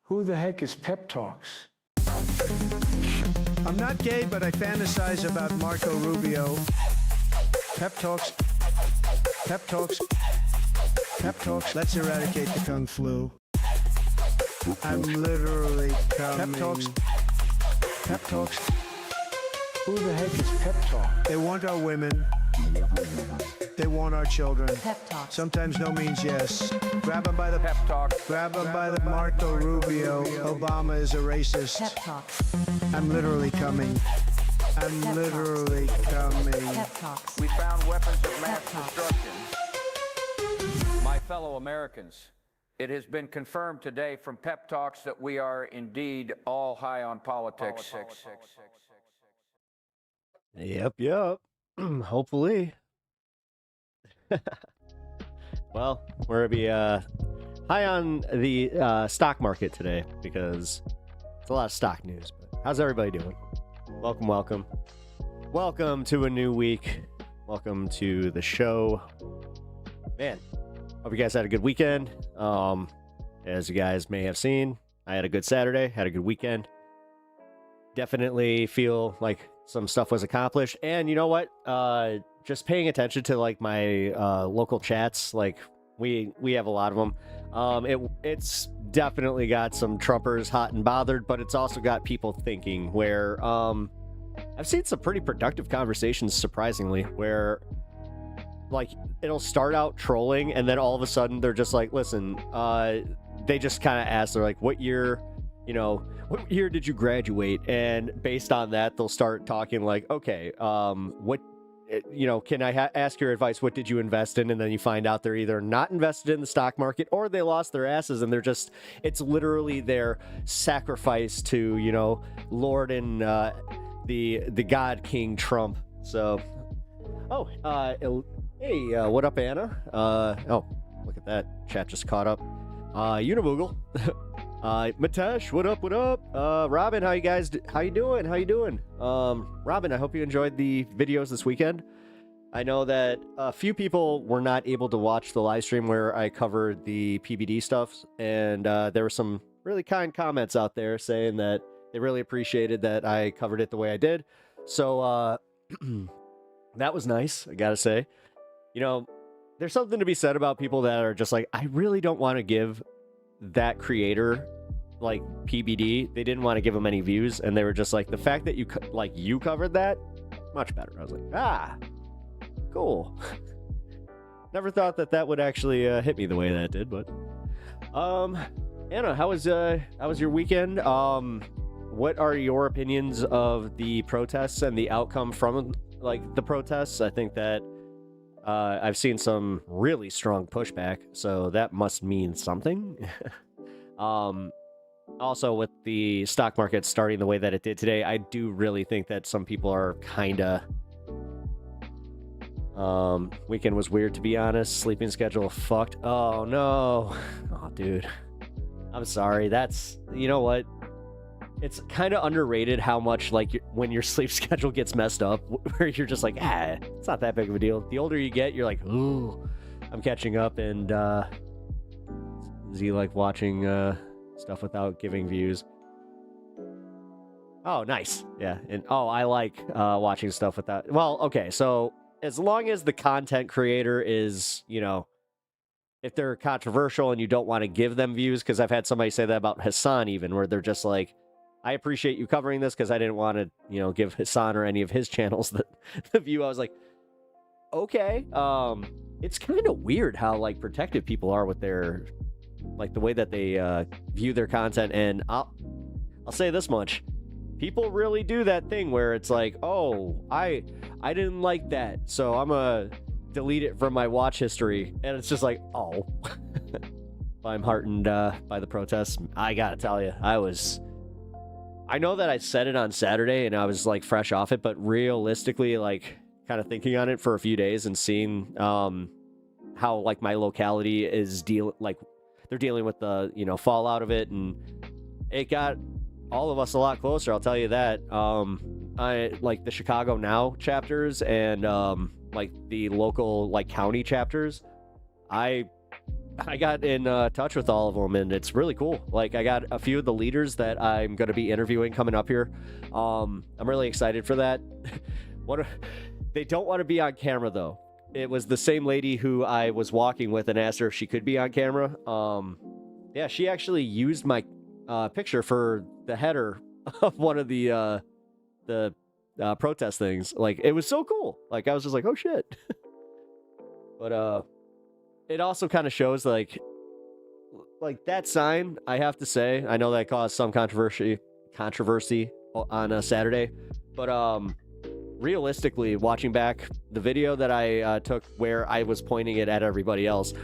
Who the heck is Pep Talks? I'm not gay, but I fantasize about Marco Rubio. Pep Talks. Pep Talks. Pep Talks. Let's eradicate the Kung Flu. I'm literally coming. Pep Talks. Pep Talks. Who the heck is Pep Talk? They want our women. They want our children. Pep Talk. Sometimes no means yes. Grab them by the Pep Talk. Grab them by the Marco Rubio. Obama is a racist. Pep Talks. I'm literally coming. I'm Pep literally coming. Pep Talks. We found weapons of mass Pep Talks. destruction. My fellow Americans, it has been confirmed today from Pep Talks that we are indeed all high on politics. Yep. Hopefully. Well, we're gonna be high on the stock market today because it's a lot of stock news. But how's everybody doing? Welcome to a new week. Welcome to the show. Man, hope you guys had a good weekend. As you guys may have seen, I had a good Saturday, had a good weekend. Definitely feel like some stuff was accomplished. And you know what? Just paying attention to like my local chats, like we have a lot of them. It's definitely got some Trumpers hot and bothered, but it's also got people thinking where I've seen some pretty productive conversations, surprisingly, where like it'll start out trolling and then all of a sudden they're just like, listen, they just kind of ask, they're like, what year did you graduate? And based on that, they'll start talking like, okay, can I ask your advice? What did you invest in? And then you find out they're either not invested in the stock market or they lost their asses and it's literally their sacrifice to, Lord and the God King Trump. So, hey, what up, Anna? Look at that. Chat just caught up. Uniboogle. Matesh, what up? Robin, how you doing? Robin, I hope you enjoyed the videos this weekend. I know that a few people were not able to watch the live stream where I covered the PBD stuff, and there were some really kind comments out there saying that they really appreciated that I covered it the way I did. So, that was nice, I gotta say. There's something to be said about people that are just like, I really don't want to give that creator like PBD. They didn't want to give him any views, and they were just like, the fact that you covered that, much better. I was like, cool. Never thought that would actually hit me the way that it did. But Anna, how was your weekend? What are your opinions of the protests and the outcome from like the protests? I think that I've seen some really strong pushback, so that must mean something. Also, with the stock market starting the way that it did today, I do really think that some people are kinda... weekend was weird, to be honest. Sleeping schedule fucked. Oh, no. Oh, dude. I'm sorry. That's... You know what? It's kind of underrated how much, like, when your sleep schedule gets messed up, where you're just like, it's not that big of a deal. The older you get, you're like, ooh, I'm catching up, and, is he, like, watching, stuff without giving views? Oh, nice. Yeah, and, I like, watching stuff without... Well, okay, so, as long as the content creator is, if they're controversial and you don't want to give them views, because I've had somebody say that about Hassan even, where they're just like, I appreciate you covering this because I didn't want to, give Hassan or any of his channels the view. I was like, okay. It's kind of weird how, like, protective people are with their, like, the way that they view their content. And I'll say this much. People really do that thing where it's like, oh, I didn't like that, so I'm going to delete it from my watch history. And it's just like, oh. I'm heartened by the protests. I got to tell you, I know that I said it on Saturday and I was like fresh off it, but realistically, like kind of thinking on it for a few days and seeing how like my locality is they're dealing with the, fallout of it, and it got all of us a lot closer. I'll tell you that. I like the Chicago Now chapters and like the local like county chapters. I I got in touch with all of them, and it's really cool. Like, I got a few of the leaders that I'm going to be interviewing coming up here. I'm really excited for that. They don't want to be on camera, though. It was the same lady who I was walking with and asked her if she could be on camera. Yeah, she actually used my picture for the header of one of the protest things. Like, it was so cool. Like, I was just like, oh shit. But it also kind of shows like that sign, I have to say, I know that caused some controversy on a Saturday, but realistically, watching back the video that I took where I was pointing it at everybody else,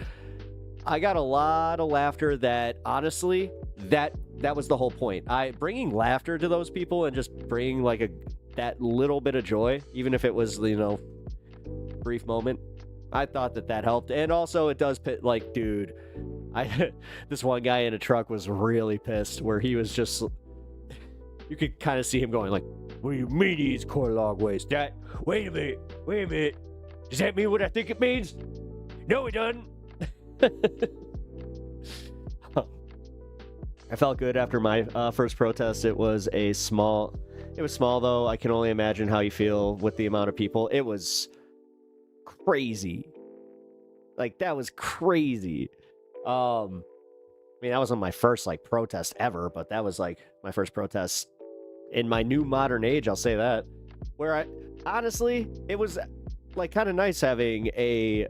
I got a lot of laughter. That honestly, that was the whole point. Bringing laughter to those people and just bringing like that little bit of joy, even if it was, you know, brief moment. I thought that helped. And also it does like, dude, this one guy in a truck was really pissed, where he was just, you could kind of see him going like, what do you mean he's core log waste? Wait a minute. Does that mean what I think it means? No, it doesn't. I felt good after my first protest. It was small though. I can only imagine how you feel with the amount of people. It was crazy. Like, that was crazy. I mean, that wasn't my first like protest ever, but that was like my first protest in my new modern age, I'll say that. Where honestly, it was like kind of nice having a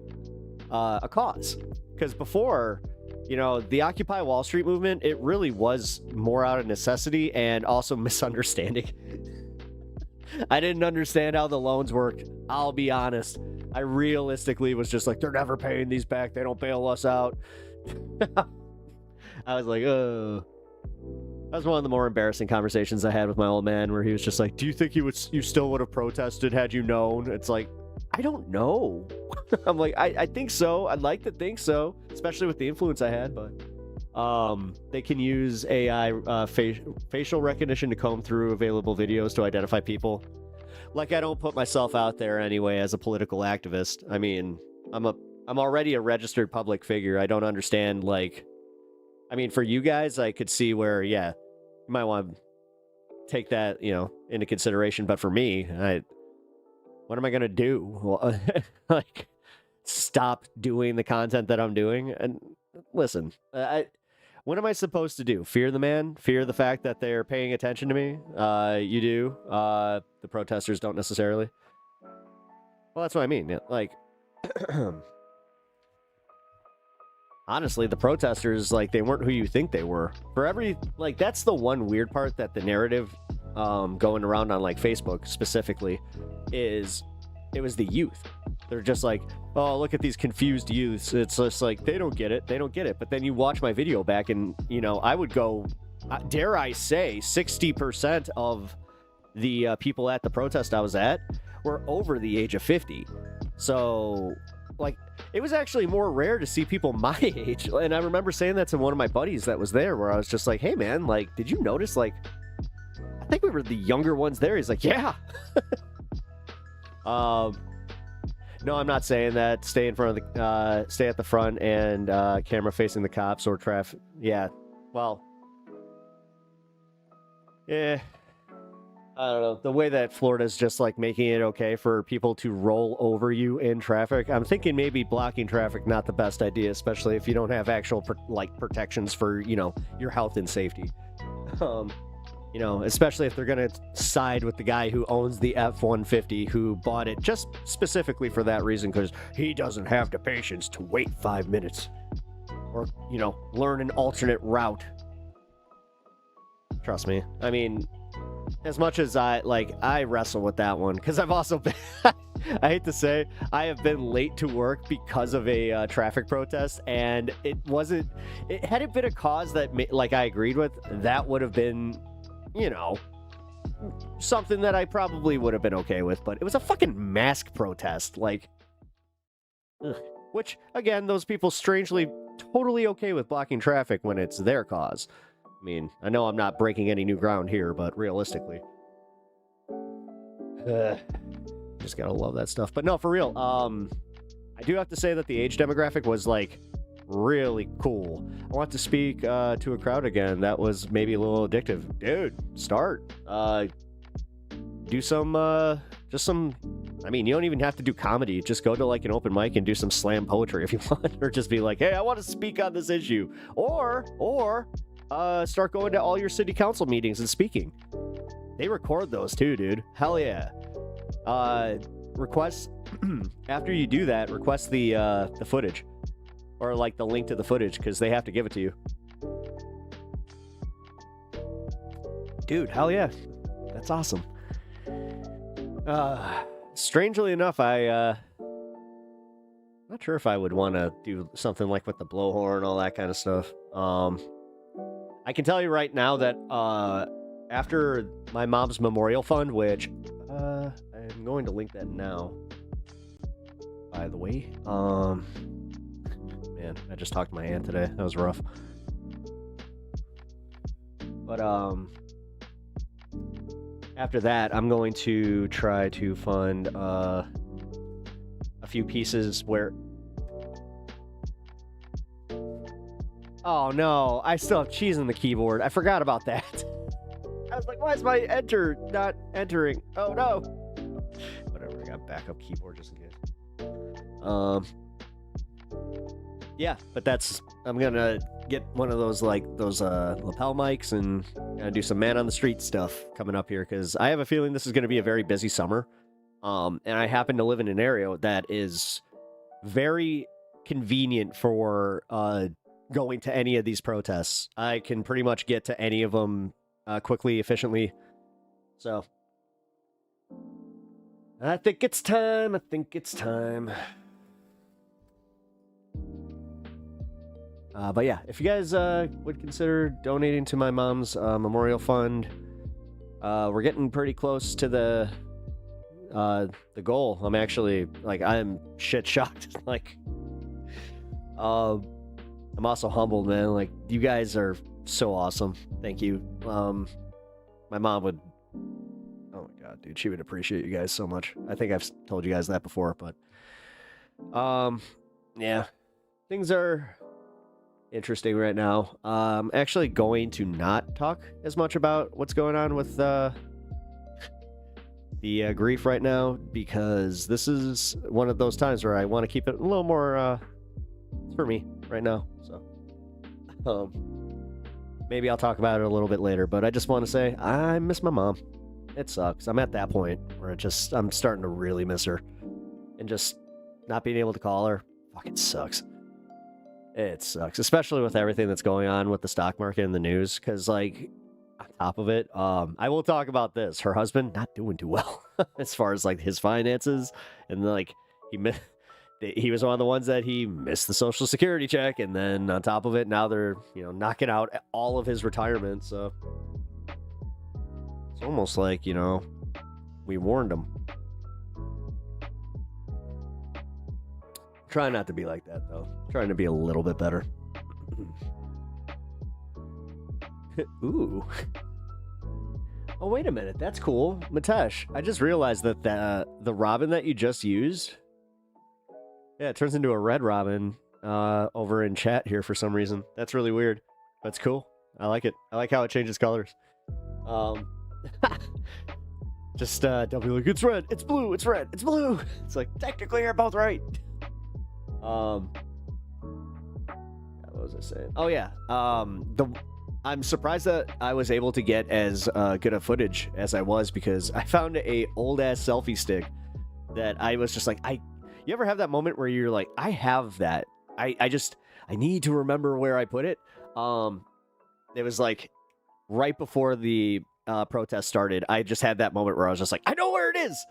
cause. Because before, you know, the Occupy Wall Street movement, it really was more out of necessity and also misunderstanding. I didn't understand how the loans worked. I'll be honest. I realistically was just like, they're never paying these back. They don't bail us out. I was like, oh. That was one of the more embarrassing conversations I had with my old man, where he was just like, do you think you still would have protested had you known? It's like, I don't know. I'm like, I think so. I'd like to think so, especially with the influence I had, but they can use AI facial recognition to comb through available videos to identify people. Like, I don't put myself out there anyway as a political activist. I mean, I'm already a registered public figure. I don't understand, like, I mean, for you guys, I could see where, yeah, you might want to take that, you know, into consideration. But for me, what am I going to do? Well, like, stop doing the content that I'm doing? And listen, what am I supposed to do? Fear the man? Fear the fact that they're paying attention to me? You do. The protesters don't necessarily. Well, that's what I mean. Yeah, like, honestly, the protesters, like, they weren't who you think they were. Like, that's the one weird part that the narrative going around on, like, Facebook specifically is, it was the youth. They're just like, oh, look at these confused youths. It's just like, they don't get it. But then you watch my video back and, you know, I would go, dare I say, 60% of the people at the protest I was at were over the age of 50. So, like, it was actually more rare to see people my age. And I remember saying that to one of my buddies that was there, where I was just like, hey, man, like, did you notice, like, I think we were the younger ones there. He's like, yeah. No, I'm not saying that. Stay in front of the, stay at the front and camera facing the cops or traffic. Yeah, well, yeah. I don't know. The way that Florida's just like making it okay for people to roll over you in traffic, I'm thinking maybe blocking traffic not the best idea, especially if you don't have actual protections for, you know, your health and safety. You know, especially if they're going to side with the guy who owns the F-150, who bought it just specifically for that reason, because he doesn't have the patience to wait 5 minutes or, you know, learn an alternate route. Trust me. I mean, as much as I wrestle with that one, because I've also been, I hate to say, I have been late to work because of a traffic protest, and it had it been a cause that, like, I agreed with, that would have been, you know, something that I probably would have been okay with, but it was a fucking mask protest, like, ugh. Which, again, those people strangely totally okay with blocking traffic when it's their cause. I mean, I know I'm not breaking any new ground here, but realistically, just gotta love that stuff. But no, for real, I do have to say that the age demographic was, like, really cool. I want to speak to a crowd again. That was maybe a little addictive. Dude, start. Do some, just some, I mean, you don't even have to do comedy. Just go to like an open mic and do some slam poetry if you want. Or just be like, hey, I want to speak on this issue. Or start going to all your city council meetings and speaking. They record those too, dude. Hell yeah. Request, after you do that, request the footage. Or like the link to the footage, because they have to give it to you. Dude, hell yeah. That's awesome. Strangely enough, not sure if I would want to do something like with the blowhorn and all that kind of stuff. I can tell you right now that after my mom's memorial fund, which I'm going to link that now, by the way. Man, I just talked to my aunt today. That was rough. But after that, I'm going to try to fund a few pieces where... Oh no, I still have cheese in the keyboard. I forgot about that. I was like, why is my enter not entering? Oh no. Whatever, I got backup keyboard just in case. Yeah, but that's... I'm gonna get one of those, like, those lapel mics and do some man on the street stuff coming up here, because I have a feeling this is gonna be a very busy summer. And I happen to live in an area that is very convenient for going to any of these protests. I can pretty much get to any of them quickly, efficiently. So I think it's time. I think it's time. But yeah, if you guys would consider donating to my mom's memorial fund, we're getting pretty close to the goal. I'm actually, like, I'm shit shocked. Like, I'm also humbled, man. Like, you guys are so awesome. Thank you. My mom would, oh my god, dude, she would appreciate you guys so much. I think I've told you guys that before, but yeah, things are interesting right now. I'm actually going to not talk as much about what's going on with the grief right now, because this is one of those times where I want to keep it a little more for me right now. So maybe I'll talk about it a little bit later, but I just want to say I miss my mom. It sucks. I'm at that point where I'm starting to really miss her, and just not being able to call her fucking sucks. It sucks, especially with everything that's going on with the stock market and the news, because, like, on top of it, I will talk about this. Her husband, not doing too well as far as, like, his finances, and, like, he was one of the ones that he missed the Social Security check, and then on top of it, now they're, you know, knocking out all of his retirement, so it's almost like, you know, we warned him. Try not to be like that, though. Trying to be a little bit better. Ooh. Oh, wait a minute. That's cool. Mitesh, I just realized that the robin that you just used, yeah, it turns into a red robin over in chat here for some reason. That's really weird. That's cool. I like it. I like how it changes colors. Just don't be like, it's red, it's blue, it's red, it's blue. It's like, technically you're both right. What was I saying? Oh yeah, I'm surprised that I was able to get as good a footage as I was, because I found a old ass selfie stick that I was just like, you ever have that moment where you're like, I have that, I need to remember where I put it. It was like right before the protest started. I just had that moment where I was just like, I know where it is.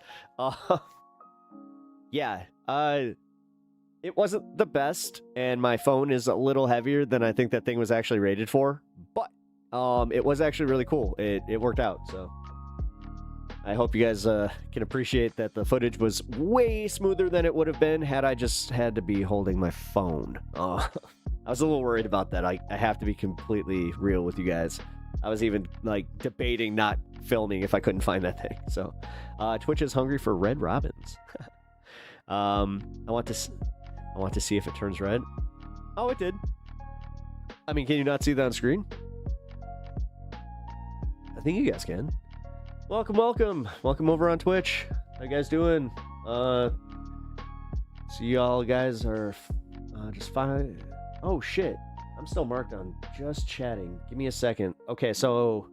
Yeah, it wasn't the best, and my phone is a little heavier than I think that thing was actually rated for, but it was actually really cool. It worked out, so I hope you guys can appreciate that the footage was way smoother than it would have been had I just had to be holding my phone. I was a little worried about that. I have to be completely real with you guys. I was even, like, debating not filming if I couldn't find that thing. So Twitch is hungry for red robins. I want to see if it turns red. Oh, it did. I mean, can you not see that on screen? I think you guys can. Welcome, welcome. Welcome over on Twitch. How you guys doing? So y'all guys are just fine. Oh, shit. I'm still marked on just chatting. Give me a second. Okay, so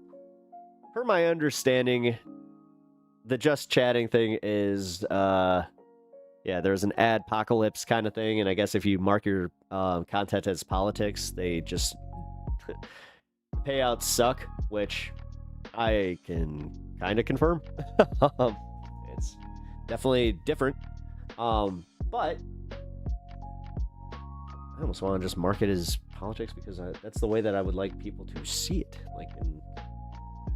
per my understanding, the just chatting thing is, yeah, there's an adpocalypse kind of thing, and I guess if you mark your content as politics, they just payouts suck, which I can kind of confirm. It's definitely different, but I almost want to just mark it as politics because that's the way that I would like people to see it, like, and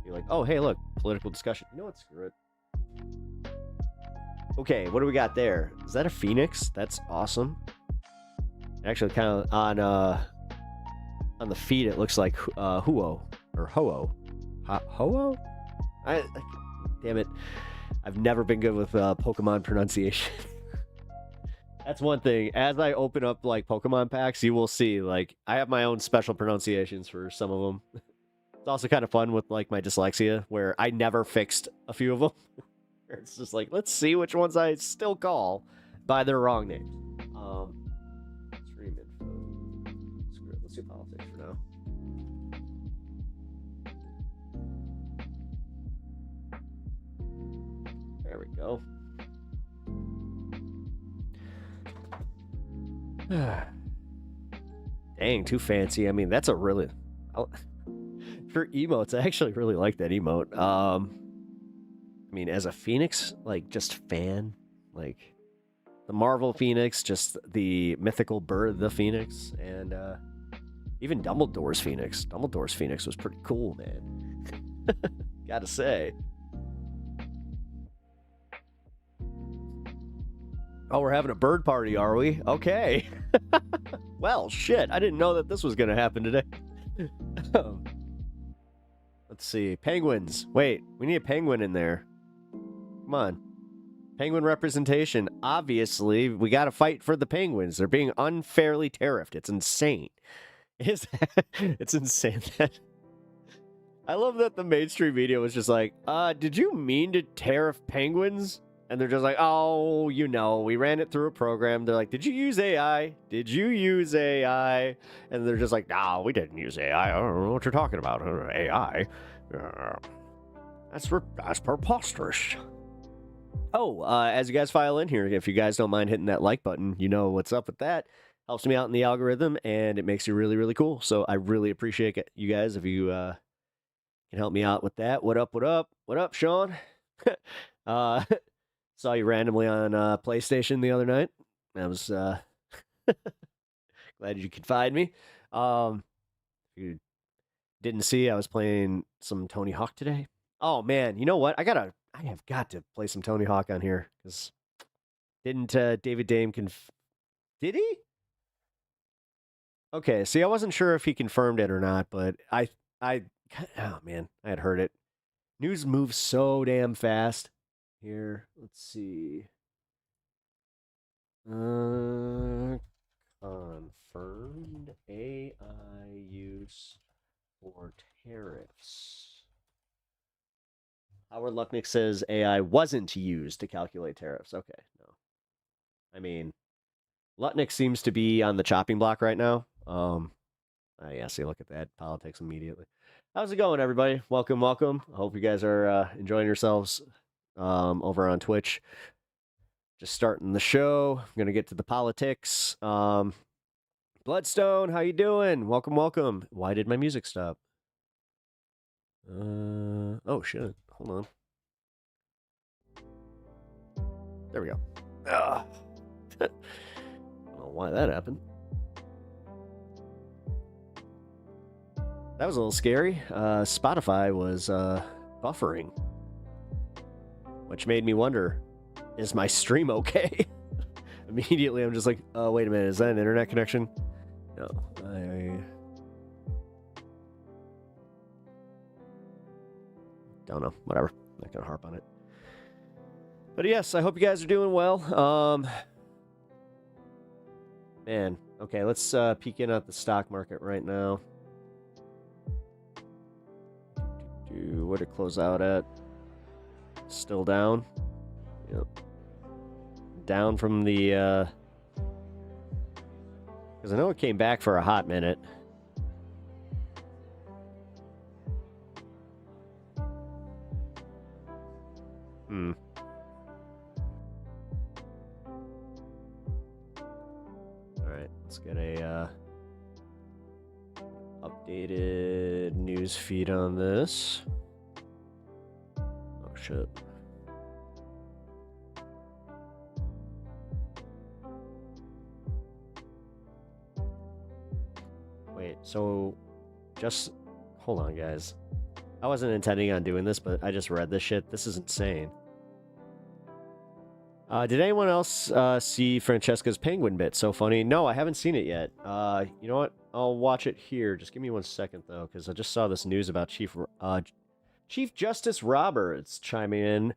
be like, oh, hey, look, political discussion. You know what? Screw it. Okay, what do we got there? Is that a phoenix? That's awesome. Actually, kind of on the feet, it looks like Huo or Ho-Oh. Ho-Oh? Damn it. I've never been good with Pokemon pronunciation. That's one thing. As I open up like Pokemon packs, you will see like I have my own special pronunciations for some of them. It's also kind of fun with like my dyslexia, where I never fixed a few of them. It's just like, let's see which ones I still call by their wrong names. Stream info. Screw it. Let's do politics for now. There we go. Dang, too fancy. I mean, that's a really... For emotes, I actually really like that emote. I mean, as a Phoenix, like, just fan, like, the Marvel Phoenix, just the mythical bird, the Phoenix, and even Dumbledore's Phoenix. Dumbledore's Phoenix was pretty cool, man. Gotta say. Oh, we're having a bird party, are we? Okay. Well, shit, I didn't know that this was gonna happen today. Let's see. Penguins. Wait, we need a penguin in there. Come on. Penguin representation. Obviously, we gotta fight for the penguins. They're being unfairly tariffed. It's insane. It's insane that... I love that the mainstream media was just like, did you mean to tariff penguins? And they're just like, oh, you know, we ran it through a program. They're like, did you use AI? Did you use AI? And they're just like, no, we didn't use AI. I don't know what you're talking about. AI. That's preposterous. Oh, as you guys file in here, if you guys don't mind hitting that like button, you know what's up with that. Helps me out in the algorithm, and it makes you really, really cool. So I really appreciate you guys if you can help me out with that. What up, what up? What up, Sean? Saw you randomly on PlayStation the other night. I was glad you could find me. If you didn't see, I was playing some Tony Hawk today. Oh man, you know what? I have got to play some Tony Hawk on here because didn't David Dame did he? Okay, see, I wasn't sure if he confirmed it or not, but oh man, I had heard it. News moves so damn fast. Here, let's see. Confirmed AI use for tariffs. Howard Lucknick says AI wasn't used to calculate tariffs. Okay, no. I mean, Lutnick seems to be on the chopping block right now. Yeah, see, look at that. Politics immediately. How's it going, everybody? Welcome, welcome. I hope you guys are enjoying yourselves over on Twitch. Just starting the show. I'm gonna get to the politics. Bloodstone, how you doing? Welcome, welcome. Why did my music stop? Oh shit. Hold on. There we go. I don't know why that happened. That was a little scary. Spotify was buffering, which made me wonder, is my stream okay? Immediately, I'm just like, oh, wait a minute, is that an internet connection? No, I don't know. Whatever. Not gonna harp on it. But yes, I hope you guys are doing well. Man, okay, let's peek in at the stock market right now. Where'd it close out at? Still down? Yep. Down from the, because I know it came back for a hot minute. Alright, let's get a updated news feed on this. Oh shit. Wait, so just hold on, guys. I wasn't intending on doing this, but I just read this shit. This is insane. Did anyone else see Francesca's penguin bit? So funny. No, I haven't seen it yet. You know what? I'll watch it here. Just give me 1 second, though, because I just saw this news about Chief Justice Roberts chiming in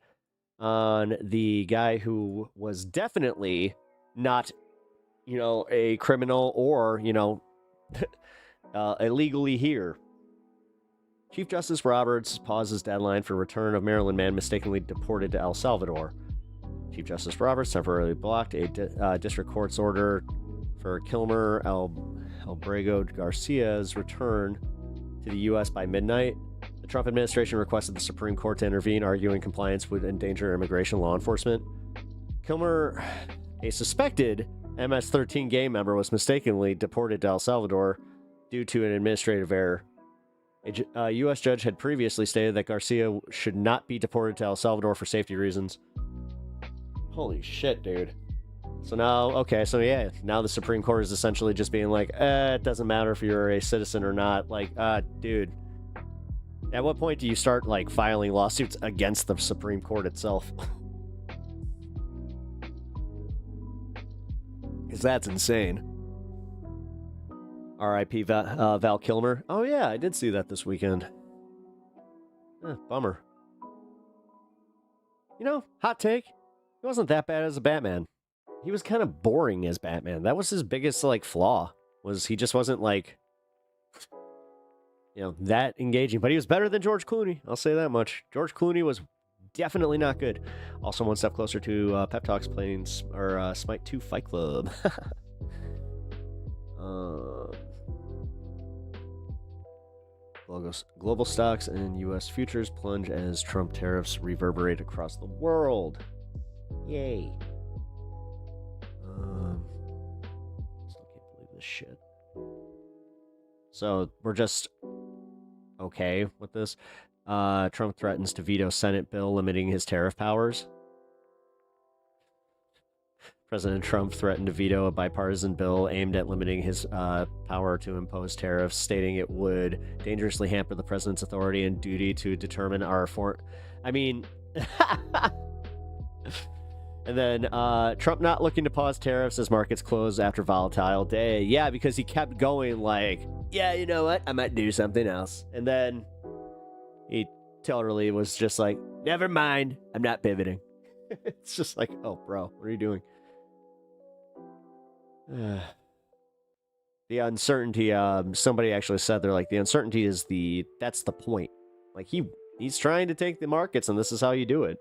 on the guy who was definitely not, you know, a criminal or, you know, illegally here. Chief Justice Roberts pauses deadline for return of Maryland man mistakenly deported to El Salvador. Chief Justice Roberts temporarily blocked a district court's order for Kilmer Albrego Garcia's return to the U.S. by midnight. The Trump administration requested the Supreme Court to intervene, arguing compliance would endanger immigration law enforcement. Kilmer, a suspected MS-13 gang member, was mistakenly deported to El Salvador due to an administrative error. A U.S. judge had previously stated that Garcia should not be deported to El Salvador for safety reasons. Holy shit, dude. So now, okay, so yeah, now the Supreme Court is essentially just being like, it doesn't matter if you're a citizen or not. Like, dude. At what point do you start, like, filing lawsuits against the Supreme Court itself? Because that's insane. R.I.P. Val Kilmer. Oh, yeah, I did see that this weekend. Bummer. You know, hot take. He wasn't that bad as a Batman. He was kind of boring as Batman. That was his biggest, like, flaw. Was he just wasn't, like, you know, that engaging. But he was better than George Clooney. I'll say that much. George Clooney was definitely not good. Also, one step closer to Pep Talks playing Smite 2 Fight Club. Global stocks and U.S. futures plunge as Trump tariffs reverberate across the world. Yay. Still can't believe this shit. So we're just okay with this. Trump threatens to veto Senate bill limiting his tariff powers. President Trump threatened to veto a bipartisan bill aimed at limiting his power to impose tariffs, stating it would dangerously hamper the president's authority and duty to determine our foreign... I mean... And then Trump not looking to pause tariffs as markets close after volatile day. Yeah, because he kept going like, yeah, you know what? I might do something else. And then he totally was just like, never mind. I'm not pivoting. It's just like, oh, bro, what are you doing? The uncertainty, somebody actually said, they're like, the uncertainty is that's the point. Like, he's trying to take the markets, and this is how you do it.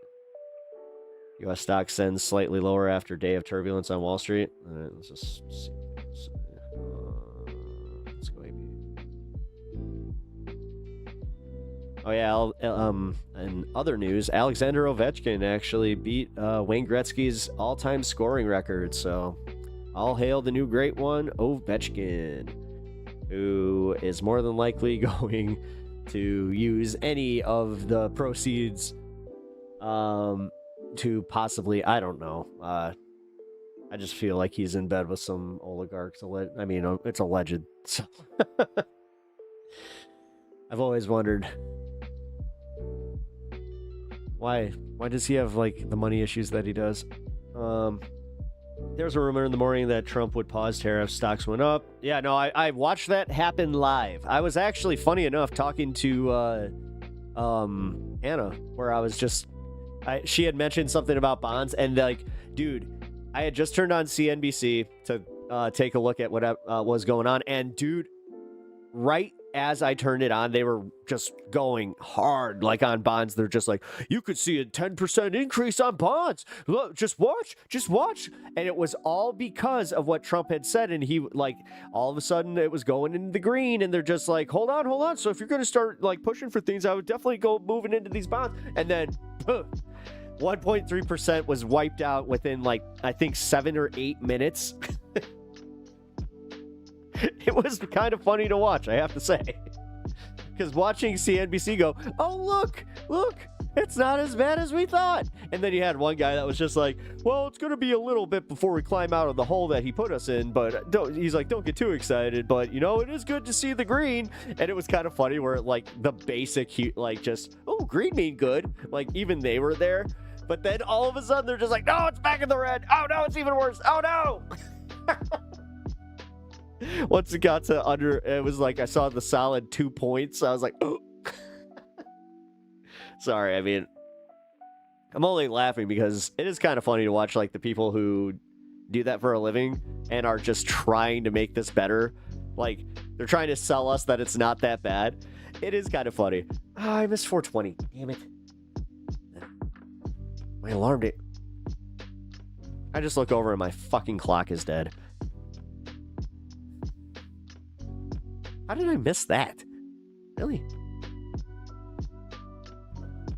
U.S. stock sends slightly lower after day of turbulence on Wall Street. Let's just see. Let's go AB. Oh yeah, in other news, Alexander Ovechkin actually beat Wayne Gretzky's all-time scoring record. So, all hail the new great one, Ovechkin, who is more than likely going to use any of the proceeds to possibly, I don't know. I just feel like he's in bed with some oligarchs. I mean, it's alleged. So I've always wondered why does he have like the money issues that he does? There's a rumor in the morning that Trump would pause tariffs. Stocks went up. Yeah, no, I watched that happen live. I was actually, funny enough, talking to Anna, where I was just. She had mentioned something about bonds, and like, dude, I had just turned on CNBC to take a look at what was going on. And dude, right as I turned it on, they were just going hard, like on bonds. They're just like, you could see a 10% increase on bonds. Look, just watch. And it was all because of what Trump had said. And he, like, all of a sudden it was going into the green, and they're just like, hold on. So if you're going to start like pushing for things, I would definitely go moving into these bonds. And then 1.3% was wiped out within, like, I think 7 or 8 minutes. It was kind of funny to watch, I have to say. Because watching CNBC go, oh, look, it's not as bad as we thought. And then you had one guy that was just like, well, it's going to be a little bit before we climb out of the hole that he put us in. But he's like, don't get too excited. But, you know, it is good to see the green. And it was kind of funny where, like, the basic, like, just, oh, green mean good. Like, even they were there. But then all of a sudden, they're just like, no, it's back in the red. Oh, no, it's even worse. Oh, no. Once it got to under, it was like I saw the solid 2 points. I was like, oh. Sorry, I mean, I'm only laughing because it is kind of funny to watch, like, the people who do that for a living and are just trying to make this better. Like, they're trying to sell us that it's not that bad. It is kind of funny. Oh, I missed 420. Damn it. My alarm date. I just look over and my fucking clock is dead. How did I miss that? Really?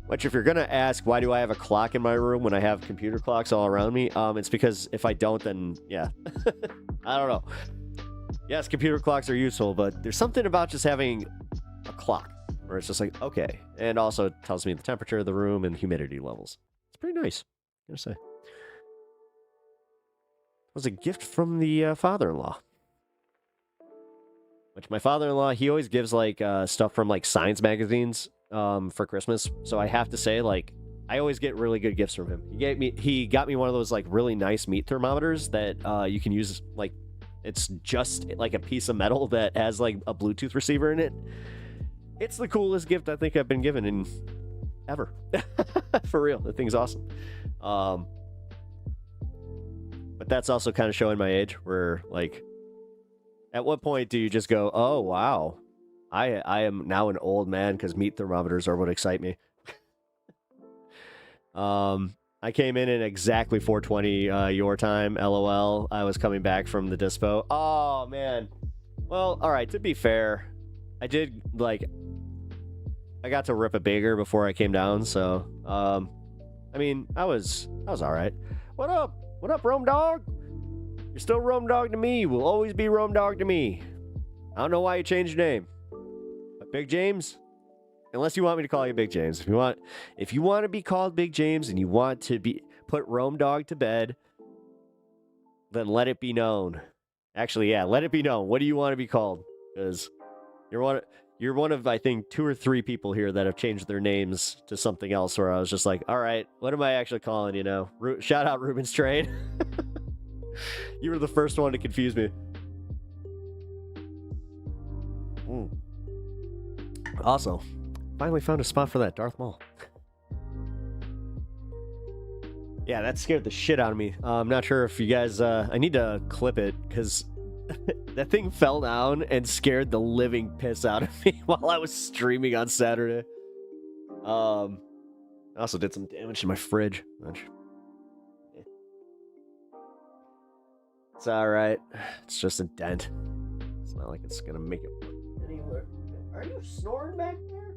Which, if you're gonna ask, why do I have a clock in my room when I have computer clocks all around me? It's because if I don't, then yeah. I don't know. Yes, computer clocks are useful, but there's something about just having a clock where it's just like, okay. And also it tells me the temperature of the room and humidity levels. It's pretty nice, I'm gonna say. It was a gift from the father-in-law. Which my father-in-law, he always gives, like, stuff from, like, science magazines for Christmas. So I have to say, like, I always get really good gifts from him. He got me one of those, like, really nice meat thermometers that you can use, like, it's just like a piece of metal that has, like, a Bluetooth receiver in it. It's the coolest gift I think I've been given in ever. For real, the thing's awesome. But that's also kind of showing my age, where, like, at what point do you just go, oh, wow, I am now an old man because meat thermometers are what excite me. I came in at exactly 4:20 your time, LOL. I was coming back from the dispo. Oh, man. Well, all right, to be fair, I did, like, I got to rip a bigger before I came down, so, I mean, I was all right. What up? What up, Rome Dog? You're still Rome Dog to me. You will always be Rome Dog to me. I don't know why you changed your name. But Big James? Unless you want me to call you Big James. If you want to be called Big James and you want to put Rome Dog to bed, then let it be known. Actually, yeah, let it be known. What do you want to be called? Because you're one of, I think, 2 or 3 people here that have changed their names to something else where I was just like, all right, what am I actually calling you now? Shout out Ruben's Trade. You were the first one to confuse me. Also, finally found a spot for that Darth Maul. Yeah, that scared the shit out of me. I'm not sure if you guys... I need to clip it, because that thing fell down and scared the living piss out of me while I was streaming on Saturday. I also did some damage to my fridge. It's alright. It's just a dent. It's not like it's gonna make it work anywhere. Are you snoring back there?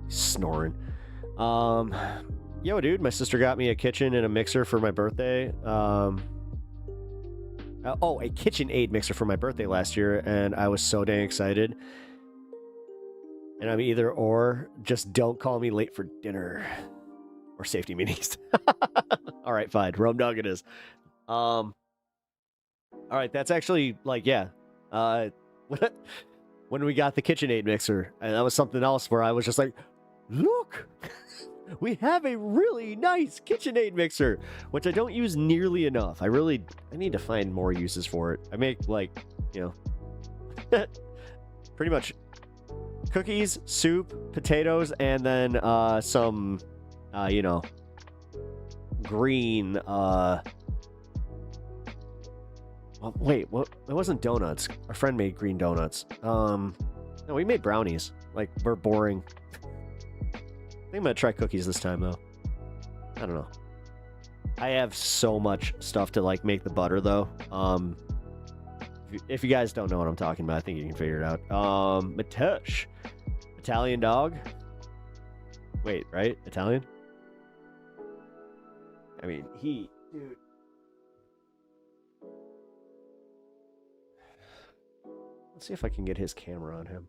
Snoring. Yo, dude, my sister got me a kitchen and a mixer for my birthday. A KitchenAid mixer for my birthday last year, and I was so dang excited. And I'm either or, just don't call me late for dinner. Or safety meetings. Alright, fine. Rome Dog it is. Alright, that's actually, like, yeah. When we got the KitchenAid mixer, and that was something else where I was just like, look! We have a really nice KitchenAid mixer! Which I don't use nearly enough. I need to find more uses for it. I make, like, you know... pretty much... cookies, soup, potatoes, and then some you know, green, well, wait, what? It wasn't donuts. Our friend made green donuts. No, we made brownies. Like, we're boring. I think I'm gonna try cookies this time, though. I don't know. I have so much stuff to, like, make the butter, though. If you guys don't know what I'm talking about, I think you can figure it out. Matesh. Italian dog? Wait, right? Italian? I mean, dude. Let's see if I can get his camera on him.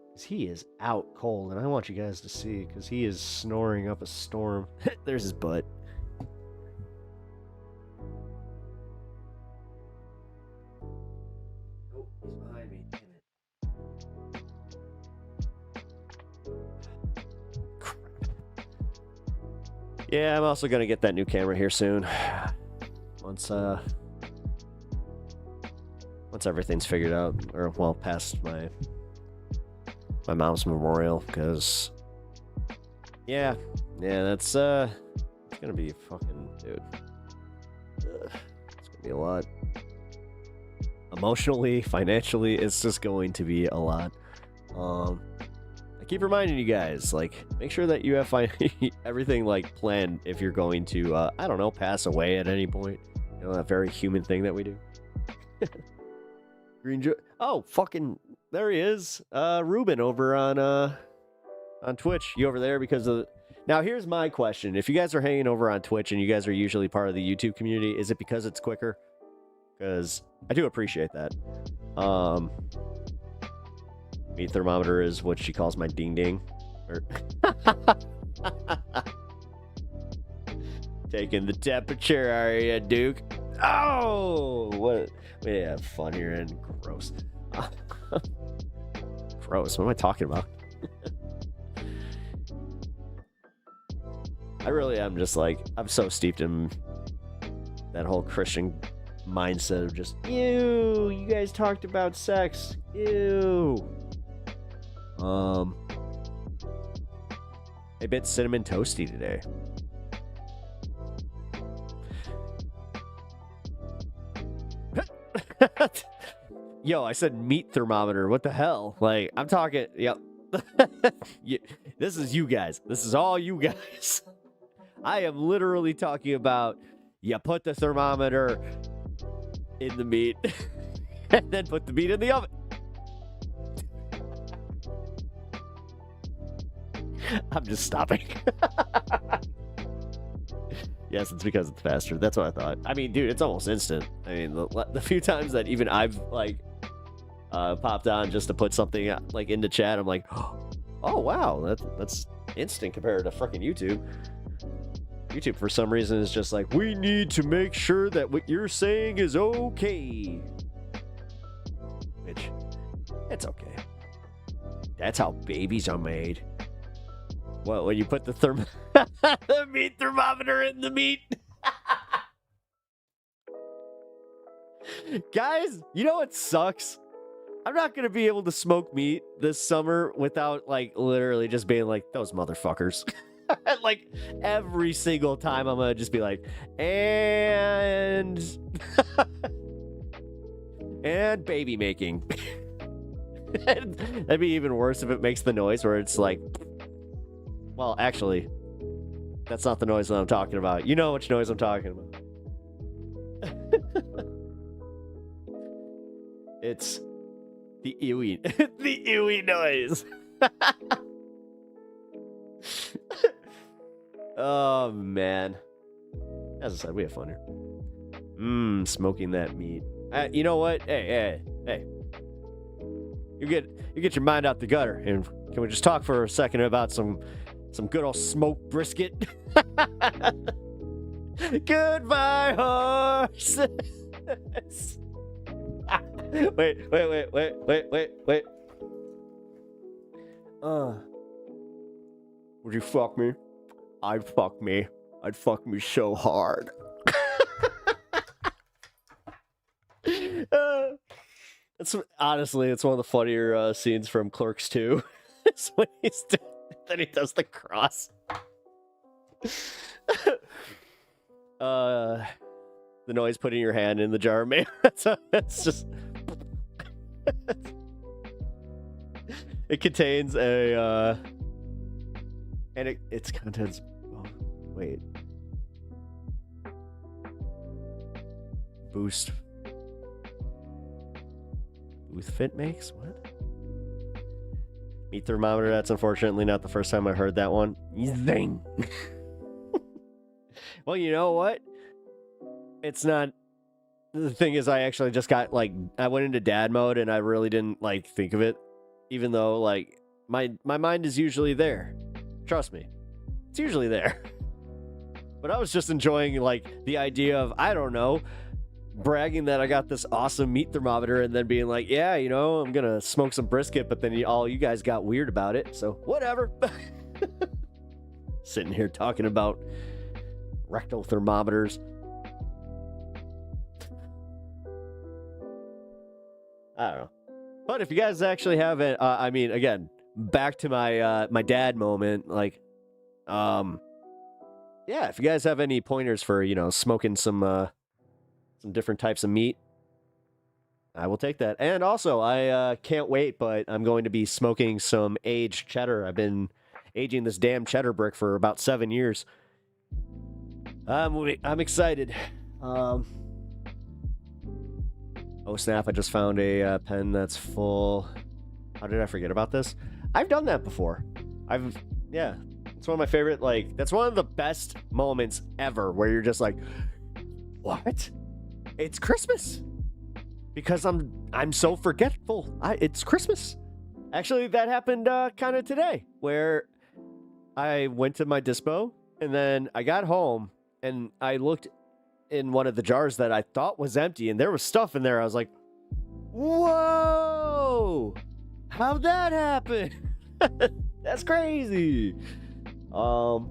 Because he is out cold, and I want you guys to see, because he is snoring up a storm. There's his butt. Oh, he's behind me. Damn it. Crap. Yeah, I'm also going to get that new camera here soon. Once everything's figured out, or well, past my mom's memorial, because that's it's gonna be fucking, dude. It's gonna be a lot. Emotionally, financially, it's just going to be a lot. I keep reminding you guys, like, make sure that you have everything like planned if you're going to I don't know, pass away at any point. You know, that very human thing that we do. Oh, fucking, there he is. Ruben over on Twitch. You over there because of... Now, here's my question. If you guys are hanging over on Twitch and you guys are usually part of the YouTube community, is it because it's quicker? Because I do appreciate that. Meat thermometer is what she calls my ding-ding. Taking the temperature, are you, Duke? Oh! What? We have fun here and gross. Gross. What am I talking about? I really am just like, I'm so steeped in that whole Christian mindset of just, ew, you guys talked about sex. Ew. A bit cinnamon toasty today. Yo, I said meat thermometer. What the hell? Like, I'm talking... Yep. This is you guys. This is all you guys. I am literally talking about you put the thermometer in the meat and then put the meat in the oven. I'm just stopping. Yes, it's because it's faster. That's what I thought. I mean, dude, it's almost instant. I mean, the few times that even I've, like, popped on just to put something, like, into chat, I'm like, oh, wow, that's instant compared to fucking YouTube. YouTube, for some reason, is just like, we need to make sure that what you're saying is okay. Which, it's okay. That's how babies are made. Well, when you put the the meat thermometer in the meat. Guys, you know what sucks? I'm not going to be able to smoke meat this summer without, like, literally just being like, those motherfuckers. Like, every single time I'm going to just be like, and baby making. That'd be even worse if it makes the noise where it's like, well, actually, that's not the noise that I'm talking about. You know which noise I'm talking about. It's the ewy, the ewy noise. Oh, man. As I said, we have fun here. Smoking that meat. You know what? Hey. You get your mind out the gutter, and can we just talk for a second about some good old smoked brisket? Goodbye, horses. Wait. Would you fuck me? I'd fuck me. I'd fuck me so hard. Honestly, it's one of the funnier scenes from Clerks 2. It's when then he does the cross. The noise putting your hand in the jar, man. That's just. It contains a and its contents. Oh, wait. Boost fit makes what? Meat thermometer. That's unfortunately not the first time I heard that one. Zing. Well, you know what? It's not. The thing is, I actually just got like I went into dad mode and I really didn't like think of it, even though like my mind is usually there. Trust me, it's usually there. But I was just enjoying like the idea of, I don't know, bragging that I got this awesome meat thermometer and then being like, yeah, you know, I'm gonna smoke some brisket, but then all you guys got weird about it, so whatever. Sitting here talking about rectal thermometers. I don't know. But if you guys actually have it, I mean, again, back to my my dad moment, like, yeah, if you guys have any pointers for, you know, smoking some different types of meat, I will take that. And also, I can't wait, but I'm going to be smoking some aged cheddar. I've been aging this damn cheddar brick for about 7 years. I'm excited. Oh snap, I just found a pen that's full. How did I forget about this? I've done that before. Yeah. It's one of my favorite, like, that's one of the best moments ever where you're just like, what? It's Christmas. Because I'm so forgetful. It's Christmas. Actually, that happened kind of today, where I went to my dispo and then I got home and I looked in one of the jars that I thought was empty, and there was stuff in there. I was like, whoa, how'd that happen? That's crazy. That's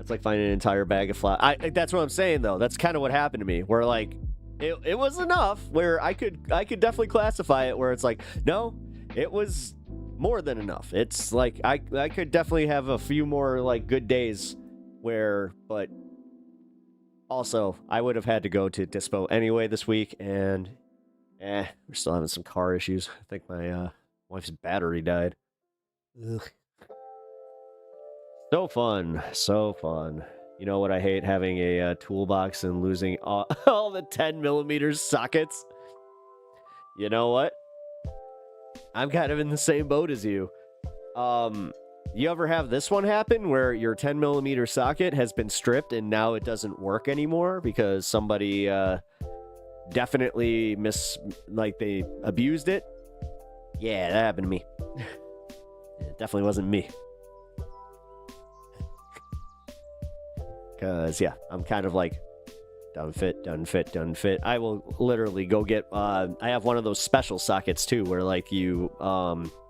like finding an entire bag of flour. That's what I'm saying, though. That's kind of what happened to me, where like it was enough where I could definitely classify it where it's like, no, it was more than enough. It's like I could definitely have a few more like good days where, but also, I would have had to go to dispo anyway this week, and we're still having some car issues. I think my wife's battery died. Ugh. So fun, so fun. You know what I hate? Having a toolbox and losing all the 10mm sockets. You know what? I'm kind of in the same boat as you. You ever have this one happen where your 10mm socket has been stripped and now it doesn't work anymore because somebody definitely they abused it? Yeah, that happened to me. It definitely wasn't me. Because, yeah, I'm kind of like, done fit. I will literally go get, I have one of those special sockets too where like you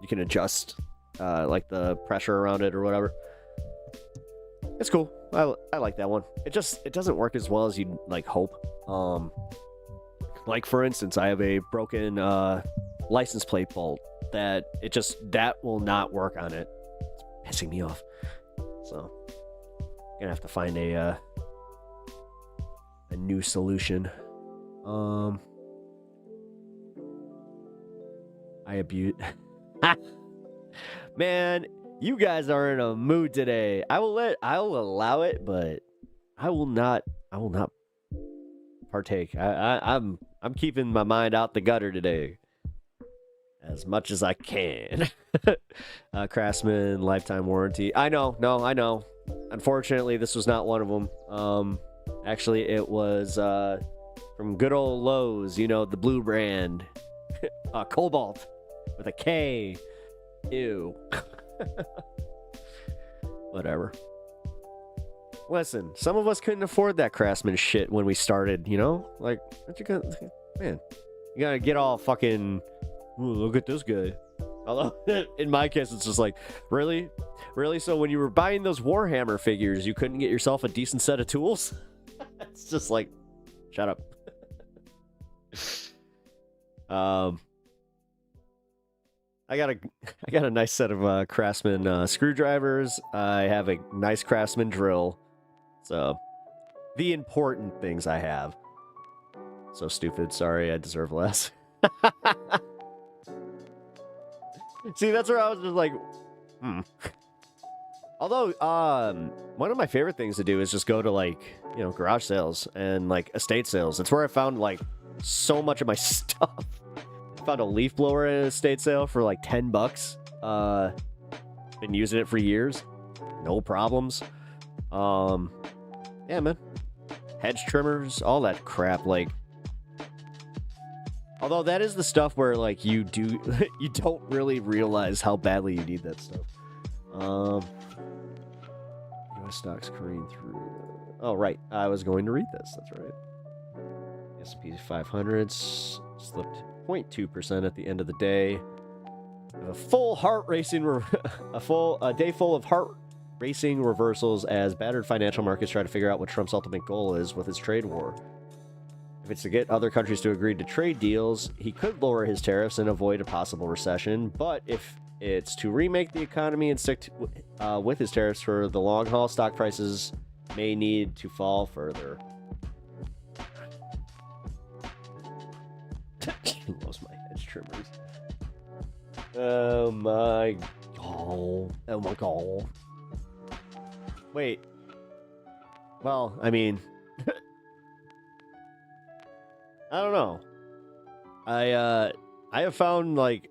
can adjust like the pressure around it or whatever. It's cool. I like that one. It doesn't work as well as you'd like hope. Like for instance, I have a broken license plate bolt that will not work on it. It's pissing me off. So I'm gonna have to find a new solution. I abuse. Man, you guys are in a mood today. I will allow it, but I will not partake. I'm keeping my mind out the gutter today as much as I can. Craftsman lifetime warranty. I know. Unfortunately, this was not one of them. Actually, it was from good old Lowe's, you know, the blue brand. Cobalt with a K. Ew. Whatever. Listen, some of us couldn't afford that Craftsman shit when we started, you know? Like, man, you gotta get all fucking, ooh, look at this guy. Although, in my case, it's just like, really? Really? So when you were buying those Warhammer figures, you couldn't get yourself a decent set of tools? It's just like, shut up. I got a nice set of Craftsman screwdrivers. I have a nice Craftsman drill. So, the important things I have. So stupid. Sorry, I deserve less. See, that's where I was just like, Although, one of my favorite things to do is just go to, like, you know, garage sales and, like, estate sales. It's where I found, like, so much of my stuff. I found a leaf blower at an estate sale for, like, $10. Been using it for years. No problems. Yeah, man. Hedge trimmers, all that crap, like... Although that is the stuff where, like, you don't really realize how badly you need that stuff. US stocks carrying through. Oh, right. I was going to read this. That's right. S&P 500 slipped 0.2% at the end of the day. A full heart racing, a day full of heart racing reversals as battered financial markets try to figure out what Trump's ultimate goal is with his trade war. If it's to get other countries to agree to trade deals, he could lower his tariffs and avoid a possible recession. But if it's to remake the economy and stick with his tariffs for the long haul, stock prices may need to fall further. Lost my hedge trimmers. Oh my god. Oh my god. Wait. Well, I mean... I don't know. I have found, like,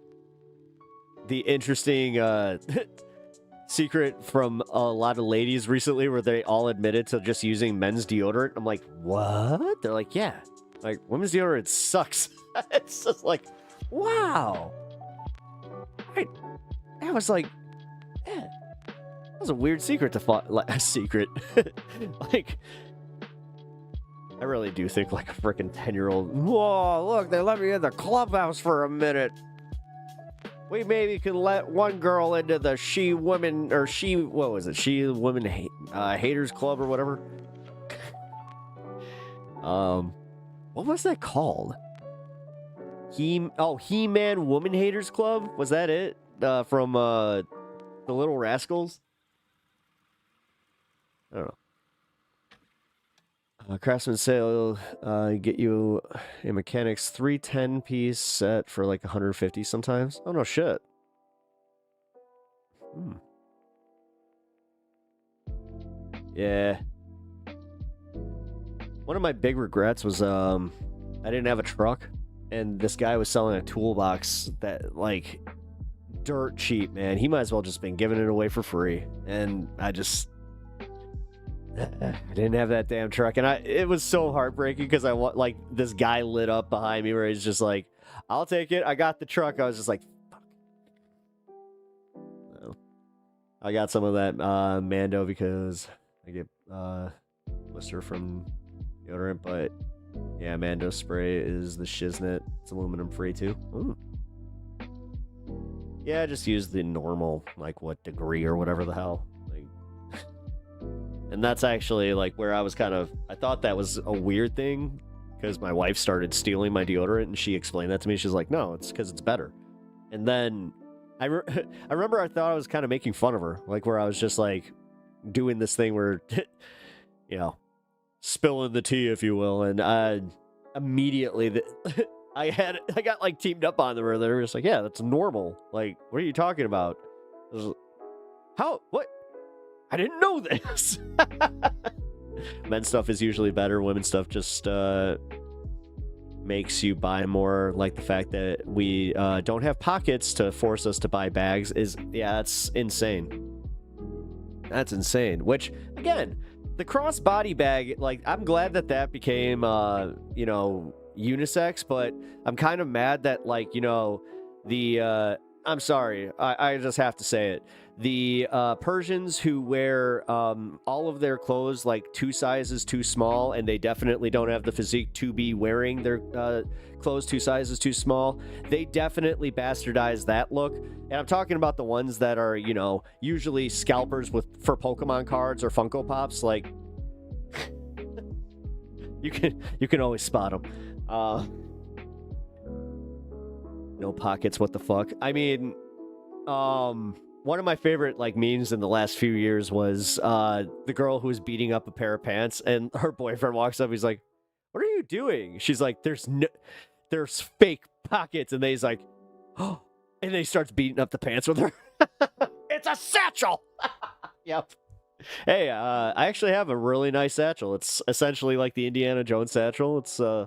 the interesting secret from a lot of ladies recently where they all admitted to just using men's deodorant. I'm like, what? They're like, yeah. Like, women's deodorant sucks. It's just like, wow. I was like, yeah. That was a weird secret to find. Like, a secret. Like... I really do think like a freaking 10-year-old. Whoa, look, they let me in the clubhouse for a minute. We maybe can let one girl into the what was it? She Women Haters Club or whatever. What was that called? He-Man Woman Haters Club? Was that it? From the Little Rascals? I don't know. Craftsman sale, get you a mechanics 310-piece set for like 150 sometimes. Oh no shit. Yeah. One of my big regrets was I didn't have a truck, and this guy was selling a toolbox that like dirt cheap, man. He might as well just been giving it away for free, and I didn't have that damn truck, and it was so heartbreaking because like this guy lit up behind me where he's just like, I'll take it, I got the truck. I was just like, fuck. So, I got some of that Mando because I get blister from deodorant, but yeah, Mando spray is the shiznit. It's aluminum free too. Ooh. Yeah, I just use the normal, like, what degree or whatever the hell. And that's actually, like, where I was kind of... I thought that was a weird thing, because my wife started stealing my deodorant, and she explained that to me. She's like, no, it's because it's better. And then, I remember I thought I was kind of making fun of her, like, where I was just, like, doing this thing where, you know, spilling the tea, if you will, and immediately... I got, like, teamed up on them, where they were just like, yeah, that's normal. Like, what are you talking about? How? What? I didn't know this. Men's stuff is usually better. Women's stuff just makes you buy more. Like the fact that we don't have pockets to force us to buy bags is, yeah, that's insane. That's insane. Which, again, the crossbody bag, like, I'm glad that became, you know, unisex, but I'm kind of mad that, like, you know, the, I'm sorry, I just have to say it. The Persians who wear all of their clothes like 2 sizes too small, and they definitely don't have the physique to be wearing their clothes 2 sizes too small, they definitely bastardized that look. And I'm talking about the ones that are, you know, usually scalpers for Pokemon cards or Funko Pops. Like, you can always spot them. No pockets, what the fuck? I mean, one of my favorite like memes in the last few years was the girl who was beating up a pair of pants, and her boyfriend walks up. He's like, "What are you doing?" She's like, "There's fake pockets," and then he's like, "Oh," and then he starts beating up the pants with her. It's a satchel. Yep. Hey, I actually have a really nice satchel. It's essentially like the Indiana Jones satchel. It's you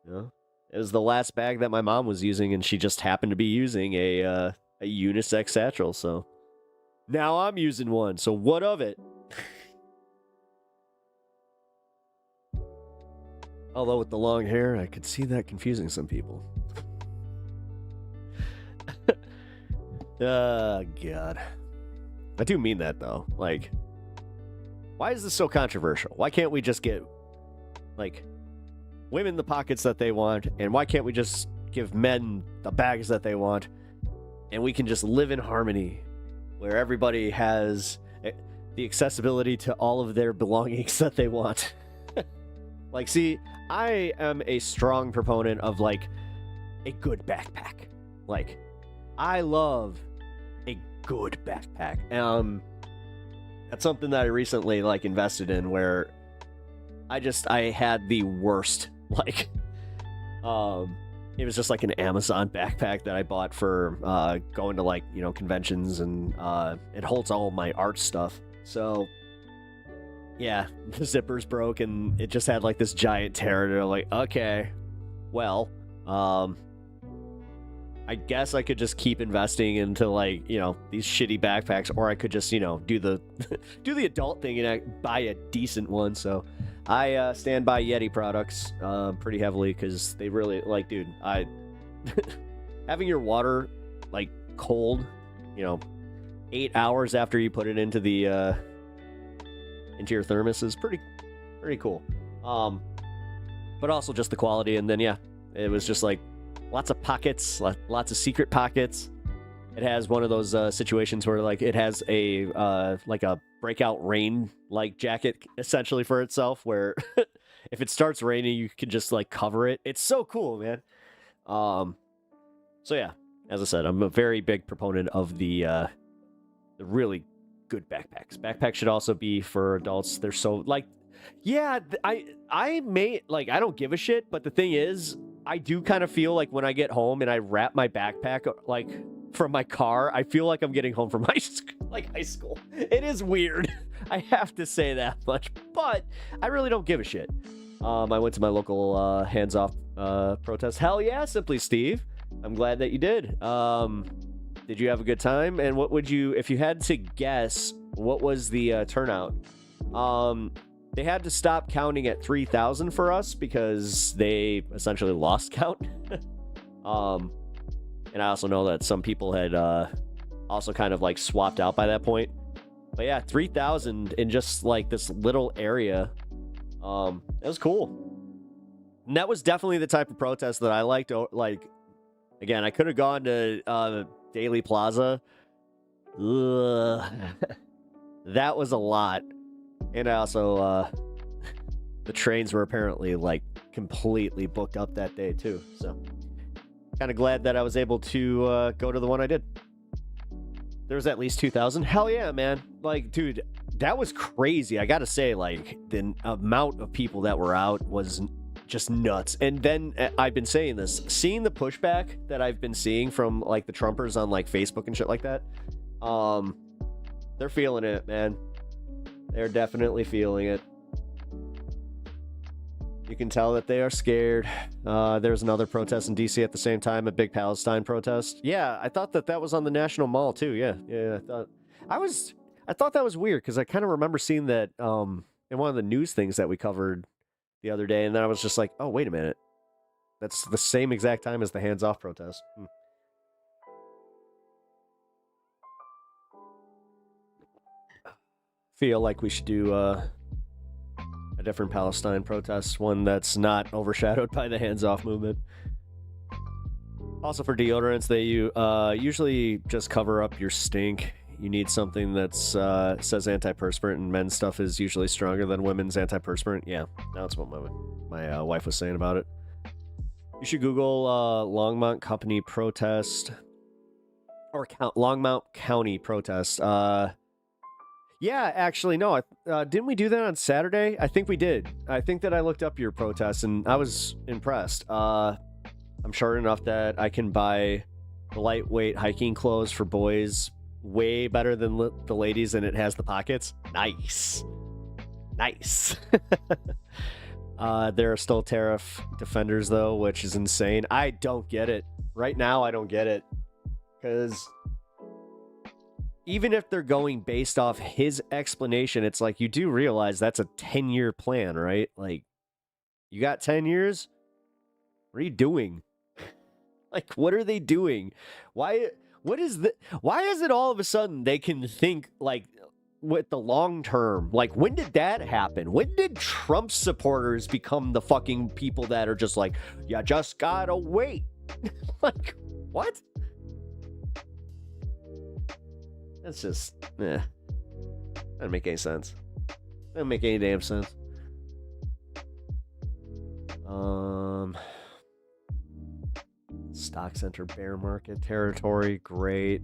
know, it was the last bag that my mom was using, and she just happened to be using a unisex satchel. So now I'm using one. So what of it? Although with the long hair, I could see that confusing some people. Oh, God. I do mean that, though. Like, why is this so controversial? Why can't we just get, like, women the pockets that they want, and why can't we just give men the bags that they want, and we can just live in harmony, where everybody has the accessibility to all of their belongings that they want? Like, see, I am a strong proponent of, like, a good backpack. Like, I love a good backpack. That's something that I recently like invested in, where I had the worst, like, it was just like an Amazon backpack that I bought for going to, like, you know, conventions, and it holds all my art stuff. So yeah, the zippers broke, and it just had like this giant tear, and they're like, okay, well, I guess I could just keep investing into, like, you know, these shitty backpacks, or I could just, you know, do the do the adult thing and buy a decent one. So I stand by Yeti products pretty heavily, because they really, like, dude, having your water like cold, you know, 8 hours after you put it into the into your thermos is pretty cool. But also just the quality, and then yeah, it was just like lots of pockets, lots of secret pockets. It has one of those situations where, like, it has a like a breakout rain like jacket essentially for itself, where if it starts raining, you can just like cover it. It's so cool, man. So yeah, as I said, I'm a very big proponent of the really good backpacks. Backpacks should also be for adults. They're so, like, yeah, I may, like, I don't give a shit, but the thing is, I do kind of feel like when I get home and I wrap my backpack, like, from my car, I feel like I'm getting home from high school. It is weird. I have to say that much, but I really don't give a shit. I went to my local hands-off protest. Hell yeah, Simply Steve. I'm glad that you did. Did you have a good time? And what would you, if you had to guess, what was the turnout? They had to stop counting at 3,000 for us because they essentially lost count. And I also know that some people had also kind of like swapped out by that point. But yeah, 3,000 in just like this little area. It was cool. And that was definitely the type of protest that I liked. Like, again, I could have gone to Daily Plaza. Ugh. That was a lot. And I also, the trains were apparently, like, completely booked up that day, too. So, kind of glad that I was able to go to the one I did. There was at least 2,000. Hell yeah, man. Like, dude, that was crazy. I gotta say, like, the amount of people that were out was just nuts. And then, I've been saying this, seeing the pushback that I've been seeing from, like, the Trumpers on, like, Facebook and shit like that, they're feeling it, man. They're definitely feeling it. You can tell that they are scared. There's another protest in DC at the same time, a big Palestine protest. Yeah, I thought that was on the National Mall too. Yeah. I thought that was weird because I kind of remember seeing that in one of the news things that we covered the other day, and then I was just like, oh, wait a minute, that's the same exact time as the hands-off protest. Feel like we should do a different Palestine protest, one that's not overshadowed by the hands-off movement. Also, for deodorants, they usually just cover up your stink. You need something that's says antiperspirant, and men's stuff is usually stronger than women's antiperspirant. Yeah, that's what my wife was saying about it. You should Google Longmont Company protest. or Longmont County protests. Yeah, actually, no. Didn't we do that on Saturday? I think we did. I think that I looked up your protests and I was impressed. I'm sure enough that I can buy the lightweight hiking clothes for boys way better than the ladies, and it has the pockets. Nice. Nice. There are still tariff defenders, though, which is insane. I don't get it. Right now, I don't get it. Because even if they're going based off his explanation, it's like, you do realize that's a 10-year plan, right? Like, you got 10 years? What are you doing? Like, what are they doing? Why is it all of a sudden they can think, like, with the long term? Like, when did that happen? When did Trump supporters become the fucking people that are just like, you just gotta wait? Like, what? That's just, doesn't make any sense. Doesn't make any damn sense. Stock center bear market territory, great.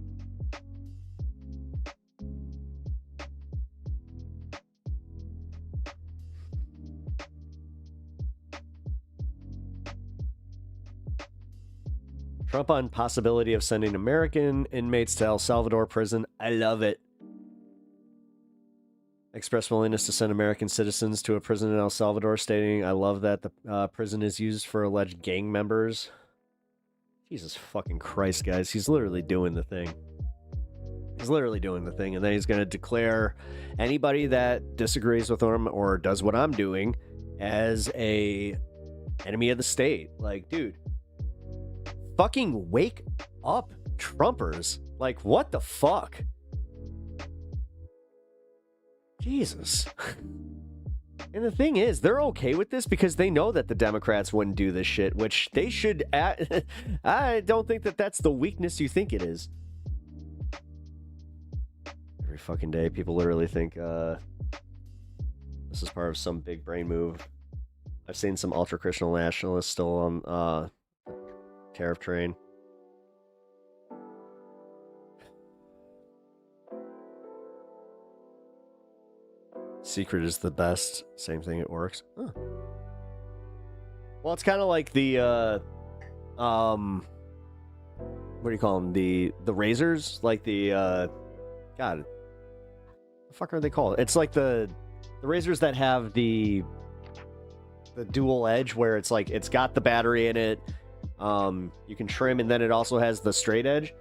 Trump on possibility of sending American inmates to El Salvador prison. I love it. Expressed willingness to send American citizens to a prison in El Salvador, stating, I love that the prison is used for alleged gang members. Jesus fucking Christ, guys. He's literally doing the thing. He's literally doing the thing. And then he's going to declare anybody that disagrees with him or does what I'm doing as a enemy of the state. Like, dude. Fucking wake up, Trumpers. Like, what the fuck? Jesus. And the thing is, they're okay with this because they know that the Democrats wouldn't do this shit, which they should. I don't think that that's the weakness you think it is. Every fucking day, people literally think this is part of some big brain move. I've seen some ultra-Christian nationalists still on tariff train. Secret is the best. Same thing, it works. Huh. Well, it's kind of like the what do you call them? The razors, like the God, the fuck are they called? It's like the razors that have the dual edge, where it's like it's got the battery in it. You can trim, and then it also has the straight edge.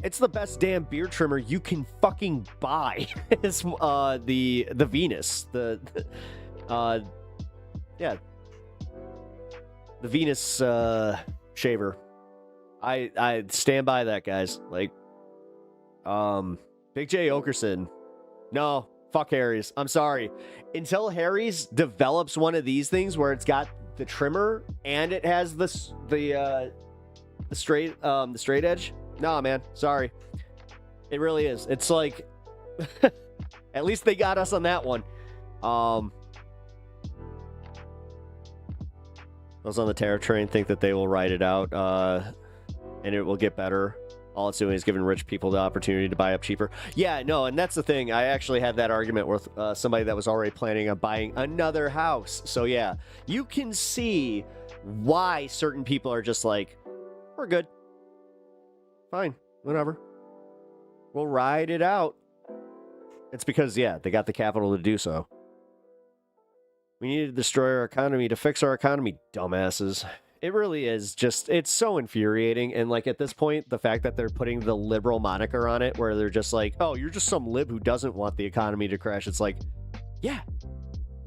It's the best damn beard trimmer you can fucking buy. It's the Venus, the Venus shaver. I stand by that, guys. Like, Big J Okerson. No, fuck Harry's. I'm sorry. Until Harry's develops one of these things where it's got the trimmer and it has the straight edge. Nah, man. Sorry. It really is. It's like, at least they got us on that one. Those on the tariff train think that they will ride it out, and it will get better. All it's doing is giving rich people the opportunity to buy up cheaper. Yeah, no, and that's the thing. I actually had that argument with somebody that was already planning on buying another house. So yeah, you can see why certain people are just like, we're good. Fine, whatever. We'll ride it out. It's because, yeah, they got the capital to do so. We need to destroy our economy to fix our economy, dumbasses. It really is just, it's so infuriating. And like at this point, the fact that they're putting the liberal moniker on it, where they're just like, oh, you're just some lib who doesn't want the economy to crash. It's like, yeah,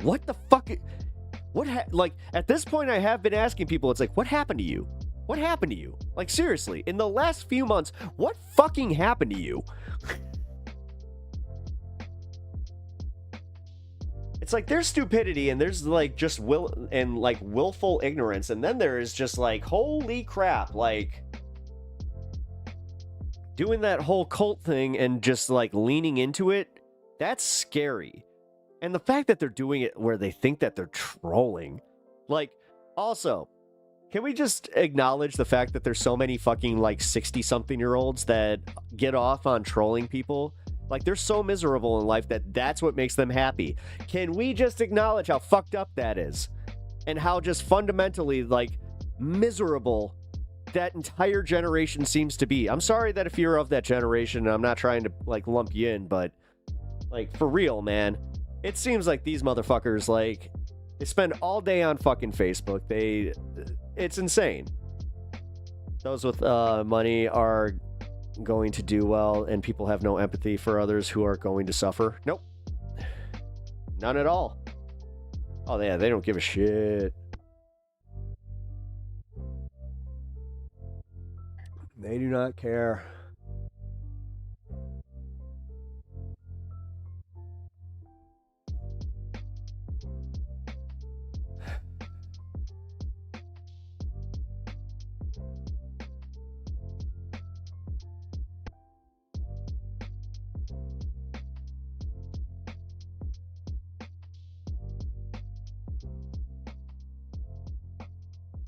what the fuck? Like at this point, I have been asking people, it's like, what happened to you? What happened to you? Like, seriously, in the last few months, what fucking happened to you? It's like there's stupidity and there's like just willful ignorance, and then there is just like, holy crap, like doing that whole cult thing and just like leaning into it. That's scary. And the fact that they're doing it where they think that they're trolling. Like, also, Can we just acknowledge the fact that there's so many fucking like 60-something-year-olds that get off on trolling people? Like, they're so miserable in life that that's what makes them happy. Can we just acknowledge how fucked up that is? And how just fundamentally, like, miserable that entire generation seems to be. I'm sorry that if you're of that generation, I'm not trying to, like, lump you in, but, like, for real, man. It seems like these motherfuckers, like, they spend all day on fucking Facebook. It's insane. Those with money are going to do well, and people have no empathy for others who are going to suffer. Nope. None at all. Oh, yeah, they don't give a shit. They do not care.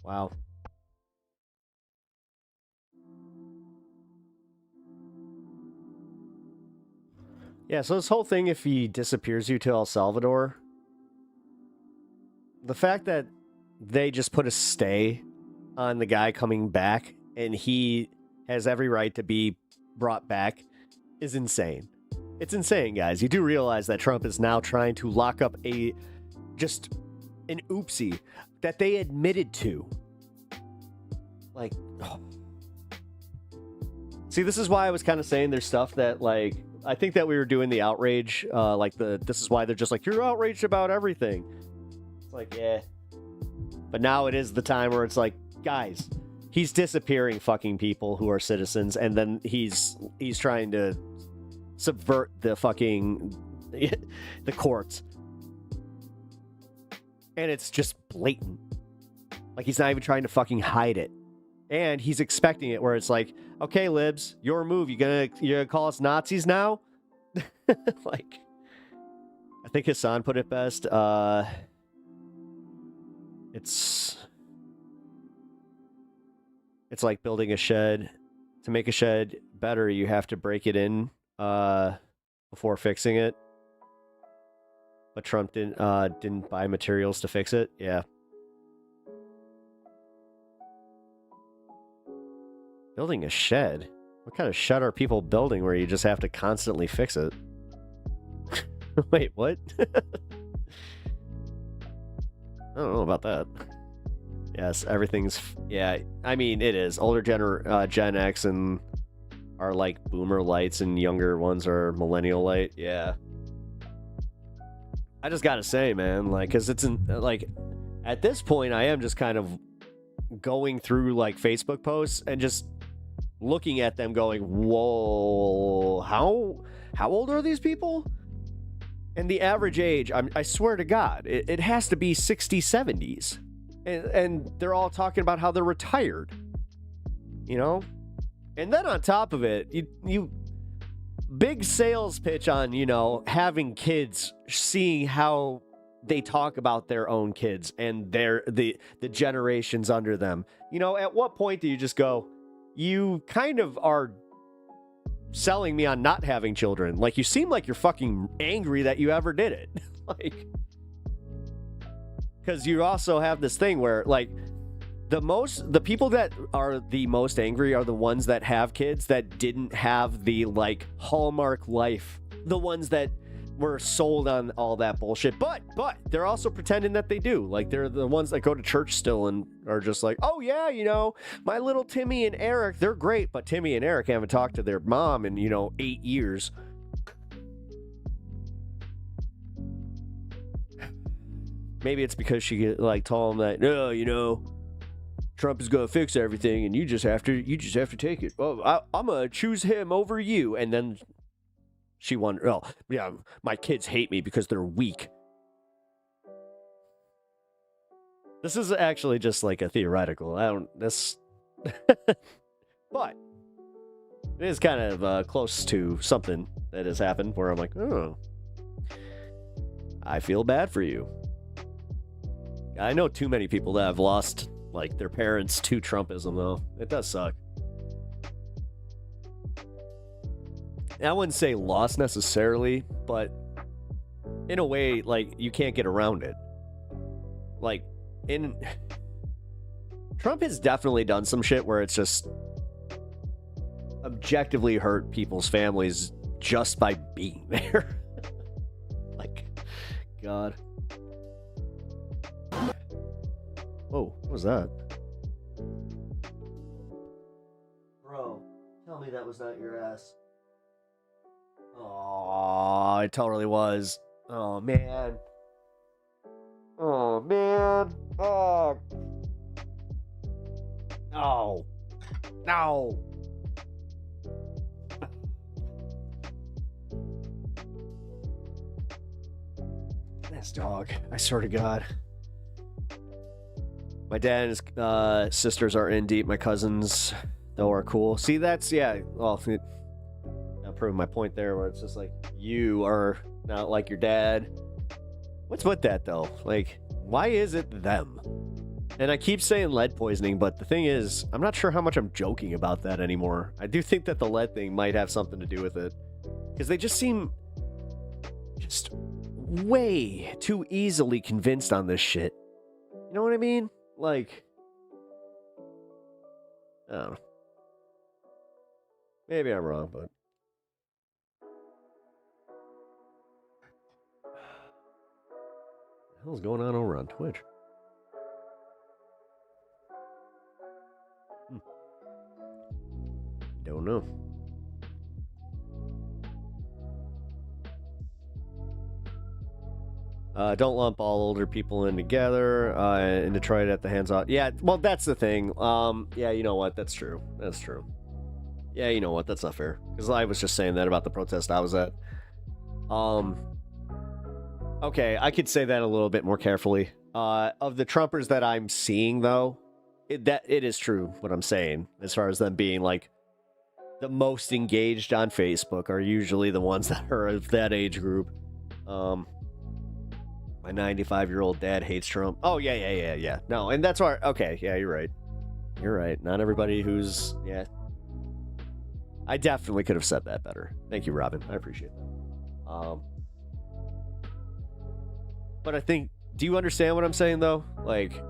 Wow. Yeah, so this whole thing, if he disappears you to El Salvador, the fact that they just put a stay on the guy coming back and he has every right to be brought back is insane. It's insane, guys. You do realize that Trump is now trying to lock up just an oopsie that they admitted to. Like, oh. See, this is why I was kind of saying there's stuff that, like, I think that we were doing the outrage, this is why they're just like, you're outraged about everything. It's like, yeah. But now it is the time where it's like, guys, he's disappearing fucking people who are citizens, and then he's trying to subvert the fucking, the courts. And it's just blatant. Like, he's not even trying to fucking hide it. And he's expecting it, where it's like, okay, libs, your move. You're gonna call us Nazis now? Like, I think Hassan put it best. It's like building a shed. To make a shed better, you have to break it in before fixing it. But Trump didn't buy materials to fix it. Yeah. Building a shed? What kind of shed are people building where you just have to constantly fix it? Wait, what? I don't know about that. Yes, everything's... Yeah, I mean, it is. Older Gen X and are like boomer lights, and younger ones are millennial light. Yeah. I just gotta say, man, like, because it's like, at this point, I am just kind of going through, like, Facebook posts and just looking at them going, whoa, how old are these people? And the average age, I swear to God, it has to be 60s, 70s. And they're all talking about how they're retired. You know? And then on top of it, you big sales pitch on, you know, having kids, seeing how they talk about their own kids and the generations under them. You know, at what point do you just go, you kind of are selling me on not having children. Like, you seem like you're fucking angry that you ever did it. Like, because you also have this thing where, like, the people that are the most angry are the ones that have kids that didn't have the, like, Hallmark life. The ones that were sold on all that bullshit, but they're also pretending that they do. Like, they're the ones that go to church still and are just like, oh yeah, you know, my little Timmy and Eric, they're great, but Timmy and Eric haven't talked to their mom in, you know, 8 years. Maybe it's because she, like, told them that, no, you know, Trump is gonna fix everything and you just have to take it. Oh, I'm gonna choose him over you. And then she wondered, oh, yeah, my kids hate me because they're weak. This is actually just like a theoretical. But it is kind of close to something that has happened where I'm like, oh, I feel bad for you. I know too many people that have lost like their parents to Trumpism, though. It does suck. I wouldn't say lost necessarily, but in a way, like, you can't get around it. Like, Trump has definitely done some shit where it's just objectively hurt people's families just by being there. Like, God. Whoa, what was that? Bro, tell me that was not your ass. Oh, it totally was. Oh, man. Oh, man. Oh. No. No. This dog. I swear to God. My dad and his sisters are in deep. My cousins, though, are cool. See, that's, yeah. Well, I'm proving my point there where it's just like, you are not like your dad. What's with that, though? Like, why is it them? And I keep saying lead poisoning, but the thing is, I'm not sure how much I'm joking about that anymore. I do think that the lead thing might have something to do with it. Because they just seem just way too easily convinced on this shit. You know what I mean? Like, I don't know. Maybe I'm wrong, but... What the hell's going on over on Twitch? Don't know. Don't lump all older people in together. In Detroit at the hands-on. Yeah, well, that's the thing. Yeah, you know what? That's true. That's true. Yeah, you know what? That's not fair. Because I was just saying that about the protest I was at. Okay, I could say that a little bit more carefully. Of the Trumpers that I'm seeing, though, it is true what I'm saying. As far as them being, like, the most engaged on Facebook are usually the ones that are of that age group. My 95-year-old dad hates Trump. Oh, yeah. No, and that's why... Okay, yeah, you're right. You're right. Not everybody who's... Yeah. I definitely could have said that better. Thank you, Robin. I appreciate that. But I think... Do you understand what I'm saying, though? Like...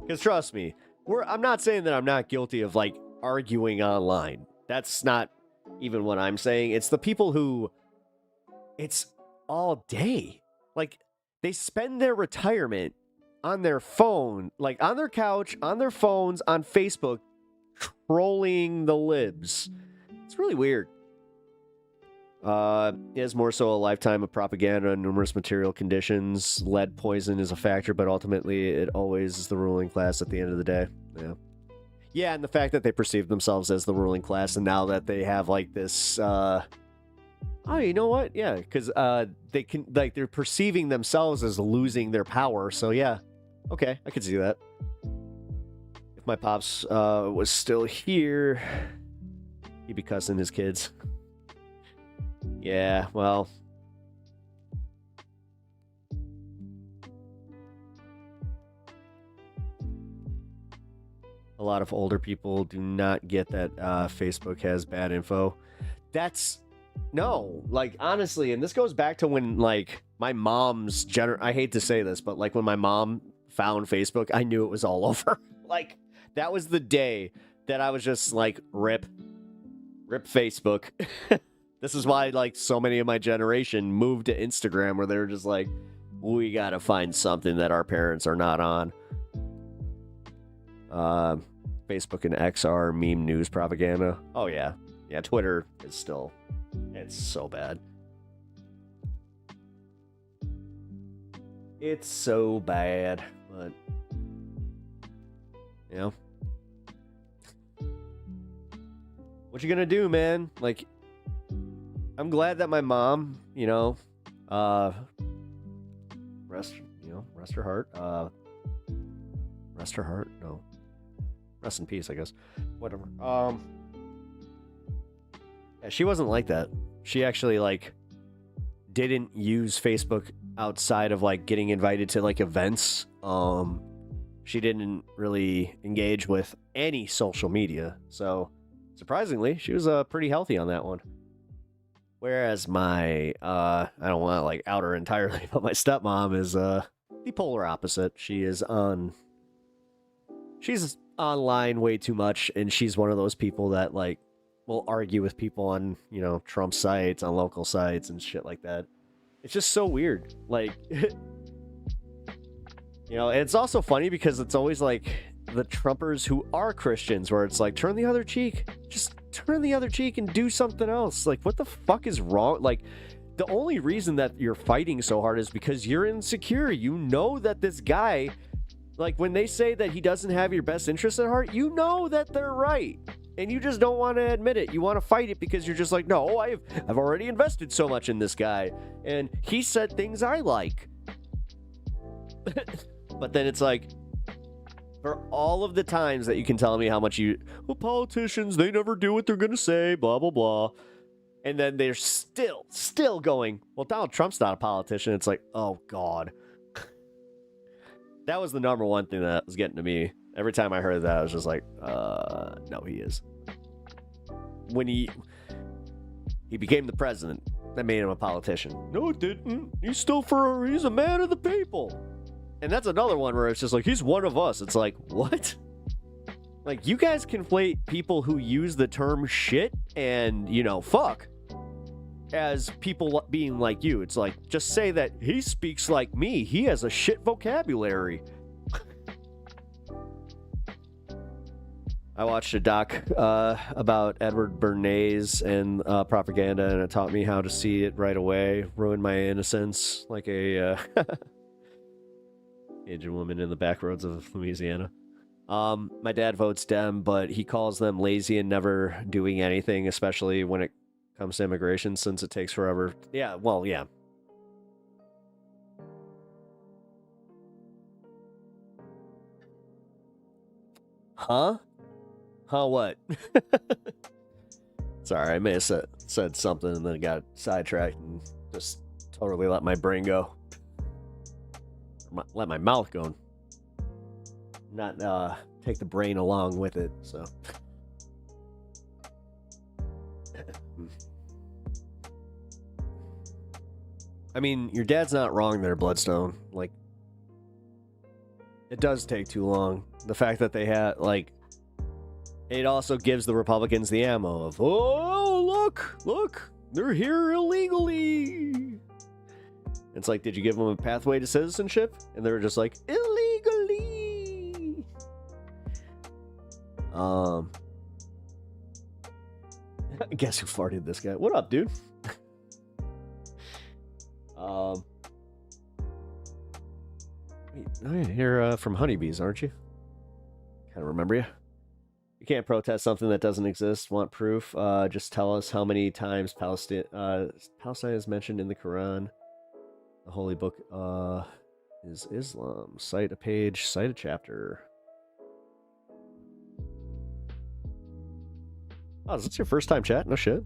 Because trust me, I'm not saying that I'm not guilty of, like, arguing online. That's not even what I'm saying. It's the people who... It's all day. Like... They spend their retirement on their phone, like on their couch, on their phones, on Facebook, trolling the libs. It's really weird. It is more so a lifetime of propaganda and numerous material conditions. Lead poison is a factor, but ultimately it always is the ruling class at the end of the day. Yeah. Yeah, and the fact that they perceive themselves as the ruling class, and now that they have like this... Oh, you know what? Yeah, because they can, like, they're perceiving themselves as losing their power. So yeah, okay, I could see that. If my pops was still here, he'd be cussing his kids. Yeah, well, a lot of older people do not get that Facebook has bad info. That's... No, like, honestly, and this goes back to when, like, my mom's I hate to say this, but, like, when my mom found Facebook, I knew it was all over. Like, that was the day that I was just, like, rip Facebook. This is why, like, so many of my generation moved to Instagram, where they were just like, we gotta find something that our parents are not on. Facebook and XR meme news propaganda. Oh, yeah. Yeah, Twitter is still... It's so bad. It's so bad, but... You know? What you gonna do, man? Like... I'm glad that my mom, you know... Rest her heart. Rest her heart? No. Rest in peace, I guess. Whatever. Yeah, she wasn't like that. She actually, like, didn't use Facebook outside of, like, getting invited to, like, events. she didn't really engage with any social media. So surprisingly, she was pretty healthy on that one. Whereas my, I don't want to like out her entirely, but my stepmom is the polar opposite. She's online way too much, and she's one of those people that like will argue with people on, you know, Trump sites, on local sites and shit like that. It's just so weird. Like, you know, and it's also funny because it's always like the Trumpers who are Christians, where it's like, turn the other cheek, just turn the other cheek and do something else. Like, what the fuck is wrong? Like, the only reason that you're fighting so hard is because you're insecure. You know that this guy, like, when they say that he doesn't have your best interests at heart, you know that they're right. And you just don't want to admit it. You want to fight it because you're just like, no, I've already invested so much in this guy. And he said things I like. But then it's like, for all of the times that you can tell me how much well, politicians, they never do what they're going to say, blah, blah, blah. And then they're still going, well, Donald Trump's not a politician. It's like, oh, God. That was the number one thing that was getting to me. Every time I heard that, I was just like, no, he is. When he became the president, that made him a politician. No, it didn't. He's a man of the people. And that's another one where it's just like, he's one of us. It's like, what? Like, you guys conflate people who use the term shit and, you know, fuck as people being like you. It's like, just say that he speaks like me. He has a shit vocabulary. I watched a doc about Edward Bernays and propaganda, and it taught me how to see it right away. Ruined my innocence like a Asian woman in the back roads of Louisiana. My dad votes Dem, but he calls them lazy and never doing anything, especially when it comes to immigration, since it takes forever. Yeah, well, yeah. Huh? Huh, what? Sorry, I may have said something and then got sidetracked and just totally let my brain go. Let my mouth go. Not take the brain along with it, so. I mean, your dad's not wrong there, Bloodstone. Like, it does take too long. The fact that they had, like, it also gives the Republicans the ammo of, oh, look, they're here illegally. It's like, did you give them a pathway to citizenship? And they were just like, illegally. Guess who farted this guy? What up, dude? Wait, you're from Honeybees, aren't you? Kind of remember you. You can't protest something that doesn't exist. Want proof? Just tell us how many times Palestine is mentioned in the Quran. The holy book is Islam. Cite a page, cite a chapter. Oh, is this your first time chat? No shit.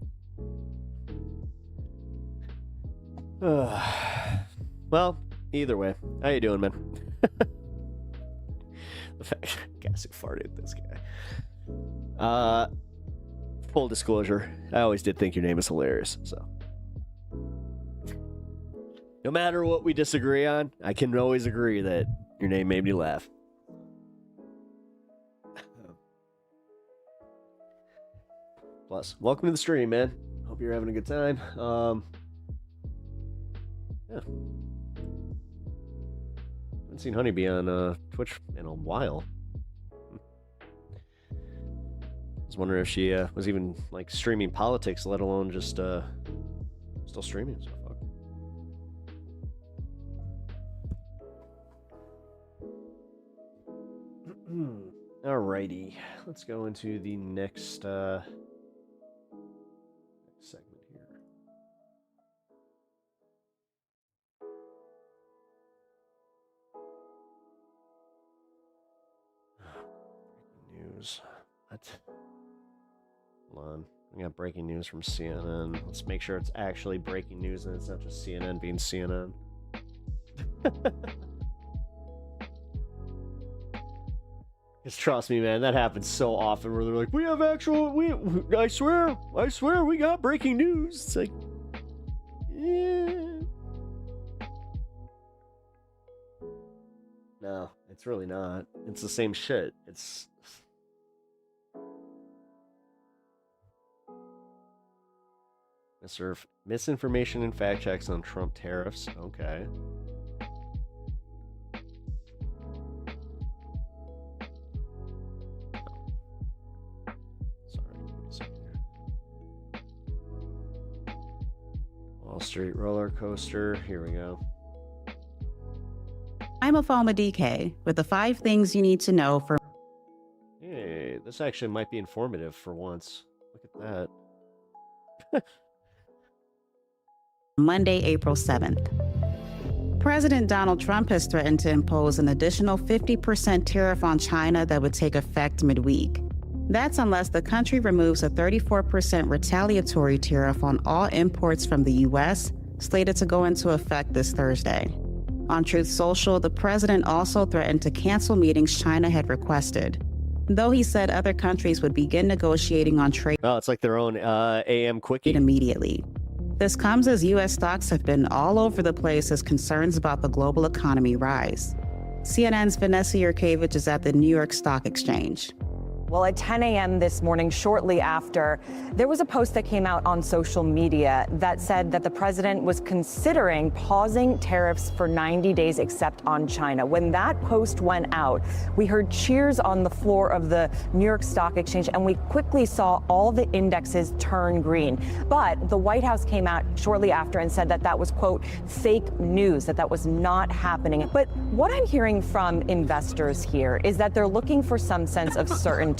Well, either way, how you doing, man? The fact, guess who farted this guy. Full disclosure, I always did think your name was hilarious, so. No matter what we disagree on, I can always agree that your name made me laugh. Plus, welcome to the stream, man. Hope you're having a good time. Yeah. Haven't seen Honeybee on Twitch in a while. I was wondering if she was even like streaming politics, let alone just still streaming. So fuck. Alrighty, let's go into the next segment here. Breaking news. What? Hold on. I got breaking news from CNN. Let's make sure it's actually breaking news and it's not just CNN being CNN. Because trust me, man, that happens so often where they're like, we have actual, I swear, we got breaking news. It's like, yeah. No, it's really not. It's the same shit. It's... misinformation and fact checks on Trump tariffs. Okay. Wall Street roller coaster. Here we go. I'm Afoma DK with the 5 things you need to know for... Hey, this actually might be informative for once. Look at that. Monday, April 7th. President Donald Trump has threatened to impose an additional 50% tariff on China that would take effect midweek. That's unless the country removes a 34% retaliatory tariff on all imports from the U.S., slated to go into effect this Thursday. On Truth Social, the president also threatened to cancel meetings China had requested, though he said other countries would begin negotiating on trade. Oh, it's like their own AM quickie. Immediately. This comes as U.S. stocks have been all over the place as concerns about the global economy rise. CNN's Vanessa Yurkevich is at the New York Stock Exchange. Well, at 10 a.m. this morning, shortly after, there was a post that came out on social media that said that the president was considering pausing tariffs for 90 days except on China. When that post went out, we heard cheers on the floor of the New York Stock Exchange, and we quickly saw all the indexes turn green. But the White House came out shortly after and said that that was, quote, fake news, that was not happening. But what I'm hearing from investors here is that they're looking for some sense of certainty.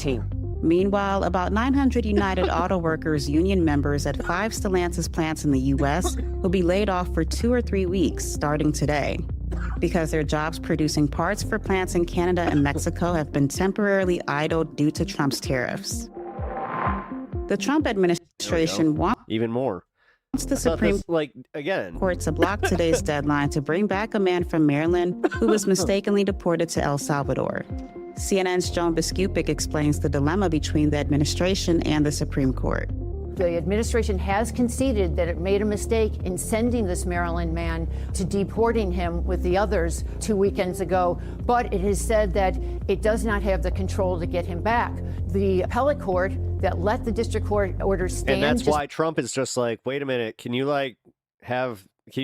Meanwhile, about 900 United Auto Workers union members at 5 Stellantis plants in the U.S. will be laid off for 2 or 3 weeks starting today, because their jobs producing parts for plants in Canada and Mexico have been temporarily idled due to Trump's tariffs. The Trump administration wants even more. The Supreme Court to block today's deadline to bring back a man from Maryland who was mistakenly deported to El Salvador. CNN's Joan Biskupic explains the dilemma between the administration and the Supreme Court. The administration has conceded that it made a mistake in sending this Maryland man to deporting him with the others 2 weekends ago, but it has said that it does not have the control to get him back. The appellate court that let the district court order stand... And that's why Trump is just like, wait a minute, can you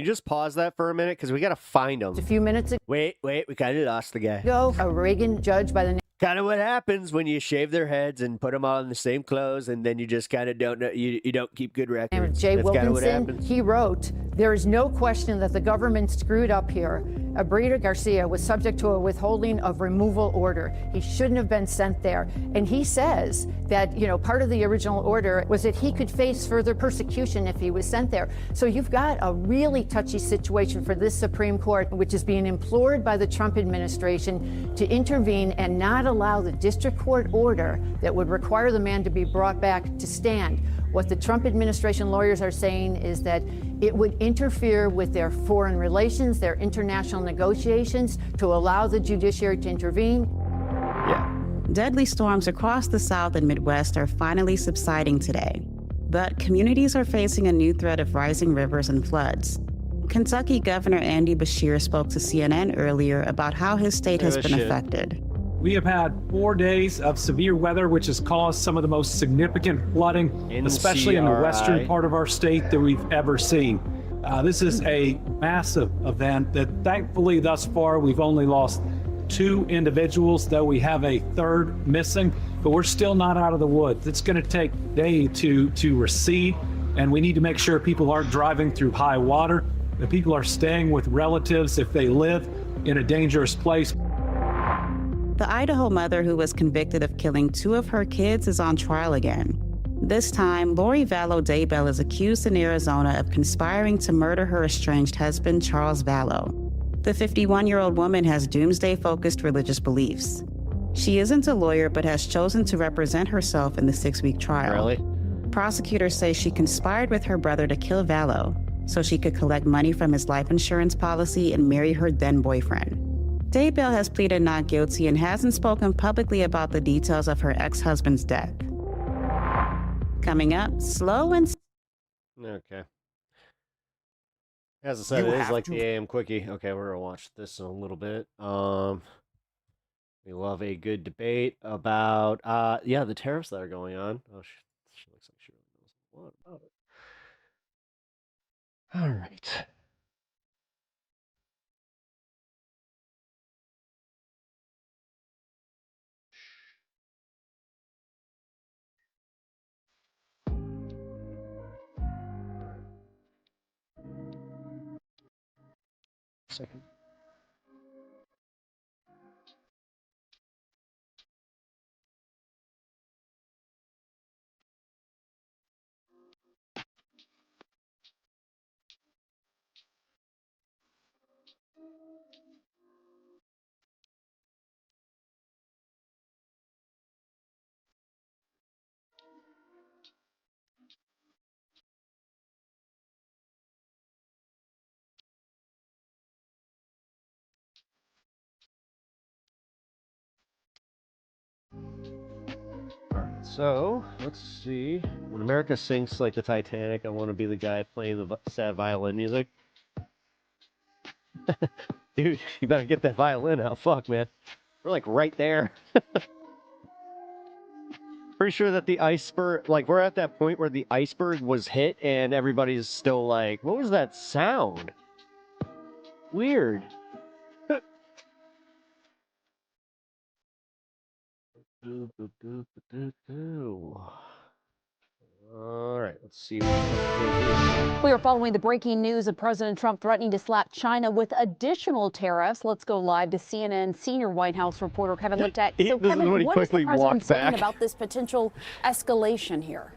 just pause that for a minute? Because we got to find him. A few minutes ago... Wait, we kind of lost the guy. A Reagan judge by the name... Kind of what happens when you shave their heads and put them all in the same clothes, and then you just kind of don't know, you don't keep good records. Jay That's kind of what Wilkinson, happens. he wrote, there is no question that the government screwed up here. Abrita Garcia was subject to a withholding of removal order. He shouldn't have been sent there. And he says that, part of the original order was that he could face further persecution if he was sent there. So you've got a really touchy situation for this Supreme Court, which is being implored by the Trump administration to intervene and not allow the district court order that would require the man to be brought back to stand. What the Trump administration lawyers are saying is that it would interfere with their foreign relations, their international negotiations, to allow the judiciary to intervene. Yeah. Deadly storms across the South and Midwest are finally subsiding today, but communities are facing a new threat of rising rivers and floods. Kentucky Governor Andy Beshear spoke to CNN earlier about how his state has been affected. We have had 4 days of severe weather, which has caused some of the most significant flooding, especially in the western part of our state, that we've ever seen. This is a massive event that thankfully thus far we've only lost 2 individuals, though we have a 3rd missing, but we're still not out of the woods. It's going to take days to recede, and we need to make sure people aren't driving through high water, that people are staying with relatives if they live in a dangerous place. The Idaho mother who was convicted of killing 2 of her kids is on trial again. This time, Lori Vallow Daybell is accused in Arizona of conspiring to murder her estranged husband, Charles Vallow. The 51-year-old woman has doomsday-focused religious beliefs. She isn't a lawyer, but has chosen to represent herself in the 6-week trial. Really? Prosecutors say she conspired with her brother to kill Vallow so she could collect money from his life insurance policy and marry her then-boyfriend. Daybell has pleaded not guilty and hasn't spoken publicly about the details of her ex-husband's death. Coming up, slow and... Okay. As I said, it is like the AM Quickie. Okay, we're gonna watch this in a little bit. We love a good debate about, yeah, the tariffs that are going on. Oh, she looks like she really knows a lot about it. All right. Second. So, let's see. When America sinks like the Titanic, I want to be the guy playing the sad violin music. Dude, you better get that violin out. Fuck, man. We're like right there. Pretty sure that the iceberg, like we're at that point where the iceberg was hit and everybody's still like, what was that sound? Weird. All right, let's see. We are following the breaking news of President Trump threatening to slap China with additional tariffs. Let's go live to CNN senior White House reporter Kevin Litek. So, Kevin, what is the president saying about this potential escalation here?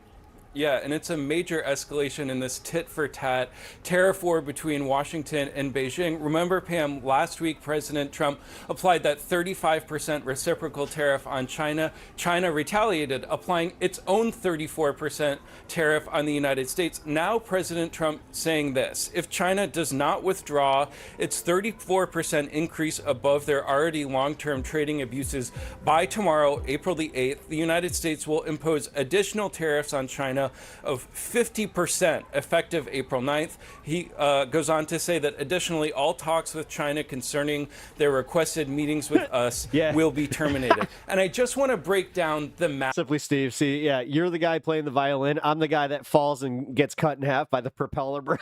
Yeah, and it's a major escalation in this tit-for-tat tariff war between Washington and Beijing. Remember, Pam, last week President Trump applied that 35% reciprocal tariff on China. China retaliated, applying its own 34% tariff on the United States. Now President Trump saying this: if China does not withdraw its 34% increase above their already long-term trading abuses by tomorrow, April the 8th, the United States will impose additional tariffs on China of 50% effective April 9th. He goes on to say that additionally, all talks with China concerning their requested meetings with us will be terminated. And I just want to break down the math. Simply Steve, see, yeah, you're the guy playing the violin. I'm the guy that falls and gets cut in half by the propeller.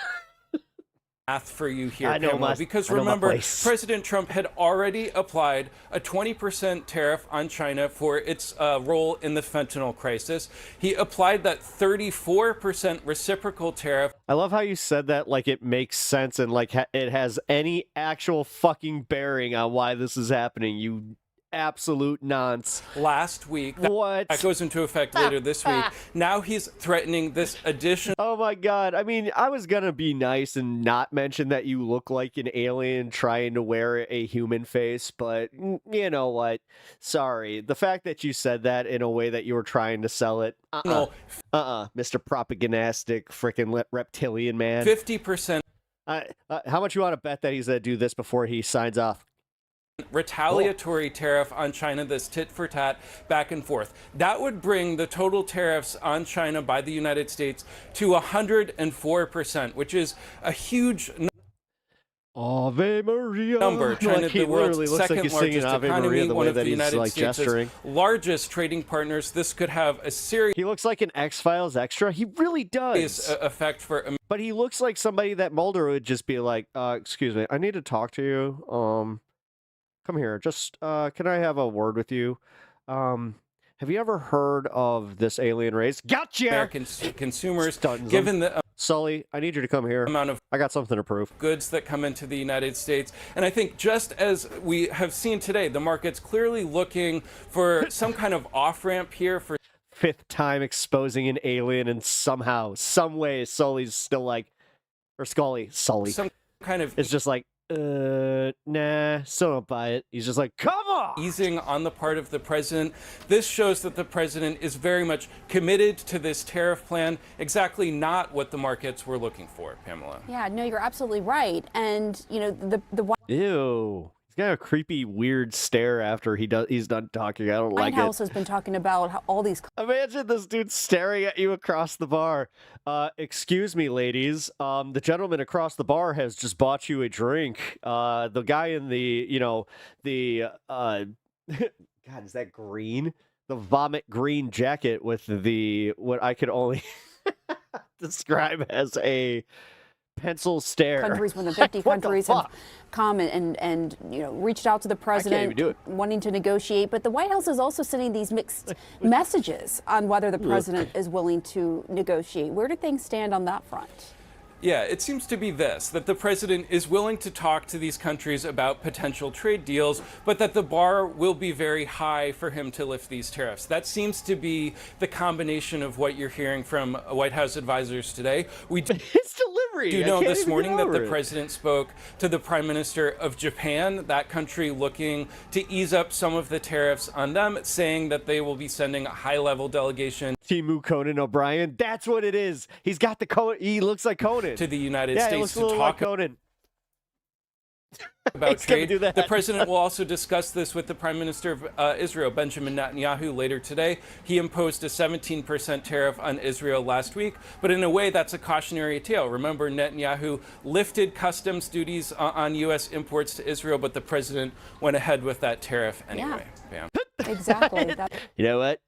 For you here, I know Pamela, because remember, President Trump had already applied a 20% tariff on China for its role in the fentanyl crisis. He applied that 34% reciprocal tariff. I love how you said that like it makes sense and like it has any actual fucking bearing on why this is happening. You absolute nonce. Last week. That goes into effect later this week. Now he's threatening this additional. Oh my God. I mean, I was going to be nice and not mention that you look like an alien trying to wear a human face, but you know what? Sorry. The fact that you said that in a way that you were trying to sell it. Mr. Propagandistic freaking reptilian man. 50%. How much you want to bet that he's going to do this before he signs off? Retaliatory tariff on China, this tit for tat back and forth. That would bring the total tariffs on China by the United States to 104%, which is a huge Ave Maria number. China, the world's second largest economy, one of the United States' largest trading partners. This could have a serious. He looks like an X-Files extra. He really does. Effect for. But he looks like somebody that Mulder would just be like, "Excuse me, I need to talk to you. Come here. Just can I have a word with you? Have you ever heard of this alien race? Gotcha. American consumers, given the Sully, I need you to come here. Amount of I got something to prove. Goods that come into the United States. And I think just as we have seen today, the market's clearly looking for some kind of off-ramp here for fifth time exposing an alien, and somehow, some way, Sully's still like, or Sully, some kind of, it's just like, nah, still don't buy it. He's just like, come on! Easing on the part of the president. This shows that the president is very much committed to this tariff plan, exactly not what the markets were looking for, Pamela. Yeah, no, you're absolutely right. And, you know, the Ew. He's got a creepy, weird stare after he's done talking. I don't like White House it. has been talking about how all these. Imagine this dude staring at you across the bar. Excuse me, ladies. The gentleman across the bar has just bought you a drink. The guy in the, God, is that green? The vomit green jacket with what I could only describe as a pencil stare. Countries, more than 50 countries have come and reached out to the president wanting to negotiate. But the White House is also sending these mixed messages on whether the president is willing to negotiate. Where do things stand on that front? Yeah, it seems to be that the president is willing to talk to these countries about potential trade deals, but that the bar will be very high for him to lift these tariffs. That seems to be the combination of what you're hearing from White House advisors today. His delivery. Do you know this morning that the president spoke to the Prime Minister of Japan, that country looking to ease up some of the tariffs on them, saying that they will be sending a high-level delegation. Timu Conan O'Brien. That's what it is. He's got the Conan. He looks like Conan. To the United He States looks a to little talk like Conan. about He's gonna trade. do that. The president will also discuss this with the Prime Minister of Israel, Benjamin Netanyahu, later today. He imposed a 17% tariff on Israel last week, but in a way that's a cautionary tale. Remember, Netanyahu lifted customs duties on U.S. imports to Israel, but the president went ahead with that tariff anyway. Yeah. Exactly. You know what?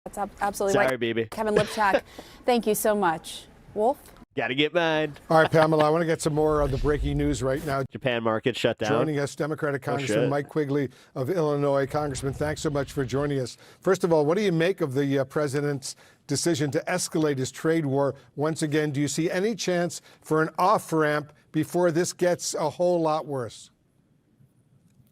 That's absolutely right. Sorry, baby. Kevin Liptak, thank you so much. Wolf? Gotta get mine. All right, Pamela, I want to get some more of the breaking news right now. Japan market shut down. Joining us, Democratic Congressman Mike Quigley of Illinois. Congressman, thanks so much for joining us. First of all, what do you make of the president's decision to escalate his trade war once again? Do you see any chance for an off-ramp before this gets a whole lot worse?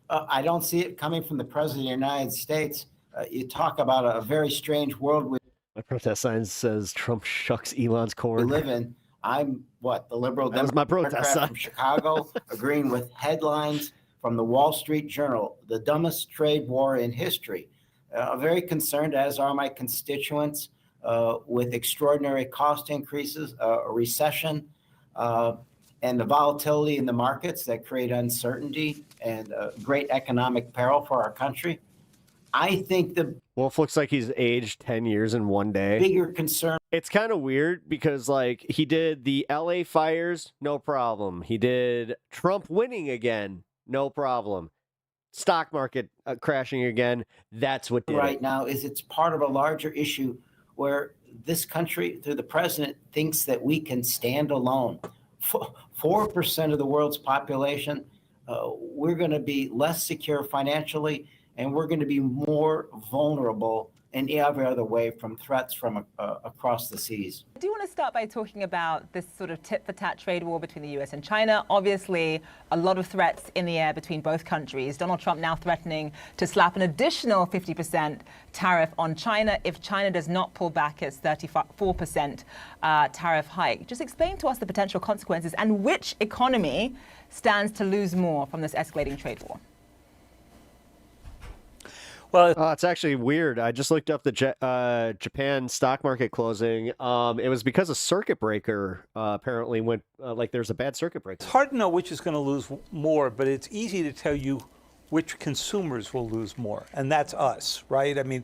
I don't see it coming from the President of the United States. You talk about a very strange world My protest sign says Trump shucks Elon's corn. we live in. I'm the liberal That was my protest Democrat sign. from Chicago, agreeing with headlines from the Wall Street Journal, the dumbest trade war in history. Very concerned, as are my constituents, with extraordinary cost increases, a recession, and the volatility in the markets that create uncertainty and great economic peril for our country. I think the Wolf looks like he's aged 10 years in one day. bigger concern. It's kind of weird because, like, he did the LA fires, no problem. He did Trump winning again, no problem. Stock market crashing again, that's what did right it. now is it's part of a larger issue where this country, through the president, thinks that we can stand alone. 4% of the world's population, we're going to be less secure financially, and we're going to be more vulnerable in every other way from threats from across the seas. I do want to start by talking about this sort of tit-for-tat trade war between the U.S. and China. Obviously, a lot of threats in the air between both countries. Donald Trump now threatening to slap an additional 50% tariff on China if China does not pull back its 34% tariff hike. Just explain to us the potential consequences and which economy stands to lose more from this escalating trade war. Well, it's actually weird. I just looked up the Japan stock market closing. It was because a circuit breaker apparently went, like there's a bad circuit breaker. It's hard to know which is going to lose more, but it's easy to tell you which consumers will lose more, and that's us, right? I mean,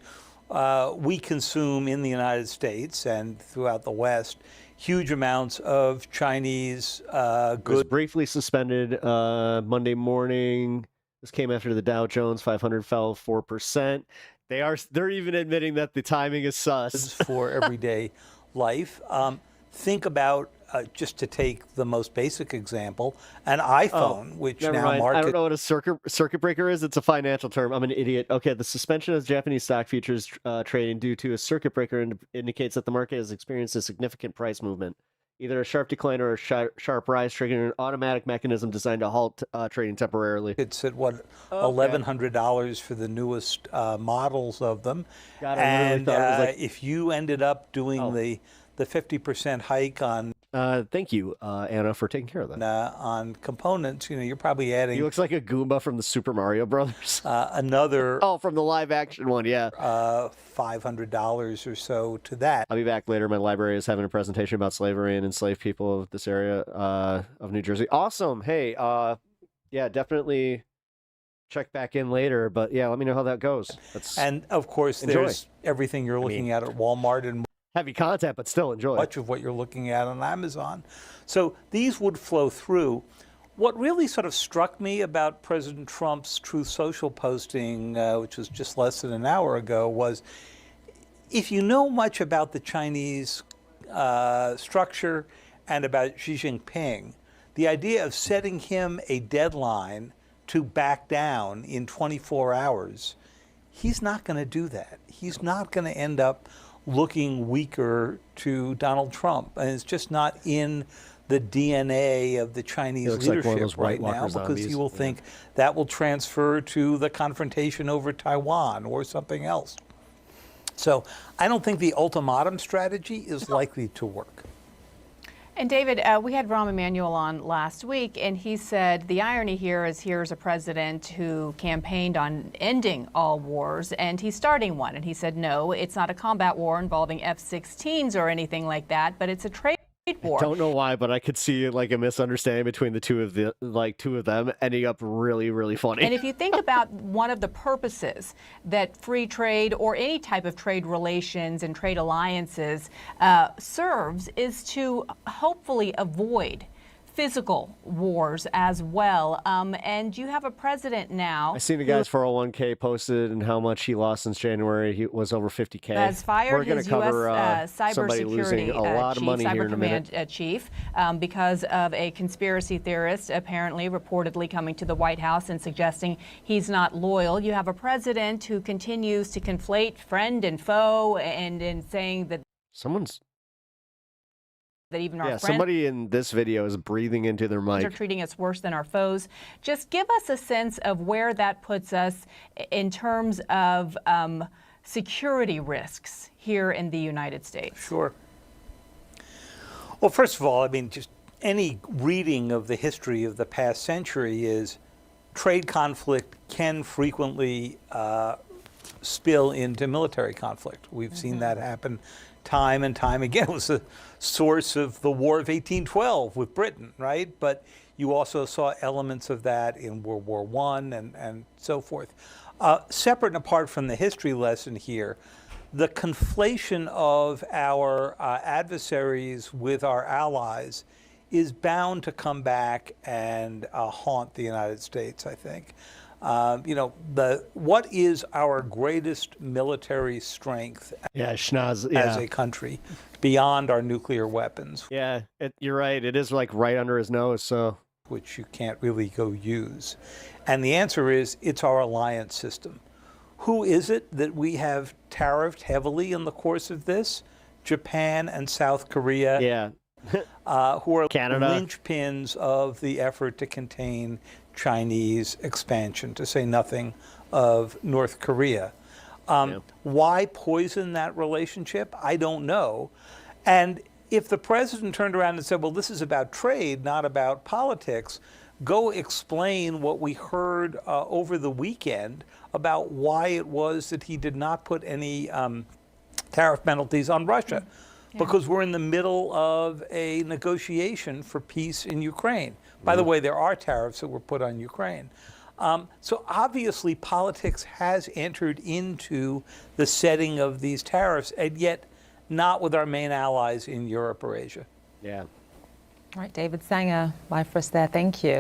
we consume in the United States and throughout the West huge amounts of Chinese goods. It was briefly suspended Monday morning. This came after the Dow Jones 500 fell 4%. They're even admitting that the timing is sus for everyday life. Think about, just to take the most basic example, an iPhone, which never now mind. markets. I don't know what a circuit breaker is. It's a financial term. I'm an idiot. Okay, the suspension of Japanese stock futures trading due to a circuit breaker indicates that the market has experienced a significant price movement. Either a sharp decline or a sharp rise, triggering an automatic mechanism designed to halt trading temporarily. It's at what, $1,100 for the newest models of them. God, I really thought it was like... if you ended up doing the 50% hike on thank you, Anna, for taking care of that. On components, you're probably adding. He looks like a Goomba from the Super Mario Brothers. Another. From the live action one, yeah. $500 or so to that. I'll be back later. My library is having a presentation about slavery and enslaved people of this area of New Jersey. Awesome. Hey, yeah, definitely check back in later. But yeah, let me know how that goes. And of course, there's everything you're looking at Walmart and heavy content, but still enjoy much of what you're looking at on Amazon. So these would flow through. What really sort of struck me about President Trump's Truth Social posting, which was just less than an hour ago, was if you know much about the Chinese structure and about Xi Jinping, the idea of setting him a deadline to back down in 24 hours, he's not going to do that. He's not going to end up looking weaker to Donald Trump. And it's just not in the DNA of the Chinese leadership right now, because he will think that will transfer to the confrontation over Taiwan or something else. So I don't think the ultimatum strategy is likely to work. And David, we had Rahm Emanuel on last week, and he said the irony here is here's a president who campaigned on ending all wars, and he's starting one. And he said, no, it's not a combat war involving F-16s or anything like that, but it's a trade war. I don't know why, but I could see like a misunderstanding between the two of them ending up really, really funny. And if you think about one of the purposes that free trade or any type of trade relations and trade alliances serves is to hopefully avoid physical wars as well. And you have a president now. I seen the guy's 401k posted and how much he lost since January. He was over 50K. Has fired We're his cover, U.S. somebody losing a lot of money here in a minute. Chief, because of a conspiracy theorist apparently reportedly coming to the White House and suggesting he's not loyal. You have a president who continues to conflate friend and foe and in saying that that even our friends somebody in this video is breathing into their mic. are treating us worse than our foes. Just give us a sense of where that puts us in terms of security risks here in the United States. Sure. Well, first of all, I mean, just any reading of the history of the past century is trade conflict can frequently spill into military conflict. We've seen that happen time and time again. It was the source of the War of 1812 with Britain, right? But you also saw elements of that in World War I and so forth. Separate and apart from the history lesson here, the conflation of our adversaries with our allies is bound to come back and haunt the United States, I think. What is our greatest military strength as a country beyond our nuclear weapons? Yeah, you're right. It is like right under his nose, so. Which you can't really go use. And the answer is it's our alliance system. Who is it that we have tariffed heavily in the course of this? Japan and South Korea. Yeah. Who are Canada. Linchpins of the effort to contain Chinese expansion, to say nothing of North Korea. Why poison that relationship? I don't know. And if the president turned around and said, well, this is about trade, not about politics, go explain what we heard over the weekend about why it was that he did not put any tariff penalties on Russia. Because we're in the middle of a negotiation for peace in Ukraine. By the way, there are tariffs that were put on Ukraine. So obviously politics has entered into the setting of these tariffs, and yet not with our main allies in Europe or Asia. Yeah. All right, David Sanger, live for us there. Thank you.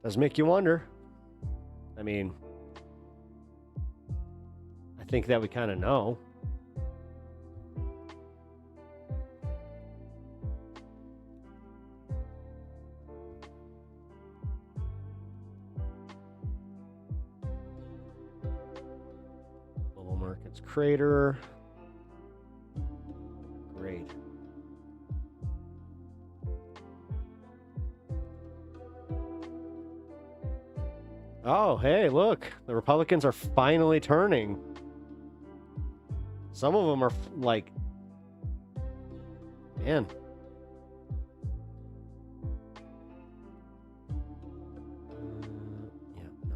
Does make you wonder. I mean, I think that we kind of know. Global markets crater. Great. Oh, hey, look. The Republicans are finally turning. Some of them are like, man. Yeah, no.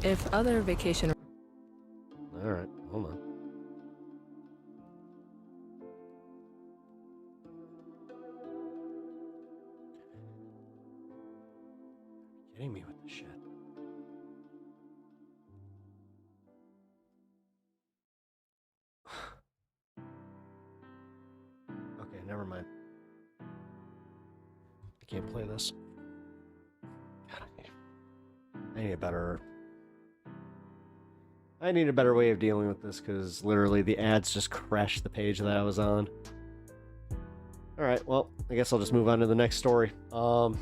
If other vacation... All right, hold on. Kidding me with this shit. Okay, never mind. I can't play this. God, I need a better way of dealing with this because literally the ads just crashed the page that I was on. All right, well, I guess I'll just move on to the next story. All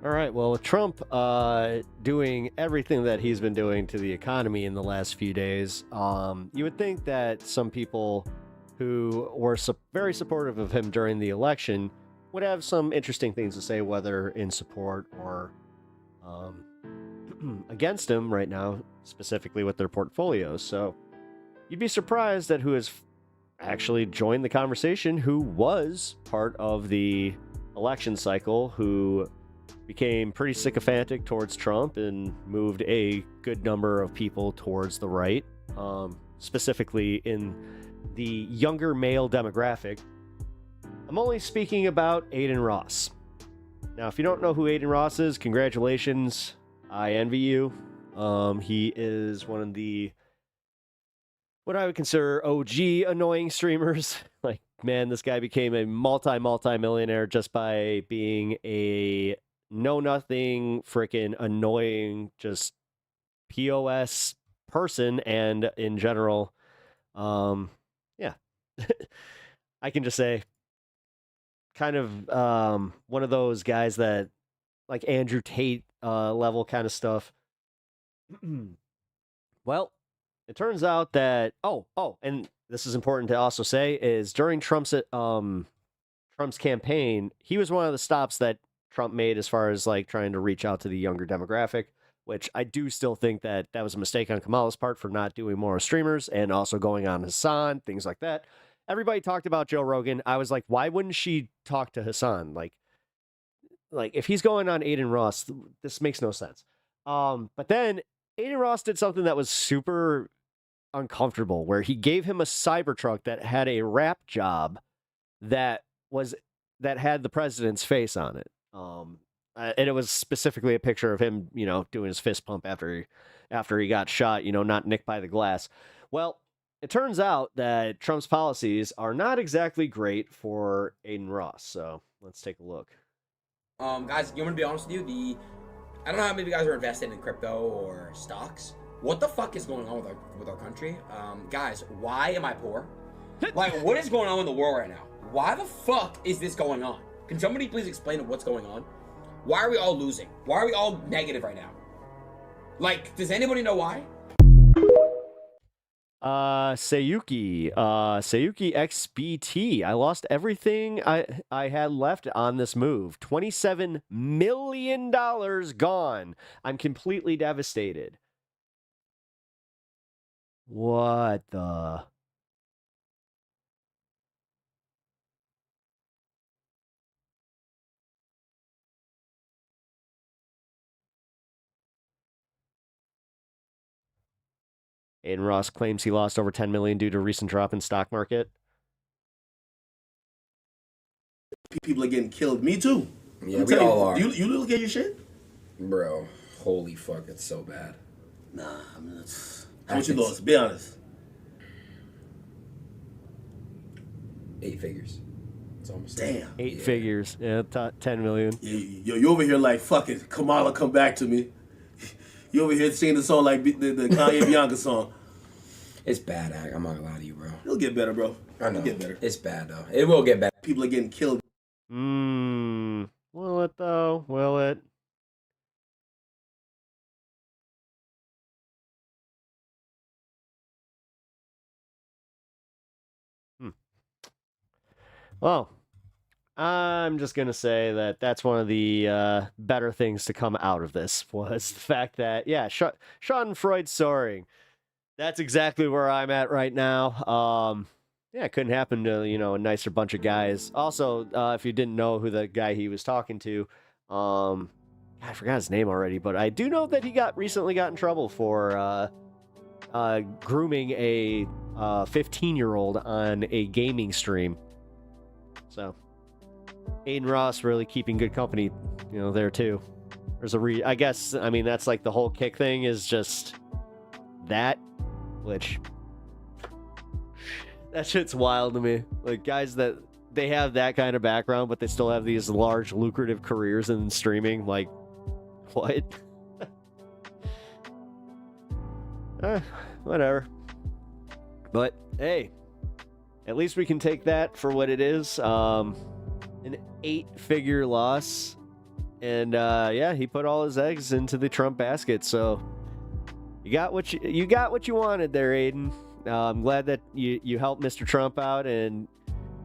right, well, with Trump doing everything that he's been doing to the economy in the last few days, you would think that some people who were very supportive of him during the election would have some interesting things to say, whether in support or against him right now, specifically with their portfolios. So you'd be surprised at who has actually joined the conversation, who was part of the election cycle, who became pretty sycophantic towards Trump and moved a good number of people towards the right, specifically in the younger male demographic. I'm only speaking about Aiden Ross. Now, if you don't know who Aiden Ross is, congratulations. I envy you. He is one of the, what I would consider OG annoying streamers. Like, man, this guy became a multi-millionaire just by being a know-nothing, freaking annoying, just POS person, and in general, yeah. I can just say, kind of one of those guys that, like Andrew Tate level kind of stuff. Well, it turns out that, and this is important to also say, is during Trump's campaign, he was one of the stops that Trump made as far as like trying to reach out to the younger demographic, which I do still think that that was a mistake on Kamala's part for not doing more streamers and also going on Hassan, things like that. Everybody talked about Joe Rogan. I was like, why wouldn't she talk to Hassan? Like if he's going on Aiden Ross, this makes no sense. But then Aiden Ross did something that was super uncomfortable, where he gave him a Cybertruck that had a rap job that had the president's face on it. And it was specifically a picture of him, doing his fist pump after he got shot, not nicked by the glass. Well, it turns out that Trump's policies are not exactly great for Aiden Ross. So let's take a look. Guys, you want to be honest with you? I don't know how many of you guys are invested in crypto or stocks. What the fuck is going on with our country? Guys, why am I poor? Like, what is going on in the world right now? Why the fuck is this going on? Can somebody please explain what's going on? Why are we all losing? Why are we all negative right now? Like, does anybody know why? Sayuki XBT. I lost everything I had left on this move. $27 million gone. I'm completely devastated. What the? Aiden Ross claims he lost over $10 million due to recent drop in stock market. People are getting killed. Me too. Yeah, we all are. You look at your shit? Bro, holy fuck, it's so bad. Nah, I mean, how much you lost? Be honest. 8 figures. It's almost damn. 8 figures. Yeah, 10 million. You over here like, fuck it, Kamala, come back to me. You over here singing the song like the Kanye Bianca song. It's bad, I'm not gonna lie to you, bro. It'll get better, bro. I know. It'll get better. It's bad, though. It will get better. People are getting killed. Will it, though? Will it? Well, I'm just going to say that that's one of the better things to come out of this was the fact that, yeah, Schadenfreude soaring. That's exactly where I'm at right now. Yeah, it couldn't happen to, a nicer bunch of guys. Also, if you didn't know who the guy he was talking to, I forgot his name already, but I do know that he recently got in trouble for grooming a 15-year-old on a gaming stream. So, Aiden Ross really keeping good company, there too. There's I guess, that's like the whole kick thing is just that, which... That shit's wild to me. Like, guys that they have that kind of background, but they still have these large, lucrative careers in streaming. Like, what? Whatever. But, hey, at least we can take that for what it is. An 8-figure loss. And, yeah, he put all his eggs into the Trump basket. So, you got what you wanted there, Aiden. I'm glad that you helped Mr. Trump out, and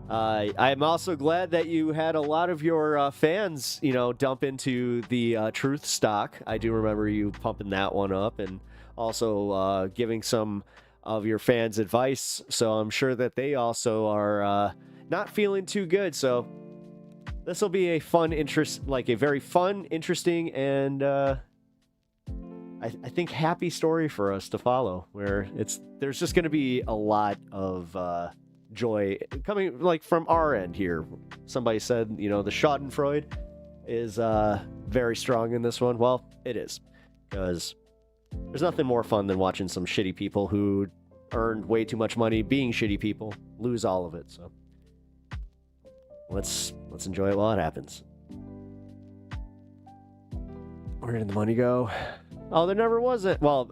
I'm also glad that you had a lot of your fans, dump into the truth stock. I do remember you pumping that one up, and also giving some of your fans advice. So I'm sure that they also are not feeling too good. So this will be a very fun, interesting, and I think happy story for us to follow, where there's just going to be a lot of joy coming from our end here. Somebody said, the Schadenfreude is very strong in this one. Well, it is, because there's nothing more fun than watching some shitty people who earned way too much money being shitty people lose all of it. So let's enjoy it while it happens. Where did the money go? Oh, there never was it. Well,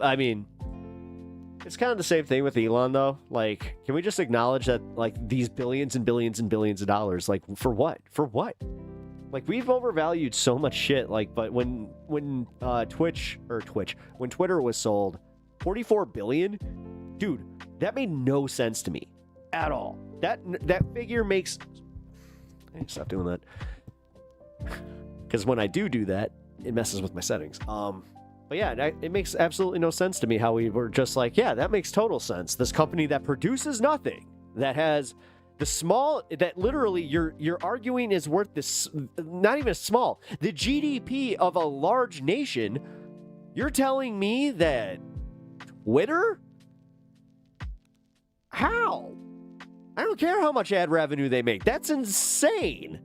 it's kind of the same thing with Elon, though. Like, can we just acknowledge that, these billions and billions and billions of dollars, for what? For what? Like, we've overvalued so much shit. But when Twitter was sold, 44 billion, dude, that made no sense to me at all. That figure makes. Stop doing that. Because when I do that, it messes with my settings. But yeah, it makes absolutely no sense to me how we were just like, yeah, that makes total sense. This company that produces nothing, that has that literally you're arguing is worth this, not even small, the GDP of a large nation. You're telling me that Twitter? How? I don't care how much ad revenue they make. That's insane.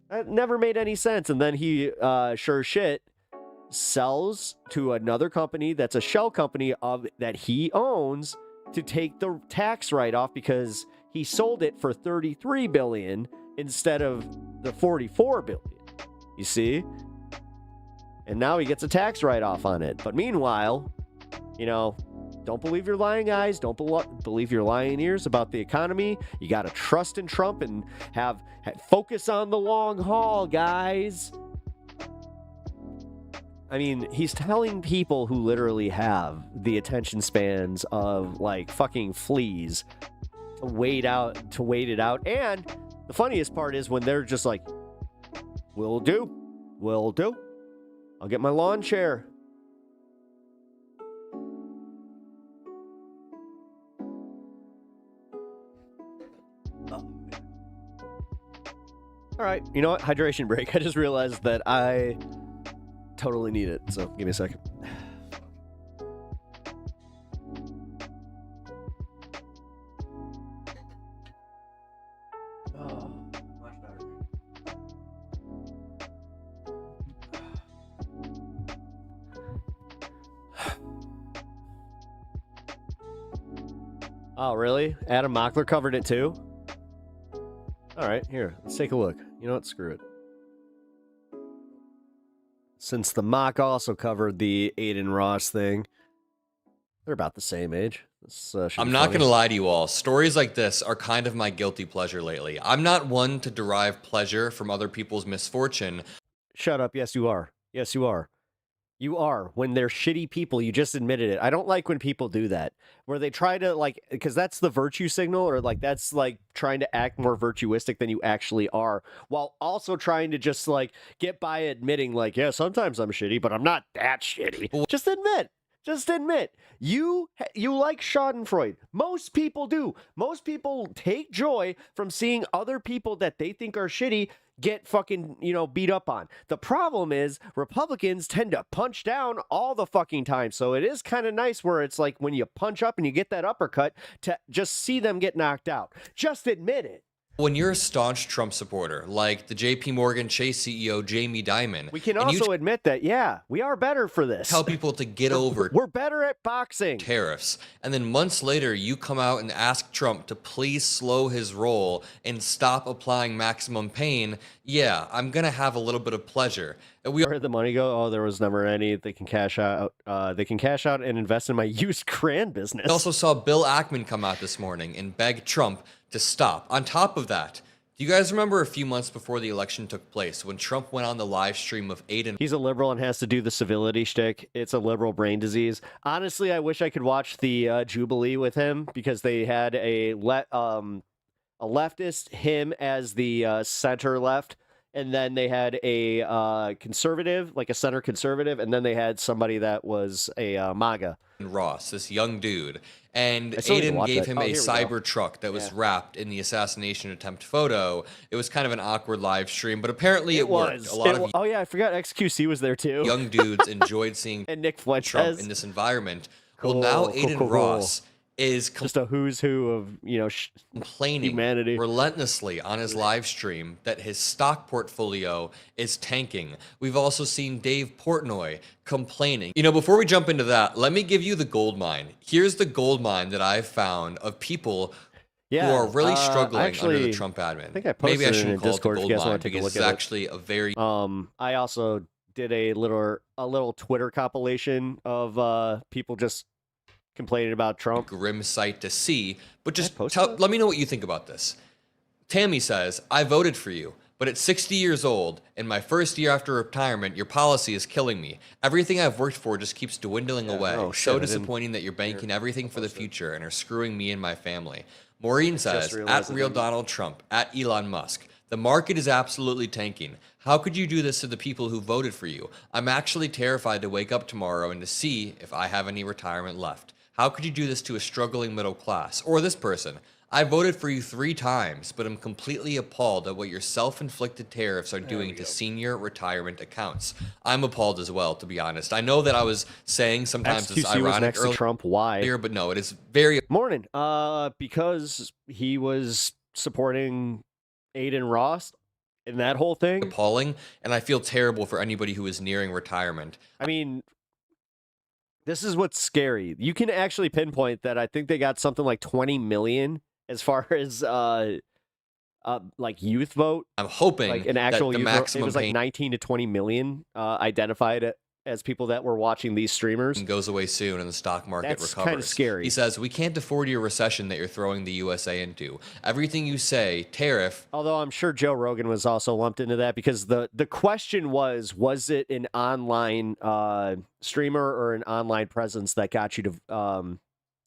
That never made any sense. And then he, sure shit, sells to another company that's a shell company that he owns to take the tax write-off, because he sold it for $33 billion instead of the $44 billion. You see? And now he gets a tax write-off on it. But meanwhile, don't believe your lying eyes. Don't believe your lying ears about the economy. You got to trust in Trump and have focus on the long haul, guys. He's telling people who literally have the attention spans of fucking fleas to wait it out. And the funniest part is when they're just like, will do. I'll get my lawn chair. All right, you know what? Hydration break. I just realized that I totally need it, so give me a second. Oh, much better. Oh, really? Adam Mockler covered it too? All right, here, let's take a look. You know what? Screw it. Since the Mock also covered the Aiden Ross thing, they're about the same age. I'm not going to lie to you all. Stories like this are kind of my guilty pleasure lately. I'm not one to derive pleasure from other people's misfortune. Shut up. Yes, you are. Yes, you are. You are. When they're shitty people, you just admitted it. I don't like when people do that, where they try to, because that's the virtue signal, or that's trying to act more virtuistic than you actually are, while also trying to just get by admitting yeah, sometimes I'm shitty, but I'm not that shitty. Just admit. Just admit you like Schadenfreude. Most people do. Most people take joy from seeing other people that they think are shitty get fucking, beat up on. The problem is Republicans tend to punch down all the fucking time. So it is kind of nice where it's like when you punch up and you get that uppercut to just see them get knocked out. Just admit it. When you're a staunch Trump supporter, like the JP Morgan Chase CEO Jamie Dimon, we can also admit that, yeah, we are better for this. Tell people to get over We're better at boxing. Tariffs. And then months later, you come out and ask Trump to please slow his roll and stop applying maximum pain. Yeah, I'm going to have a little bit of pleasure. Where did the money go? Oh, there was never any. They can cash out. They can cash out and invest in my used crayon business. We also saw Bill Ackman come out this morning and beg Trump to stop. On top of that, do you guys remember a few months before the election took place when Trump went on the live stream of AIDEN? He's a liberal and has to do the civility shtick. It's a liberal brain disease. Honestly, I wish I could watch the Jubilee with him because they had a leftist, him as the center left, and then they had a conservative, like a center conservative, and then they had somebody that was a MAGA. Ross, this young dude, and AIDEN gave him a cyber truck that was wrapped in the assassination attempt photo. It was kind of an awkward live stream, but apparently it worked. A lot of oh yeah, I forgot XQC was there too. Young dudes enjoyed seeing and Nick Fuentes. Trump in this environment. Well, now AIDEN Ross is just a who's who of complaining humanity relentlessly on his live stream that his stock portfolio is tanking. We've also seen Dave Portnoy complaining. Before we jump into that, let me give you the gold mine. Here's the gold mine that I've found of people who are really struggling under the Trump admin. I think I posted Maybe I shouldn't call Discord it the if you gold guys mine want to take a because look it's at actually a very I also did a little Twitter compilation of people just complaining about Trump. Grim sight to see, but just let me know what you think about this. Tammy says, I voted for you, but at 60 years old, in my first year after retirement, your policy is killing me. Everything I've worked for just keeps dwindling away. Oh, so shit, disappointing that you're banking everything for the future and are screwing me and my family. Maureen says, at real Donald Trump, at Elon Musk, the market is absolutely tanking. How could you do this to the people who voted for you? I'm actually terrified to wake up tomorrow and to see if I have any retirement left. How could you do this to a struggling middle class? Or this person, I voted for you 3 times, but I'm completely appalled at what your self-inflicted tariffs are doing to senior retirement accounts. I'm appalled as well, to be honest. I know that I was saying sometimes it's ironic next to Trump. Why? But no, it is very... Morning. Because he was supporting AIDEN Ross in that whole thing. Appalling, and I feel terrible for anybody who is nearing retirement. I mean... This is what's scary. You can actually pinpoint that I think they got something like 20 million as far as like youth vote. I'm hoping like an actual that the youth vote. maximum It was like 19 to 20 million identified as people that were watching these streamers. Goes away soon and the stock market That's recovers. kind of scary. He says, we can't afford your recession that you're throwing the USA into. Everything you say, tariff. Although I'm sure Joe Rogan was also lumped into that because the question was it an online streamer or an online presence that got you to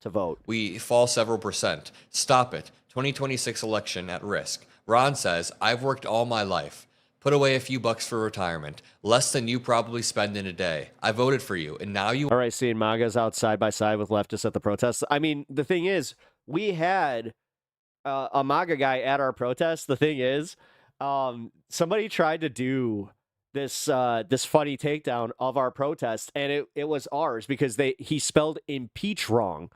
vote? We fall several percent. Stop it. 2026 election at risk. Ron says, I've worked all my life. Put away a few bucks for retirement. Less than you probably spend in a day. I voted for you, and now you... All right, seeing MAGAs out side by side with leftists at the protests. I mean, the thing is, we had a MAGA guy at our protest. The thing is, somebody tried to do this funny takedown of our protest, and it was ours because he spelled impeach wrong.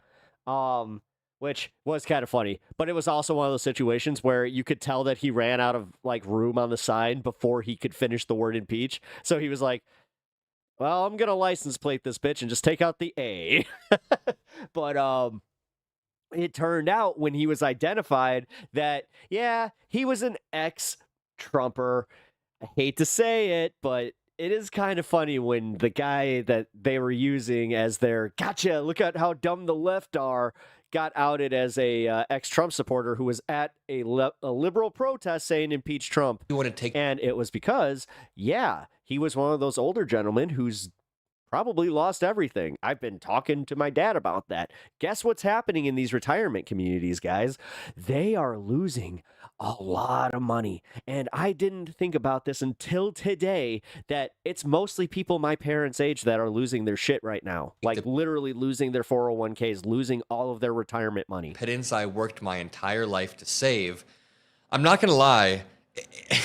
Which was kind of funny, but it was also one of those situations where you could tell that he ran out of like room on the sign before he could finish the word impeach. So he was like, well, I'm going to license plate this bitch and just take out the A. But it turned out when he was identified that, yeah, he was an ex-Trumper. I hate to say it, but it is kind of funny when the guy that they were using as their gotcha, look at how dumb the left are, got outed as a ex-Trump supporter who was at a liberal protest saying impeach Trump. You want to take... And it was because, yeah, he was one of those older gentlemen who's probably lost everything. I've been talking to my dad about that. Guess what's happening in these retirement communities, guys? They are losing a lot of money. And I didn't think about this until today, that it's mostly people my parents' age that are losing their shit right now. Like literally losing their 401ks, losing all of their retirement money. Pittance I worked my entire life to save. I'm not going to lie.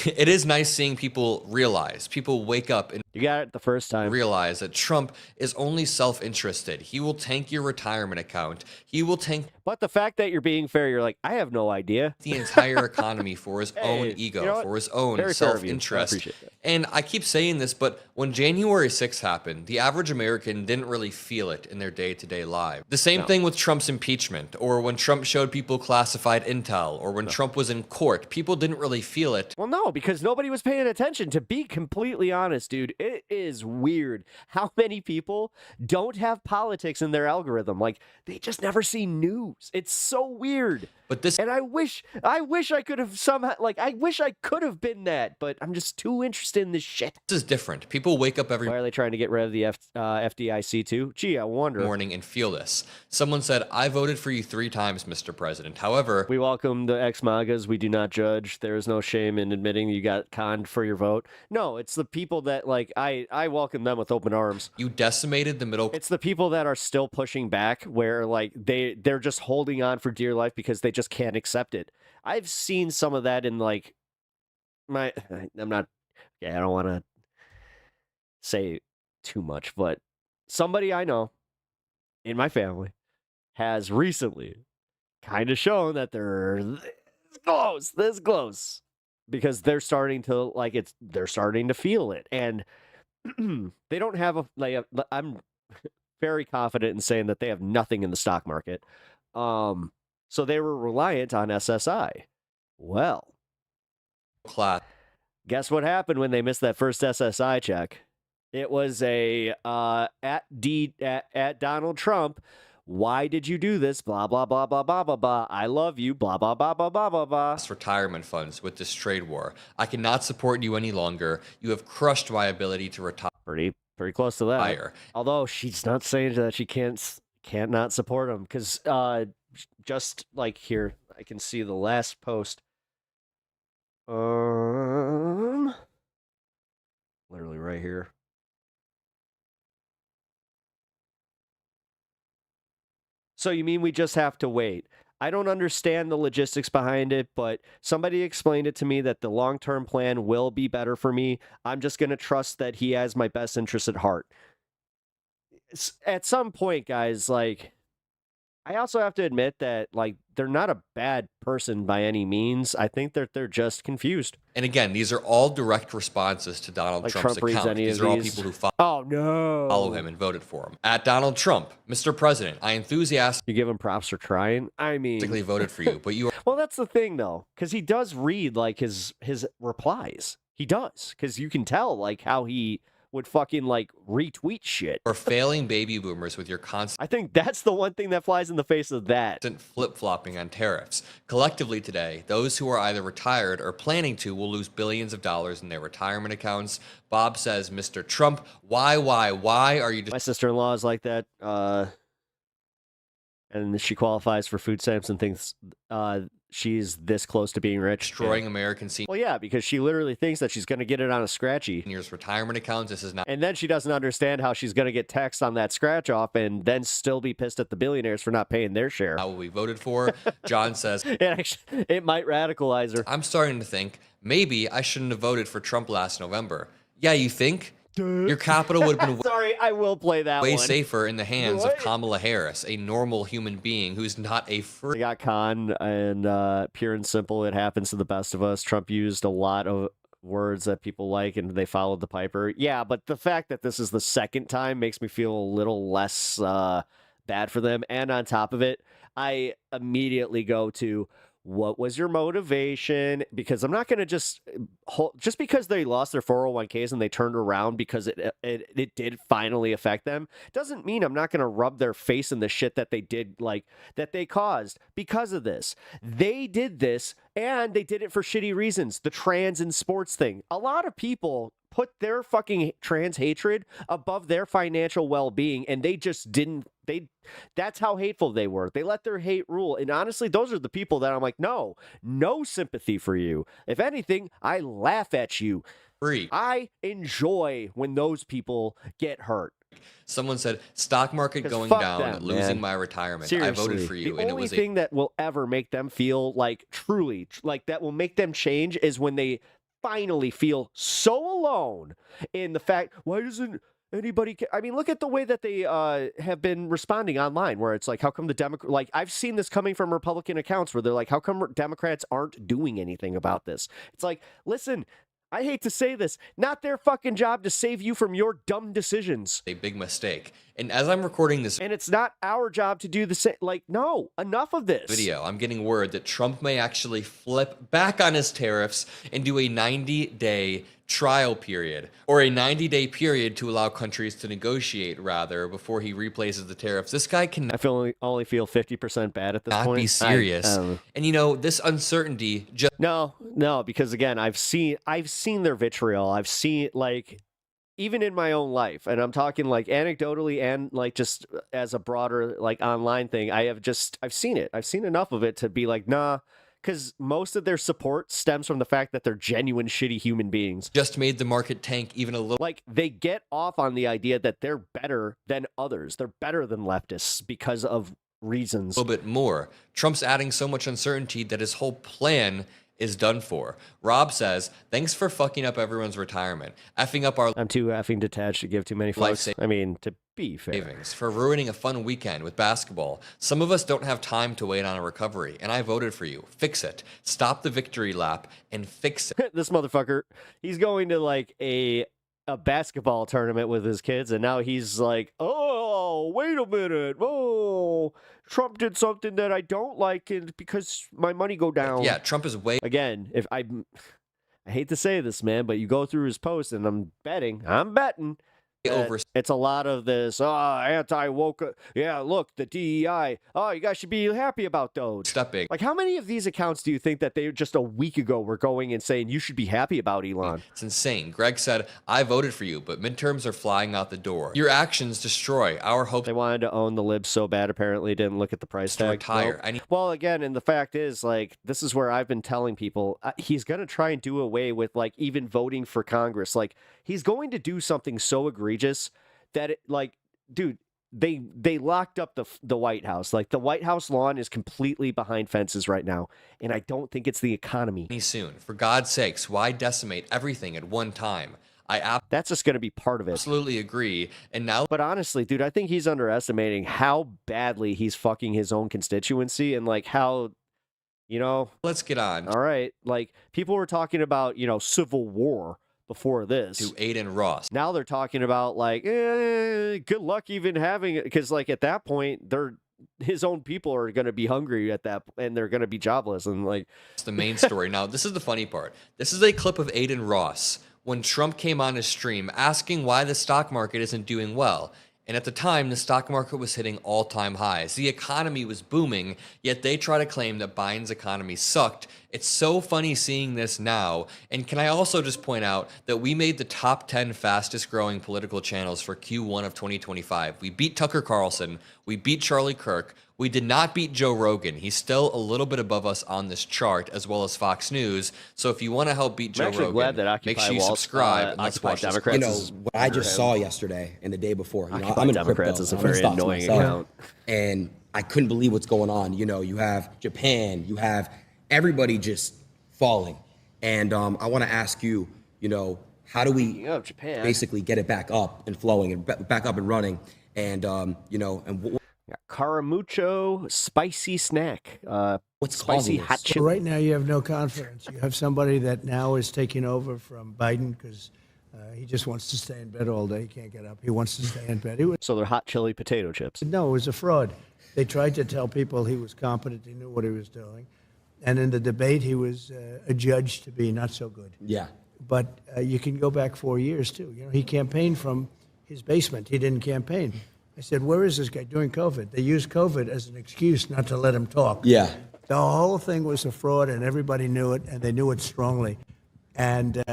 It is nice seeing people wake up and you got it the first time, realize that Trump is only self-interested. He will tank your retirement account. He will tank. But the fact that you're being fair, you're like, I have no idea. The entire economy for his own ego, for his own self-interest. And I keep saying this, but when January 6th happened, the average American didn't really feel it in their day-to-day life. The same thing with Trump's impeachment, or when Trump showed people classified intel, or when Trump was in court. People didn't really feel it. Well, no, because nobody was paying attention. To be completely honest, dude, it is weird how many people don't have politics in their algorithm. Like, they just never see news. It's so weird. But this, and I wish I could have somehow, like, I wish I could have been that, but I'm just too interested in this shit. This is different. People wake up every. Why are they trying to get rid of the FDIC too? Gee, I wonder. Morning and feel this. Someone said, "I voted for you 3 times, Mr. President." However, we welcome the ex-MAGAs. We do not judge. There is no shame in admitting you got conned for your vote. No, it's the people that, like, I welcome them with open arms. You decimated the middle. It's the people that are still pushing back, where like they're just holding on for dear life because they just can't accept it. I've seen some of that in like I don't want to say too much, but somebody I know in my family has recently kind of shown that they're this close, because they're starting to they're starting to feel it, and they don't have I'm very confident in saying that they have nothing in the stock market. So they were reliant on SSI. Well, guess what happened when they missed that first SSI check? It was a at Donald Trump. Why did you do this? Blah, blah, blah, blah, blah, blah, blah. I love you. Blah, blah, blah, blah, blah, blah, blah. Retirement funds with this trade war. I cannot support you any longer. You have crushed my ability to retire. Pretty close to that. Although she's not saying that she can't not support him, because just like here, I can see the last post. Literally right here. So you mean we just have to wait? I don't understand the logistics behind it, but somebody explained it to me that the long-term plan will be better for me. I'm just going to trust that he has my best interest at heart. At some point, guys, like, I also have to admit that, like, they're not a bad person by any means. I think that they're just confused. And again, these are all direct responses to Donald Trump's account. These are all people who follow him and voted for him. At Donald Trump, Mr. President, I enthusiastically. You give him props for trying? I mean, voted for you, but you are. Well, that's the thing, though, because he does read, like, his replies. He does, because you can tell, like, how he would fucking like retweet shit. Or failing baby boomers with your constant. I think that's the one thing that flies in the face of that. Flip-flopping on tariffs. Collectively today, those who are either retired or planning to will lose billions of dollars in their retirement accounts. Bob says, Mr. Trump, why are you... My sister-in-law is like that, and she qualifies for food stamps and thinks she's this close to being rich. Destroying American seniors. Well, yeah, because she literally thinks that she's going to get it on a scratchy. Seniors' retirement accounts, this is not... And then she doesn't understand how she's going to get taxed on that scratch off and then still be pissed at the billionaires for not paying their share. How we voted for. John says... it might radicalize her. I'm starting to think, maybe I shouldn't have voted for Trump last November. Yeah, you think? Your capital would have been sorry, I will play that way one. Safer in the hands of Kamala Harris, a normal human being who's not a They got conned, and pure and simple, it happens to the best of us. Trump used a lot of words that people like, and they followed the Piper. Yeah, but the fact that this is the second time makes me feel a little less bad for them. And on top of it, I immediately go to, what was your motivation? Because I'm not going to just because they lost their 401ks and they turned around because it did finally affect them, doesn't mean I'm not going to rub their face in the shit that they did, like, that they caused because of this. They did this, and they did it for shitty reasons. The trans and sports thing. A lot of people put their fucking trans hatred above their financial well-being, and they just didn't. That's how hateful they were. They let their hate rule. And honestly, those are the people that I'm like, no sympathy for you. If anything, I laugh at you. I enjoy when those people get hurt. Someone said, stock market going down, them, losing man. my retirement. Seriously, I voted for you. The And it only was thing that will ever make them feel like truly, like that will make them change is when they finally feel so alone in the fact, why doesn't anybody I mean, look at the way that they have been responding online, where it's like, how come the Democrat, like, I've seen this coming from Republican accounts where they're like, how come Democrats aren't doing anything about this? It's like, listen, I hate to say this, not their fucking job to save you from your dumb decisions. a big mistake. And as I'm recording this And it's not our job to do the same. Like, no, enough of this. video, I'm getting word that Trump may actually flip back on his tariffs and do a 90-day trial period, or a 90-day period to allow countries to negotiate, rather, before he replaces the tariffs. This guy can only feel 50% bad at this not point. be serious. And you know, this uncertainty just No, because again, I've seen their vitriol. I've seen, like, even in my own life, and I'm talking like anecdotally and like just as a broader like online thing. I've seen it. I've seen enough of it to be like, nah, because most of their support stems from the fact that they're genuine shitty human beings. Just made the market tank even a little. Like, they get off on the idea that they're better than others. They're better than leftists because of reasons. A little bit more. Trump's adding so much uncertainty that his whole plan is done for. Rob says, thanks for fucking up everyone's retirement. Effing up our I'm too effing detached to give too many fucks. I mean, to be fair. savings. For ruining a fun weekend with basketball. Some of us don't have time to wait on a recovery, and I voted for you. Fix it. Stop the victory lap and fix it. This motherfucker, he's going to like a basketball tournament with his kids, and now he's like, oh, wait a minute. Oh, Trump did something that I don't like, and because my money go down. Yeah, Trump is way. Again, if I hate to say this, man, but you go through his post, and I'm betting. Over. It's a lot of this, anti-woke. Yeah, look, the DEI. Oh, you guys should be happy about those. Stepping. Like, how many of these accounts do you think that they just a week ago were going and saying you should be happy about, Elon? It's insane. Greg said, I voted for you, but midterms are flying out the door. Your actions destroy our hope. They wanted to own the libs so bad, apparently didn't look at the price tag. Retire. Nope. Well, again, and the fact is, like, this is where I've been telling people, he's going to try and do away with, like, even voting for Congress. Like, he's going to do something so egregious that it, like, dude, they locked up the White House. Like, the White House lawn is completely behind fences right now, and I don't think it's the economy. Soon, for God's sakes, why decimate everything at one time? That's just going to be part of it. Absolutely agree. And now, but honestly, dude, I think he's underestimating how badly he's fucking his own constituency, and like how, you know. Let's get on. All right, like, people were talking about, you know, civil war before this. To AIDEN Ross. Now they're talking about, like, good luck even having it, because, like, at that point, his own people are going to be hungry at that, and they're going to be jobless, and like. It's the main story. Now, this is the funny part. This is a clip of AIDEN Ross when Trump came on his stream asking why the stock market isn't doing well. And at the time, the stock market was hitting all-time highs. The economy was booming, yet they try to claim that Biden's economy sucked. It's so funny seeing this now. And can I also just point out that we made the top 10 fastest growing political channels for Q1 of 2025. We beat Tucker Carlson. We beat Charlie Kirk. We did not beat Joe Rogan. He's still a little bit above us on this chart, as well as Fox News. So if you want to help beat Joe Rogan, glad that make sure you subscribe and let's watch Democrats. You know, what I just saw yesterday and the day before. You know, I'm in Democrats crypto. is a I'm in very stocks annoying myself, account. and I couldn't believe what's going on. You know, you have Japan, you have everybody just falling, and I want to ask you, you know, how do we basically get it back up and flowing and back up and running, and you know, and Caramucho spicy snack. What's spicy causing hot this? chili? So right now you have no confidence. You have somebody that now is taking over from Biden because he just wants to stay in bed all day. He can't get up. He wants to stay in bed. So they're hot chili potato chips. No, it was a fraud. They tried to tell people he was competent. He knew what he was doing. And in the debate, he was adjudged to be not so good. Yeah. But you can go back 4 years, too. You know, he campaigned from his basement. He didn't campaign. I said, where is this guy during COVID? They used COVID as an excuse not to let him talk. Yeah. The whole thing was a fraud, and everybody knew it, and they knew it strongly. And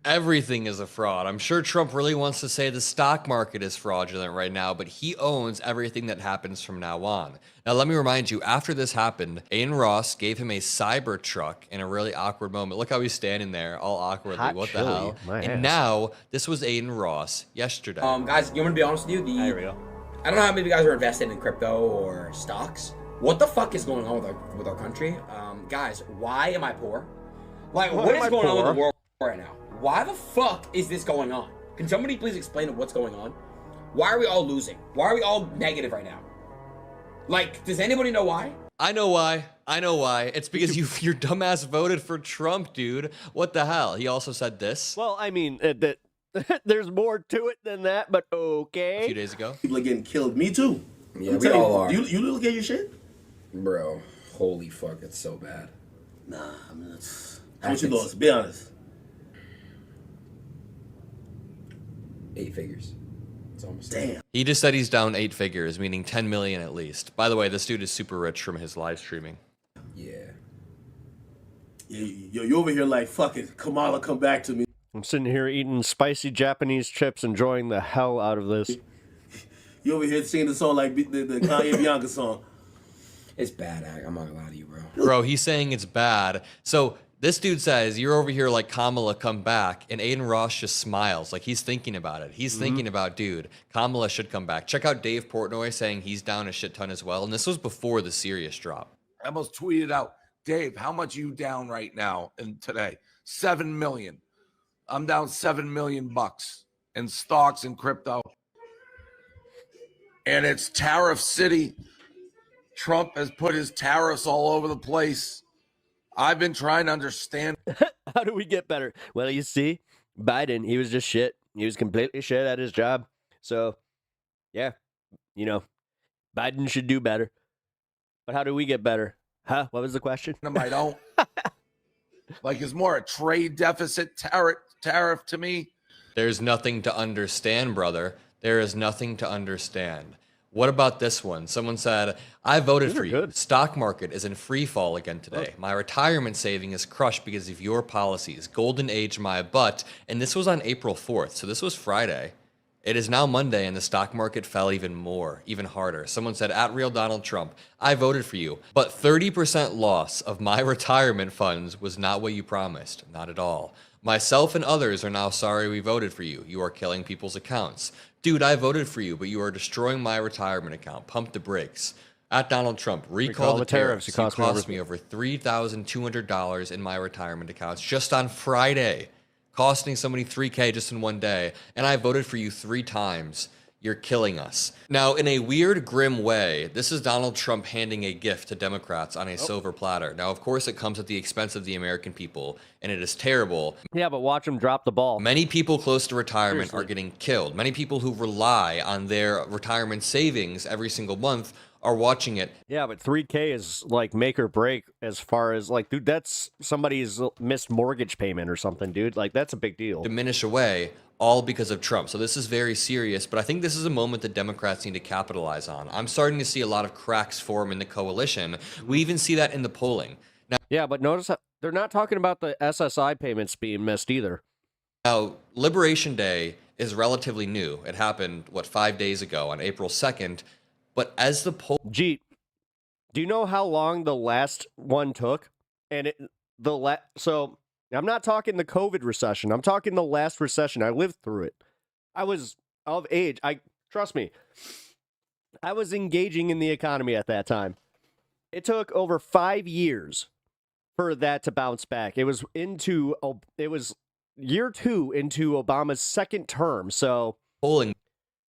Everything is a fraud. I'm sure Trump really wants to say the stock market is fraudulent right now, but he owns everything that happens from now on. Now, let me remind you, after this happened, Aiden Ross gave him a cyber truck in a really awkward moment. Look how he's standing there all awkwardly. Hot what chili, the hell? my And ass. now, this was Aiden Ross yesterday. Guys, you want me to be honest with you? There we go. I don't know how many of you guys are invested in crypto or stocks. What the fuck is going on with our country? Guys, why am I poor? Like, what is going on with the world right now? Why the fuck is this going on? Can somebody please explain what's going on? Why are we all losing? Why are we all negative right now? Like, does anybody know why? I know why. I know why. It's because your dumbass voted for Trump, dude. What the hell? He also said this. Well, I mean, that there's more to it than that, but okay. A few days ago. People are getting killed. Me too. Yeah, we all are. You look at your shit? Bro, holy fuck, it's so bad. Nah, I mean, how much you lost? Be honest. 8 figures. It's almost damn. He just said he's down 8 figures, meaning 10 million at least. By the way, this dude is super rich from his live streaming. Yeah. You over here like, fuck it, Kamala, come back to me. I'm sitting here eating spicy Japanese chips, enjoying the hell out of this. You over here singing the song like the Kanye Bianca song. It's bad, I'm not gonna lie to you, bro. Bro, he's saying it's bad. So this dude says, you're over here like Kamala, come back. And Aiden Ross just smiles like he's thinking about it. He's thinking about, dude, Kamala should come back. Check out Dave Portnoy saying he's down a shit ton as well. And this was before the serious drop. I almost tweeted out, Dave, how much are you down right now and today? 7 million. I'm down 7 million bucks in stocks and crypto. And it's tariff city. Trump has put his tariffs all over the place. I've been trying to understand. How do we get better? Well, you see, Biden, he was just shit. He was completely shit at his job. So, yeah, you know, Biden should do better. But how do we get better? Huh? What was the question? I don't. Like, it's more a trade deficit tariff to me. There's nothing to understand, brother. There is nothing to understand. What about this one? Someone said, I voted for you. Stock market is in free fall again today. My retirement saving is crushed because of your policies. Golden age my butt. And this was on April 4th. So this was Friday. It is now Monday and the stock market fell even more, even harder. Someone said, at real Donald Trump, I voted for you, but 30% loss of my retirement funds was not what you promised. Not at all. Myself and others are now sorry we voted for you. You are killing people's accounts. Dude, I voted for you, but you are destroying my retirement account. Pump the brakes. At Donald Trump, recall the tariffs. It cost me over $3,200 in my retirement accounts just on Friday. Costing somebody $3K just in one day. And I voted for you 3 times. You're killing us. Now, in a weird, grim way, this is Donald Trump handing a gift to Democrats on a silver platter. Now, of course, it comes at the expense of the American people, and it is terrible. Yeah, but watch him drop the ball. Many people close to retirement are getting killed. Many people who rely on their retirement savings every single month are watching it. Yeah, but 3K is like make or break as far as like, dude, that's somebody's missed mortgage payment or something, dude. Like, that's a big deal. Diminish away, all because of Trump. So this is very serious, but I think this is a moment that Democrats need to capitalize on. I'm starting to see a lot of cracks form in the coalition. We even see that in the polling. Now, yeah, but notice how they're not talking about the SSI payments being missed either. Now, Liberation Day is relatively new. It happened, 5 days ago on April 2nd. But as the poll... Gee, do you know how long the last one took? And so I'm not talking the COVID recession. I'm talking the last recession. I lived through it. I was of age. Trust me. I was engaging in the economy at that time. It took over 5 years for that to bounce back. It was year 2 into Obama's second term. So polling.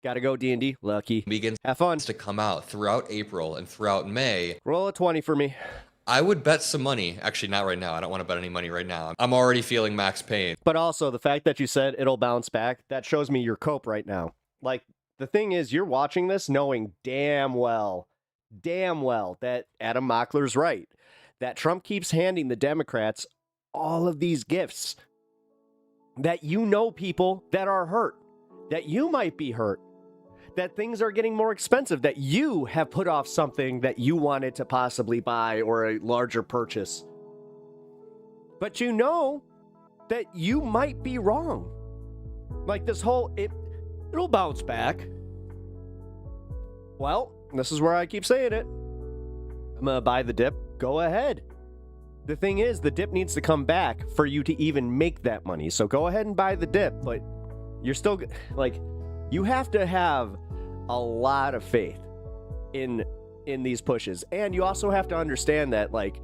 Gotta go, D&D. Lucky. Begins have fun to come out throughout April and throughout May. Roll a 20 for me. I would bet some money. Actually, not right now. I don't want to bet any money right now. I'm already feeling max pain. But also, the fact that you said it'll bounce back, that shows me your cope right now. Like, the thing is, you're watching this knowing damn well that Adam Mockler's right. That Trump keeps handing the Democrats all of these gifts. That you know people that are hurt. That you might be hurt. That things are getting more expensive, that you have put off something that you wanted to possibly buy or a larger purchase. But you know that you might be wrong. Like this whole, it'll bounce back. Well, this is where I keep saying it. I'm going to buy the dip. Go ahead. The thing is, the dip needs to come back for you to even make that money. So go ahead and buy the dip, but you're still, like, you have to have a lot of faith in these pushes. And you also have to understand that, like,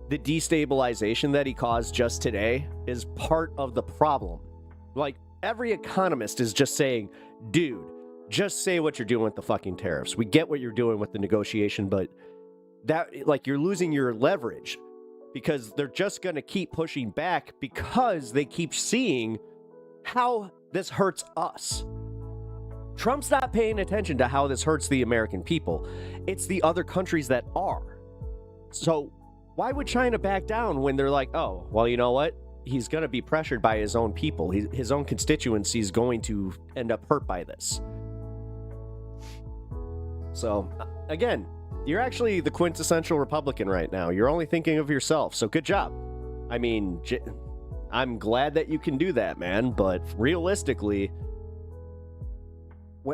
the destabilization that he caused just today is part of the problem. Like, every economist is just saying, dude, just say what you're doing with the fucking tariffs. We get what you're doing with the negotiation, but that, like, you're losing your leverage because they're just going to keep pushing back because they keep seeing how this hurts us. Trump's not paying attention to how this hurts the American people. It's the other countries that are. So why would China back down when they're like, oh, well, you know what? He's going to be pressured by his own people. His own constituency is going to end up hurt by this. So, again, you're actually the quintessential Republican right now. You're only thinking of yourself. So good job. I mean, I'm glad that you can do that, man. But realistically,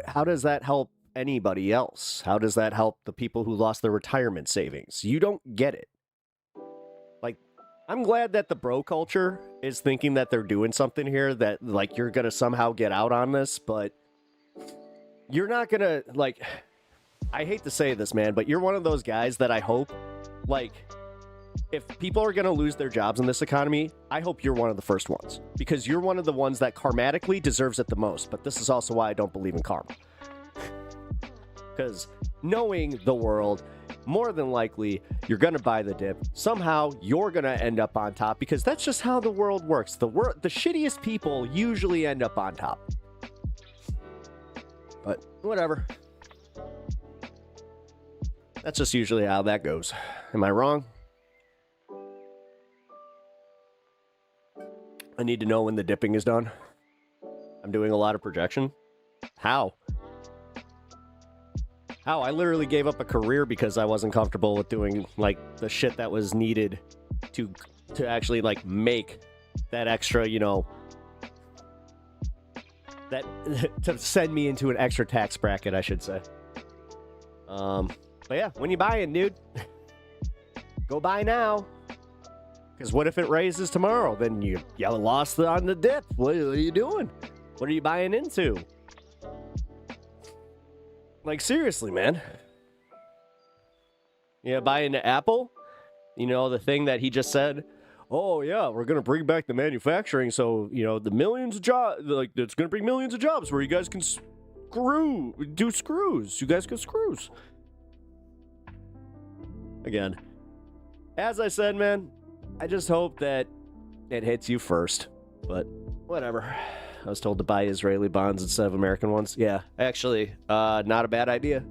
how does that help anybody else? How does that help the people who lost their retirement savings? You don't get it. Like, I'm glad that the bro culture is thinking that they're doing something here, that, like, you're going to somehow get out on this, but you're not going to, like, I hate to say this, man, but you're one of those guys that I hope, like, if people are going to lose their jobs in this economy, I hope you're one of the first ones, because you're one of the ones that karmatically deserves it the most. But this is also why I don't believe in karma. Because knowing the world, more than likely, you're going to buy the dip. Somehow, you're going to end up on top, because that's just how the world works. The shittiest people usually end up on top. But whatever. That's just usually how that goes. Am I wrong? I need to know when the dipping is done. I'm doing a lot of projection. How? How? I literally gave up a career because I wasn't comfortable with doing, like, the shit that was needed to actually, like, make that extra, you know, that to send me into an extra tax bracket, I should say. But yeah, when you buying, dude, go buy now. Because what if it raises tomorrow? Then you lost on the dip. What are you doing? What are you buying into? Like, seriously, man. Yeah, buy into Apple? You know, the thing that he just said, oh, yeah, we're going to bring back the manufacturing. So, you know, the millions of jobs, like, it's going to bring millions of jobs where you guys can do screws. You guys can screws. Again, as I said, man, I just hope that it hits you first. But whatever. I was told to buy Israeli bonds instead of American ones. Yeah, actually, not a bad idea.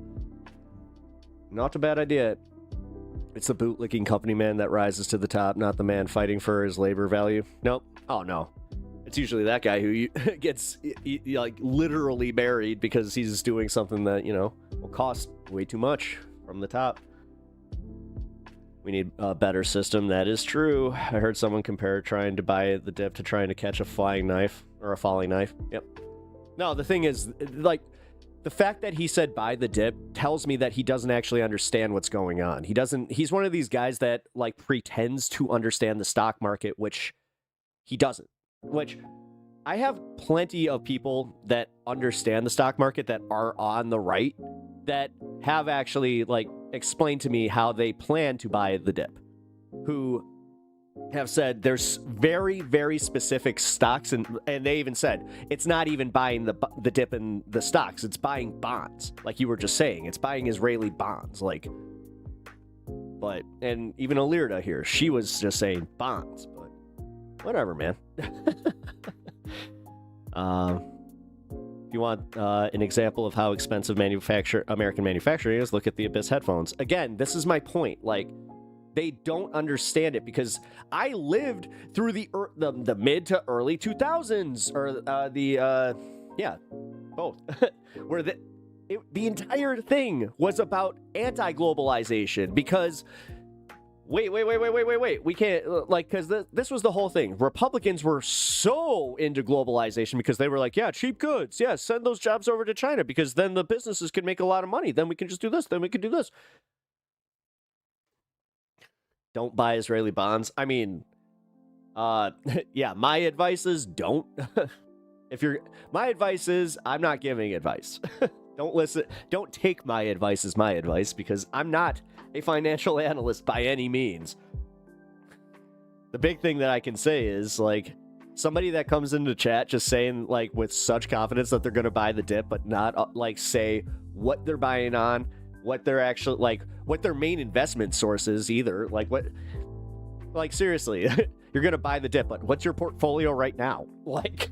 Not a bad idea. It's the bootlicking company man that rises to the top, not the man fighting for his labor value. Nope. Oh, no. It's usually that guy who gets, like, literally buried because he's doing something that, you know, will cost way too much from the top. We need a better system. That is true. I heard someone compare trying to buy the dip to trying to catch a flying knife or a falling knife. Yep. No, the thing is, like, the fact that he said buy the dip tells me that he doesn't actually understand what's going on. He's one of these guys that, like, pretends to understand the stock market, which he doesn't. Which I have plenty of people that understand the stock market that are on the right that have actually, like, explained to me how they plan to buy the dip, who have said there's very, very specific stocks, and they even said it's not even buying the dip in the stocks, it's buying bonds, like you were just saying. It's buying Israeli bonds, like. But, and even Alirda here, she was just saying bonds, but whatever, man. If you want an example of how expensive American manufacturing is, look at the Abyss headphones. Again, this is my point. Like, they don't understand it, because I lived through the mid to early 2000s, or both, where the entire thing was about anti-globalization, because Wait. We can't, like, because this was the whole thing. Republicans were so into globalization because they were like, yeah, cheap goods. Yeah, send those jobs over to China because then the businesses can make a lot of money. Then we can just do this. Then we can do this. Don't buy Israeli bonds. I mean, yeah, my advice is don't. My advice is I'm not giving advice. Don't listen. Don't take my advice as my advice because I'm not a financial analyst by any means. The big thing that I can say is, like, somebody that comes into chat just saying, like, with such confidence that they're going to buy the dip, but not, like, say what they're buying on, what they're actually, like, what their main investment source is either. Like, what, like, seriously, you're going to buy the dip, but what's your portfolio right now? Like,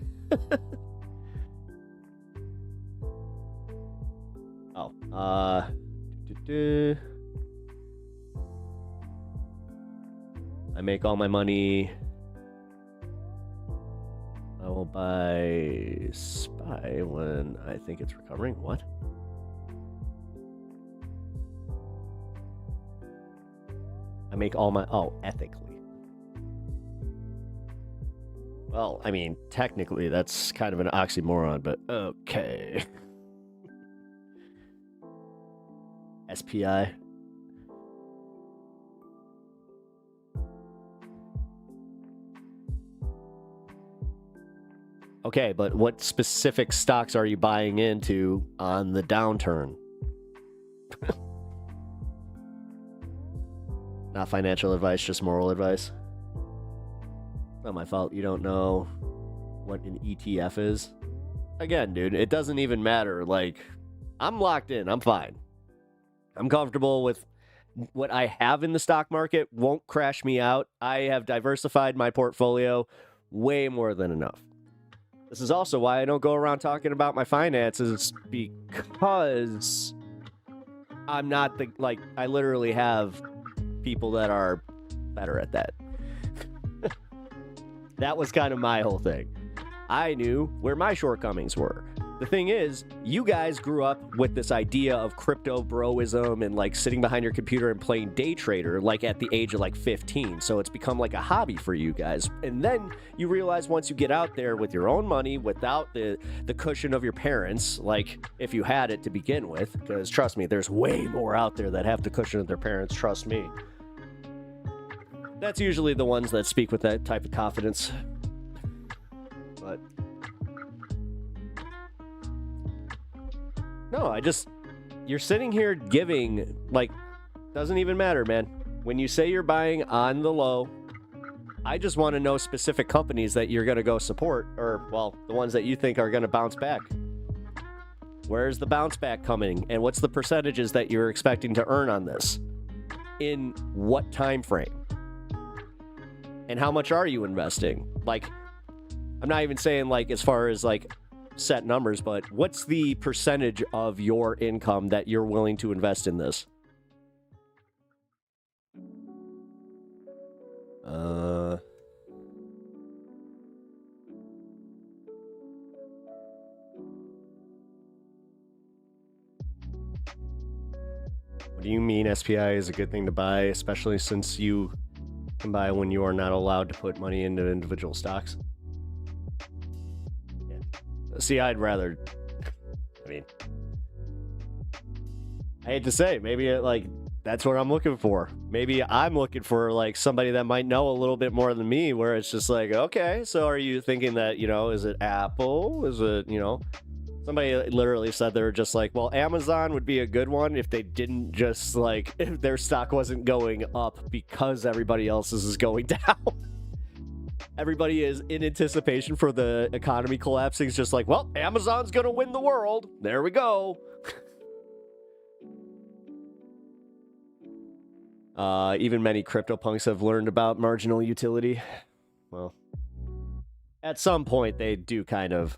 I make all my money. I will buy SPY when I think it's recovering. What? I make all my... Oh, ethically. Well, I mean, technically, that's kind of an oxymoron, but okay. SPI. Okay, but what specific stocks are you buying into on the downturn? Not financial advice, just moral advice. Not my fault you don't know what an ETF is. Again, dude, it doesn't even matter. Like, I'm locked in. I'm fine. I'm comfortable with what I have in the stock market. Won't crash me out. I have diversified my portfolio way more than enough. This is also why I don't go around talking about my finances, because I'm not the, like, I literally have people that are better at that. That was kind of my whole thing. I knew where my shortcomings were. The thing is, you guys grew up with this idea of crypto broism and, like, sitting behind your computer and playing day trader, like, at the age of, like, 15. So it's become like a hobby for you guys. And then you realize once you get out there with your own money, without the cushion of your parents, like, if you had it to begin with, because trust me, there's way more out there that have the cushion of their parents, trust me. That's usually the ones that speak with that type of confidence. But no, you're sitting here giving, like, doesn't even matter, man. When you say you're buying on the low, I just want to know specific companies that you're going to go support, or, well, the ones that you think are going to bounce back. Where's the bounce back coming, and what's the percentages that you're expecting to earn on this? In what time frame? And how much are you investing? Like, I'm not even saying, like, as far as, like, set numbers, but what's the percentage of your income that you're willing to invest in this? What do you mean SPI is a good thing to buy, especially since you can buy when you are not allowed to put money into individual stocks? Yeah. See, I'd rather, I mean, I hate to say, maybe like that's what I'm looking for. Maybe I'm looking for, like, somebody that might know a little bit more than me, where it's just like, okay, so are you thinking that, you know, is it Apple? Is it, you know, somebody literally said they were just like, well, Amazon would be a good one if they didn't just, like, if their stock wasn't going up because everybody else's is going down. Everybody is in anticipation for the economy collapsing. It's just like, well, Amazon's gonna win the world. There we go. Even many CryptoPunks have learned about marginal utility. Well, at some point they do kind of.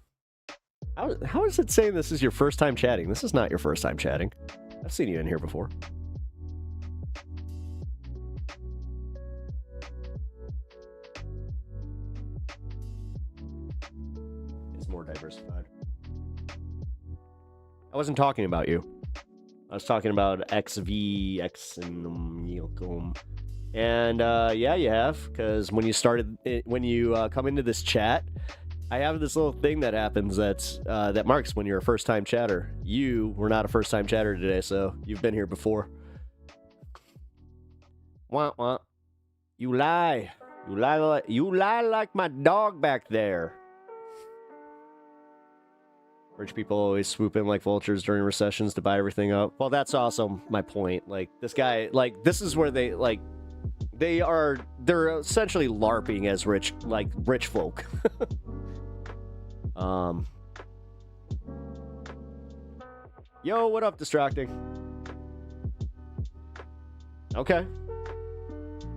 How is it saying this is your first time chatting? This is not your first time chatting. I've seen you in here before. It's more diversified. I wasn't talking about you. I was talking about XV, And yeah, you have, because when you come into this chat, I have this little thing that happens that marks when you're a first-time chatter. You were not a first-time chatter today, so you've been here before. Wah, wah. You lie. You lie like my dog back there. Rich people always swoop in like vultures during recessions to buy everything up. Well, that's also my point. Like, this guy, like, this is where they're essentially LARPing as rich folk. Yo, what up, Distracting? Okay.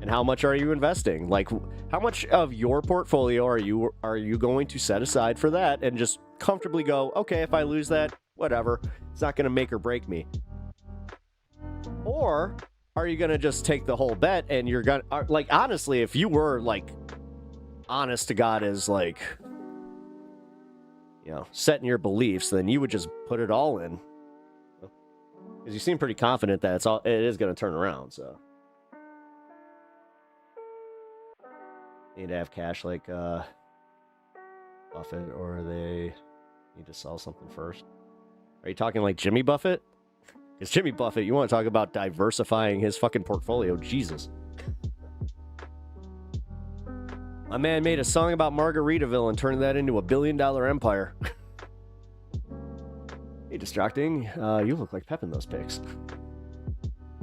And how much are you investing? Like, how much of your portfolio are you going to set aside for that and just comfortably go, okay, if I lose that, whatever. It's not going to make or break me. Or are you going to just take the whole bet and you're going to, like, honestly, if you were, like, honest to God as, like, you know, set in your beliefs, then you would just put it all in. Because you seem pretty confident that it is going to turn around, so. Need to have cash like Buffett, or they need to sell something first. Are you talking like Jimmy Buffett? Because Jimmy Buffett, you want to talk about diversifying his fucking portfolio. Jesus. My man made a song about Margaritaville and turned that into a $1 billion empire. Hey, Distracting. You look like Pep in those pics.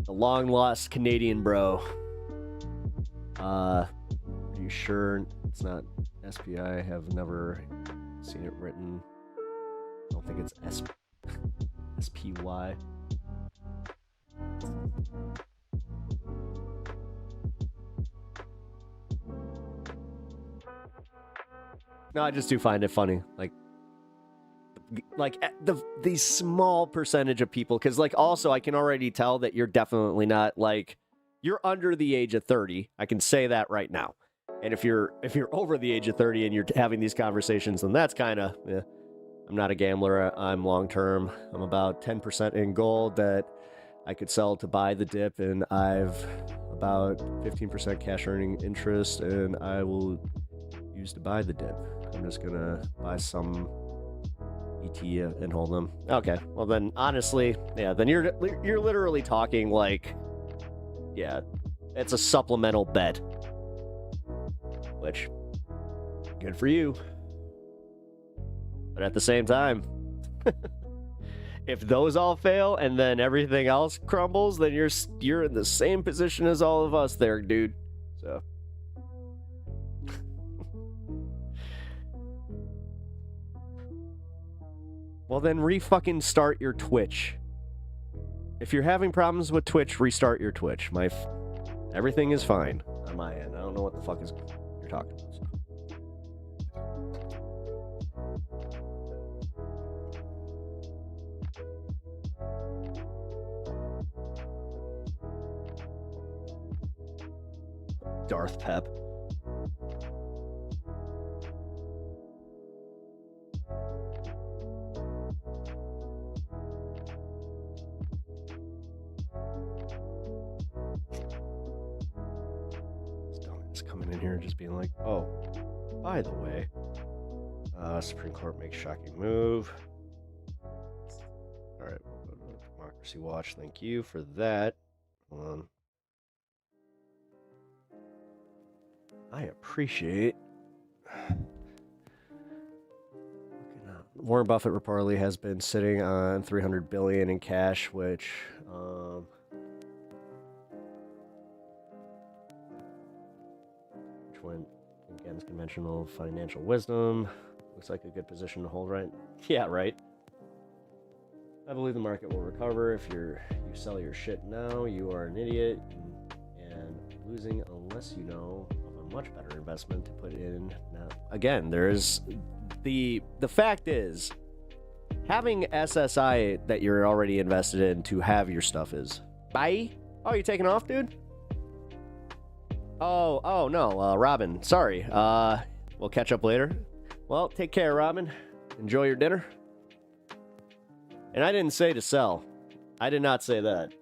The long-lost Canadian bro. Are you sure it's not SPI? I have never seen it written. I don't think it's SPY. No, I just do find it funny. Like the small percentage of people, because like also I can already tell that you're definitely not like, you're under the age of 30. I can say that right now. And if you're over the age of 30 and you're having these conversations, then that's kind of, yeah. I'm not a gambler. I'm long term. I'm about 10% in gold that I could sell to buy the dip, and I've about 15% cash earning interest, and I will use to buy the dip. I'm just gonna buy some ET and hold them. Okay, well then, honestly, yeah, then you're literally talking like, yeah, it's a supplemental bet. Which, good for you. But at the same time, if those all fail and then everything else crumbles, then you're in the same position as all of us there, dude. So. Well, then re-fucking start your Twitch. If you're having problems with Twitch, restart your Twitch. Everything is fine on my end. I don't know what the fuck you're talking about. Darth Pep. Coming in here just being like, oh, by the way, Supreme Court makes shocking move. All right, we'll go to Democracy Watch. Thank you for that. Hold on. I appreciate. Warren Buffett reportedly has been sitting on $300 billion in cash, which went against conventional financial wisdom. Looks like a good position to hold, right? Yeah, right. I believe the market will recover. If you sell your shit now, you are an idiot and losing unless you know of a much better investment to put in. Now, again, there's the fact is, having SSI that you're already invested in to have your stuff is bye. Oh, you taking off, dude? Oh no, Robin. Sorry. We'll catch up later. Well, take care, Robin. Enjoy your dinner. And I didn't say to sell. I did not say that.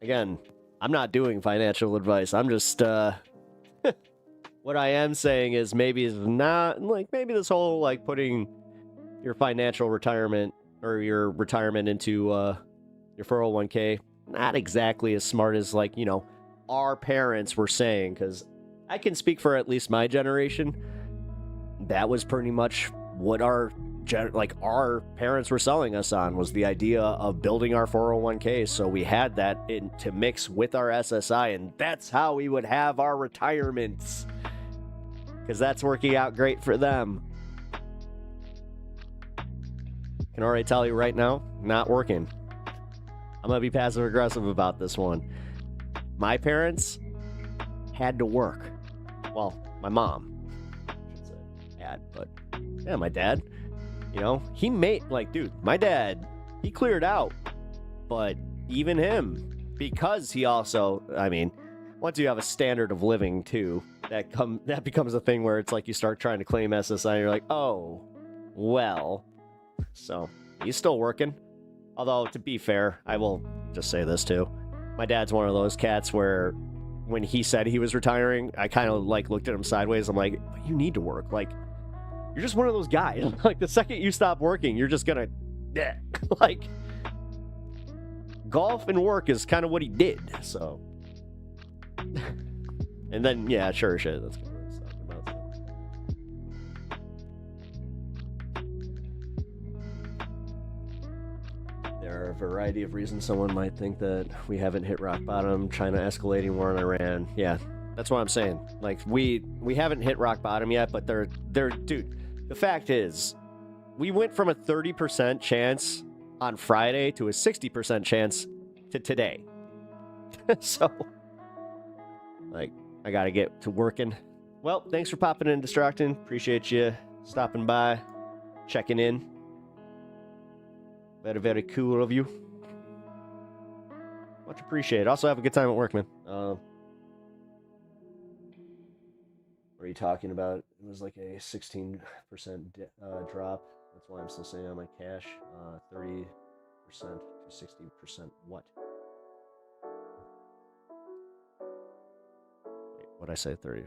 Again, I'm not doing financial advice. I'm just, what I am saying is maybe it's not, like, maybe this whole, like, putting your financial retirement or your retirement into your 401k, not exactly as smart as, like, you know, our parents were saying, because I can speak for at least my generation. That was pretty much what our parents were selling us on, was the idea of building our 401k, so we had that in to mix with our SSI, and that's how we would have our retirements, because that's working out great for them. Can already tell you right now, not working. I'm gonna be passive aggressive about this one. My parents had to work. Well, my mom, I should say dad, but yeah, my dad. You know, he made, like, dude, my dad, he cleared out. But even him, because he also, I mean, once you have a standard of living too, that becomes a thing where it's like you start trying to claim SSI and you're like, oh, well. So he's still working. Although, to be fair, I will just say this too. My dad's one of those cats where when he said he was retiring, I kind of like looked at him sideways. I'm like, but you need to work. Like, you're just one of those guys. Like, the second you stop working, you're just gonna, like, golf and work is kind of what he did. So, and then, yeah, sure shit. That's kind of what he's talking about. There are a variety of reasons someone might think that we haven't hit rock bottom. China escalating war in Iran. Yeah, that's what I'm saying. Like, we haven't hit rock bottom yet, but they're dude. The fact is, we went from a 30% chance on Friday to a 60% chance to today. So, like, I gotta get to working. Well, thanks for popping in and distracting. Appreciate you stopping by, checking in. Very, very cool of you. Much appreciated. Also, have a good time at work, man. What are you talking about? It was like a 16% drop. That's why I'm still saying on my cash. 30% to 60% what? Wait, what'd I say? 30?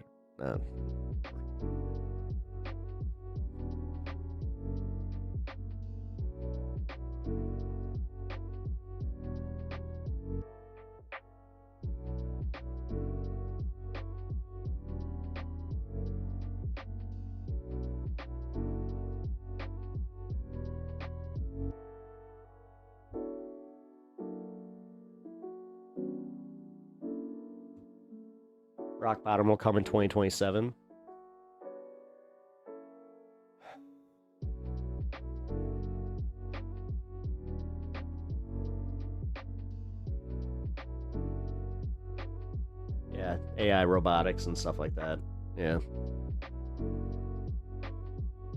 Rock bottom will come in 2027. Yeah, AI robotics and stuff like that. Yeah.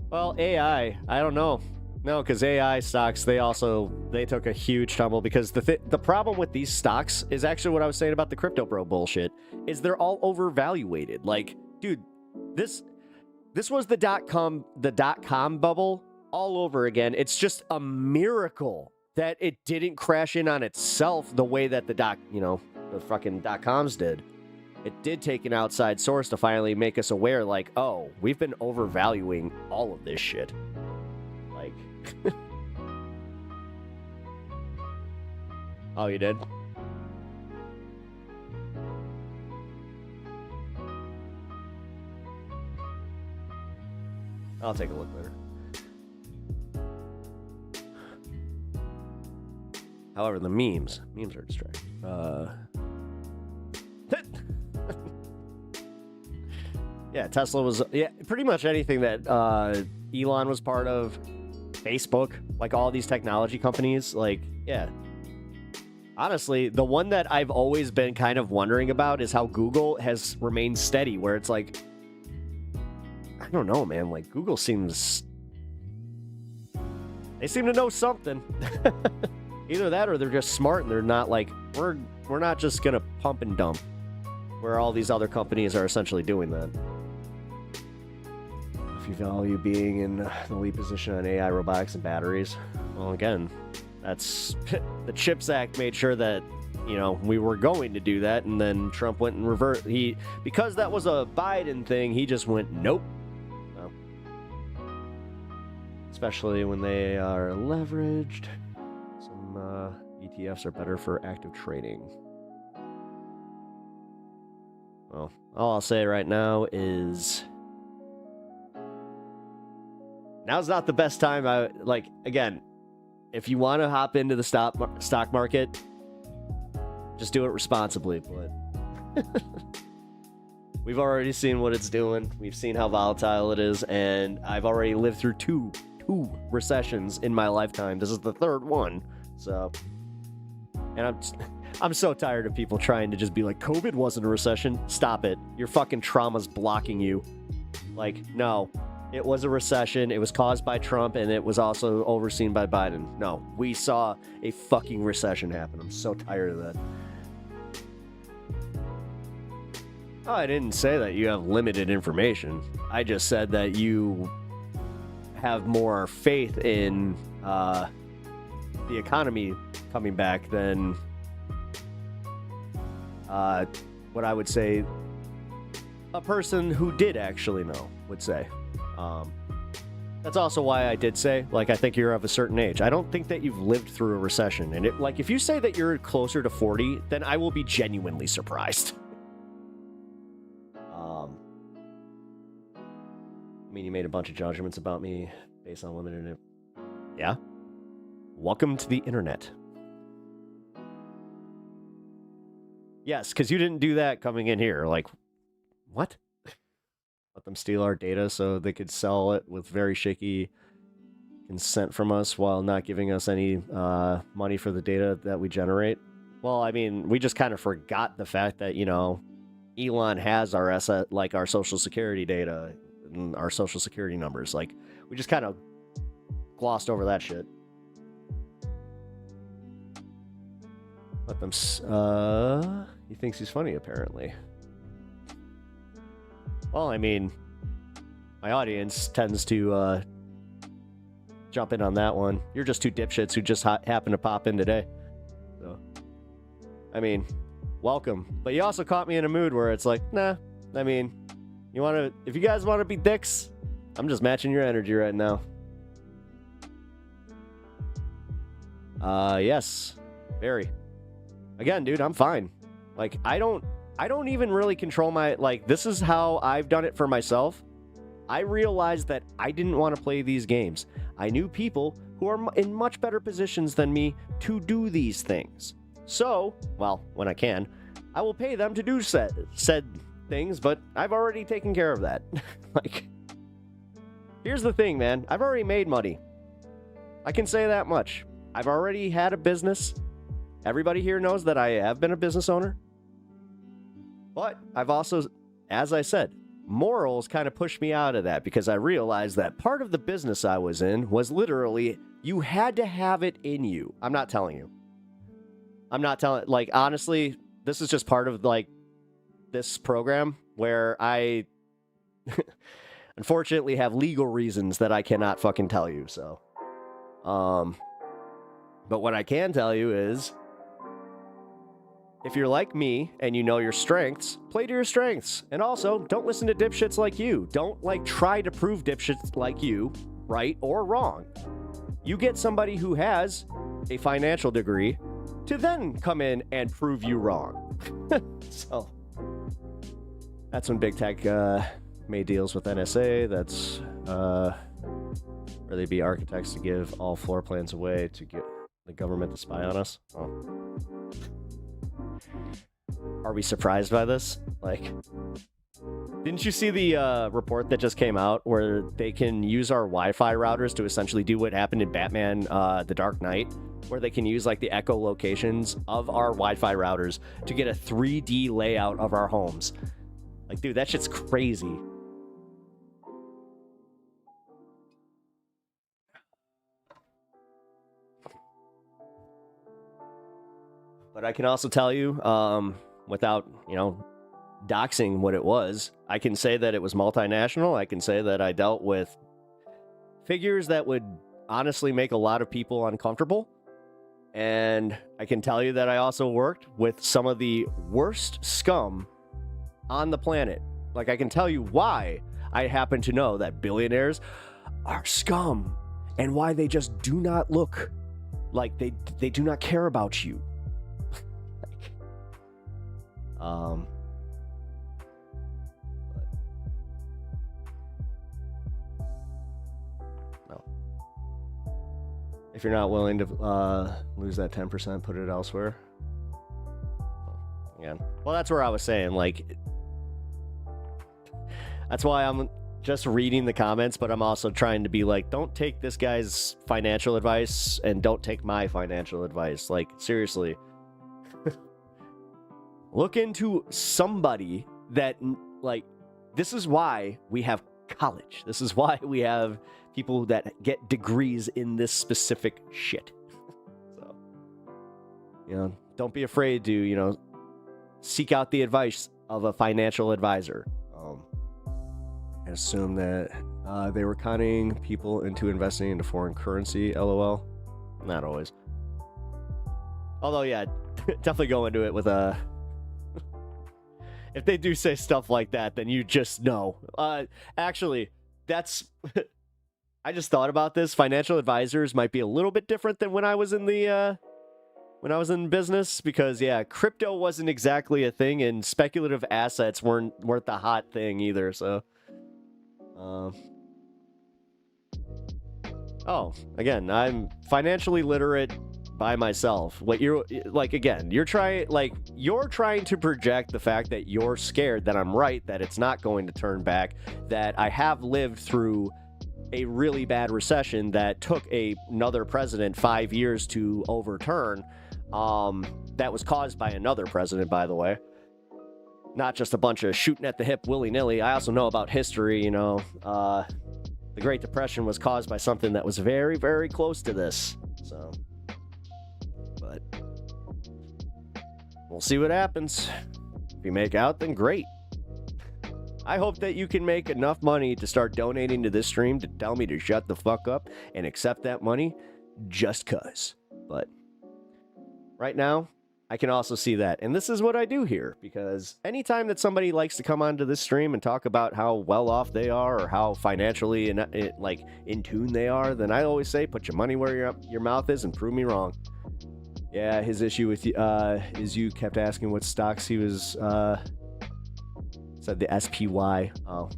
Well, AI, I don't know. No, because AI stocks, they took a huge tumble, because the problem with these stocks is actually what I was saying about the crypto bro bullshit, is they're all overvaluated. Like, dude, this was the dot-com bubble all over again. It's just a miracle that it didn't crash in on itself the way that the fucking dot-coms did. It did take an outside source to finally make us aware, like, oh, we've been overvaluing all of this shit. Like, oh, you did? I'll take a look later. However, the memes are distracting. Yeah, Tesla was, pretty much anything that Elon was part of, Facebook, like all these technology companies, like, yeah. Honestly, the one that I've always been kind of wondering about is how Google has remained steady, where it's like, I don't know, man, like, Google they seem to know something. Either that or they're just smart and they're not like, we're not just gonna pump and dump, where all these other companies are essentially doing that. If you value being in the lead position on AI, robotics, and batteries, well, again, that's the CHIPS Act made sure that you know, we were going to do that, and then Trump went and reversed. Because that was a Biden thing, he just went, nope. So, especially when they are leveraged. Some ETFs are better for active trading. Well, all I'll say right now is now's not the best time. Again, if you want to hop into the stock market, just do it responsibly. But we've already seen what it's doing. We've seen how volatile it is, and I've already lived through two recessions in my lifetime. This is the third one. So, and I'm so tired of people trying to just be like, COVID wasn't a recession. Stop it. Your fucking trauma's blocking you. Like, no, it was a recession. It was caused by Trump, and it was also overseen by Biden. No, we saw a fucking recession happen. I'm so tired of that. Oh, I didn't say that you have limited information. I just said that you have more faith in the economy coming back than what I would say a person who did actually know would say. That's also why I did say, like, I think you're of a certain age. I don't think that you've lived through a recession. And if you say that you're closer to 40, then I will be genuinely surprised. I mean, you made a bunch of judgments about me based on limited. Yeah. Welcome to the internet. Yes, because you didn't do that coming in here. Like, what? Let them steal our data so they could sell it with very shaky consent from us while not giving us any money for the data that we generate. Well, I mean, we just kind of forgot the fact that, you know, Elon has our our social security data and our social security numbers. Like, we just kind of glossed over that shit. Let them, he thinks he's funny, apparently. Well, I mean, my audience tends to jump in on that one. You're just two dipshits who just happen to pop in today. So, I mean, welcome. But you also caught me in a mood where it's like, nah, I mean, if you guys want to be dicks, I'm just matching your energy right now. Yes, very. Again, dude, I'm fine. Like, I don't even really control my, this is how I've done it for myself. I realized that I didn't want to play these games. I knew people who are in much better positions than me to do these things. So, well, when I can, I will pay them to do said things, but I've already taken care of that. Like, here's the thing, man. I've already made money. I can say that much. I've already had a business. Everybody here knows that I have been a business owner. But I've also, as I said, morals kind of pushed me out of that because I realized that part of the business I was in was literally you had to have it in you. I'm not telling you. Like, honestly, this is just part of, like, this program where I unfortunately have legal reasons that I cannot fucking tell you, so. But what I can tell you is, if you're like me and you know your strengths, play to your strengths. And also, don't listen to dipshits like you. Don't, try to prove dipshits like you right or wrong. You get somebody who has a financial degree to then come in and prove you wrong. So, that's when big tech made deals with NSA. That's where they'd be architects to give all floor plans away to get the government to spy on us. Oh. Are we surprised by this? Didn't you see the report that just came out where they can use our Wi-Fi routers to essentially do what happened in Batman The Dark Knight, where they can use the echolocations of our Wi-Fi routers to get a 3D layout of our homes? Dude, that shit's crazy. But I can also tell you, without, doxing what it was, I can say that it was multinational. I can say that I dealt with figures that would honestly make a lot of people uncomfortable. And I can tell you that I also worked with some of the worst scum on the planet. Like, I can tell you why I happen to know that billionaires are scum and why they just do not look like they do not care about you. No. If you're not willing to lose that 10%, put it elsewhere. Again, well, that's where I was saying, like, that's why I'm just reading the comments, but I'm also trying to be like, don't take this guy's financial advice and don't take my financial advice. Like, seriously. Look into somebody that, like, this is why we have college. This is why we have people that get degrees in this specific shit. So, don't be afraid to, seek out the advice of a financial advisor. I assume that they were conning people into investing into foreign currency, LOL. Not always. Although, yeah, definitely go into it with a... If they do say stuff like that, then you just know. Actually, that's... I just thought about this. Financial advisors might be a little bit different than when I was in the... when I was in business, because, yeah, crypto wasn't exactly a thing, and speculative assets weren't the hot thing either, so... Oh, again, I'm financially literate by myself. What you're like, again, you're trying to project the fact that you're scared that I'm right, that it's not going to turn back, that I have lived through a really bad recession that took another president 5 years to overturn. That was caused by another president, by the way. Not just a bunch of shooting at the hip willy-nilly. I also know about history, the Great Depression was caused by something that was very, very close to this. So, but we'll see what happens. If you make out, then great. I hope that you can make enough money to start donating to this stream to tell me to shut the fuck up and accept that money just cuz. But right now, I can also see that. And this is what I do here, because anytime that somebody likes to come onto this stream and talk about how well off they are or how financially in tune they are, then I always say, put your money where your mouth is and prove me wrong. Yeah, his issue with is you kept asking what stocks he was said the SPY. Oh.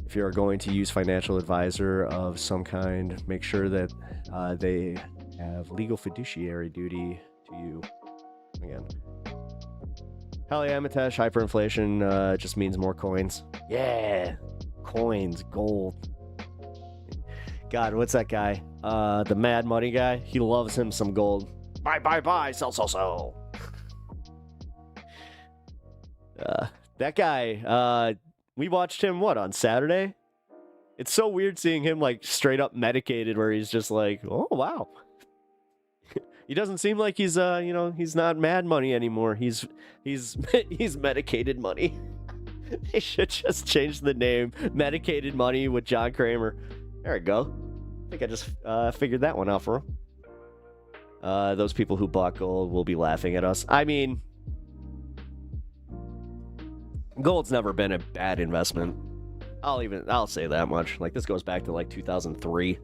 If you're going to use financial advisor of some kind, make sure that they have legal fiduciary duty to you. Again. Hell yeah, Mitesh, hyperinflation just means more coins. Yeah, coins, gold. God, what's that guy? The Mad Money guy? He loves him some gold. Buy, sell. That guy, we watched him, on Saturday? It's so weird seeing him, straight up medicated, where he's just like, oh, wow. He doesn't seem like he's, he's not Mad Money anymore. He's Medicated Money. They should just change the name. Medicated Money with John Kramer. There we go. I think I just figured that one out for him. Those people who bought gold will be laughing at us. I mean, gold's never been a bad investment. I'll say that much. This goes back to 2003.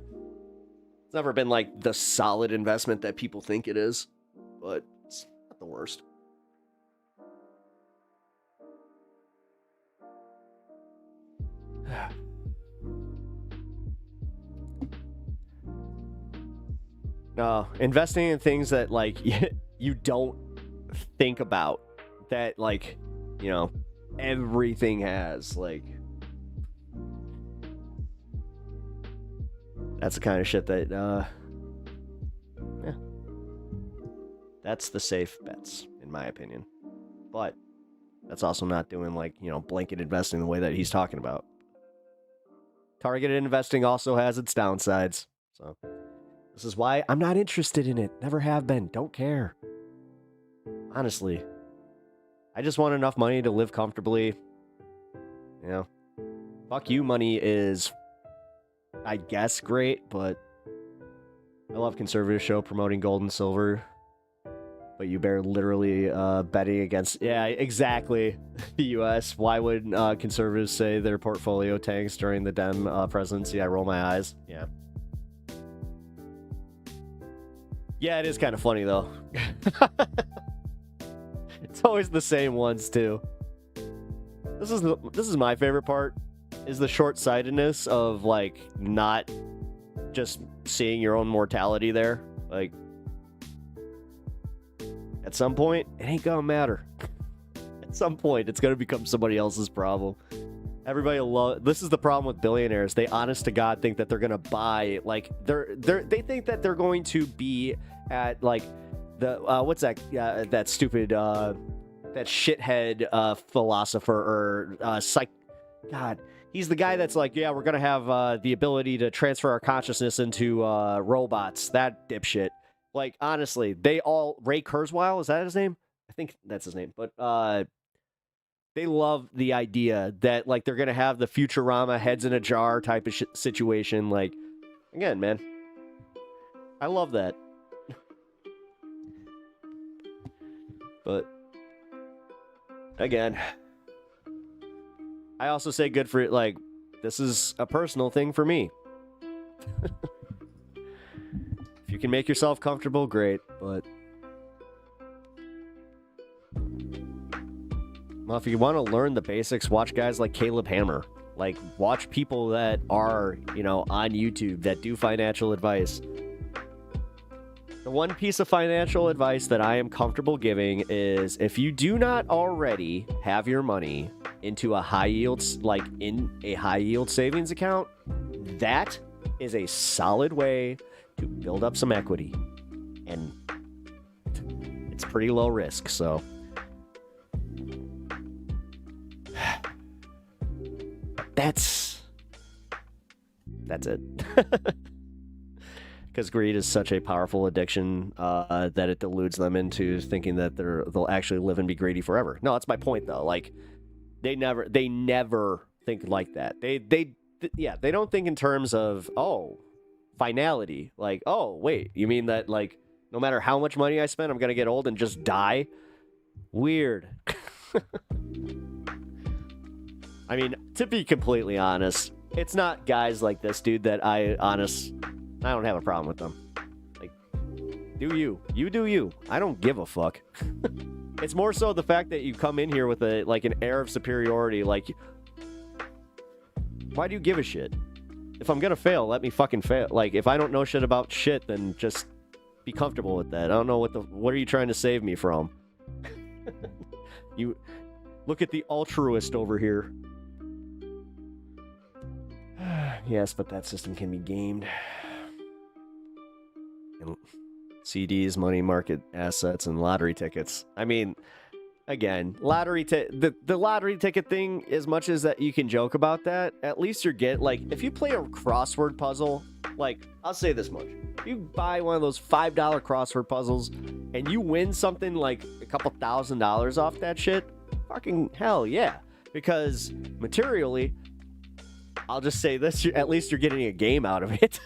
It's never been the solid investment that people think it is, but it's not the worst. No, investing in things that you don't think about, that everything has that's the kind of shit that, yeah. That's the safe bets, in my opinion. But that's also not doing, blanket investing the way that he's talking about. Targeted investing also has its downsides. So, this is why I'm not interested in it. Never have been. Don't care. Honestly. I just want enough money to live comfortably. Fuck you money is, I guess, great, but I love conservative show promoting gold and silver, but you bear literally betting against. Yeah, exactly. The U.S. Why would conservatives say their portfolio tanks during the Dem presidency? I roll my eyes. Yeah. Yeah, it is kind of funny though. It's always the same ones too. This is my favorite part, is the short-sightedness of like not just seeing your own mortality there. Like at some point, it ain't gonna matter. At some point, it's gonna become somebody else's problem. Everybody this is the problem with billionaires. They honest to God think that they're gonna buy, like they think that they're going to be at like the what's that that stupid that shithead philosopher or God, he's the guy that's like, yeah, we're gonna have the ability to transfer our consciousness into robots. That dipshit. Like honestly, Ray Kurzweil, is that his name? I think that's his name. But they love the idea that like they're gonna have the Futurama heads in a jar type of situation. Like, again, man, I love that. But again, I also say good for it. Like, this is a personal thing for me. If you can make yourself comfortable, great. But well, if you want to learn the basics, watch guys like Caleb Hammer. Like, watch people that are, you know, on YouTube that do financial advice. The one piece of financial advice that I am comfortable giving is if you do not already have your money into a high yield, like in a high yield savings account, that is a solid way to build up some equity. And it's pretty low risk, so. That's it. Because greed is such a powerful addiction that it deludes them into thinking that they'll actually live and be greedy forever. No, that's my point though. Like they never think like that. They don't think in terms of, oh, finality. Like, oh, wait, you mean that like no matter how much money I spend, I'm gonna get old and just die? Weird. I mean, to be completely honest, it's not guys like this dude that I don't have a problem with them. Like, do you. You do you. I don't give a fuck. It's more so the fact that you come in here with an air of superiority. Like, why do you give a shit? If I'm gonna fail, let me fucking fail. Like, if I don't know shit about shit, then just be comfortable with that. I don't know what are you trying to save me from? You look at the altruist over here. Yes, but that system can be gamed. And CDs, money market assets, and lottery tickets. I mean, again, the lottery ticket thing, as much as that you can joke about that, at least like, if you play a crossword puzzle, like, I'll say this much. If you buy one of those $5 crossword puzzles and you win something like a couple $1,000s off that shit, fucking hell yeah. Because materially, I'll just say this, at least you're getting a game out of it.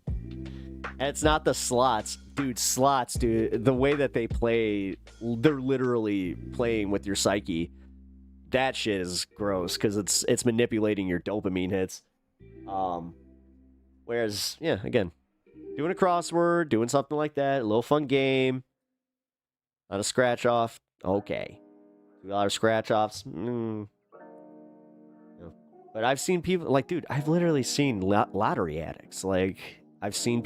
And it's not the slots. Dude, the way that they play, they're literally playing with your psyche. That shit is gross, because it's manipulating your dopamine hits. Whereas, yeah, again, doing a crossword, doing something like that, a little fun game, not a scratch-off, okay. $2 scratch-offs, But I've seen people, like, dude, I've literally seen lottery addicts. Like, I've seen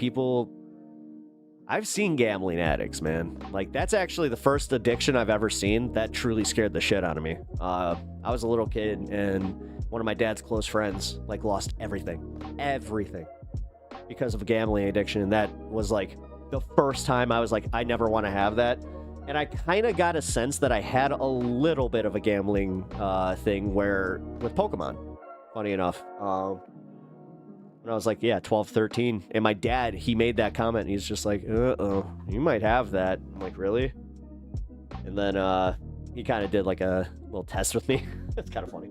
gambling addicts, man. Like, that's actually the first addiction I've ever seen that truly scared the shit out of me. I was a little kid, and one of my dad's close friends, like, lost everything. Because of a gambling addiction. And that was, like, the first time I was like, I never want to have that. And I kind of got a sense that I had a little bit of a gambling thing with Pokemon. Funny enough, when I was like, 12, 13, and my dad, he made that comment, and he's just like, you might have that. I'm like, really? And then he kind of did like a little test with me. It's kind of funny.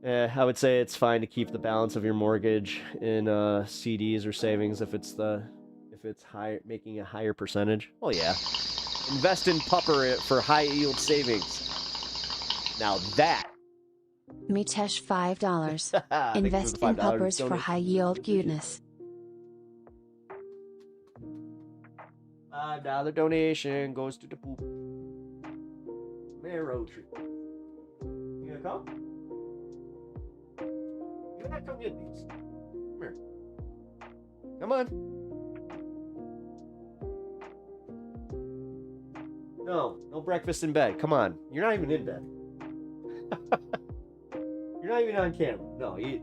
I would say it's fine to keep the balance of your mortgage in CDs or savings if it's high, making a higher percentage. Oh yeah, invest in Pupper for high yield savings. Now that. Mitesh $5. Invest in Puppers for high yield goodness. $5 donation goes to the poop. Marrow tree. You gonna come? You gotta come get these. Come here. Come on. No breakfast in bed. Come on. You're not even in bed. You're not even on camera. No. You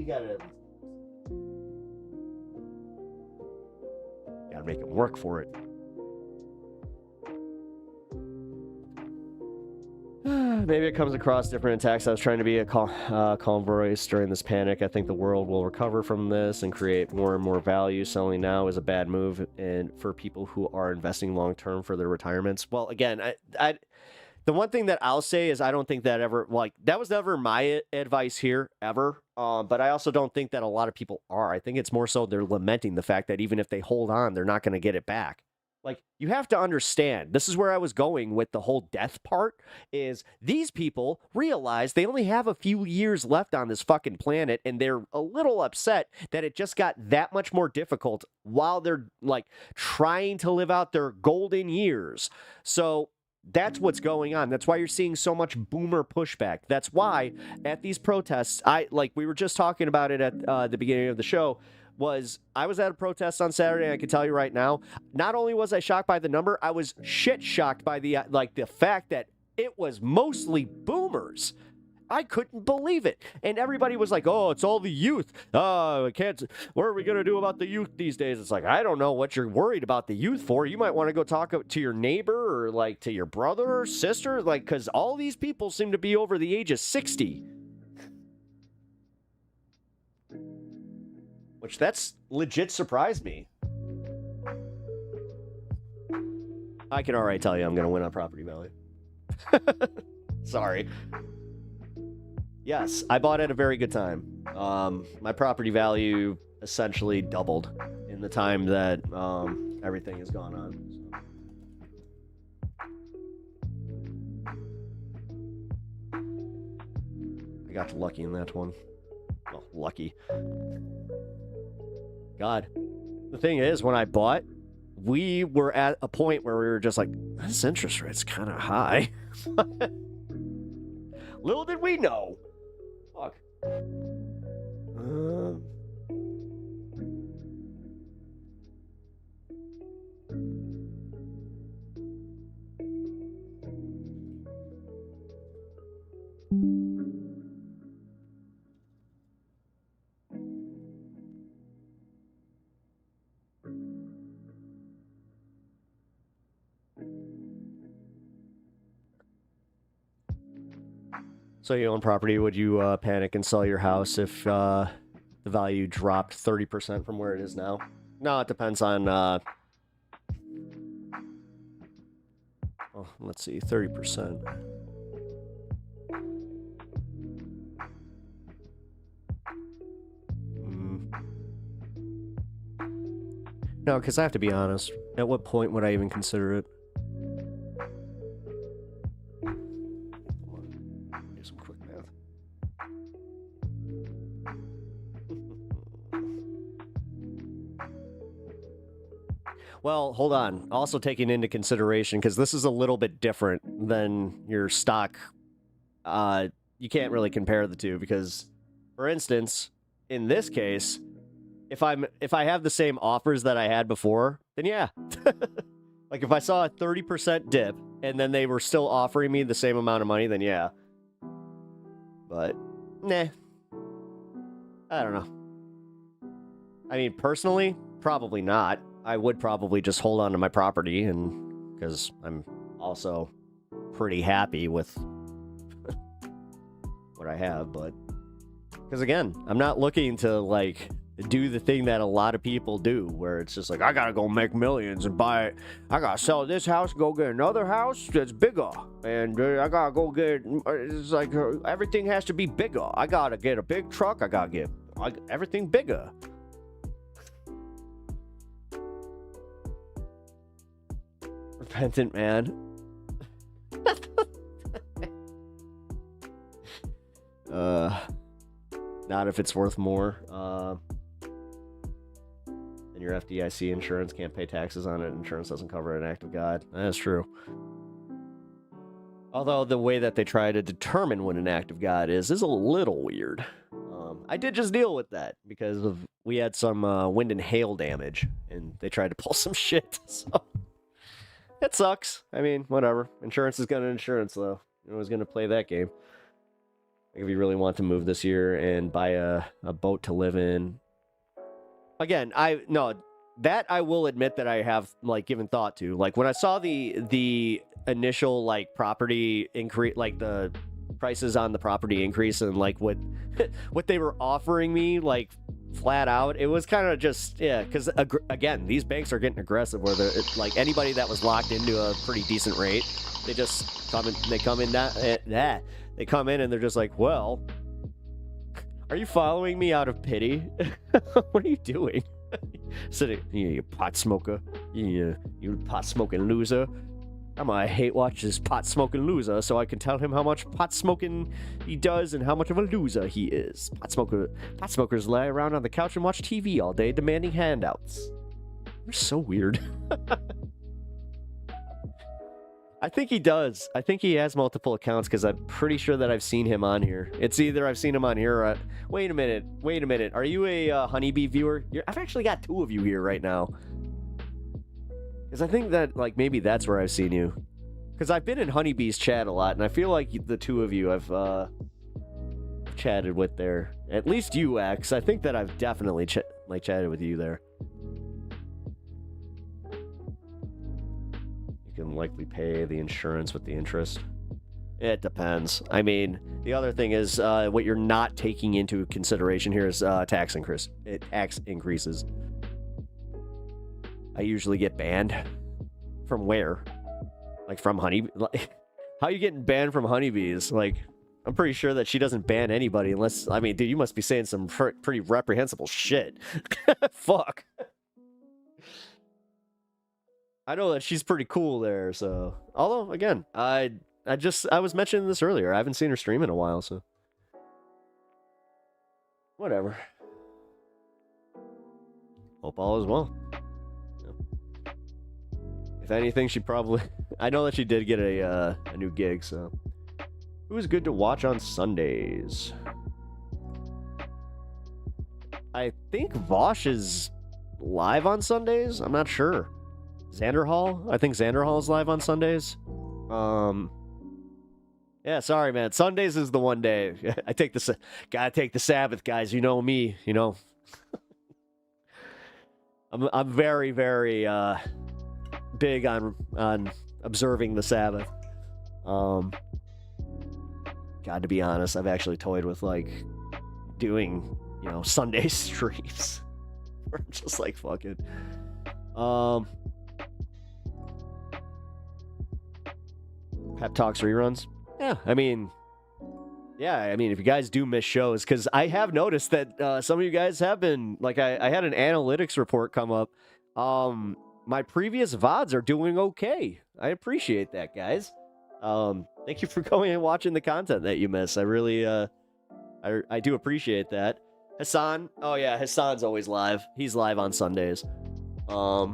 gotta. Gotta make him work for it. Maybe it comes across different in text. I was trying to be a calm voice during this panic. I think the world will recover from this and create more and more value. Selling now is a bad move, and for people who are investing long term for their retirements. Well, again, the one thing that I'll say is I don't think that that was never my advice here ever. But I also don't think that a lot of people are. I think it's more so they're lamenting the fact that even if they hold on, they're not going to get it back. Like, you have to understand, this is where I was going with the whole death part, is these people realize they only have a few years left on this fucking planet, and they're a little upset that it just got that much more difficult while they're, like, trying to live out their golden years. So that's what's going on. That's why you're seeing so much boomer pushback. That's why at these protests, we were just talking about it at the beginning of the show, I was at a protest on Saturday, and I can tell you right now, not only was I shocked by the number, I was shit shocked by the fact that it was mostly boomers. I couldn't believe it. And everybody was like, oh, it's all the youth. What are we going to do about the youth these days? It's like, I don't know what you're worried about the youth for. You might want to go talk to your neighbor or like to your brother or sister, like, because all these people seem to be over the age of 60. Which that's legit surprised me. I can already tell you I'm going to win on property value. Sorry. Yes, I bought at a very good time. My property value essentially doubled in the time that everything has gone on. I got lucky in that one. Well, lucky. God. The thing is, when I bought, we were at a point where we were just like, this interest rate's kind of high. Little did we know. Fuck. So you own property, would you panic and sell your house if the value dropped 30% from where it is now? No, it depends on, well, let's see, 30%. No, because I have to be honest, at what point would I even consider it? Well, hold on. Also taking into consideration, because this is a little bit different than your stock. You can't really compare the two because, for instance, in this case, if I have the same offers that I had before, then yeah. Like if I saw a 30% dip and then they were still offering me the same amount of money, then yeah. But, nah. I don't know. I mean, personally, probably not. I would probably just hold on to my property, and because I'm also pretty happy with what I have, but because again, I'm not looking to like do the thing that a lot of people do, where it's just like, I gotta go make millions and buy it. I gotta sell this house, go get another house that's bigger, and I gotta go get. It's like everything has to be bigger. I gotta get a big truck. I gotta get everything bigger. Repentant man. Not if it's worth more. And your FDIC insurance can't pay taxes on it. Insurance doesn't cover an act of God. That's true. Although the way that they try to determine what an act of God is a little weird. I did just deal with that because we had some wind and hail damage, and they tried to pull some shit. So it sucks. I mean, whatever. Insurance is gonna insurance, though. You're always gonna play that game. Like if you really want to move this year and buy a boat to live in. Again, I will admit that I have like given thought to. Like when I saw the initial like property increase, like the prices on the property increase, and like what they were offering me, like flat out, it was kind of just because again, these banks are getting aggressive where they're like anybody that was locked into a pretty decent rate, they just come in and they're just like, well, are you following me out of pity? What are you doing? Sitting, you pot smoker, you pot smoking loser. I'm gonna hate watch this pot smoking loser so I can tell him how much pot smoking he does and how much of a loser he is. Pot smokers lie around on the couch and watch TV all day demanding handouts. You're so weird. I think he does. I think he has multiple accounts because I'm pretty sure that I've seen him on here. It's either I've seen him on here or... Wait a minute. Are you a Honeybee viewer? I've actually got two of you here right now. Because I think that, like, maybe that's where I've seen you. Because I've been in Honeybee's chat a lot, and I feel like the two of you I've chatted with there. At least you, X. I think that I've definitely chatted with you there. Can likely pay the insurance with the interest. It depends. I mean, the other thing is what you're not taking into consideration here is tax increases. I usually get banned. From where? Like from Honeybee? Like, how are you getting banned from Honeybees? Like, I'm pretty sure that she doesn't ban anybody unless... I mean, dude, you must be saying some pretty reprehensible shit. Fuck. I know that she's pretty cool there, so... Although, again, I was mentioning this earlier. I haven't seen her stream in a while, so... Whatever. Hope all is well. Yeah. If anything, she probably... I know that she did get a new gig, so... Who's good to watch on Sundays? I think Vosh is live on Sundays? I'm not sure. Xanderhall? I think Xanderhall is live on Sundays. Yeah, sorry, man. Sundays is the one day. Gotta take the Sabbath, guys. You know me, you know. I'm very, very big on observing the Sabbath. God, to be honest, I've actually toyed with like doing, Sunday streams. Where I'm just like, fuck it. Pep Talks reruns? Yeah, I mean, if you guys do miss shows, because I have noticed that some of you guys have been, like, I had an analytics report come up. My previous VODs are doing okay. I appreciate that, guys. Thank you for going and watching the content that you miss. I really, I do appreciate that. Hassan, oh yeah, Hassan's always live. He's live on Sundays. Yeah,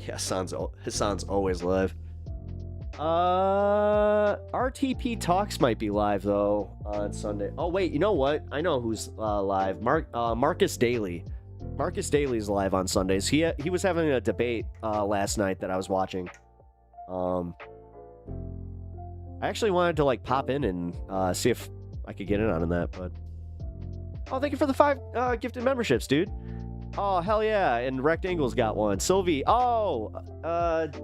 Hassan's always live. RTP Talks might be live though on Sunday. Oh wait, you know what? I know who's live. Marcus Daly. Marcus Daly's live on Sundays. He was having a debate last night that I was watching. I actually wanted to like pop in and see if I could get in on that, but thank you for the 5 gifted memberships, dude. Oh, hell yeah. And Rectangle's got one. Sylvie. Oh,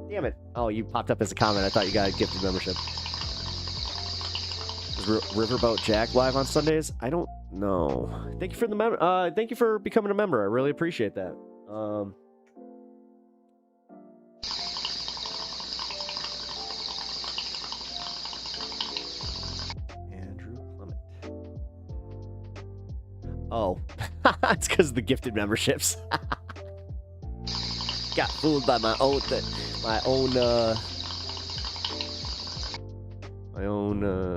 damn it. Oh, you popped up as a comment. I thought you got a gifted membership. Is Riverboat Jack live on Sundays? I don't know. Thank you for the thank you for becoming a member. I really appreciate that. Andrew Clement. Oh, it's because of the gifted memberships. Got fooled by my own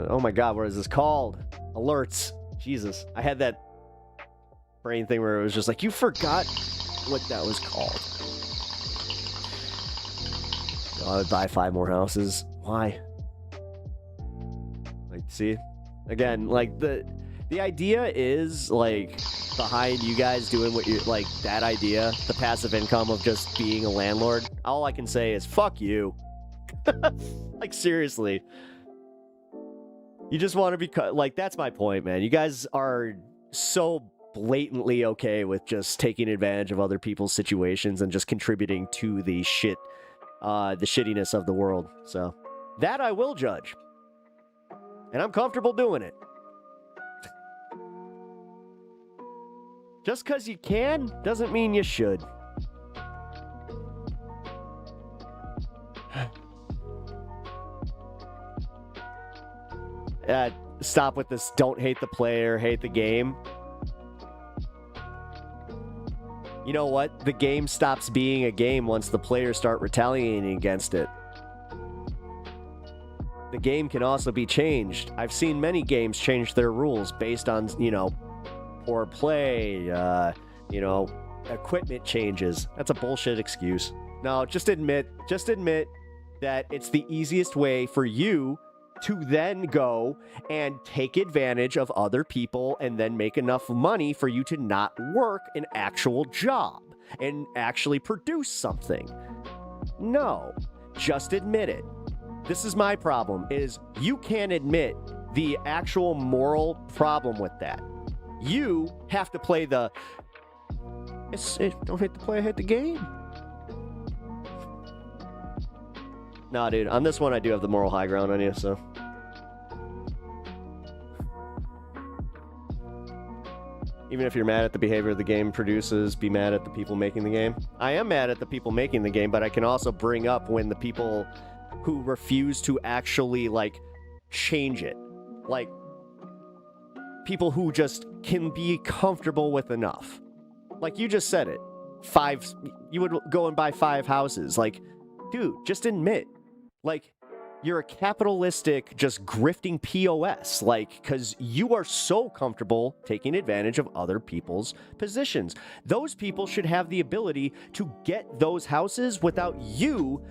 oh my god, what is this called? Alerts. Jesus. I had that brain thing where it was just like, you forgot what that was called. I would buy 5 more houses. Why? Like, see? Again, like, the idea is, like, behind you guys doing what you, like, that idea, the passive income of just being a landlord, all I can say is, fuck you. Like, seriously. You just want to be, like, that's my point, man. You guys are so blatantly okay with just taking advantage of other people's situations and just contributing to the shittiness of the world. So, that I will judge. And I'm comfortable doing it. Just because you can doesn't mean you should. Stop with this don't hate the player, hate the game. You know what? The game stops being a game once the players start retaliating against it. The game can also be changed. I've seen many games change their rules based on, you know, poor play, you know, equipment changes. That's a bullshit excuse. No, just admit that it's the easiest way for you to then go and take advantage of other people and then make enough money for you to not work an actual job and actually produce something. No, just admit it. This is my problem, is you can't admit the actual moral problem with that. You have to play the, don't hit the play, hit the game. Nah, dude, on this one I do have the moral high ground on you, so. Even if you're mad at the behavior the game produces, be mad at the people making the game. I am mad at the people making the game, but I can also bring up when the people who refuse to actually, like, change it. Like, people who just can be comfortable with enough. Like, you just said it. You would go and buy 5 houses. Like, dude, just admit. Like, you're a capitalistic, just grifting POS. Like, because you are so comfortable taking advantage of other people's positions. Those people should have the ability to get those houses without you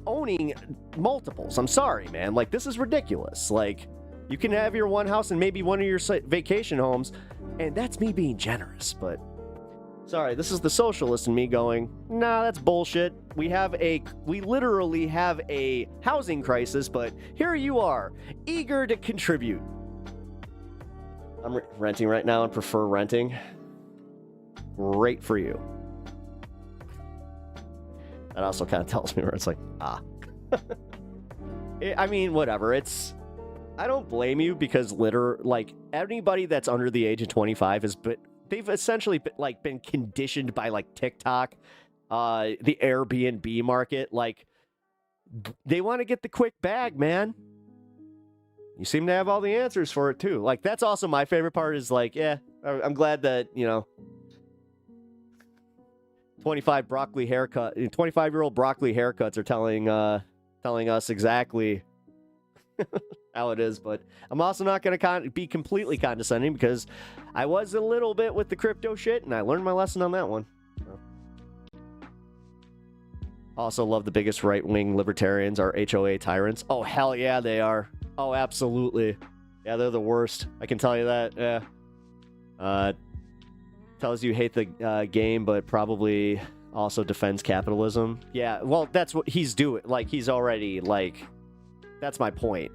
owning multiples. I'm sorry, man. Like, this is ridiculous. Like, you can have your one house and maybe one of your vacation homes, and that's me being generous, but sorry, this is the socialist in me going, nah, that's bullshit. We literally have a housing crisis, but here you are, eager to contribute. I'm renting right now and prefer renting. Great for you. That also kind of tells me where it's like, I mean, whatever. I don't blame you because like anybody that's under the age of 25 they've essentially been conditioned by like TikTok, the Airbnb market. Like, they want to get the quick bag, man. You seem to have all the answers for it too. Like, that's also my favorite part is like, yeah, I'm glad that, you know, 25-year-old broccoli haircuts are telling us exactly how it is, but I'm also not going to be completely condescending because I was a little bit with the crypto shit and I learned my lesson on that one. So. Also love the biggest right-wing libertarians are HOA tyrants. Oh, hell yeah, they are. Oh, absolutely. Yeah, they're the worst. I can tell you that. Yeah. Tells you hate the game, but probably also defends capitalism. Yeah, well, that's what he's doing. Like, he's already, like, that's my point.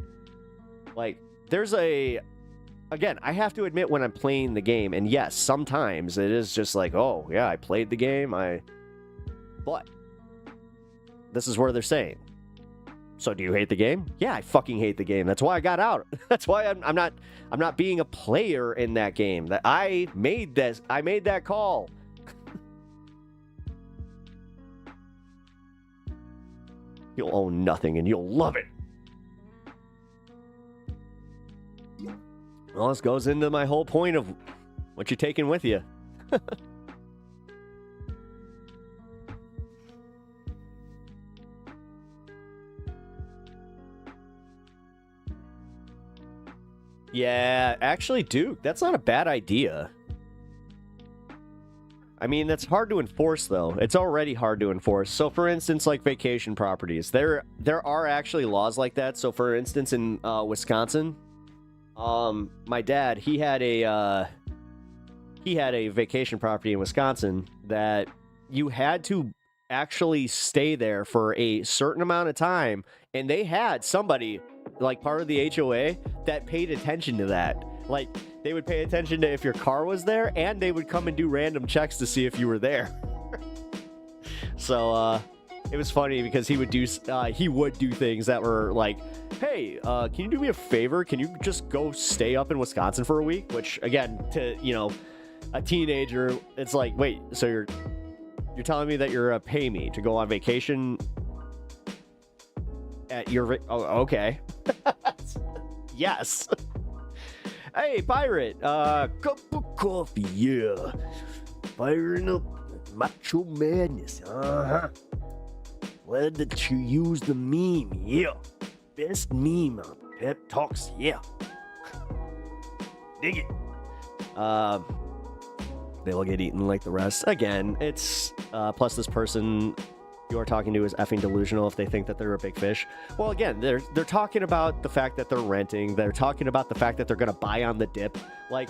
Like, again, I have to admit when I'm playing the game, and yes, sometimes it is just like, oh, yeah, I played the game, but this is where they're saying, So do you hate the game? Yeah, I fucking hate the game. That's why I got out. That's why I'm not being a player in that game. That I made that call. You'll own nothing and you'll love it. Well, this goes into my whole point of what you're taking with you. Yeah, actually, Duke, that's not a bad idea. I mean, that's hard to enforce, though. It's already hard to enforce. So, for instance, like vacation properties, there are actually laws like that. So, for instance, in Wisconsin, my dad, he had a vacation property in Wisconsin that you had to actually stay there for a certain amount of time, and they had somebody, like part of the HOA, that paid attention to that. Like, they would pay attention to if your car was there, and they would come and do random checks to see if you were there. So, it was funny because he would do things that were like, hey, can you do me a favor? Can you just go stay up in Wisconsin for a week? Which, again, to, you know, a teenager, it's like, wait, so you're telling me that you're pay me to go on vacation at your... Oh, okay. Yes. Hey, pirate, cup of coffee, yeah. Firing up macho madness, Glad that you used the meme, yeah. Best meme on Pep Talks, yeah. Dig it. They will get eaten like the rest. Again, it's, plus this person you are talking to is effing delusional if they think that they're a big fish. Well, again, they're talking about the fact that they're renting. They're talking about the fact that they're going to buy on the dip. Like,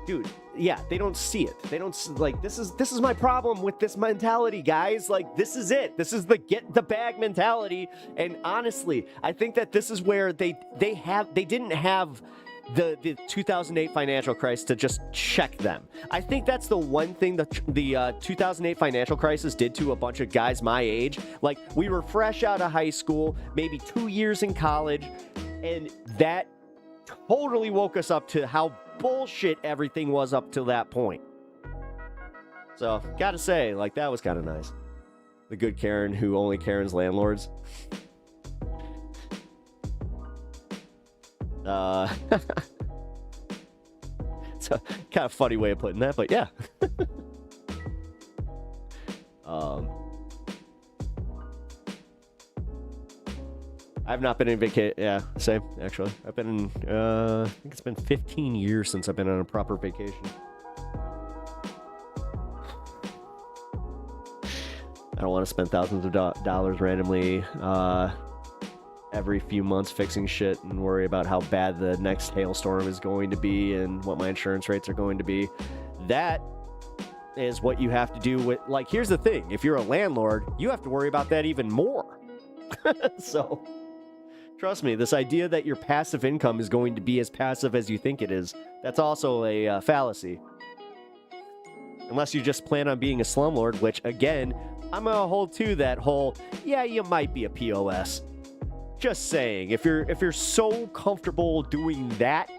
dude, yeah, they don't see it. They don't, like, this is my problem with this mentality, guys. Like, this is it. This is the get the bag mentality. And honestly, I think that this is where they didn't have the 2008 financial crisis to just check them. I think that's the one thing that the 2008 financial crisis did to a bunch of guys my age. Like, we were fresh out of high school, maybe 2 years in college, and that totally woke us up to how bullshit everything was up to that point. So, gotta say, like, that was kind of nice. The good Karen who only Karen's landlords. It's a kind of funny way of putting that, but yeah. I've not been in vacation. Yeah, same, actually. I've been in, I think it's been 15 years since I've been on a proper vacation. I don't want to spend thousands of dollars randomly, every few months fixing shit and worry about how bad the next hailstorm is going to be and what my insurance rates are going to be. That is what you have to do with, like, here's the thing. If you're a landlord, you have to worry about that even more. So, trust me, this idea that your passive income is going to be as passive as you think it is, that's also a fallacy. Unless you just plan on being a slumlord, which, again, I'm going to hold to that whole, yeah, you might be a POS. Just saying, if you're so comfortable doing that,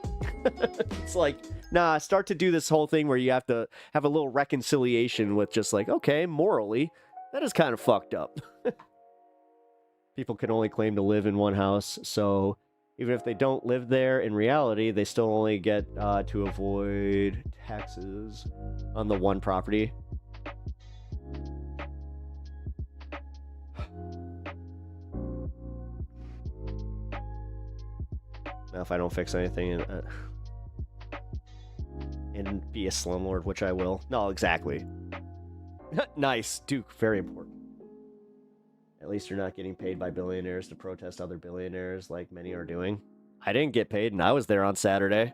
it's like, nah, start to do this whole thing where you have to have a little reconciliation with just like, okay, morally, that is kind of fucked up. People can only claim to live in one house, so even if they don't live there, in reality, they still only get to avoid taxes on the one property. Now, if I don't fix anything and be a slumlord, which I will. No, exactly. Nice, Duke. Very important. At least you're not getting paid by billionaires to protest other billionaires like many are doing. I didn't get paid, and I was there on Saturday.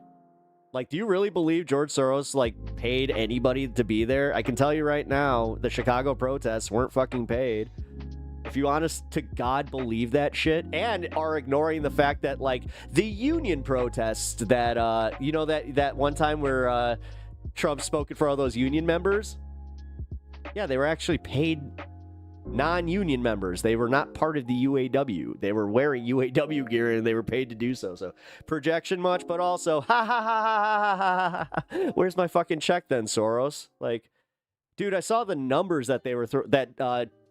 Like, do you really believe George Soros, like, paid anybody to be there? I can tell you right now, the Chicago protests weren't fucking paid. If you honest to God believe that shit and are ignoring the fact that, like, the union protests that, you know, that one time where Trump spoke for all those union members? Yeah, they were actually paid non-union members. They were not part of the UAW. They were wearing UAW gear and they were paid to do so. So projection much, but also ha ha ha ha ha ha ha. Where's my fucking check then, Soros? Like, dude, I saw the numbers that they were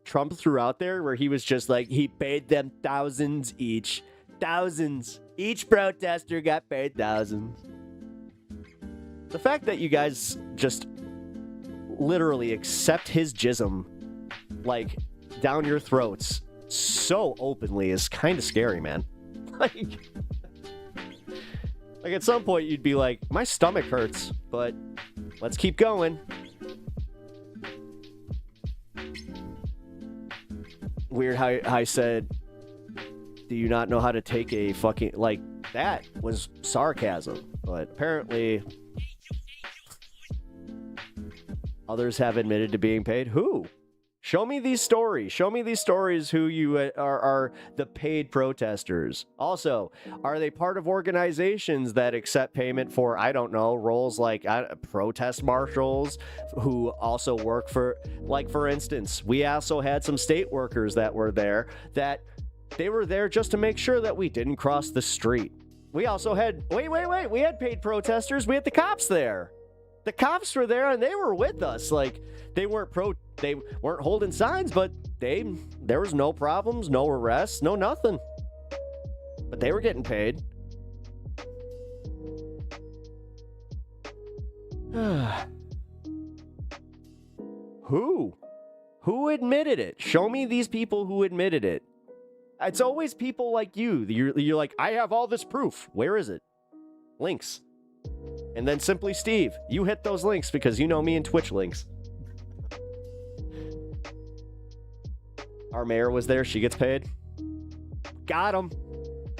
Trump threw out there, where he was just like, he paid them thousands each. Thousands. Each protester got paid thousands. The fact that you guys just literally accept his jism, like, down your throats so openly is kind of scary, man. Like at some point you'd be like, my stomach hurts, but let's keep going. Weird how I said, do you not know how to take a fucking, like, that was sarcasm, but apparently others have admitted to being paid. Who? Show me these stories. Show me these stories who you are the paid protesters. Also, are they part of organizations that accept payment for, I don't know, roles like protest marshals who also work for, like, for instance, we also had some state workers that were there that they were there just to make sure that we didn't cross the street. We also had, wait, we had paid protesters. We had the cops there. The cops were there and they were with us. Like, they weren't holding signs, but there was no problems, no arrests, no nothing. But they were getting paid. Who? Who admitted it? Show me these people who admitted it. It's always people like you. You're like, I have all this proof. Where is it? Links. And then Simply Steve, you hit those links because you know me and Twitch links. Our mayor was there. She gets paid. Got him.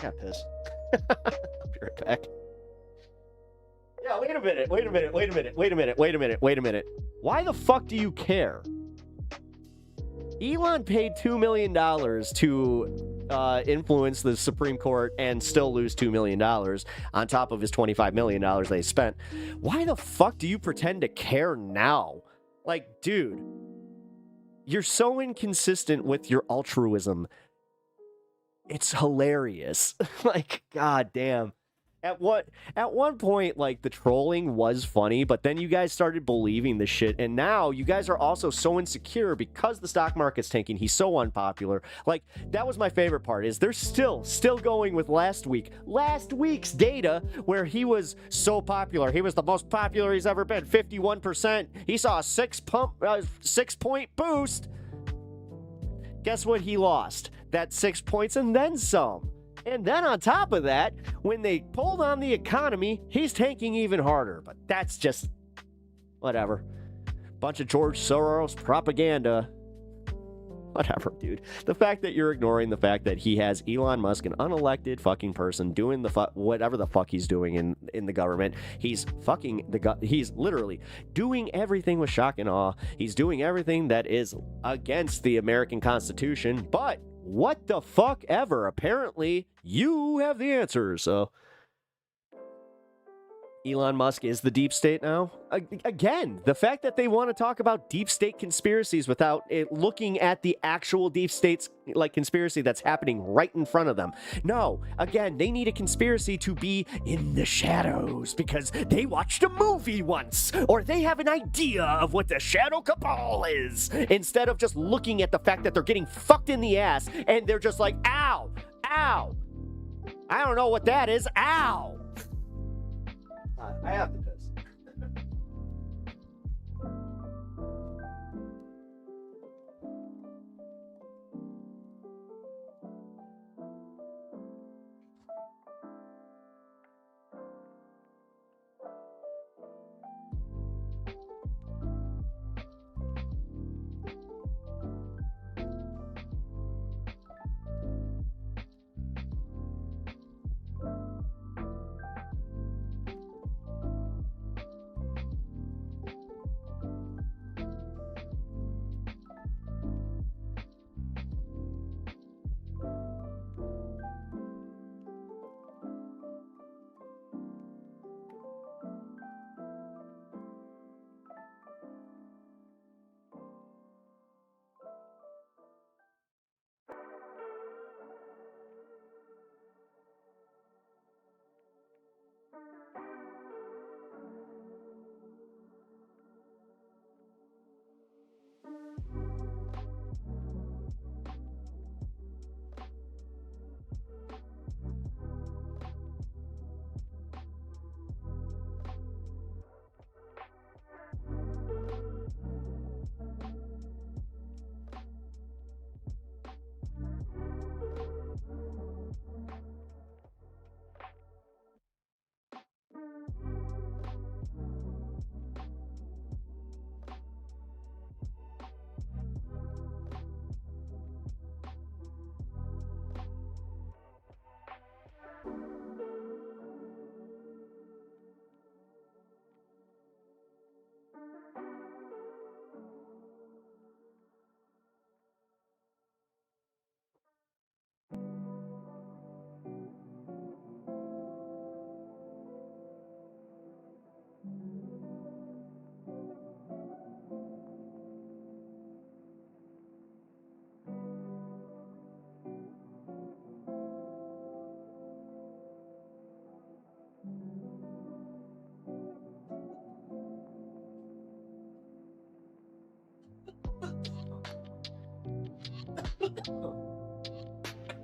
Got pissed. I'll be right back. Yeah, wait a minute. Why the fuck do you care? Elon paid $2 million to influence the Supreme Court and still lose $2 million on top of his $25 million they spent. Why the fuck do you pretend to care now? Like, dude, you're so inconsistent with your altruism. It's hilarious. Like, goddamn. At one point, like, the trolling was funny, but then you guys started believing the shit, and now you guys are also so insecure because the stock market's tanking. He's so unpopular. Like, that was my favorite part, is they're still going with last week's data, where he was so popular. He was the most popular he's ever been, 51%. He saw a 6-point boost. Guess what he lost? That 6 points and then some. And then on top of that, when they pulled on the economy, he's tanking even harder. But that's just whatever. Bunch of George Soros propaganda. Whatever, dude. The fact that you're ignoring the fact that he has Elon Musk, an unelected fucking person, doing the whatever the fuck he's doing in the government. He's he's literally doing everything with shock and awe. He's doing everything that is against the American Constitution. But what the fuck ever? Apparently, you have the answer, so Elon Musk is the deep state now. Again, the fact that they want to talk about deep state conspiracies without looking at the actual deep state's conspiracy that's happening right in front of them. No, again, they need a conspiracy to be in the shadows because they watched a movie once, or they have an idea of what the shadow cabal is, instead of just looking at the fact that they're getting fucked in the ass and they're just like, ow, ow. I don't know what that is. Ow. I have to piss.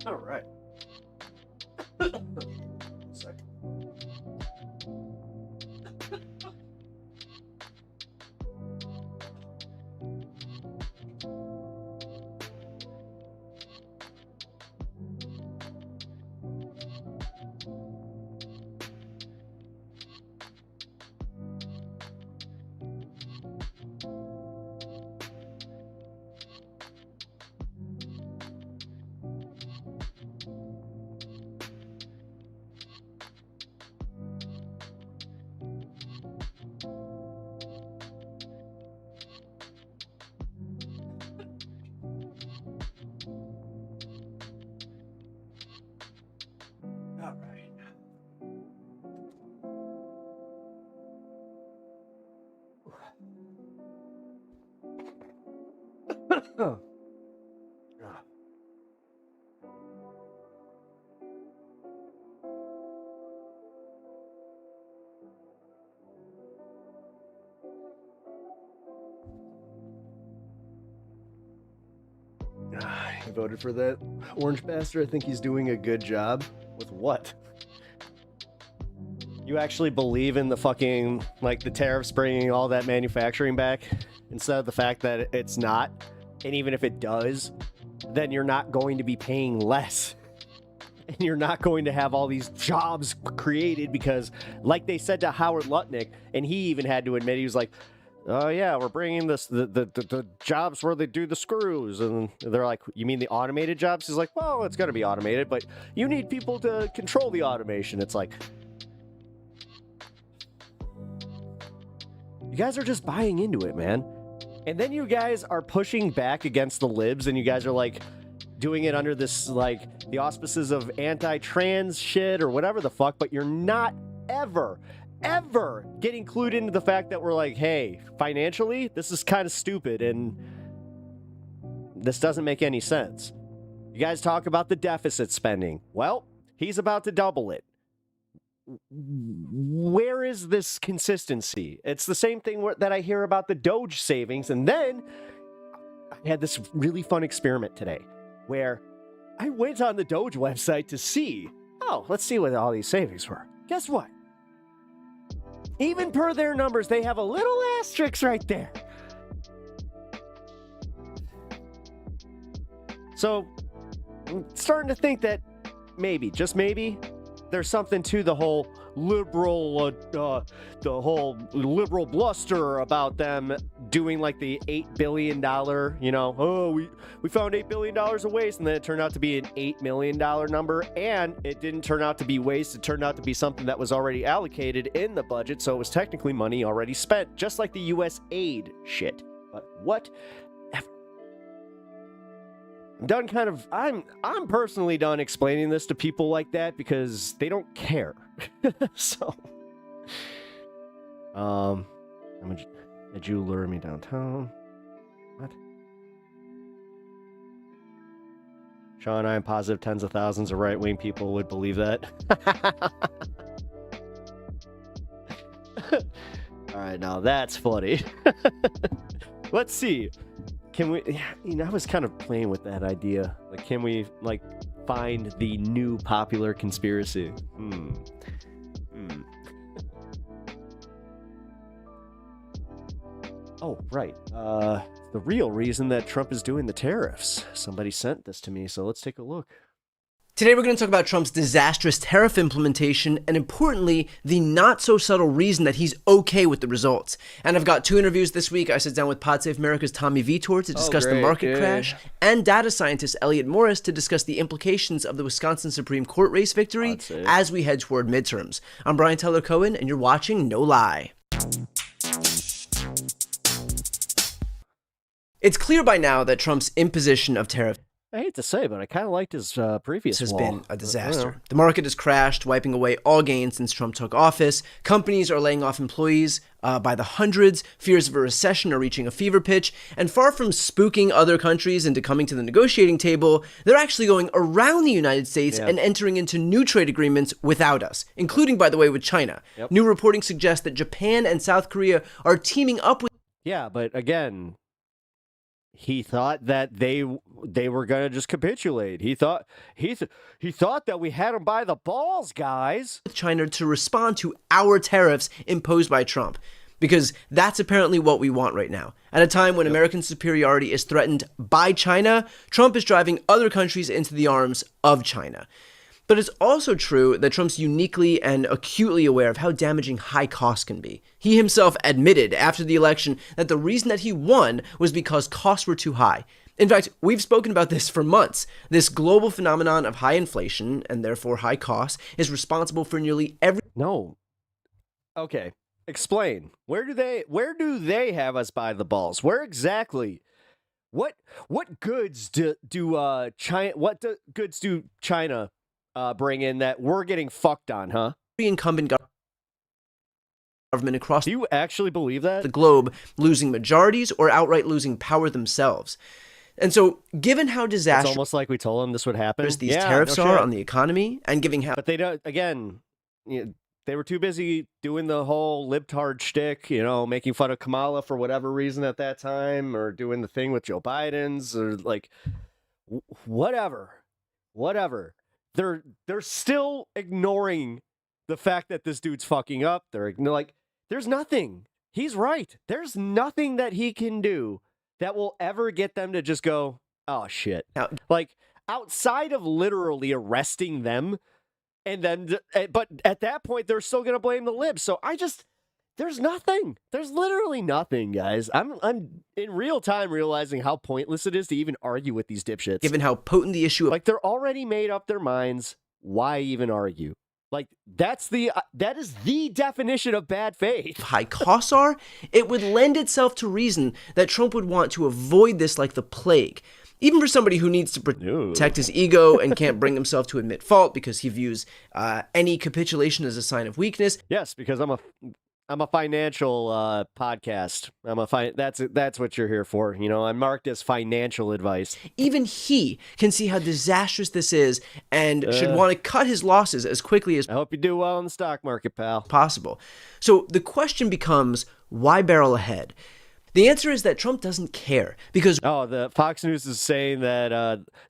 All right. Second. All right. He voted for that orange bastard. I think he's doing a good job. With what? You actually believe in the fucking, like, the tariffs bringing all that manufacturing back instead of the fact that it's not? And even if it does, then you're not going to be paying less. And you're not going to have all these jobs created because, like they said to Howard Lutnick, and he even had to admit, he was like, oh yeah, we're bringing this the jobs where they do the screws. And they're like, you mean the automated jobs? He's like, well, it's going to be automated, but you need people to control the automation. It's like, you guys are just buying into it, man. And then you guys are pushing back against the libs, and you guys are like doing it under this, like, the auspices of anti-trans shit or whatever the fuck, but you're not ever getting clued into the fact that we're like, hey, financially, this is kind of stupid and this doesn't make any sense. You guys talk about the deficit spending. Well, he's about to double it. Where is this consistency? It's the same thing that I hear about the Doge savings. And then I had this really fun experiment today where I went on the Doge website to see, oh, let's see what all these savings were. Guess what? Even per their numbers, they have a little asterisk right there. So I'm starting to think that maybe, just maybe, there's something to the whole liberal, bluster about them doing like the $8 billion, you know, oh, we found $8 billion of waste, and then it turned out to be an $8 million number, and it didn't turn out to be waste, it turned out to be something that was already allocated in the budget, so it was technically money already spent, just like the U.S. aid shit. But whatever. I'm done I'm personally done explaining this to people like that because they don't care. So, did you lure me downtown? What? Sean, I am positive tens of thousands of right-wing people would believe that. All right, now that's funny. Let's see. Can we? I was kind of playing with that idea. Like, can we find the new popular conspiracy? Oh, right. The real reason that Trump is doing the tariffs. Somebody sent this to me, so let's take a look. Today we're going to talk about Trump's disastrous tariff implementation and, importantly, the not-so-subtle reason that he's okay with the results. And I've got 2 interviews this week. I sat down with PodSafe America's Tommy Vitor to discuss the market crash, and data scientist Elliot Morris to discuss the implications of the Wisconsin Supreme Court race victory as we head toward midterms. I'm Brian Tyler Cohen, and you're watching No Lie. It's clear by now that Trump's imposition of tariffs, I hate to say, but I kind of liked his previous has wall. been a disaster. The market has crashed, wiping away all gains since Trump took office. Companies are laying off employees by the hundreds. Fears of a recession are reaching a fever pitch. And far from spooking other countries into coming to the negotiating table, they're actually going around the United States and entering into new trade agreements without us, including, by the way, with China. New reporting suggests that Japan and South Korea are teaming up with... Yeah, but again... He thought that they were gonna just capitulate. He thought that we had him by the balls, guys. China to respond to our tariffs imposed by Trump, because that's apparently what we want right now. At a time when American superiority is threatened by China, Trump is driving other countries into the arms of China. But it's also true that Trump's uniquely and acutely aware of how damaging high costs can be. He himself admitted after the election that the reason that he won was because costs were too high. In fact, we've spoken about this for months. This global phenomenon of high inflation, and therefore high costs, is responsible for nearly every... No. Okay, explain. Where do they have us by the balls? Where exactly? What goods do China bring in that we're getting fucked on, huh? The incumbent government across do you actually believe that? The globe losing majorities or outright losing power themselves. And so, given how disastrous... It's almost like we told them this would happen. These tariffs are on the economy, and giving how... But they don't, again, they were too busy doing the whole libtard shtick, making fun of Kamala for whatever reason at that time, or doing the thing with Joe Biden's, or whatever. They're still ignoring the fact that this dude's fucking up. They're like, there's nothing. He's right. There's nothing that he can do that will ever get them to just go, oh shit. Like, outside of literally arresting them, and then, but at that point, they're still gonna blame the libs. So there's nothing. There's literally nothing, guys. I'm in real time realizing how pointless it is to even argue with these dipshits. Given how potent the issue... Like, they're already made up their minds. Why even argue? Like, that is the definition of bad faith. High costs are, it would lend itself to reason that Trump would want to avoid this like the plague. Even for somebody who needs to protect his ego and can't bring himself to admit fault because he views any capitulation as a sign of weakness. Yes, because I'm a financial podcast. That's what you're here for. I'm marked as financial advice. Even he can see how disastrous this is and should want to cut his losses as quickly as... I hope you do well in the stock market, pal. ...possible. So the question becomes, why barrel ahead? The answer is that Trump doesn't care because... Oh, the Fox News is saying that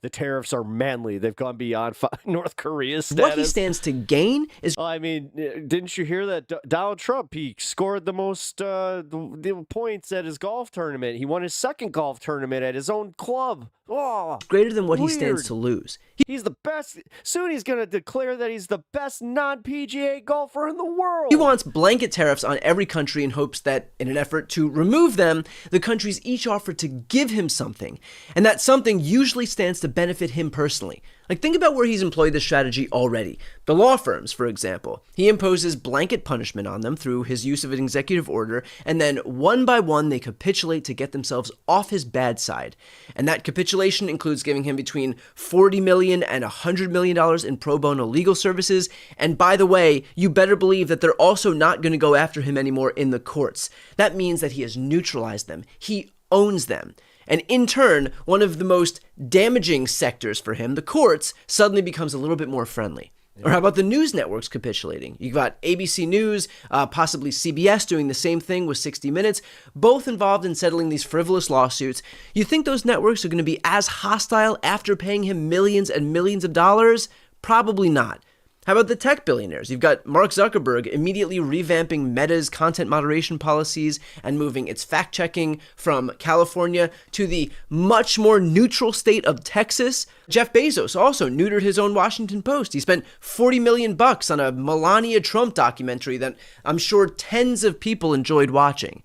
the tariffs are manly. They've gone beyond North Korea's status. What he stands to gain is... I mean, didn't you hear that Donald Trump, he scored the most the points at his golf tournament. He won his second golf tournament at his own club. Oh, greater than what he stands to lose. He's the best. Soon he's going to declare that he's the best non-PGA golfer in the world. He wants blanket tariffs on every country in hopes that, in an effort to remove them, the countries each offer to give him something. And that something usually stands to benefit him personally. Like, think about where he's employed this strategy already. The law firms, for example. He imposes blanket punishment on them through his use of an executive order, and then one by one they capitulate to get themselves off his bad side. And that capitulation includes giving him between $40 million and $100 million in pro bono legal services. And by the way, you better believe that they're also not going to go after him anymore in the courts. That means that he has neutralized them. He owns them. And in turn, one of the most damaging sectors for him, the courts, suddenly becomes a little bit more friendly. Or how about the news networks capitulating? You've got ABC News, possibly CBS doing the same thing with 60 Minutes, both involved in settling these frivolous lawsuits. You think those networks are going to be as hostile after paying him millions and millions of dollars? Probably not. How about the tech billionaires? You've got Mark Zuckerberg immediately revamping Meta's content moderation policies and moving its fact-checking from California to the much more neutral state of Texas. Jeff Bezos also neutered his own Washington Post. He spent $40 million on a Melania Trump documentary that I'm sure tens of people enjoyed watching.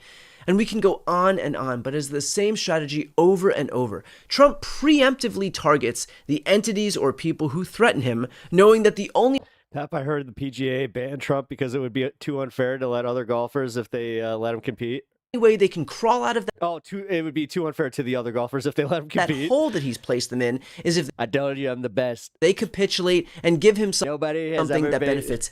And we can go on, but it's the same strategy over and over. Trump preemptively targets the entities or people who threaten him, knowing that the only... Pep, I heard the PGA banned Trump because it would be too unfair to let other golfers if they let him compete. way they can crawl out of that. It would be too unfair to the other golfers if they let him compete. That hole that he's placed them in is if I told you I'm the best. They capitulate and give him something that been... benefits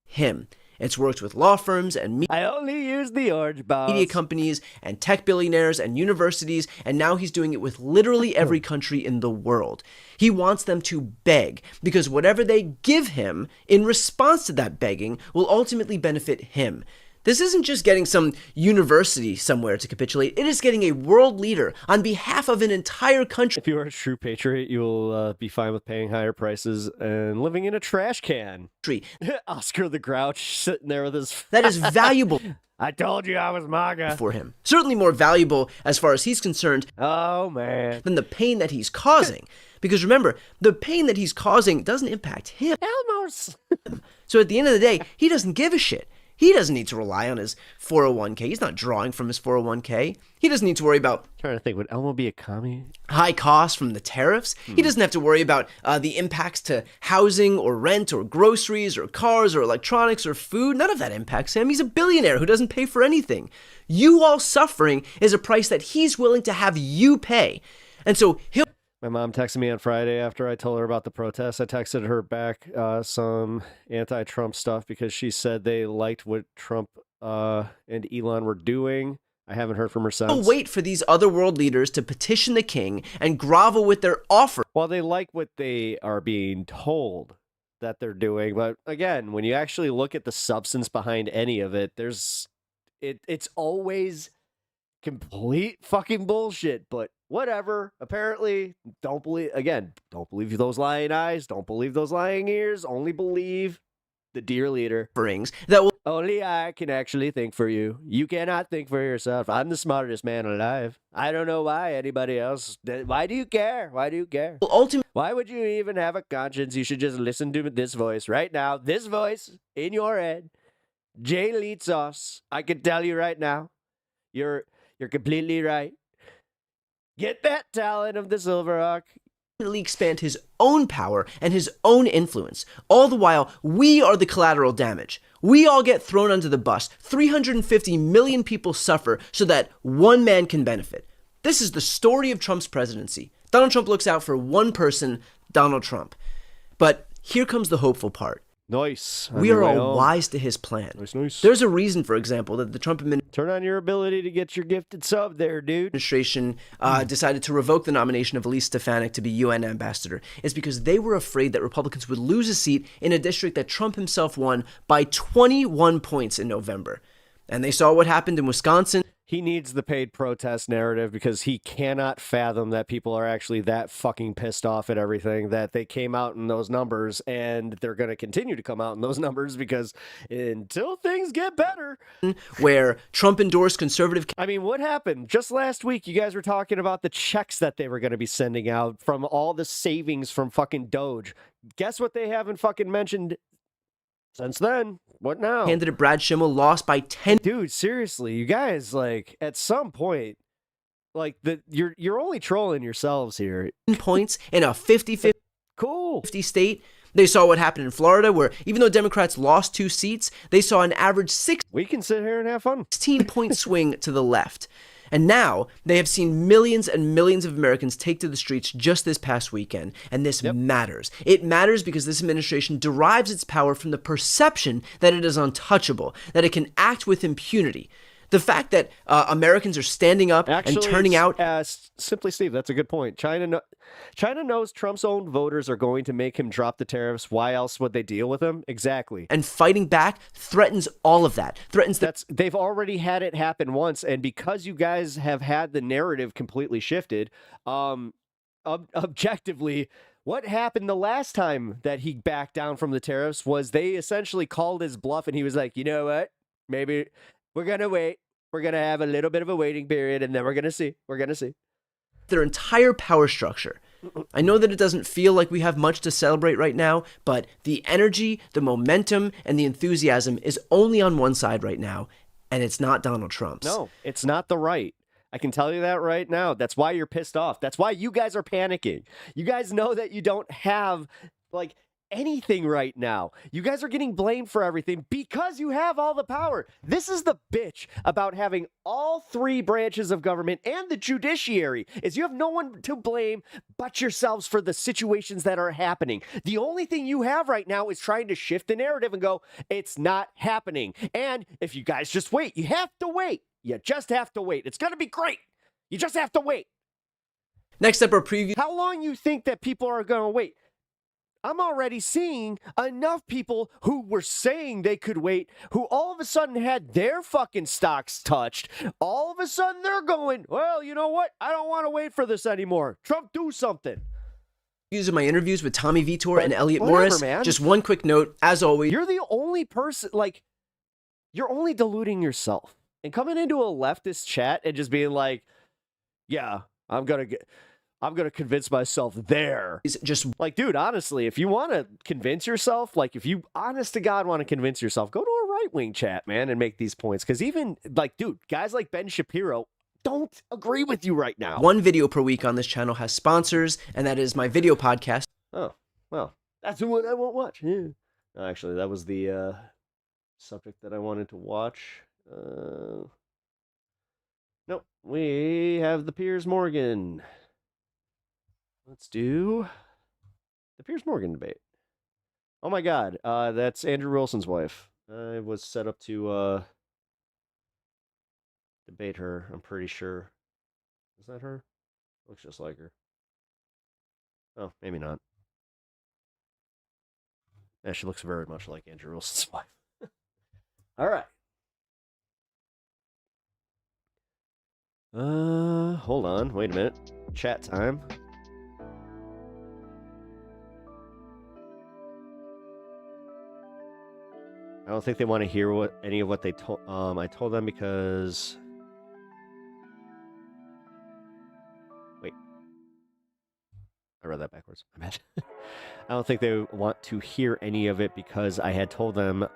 him. It's worked with law firms and I only use the orange balls. Media companies and tech billionaires and universities, and now he's doing it with literally every country in the world. He wants them to beg, because whatever they give him in response to that begging will ultimately benefit him. This isn't just getting some university somewhere to capitulate. It is getting a world leader on behalf of an entire country. If you are a true patriot, you will be fine with paying higher prices and living in a trash can. Oscar the Grouch sitting there with his... That is valuable. I told you I was MAGA. For him. Certainly more valuable as far as he's concerned. Oh, man. Than the pain that he's causing. Because remember, the pain that he's causing doesn't impact him. Elmos. So at the end of the day, he doesn't give a shit. He doesn't need to rely on his 401k. He's not drawing from his 401k. He doesn't need to worry about... I'm trying to think, would Elmo be a commie? High costs from the tariffs. He doesn't have to worry about the impacts to housing or rent or groceries or cars or electronics or food. None of that impacts him. He's a billionaire who doesn't pay for anything. You all suffering is a price that he's willing to have you pay. And so he'll... My mom texted me on Friday after I told her about the protests. I texted her back some anti-Trump stuff because she said they liked what Trump and Elon were doing. I haven't heard from her since. I'll wait for these other world leaders to petition the king and grovel with their offer. Well, they like what they are being told that they're doing. But again, when you actually look at the substance behind any of it, it's always complete fucking bullshit. But whatever. Apparently, don't believe those lying eyes. Don't believe those lying ears. Only believe the dear leader. Only I can actually think for you. You cannot think for yourself. I'm the smartest man alive. I don't know why anybody else. Why do you care? Why do you care? Why would you even have a conscience? You should just listen to this voice right now. This voice in your head. Jay Litzos. I can tell you right now. You're completely right. Get that talent of the Silver Hawk. Expand his own power and his own influence. All the while, we are the collateral damage. We all get thrown under the bus. 350 million people suffer so that one man can benefit. This is the story of Trump's presidency. Donald Trump looks out for one person, Donald Trump. But here comes the hopeful part. Nice. We are all wise to his plan. Nice. There's a reason, for example, that the Trump administration... Turn on your ability to get your gifted sub there, dude. Administration decided to revoke the nomination of Elise Stefanik to be UN ambassador. It's because they were afraid that Republicans would lose a seat in a district that Trump himself won by 21 points in November. And they saw what happened in Wisconsin. He needs the paid protest narrative because he cannot fathom that people are actually that fucking pissed off at everything, that they came out in those numbers and they're going to continue to come out in those numbers because until things get better. Where Trump endorsed conservative... I mean, what happened? Just last week, you guys were talking about the checks that they were going to be sending out from all the savings from fucking Doge. Guess what they haven't fucking mentioned since then? What now? Candidate Brad Schimmel lost by 10. Dude, seriously, you guys, like, at some point, like, you're only trolling yourselves here. Points in a 50-50 state. They saw what happened in Florida, where even though Democrats lost 2 seats, they saw an average 6. We can sit here and have fun. 16-point swing to the left. And now they have seen millions and millions of Americans take to the streets just this past weekend. And this matters. It matters because this administration derives its power from the perception that it is untouchable, that it can act with impunity. The fact that Americans are standing up and turning out. Simply, Steve, that's a good point. China knows Trump's own voters are going to make him drop the tariffs. Why else would they deal with him? Exactly. And fighting back threatens all of that. They've already had it happen once, and because you guys have had the narrative completely shifted, objectively, what happened the last time that he backed down from the tariffs was they essentially called his bluff, and he was like, you know what? Maybe we're going to wait. We're going to have a little bit of a waiting period, and then we're going to see. We're going to see. Their entire power structure. I know that it doesn't feel like we have much to celebrate right now, but the energy, the momentum, and the enthusiasm is only on one side right now, and it's not Donald Trump's. No, it's not the right. I can tell you that right now. That's why you're pissed off. That's why you guys are panicking. You guys know that you don't have, like, anything right now. You guys are getting blamed for everything because you have all the power. This is the bitch about having all three branches of government and the judiciary, is you have no one to blame but yourselves for the situations that are happening. The only thing you have right now is trying to shift the narrative and go, it's not happening. And if you guys just wait, you have to wait. You just have to wait. It's going to be great. You just have to wait. Next up, our preview. How long you think that people are going to wait? I'm already seeing enough people who were saying they could wait, who all of a sudden had their fucking stocks touched. All of a sudden they're going, well, you know what? I don't want to wait for this anymore. Trump, do something. Of my interviews with Tommy Vitor and Elliot Morris. Man. Just one quick note, as always. You're the only person, like, you're only deluding yourself. And coming into a leftist chat and just being like, yeah, I'm going to convince myself there. Is just like, dude, honestly, if you want to convince yourself, like, if you honest to God want to convince yourself, go to a right-wing chat, man, and make these points. Because even, like, dude, guys like Ben Shapiro don't agree with you right now. One video per week on this channel has sponsors, and that is my video podcast. Oh, well, that's the one I won't watch. Yeah. Actually, that was the subject that I wanted to watch. Nope, we have the Piers Morgan. Let's do the Piers Morgan debate. Oh my God, that's Andrew Wilson's wife. I was set up to debate her, I'm pretty sure. Is that her? Looks just like her. Oh, maybe not. Yeah, she looks very much like Andrew Wilson's wife. All right. Hold on. Wait a minute. Chat time. I don't think they want to hear any of what they told. I told them because. Wait. I read that backwards. I'm bad. I don't think they want to hear any of it because I had told them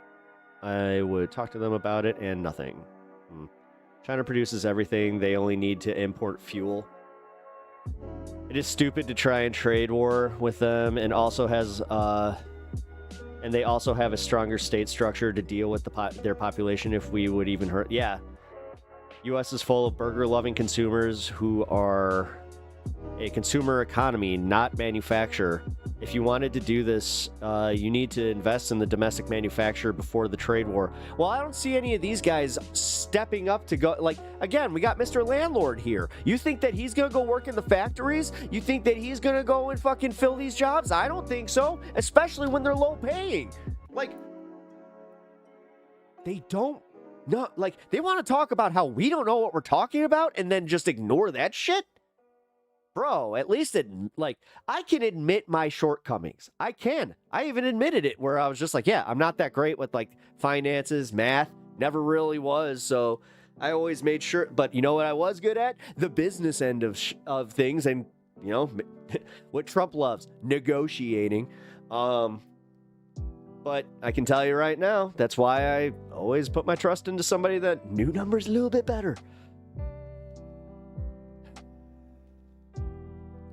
I would talk to them about it and nothing. China produces everything. They only need to import fuel. It is stupid to try and trade war with them, and also has and they also have a stronger state structure to deal with their population if we would even hurt. Yeah. U.S. is full of burger-loving consumers who are a consumer economy, not manufacturer. If you wanted to do this, you need to invest in the domestic manufacturer before the trade war. Well, I don't see any of these guys stepping up to go. Like, again, we got Mr. Landlord here. You think that he's going to go work in the factories? You think that he's going to go and fucking fill these jobs? I don't think so, especially when they're low paying. Like, they don't know. Like, they want to talk about how we don't know what we're talking about and then just ignore that shit? Bro, at least I can admit my shortcomings. I can. I even admitted it where I was just like, yeah, I'm not that great with like finances, math, never really was. So I always made sure. But you know what I was good at? The business end of things, and you know what Trump loves, negotiating. But I can tell you right now, that's why I always put my trust into somebody that knew numbers a little bit better.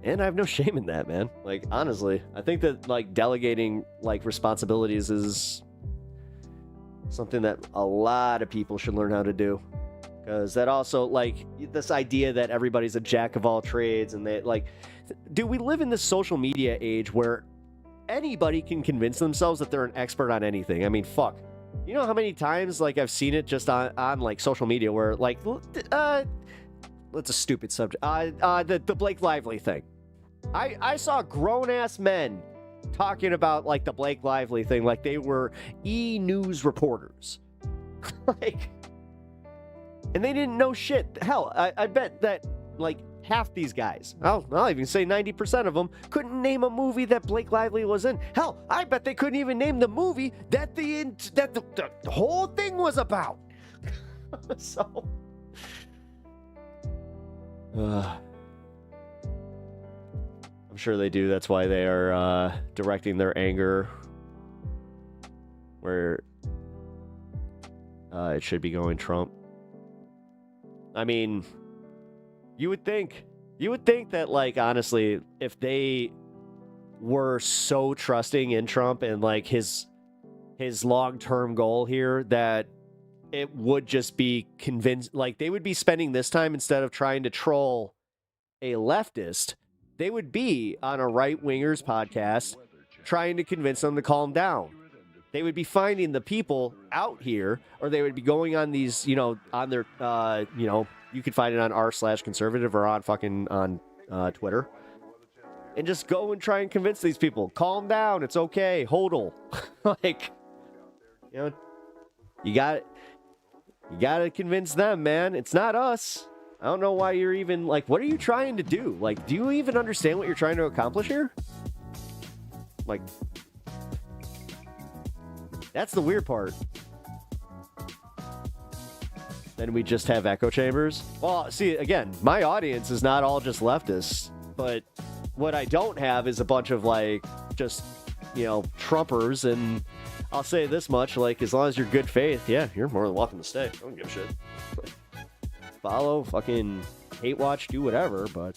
And I have no shame in that, man. Like, honestly, I think that, like, delegating, like, responsibilities is something that a lot of people should learn how to do. Because that also, like, this idea that everybody's a jack of all trades and that, like, dude, we live in this social media age where anybody can convince themselves that they're an expert on anything. I mean, fuck. You know how many times like I've seen it just on like social media where like that's a stupid subject. The Blake Lively thing. I saw grown-ass men talking about like the Blake Lively thing like they were E-News reporters. Like, and they didn't know shit. Hell, I bet that like half these guys, I'll even say 90% of them, couldn't name a movie that Blake Lively was in. Hell, I bet they couldn't even name the movie that the whole thing was about. So, I'm sure they do. That's why they are directing their anger where it should be going Trump. I mean, you would think that, like, honestly, if they were so trusting in Trump and like his long-term goal here, that it would just be convinced, like they would be spending this time instead of trying to troll a leftist, they would be on a right-wingers podcast trying to convince them to calm down. They would be finding the people out here, or they would be going on these, on their, you can find it on r/conservative or on Twitter, and just go and try and convince these people, calm down, it's okay, hodl. Like, you got to convince them, man. It's not us. I don't know why you're even like, what are you trying to do? Like, do you even understand what you're trying to accomplish here? Like, that's the weird part. Then we just have echo chambers. Well, see, again, my audience is not all just leftists, but what I don't have is a bunch of like just, Trumpers. And I'll say this much, like, as long as you're good faith, yeah, you're more than welcome to stay. I don't give a shit. Follow, fucking hate watch, do whatever, but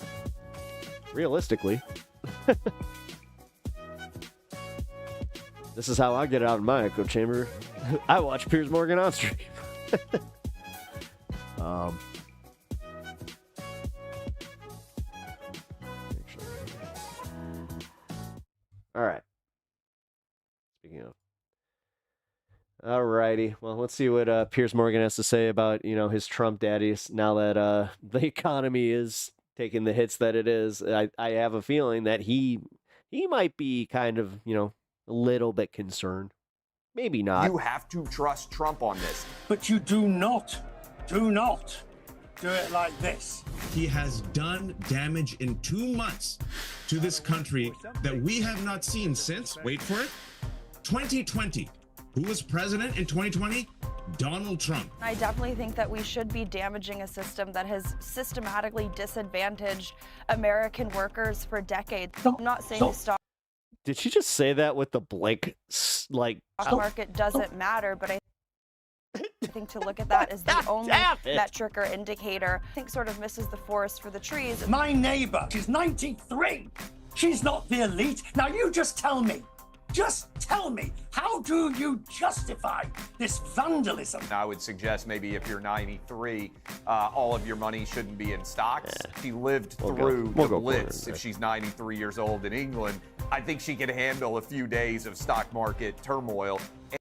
realistically, this is how I get out of my echo chamber. I watch Piers Morgan on stream. All right. Speaking of. Alrighty. Well, let's see what Piers Morgan has to say about, his Trump daddies now that the economy is taking the hits that it is. I have a feeling that he might be kind of, a little bit concerned. Maybe not. You have to trust Trump on this. But you do not do it like this. He has done damage in 2 months to this country that we have not seen since, wait for it, 2020. Who was president in 2020? Donald Trump. I definitely think that we should be damaging a system that has systematically disadvantaged American workers for decades. I'm not saying to stop. Did she just say that with the blank, like... Stock market doesn't matter, but I think to look at that as the only metric or indicator, I think sort of misses the forest for the trees. My neighbor, she's 93. She's not the elite. Now you just tell me, how do you justify this vandalism? I would suggest maybe if you're 93, all of your money shouldn't be in stocks. Yeah. She lived through the Blitz. If she's 93 years old in England, I think she could handle a few days of stock market turmoil.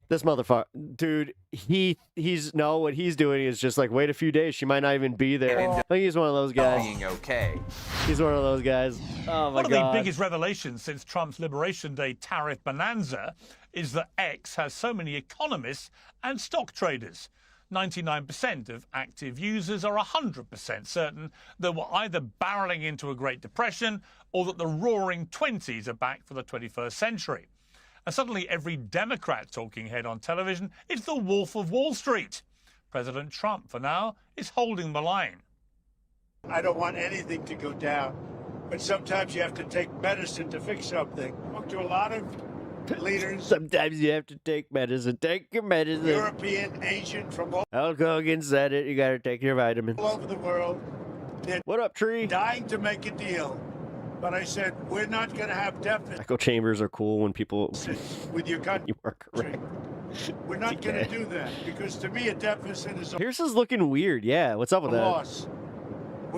This motherfucker, dude, what he's doing is just like, wait a few days, she might not even be there. I think he's one of those guys. Being okay. He's one of those guys. Oh my God. One of the biggest revelations since Trump's Liberation Day tariff bonanza is that X has so many economists and stock traders. 99% of active users are 100% certain that we're either barreling into a Great Depression or that the roaring 20s are back for the 21st century. And suddenly every Democrat talking head on television is the Wolf of Wall Street. President Trump, for now, is holding the line. I don't want anything to go down, but sometimes you have to take medicine to fix something. I talk to a lot of leaders. Sometimes you have to take medicine. Take your medicine. European, Asian, from all Hulk Hogan said it. You got to take your vitamins. over the world. They're what up, Tree? Dying to make a deal. But I said, we're not going to have deficits. Echo chambers are cool when people... with your country. You are correct. We're not going to do that, because to me a deficit is a Pierce is looking weird. Yeah, what's up with that? loss.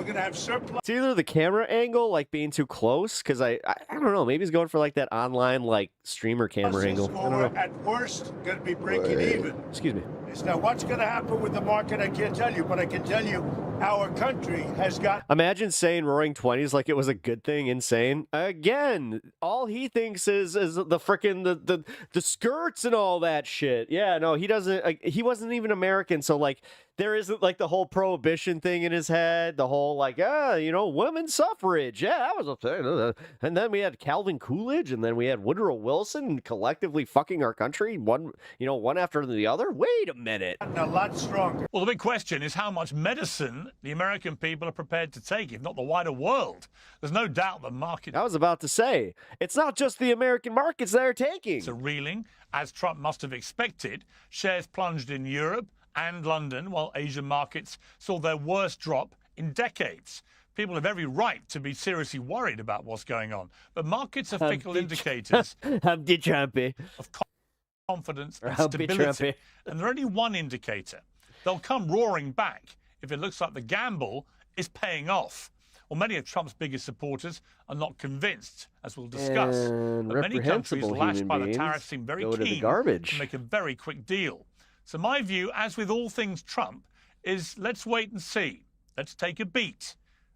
We're going to have surplus. It's either the camera angle, like being too close, because I don't know. Maybe he's going for like that online like streamer camera angle. I don't Or know. at worst, going to be breaking even. Excuse me. Now, what's going to happen with the market, I can't tell you, but I can tell you our country has got. Imagine saying Roaring Twenties like it was a good thing. Insane. Again, all he thinks is the frickin' the skirts and all that shit. Yeah, no, he doesn't. Like, he wasn't even American, so like there isn't like the whole prohibition thing in his head. The whole like women's suffrage. Yeah, that was a thing. And then we had Calvin Coolidge, and then we had Woodrow Wilson collectively fucking our country one after the other. Wait a minute. A lot stronger. Well, the big question is how much medicine the American people are prepared to take, if not the wider world. There's no doubt the market. I was about to say, it's not just the American markets they're taking. It's a reeling, as Trump must have expected. Shares plunged in Europe and London, while Asian markets saw their worst drop in decades. People have every right to be seriously worried about what's going on, but markets are fickle indicators of confidence and stability. And there's only one indicator. They'll come roaring back if it looks like the gamble is paying off. Well, many of Trump's biggest supporters are not convinced, as we'll discuss. But many countries lashed by the tariffs seem very keen to make a very quick deal. So my view, as with all things Trump, is let's wait and see. Let's take a beat.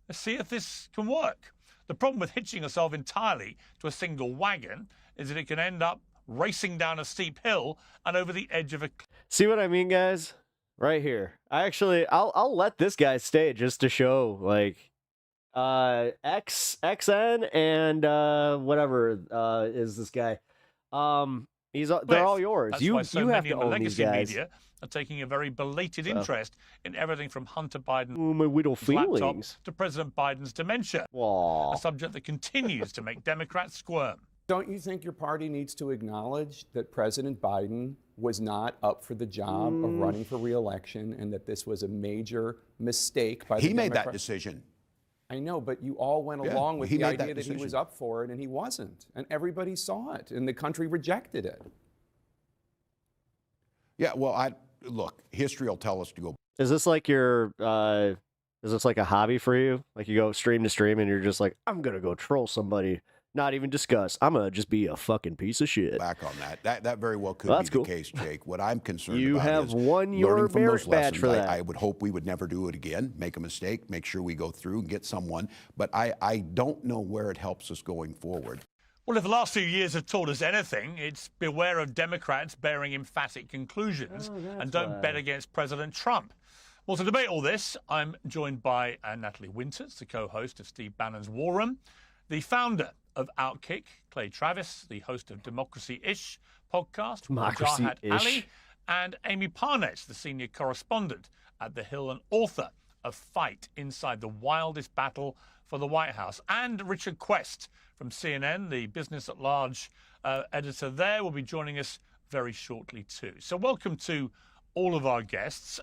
Let's see if this can work. The problem with hitching yourself entirely to a single wagon is that it can end up racing down a steep hill and over the edge of a... See what I mean, guys? Right here. I'll let this guy stay just to show, like, XN and whatever is this guy. They're all yours. That's You why so you have many to in the own these legacy guys. media are taking a very belated interest in everything from Hunter Biden's my widow laptop feelings to President Biden's dementia. A subject that continues to make Democrats squirm. Don't you think your party needs to acknowledge that President Biden was not up for the job of running for re-election and that this was a major mistake by the He made that Democrat- decision. I know, but you all went Yeah, along with he the made that idea that he was decision. up for it and he wasn't. And everybody saw it and the country rejected it. Yeah, well, look, history will tell us to go. Is this like is this like a hobby for you? Like you go stream to stream and you're just like, I'm gonna go troll somebody, not even discuss. I'm gonna just be a fucking piece of shit. Back on that. That very well could That's be cool. the case, Jake. What I'm concerned You about have is won your learning from merit those badge for lessons. that. I would hope we would never do it again, make a mistake, make sure we go through and get someone. But I don't know where it helps us going forward. Well, if the last few years have taught us anything, it's beware of Democrats bearing emphatic conclusions and don't bet against President Trump. Well, to debate all this, I'm joined by Natalie Winters, the co-host of Steve Bannon's War Room, the founder of Outkick, Clay Travis, the host of Democracy-ish podcast, Jahat Ali, and Amy Parnes, the senior correspondent at The Hill and author of Fight Inside the Wildest Battle for the White House, and Richard Quest from CNN, the Business at Large editor there, will be joining us very shortly too. So welcome to all of our guests.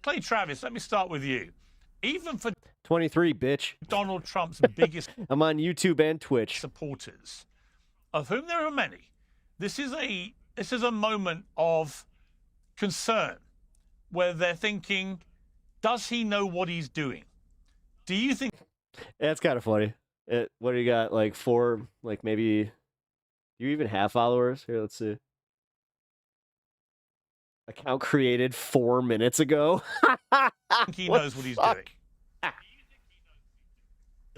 Clay Travis, let me start with you. Even for 23, bitch. Donald Trump's biggest I'm on YouTube and Twitch. supporters, of whom there are many, this is a moment of concern where they're thinking, does he know what he's doing? Do you think? That's kind of funny. What do you got? Like 4, like maybe. Do you even have followers? Here, let's see. Account created 4 minutes ago. He knows what he's doing.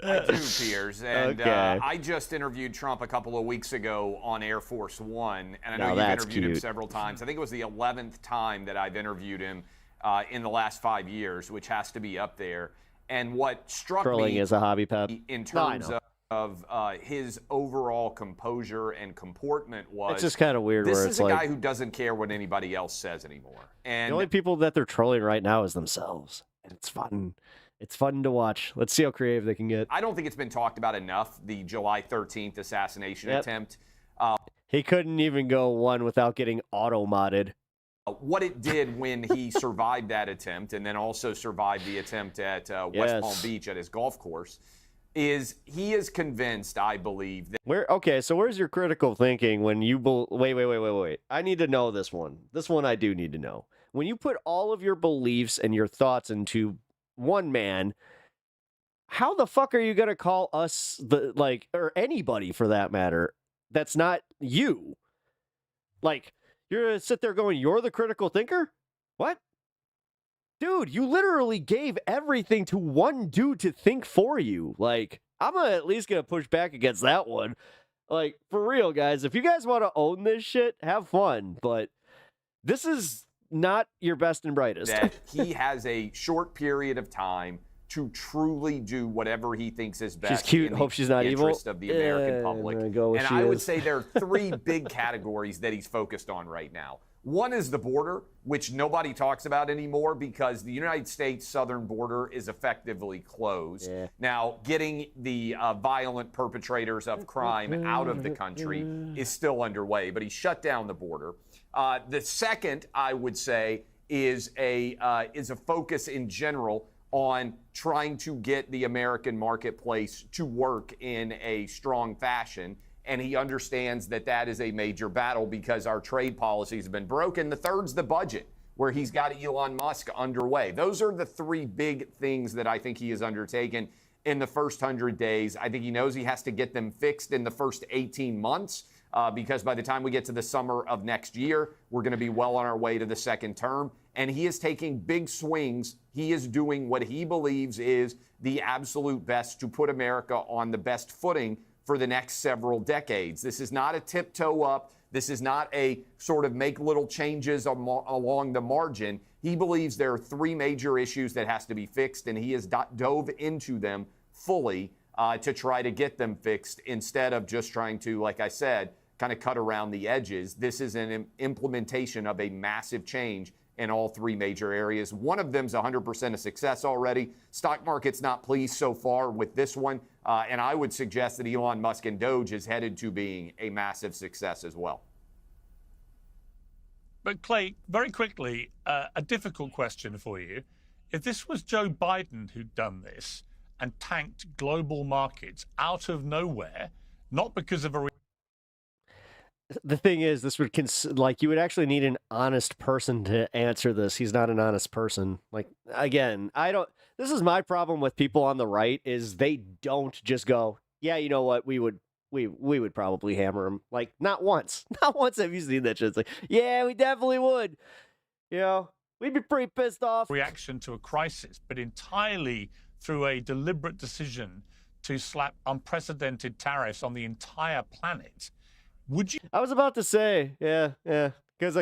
I do, Piers, and Okay. I just interviewed Trump a couple of weeks ago on Air Force One, and I know Now you've that's interviewed him cute. several times. I think it was the 11th time that I've interviewed him in the last 5 years, which has to be up there. And what struck Trolling me is a hobby, Pep. in No, I terms know. of his overall composure and comportment was It's just kind of weird this where is it's a like guy who doesn't care what anybody else says anymore. And the only people that they're trolling right now is themselves. And it's fun. It's fun to watch. Let's see how creative they can get. I don't think it's been talked about enough, the July 13th assassination Yep. attempt. He couldn't even go one without getting auto-modded. What it did when he survived that attempt and then also survived the attempt at West Yes. Palm Beach at his golf course is he is convinced, I believe, that Okay, so where's your critical thinking when you wait. I need to know this one. This one I do need to know. When you put all of your beliefs and your thoughts into one man, how the fuck are you going to call us or anybody for that matter that's not you? Like, you're going to sit there going, you're the critical thinker? What? Dude, you literally gave everything to one dude to think for you. Like, I'm at least going to push back against that one. Like, for real, guys, if you guys want to own this shit, have fun. But this is not your best and brightest. That he has a short period of time to truly do whatever he thinks is best. She's cute. In Hope she's not the evil. interest of the American public. And I would say there are three big categories that he's focused on right now. One is the border, which nobody talks about anymore because the United States southern border is effectively closed. Yeah. Now, getting the violent perpetrators of crime out of the country is still underway, but he shut down the border. The second, I would say, is a focus in general on trying to get the American marketplace to work in a strong fashion. And he understands that that is a major battle because our trade policies have been broken. The third's the budget, where he's got Elon Musk underway. Those are the three big things that I think he has undertaken in the first 100 days. I think he knows he has to get them fixed in the first 18 months because by the time we get to the summer of next year, we're going to be well on our way to the second term. And he is taking big swings. He is doing what he believes is the absolute best to put America on the best footing for the next several decades. This is not a tiptoe up. This is not a sort of make little changes along the margin. He believes there are three major issues that has to be fixed, and he has dove into them fully to try to get them fixed instead of just trying to, like I said, kind of cut around the edges. This is an implementation of a massive change in all three major areas. One of them is 100% a success already. Stock market's not pleased so far with this one. And I would suggest that Elon Musk and Doge is headed to being a massive success as well. But Clay, very quickly, a difficult question for you. If this was Joe Biden who'd done this and tanked global markets out of nowhere, not because of a... The thing is, this would you would actually need an honest person to answer this. He's not an honest person. Like, again, this is my problem with people on the right is they don't just go, yeah, you know what, we would probably hammer him. Like, not once have you seen that shit. It's like, yeah, we definitely would. You know, we'd be pretty pissed off. Reaction to a crisis, but entirely through a deliberate decision to slap unprecedented tariffs on the entire planet. Would you? I was about to say, yeah, because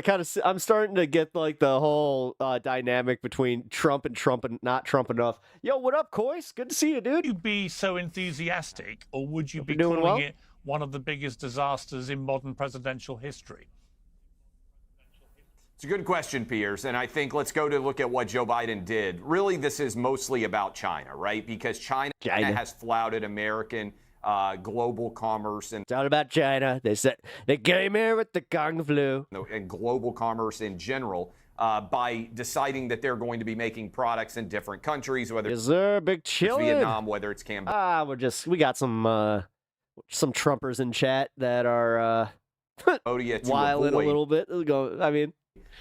I'm starting to get like the whole dynamic between Trump and not Trump enough. Yo, what up, Coyce? Good to see you, dude. Would you be so enthusiastic, or would you be calling it one of the biggest disasters in modern presidential history? It's a good question, Piers, and I think let's go to look at what Joe Biden did. Really, this is mostly about China, right? Because China has flouted American global commerce. And it's all about China. They said they came here with the Kung flu. And global commerce in general by deciding that they're going to be making products in different countries, whether it's big chillin', Vietnam, whether it's Cambodia. We got some Trumpers in chat that are wilding a little bit. I mean,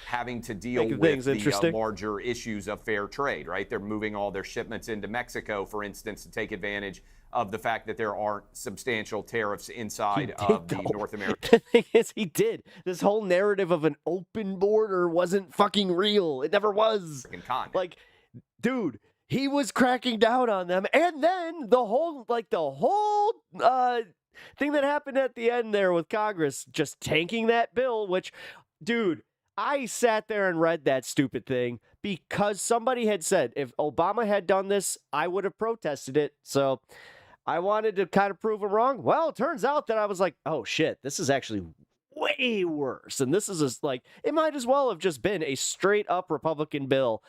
having to deal with the larger issues of fair trade, right? They're moving all their shipments into Mexico, for instance, to take advantage of the fact that there aren't substantial tariffs inside of the North America. The thing is, he did. This whole narrative of an open border wasn't fucking real. It never was. Like, dude, he was cracking down on them. And then the whole thing that happened at the end there with Congress just tanking that bill, which, dude, I sat there and read that stupid thing because somebody had said if Obama had done this, I would have protested it. So I wanted to kind of prove him wrong. Well, it turns out that I was like, oh shit, this is actually way worse. And this is just like, it might as well have just been a straight up Republican bill.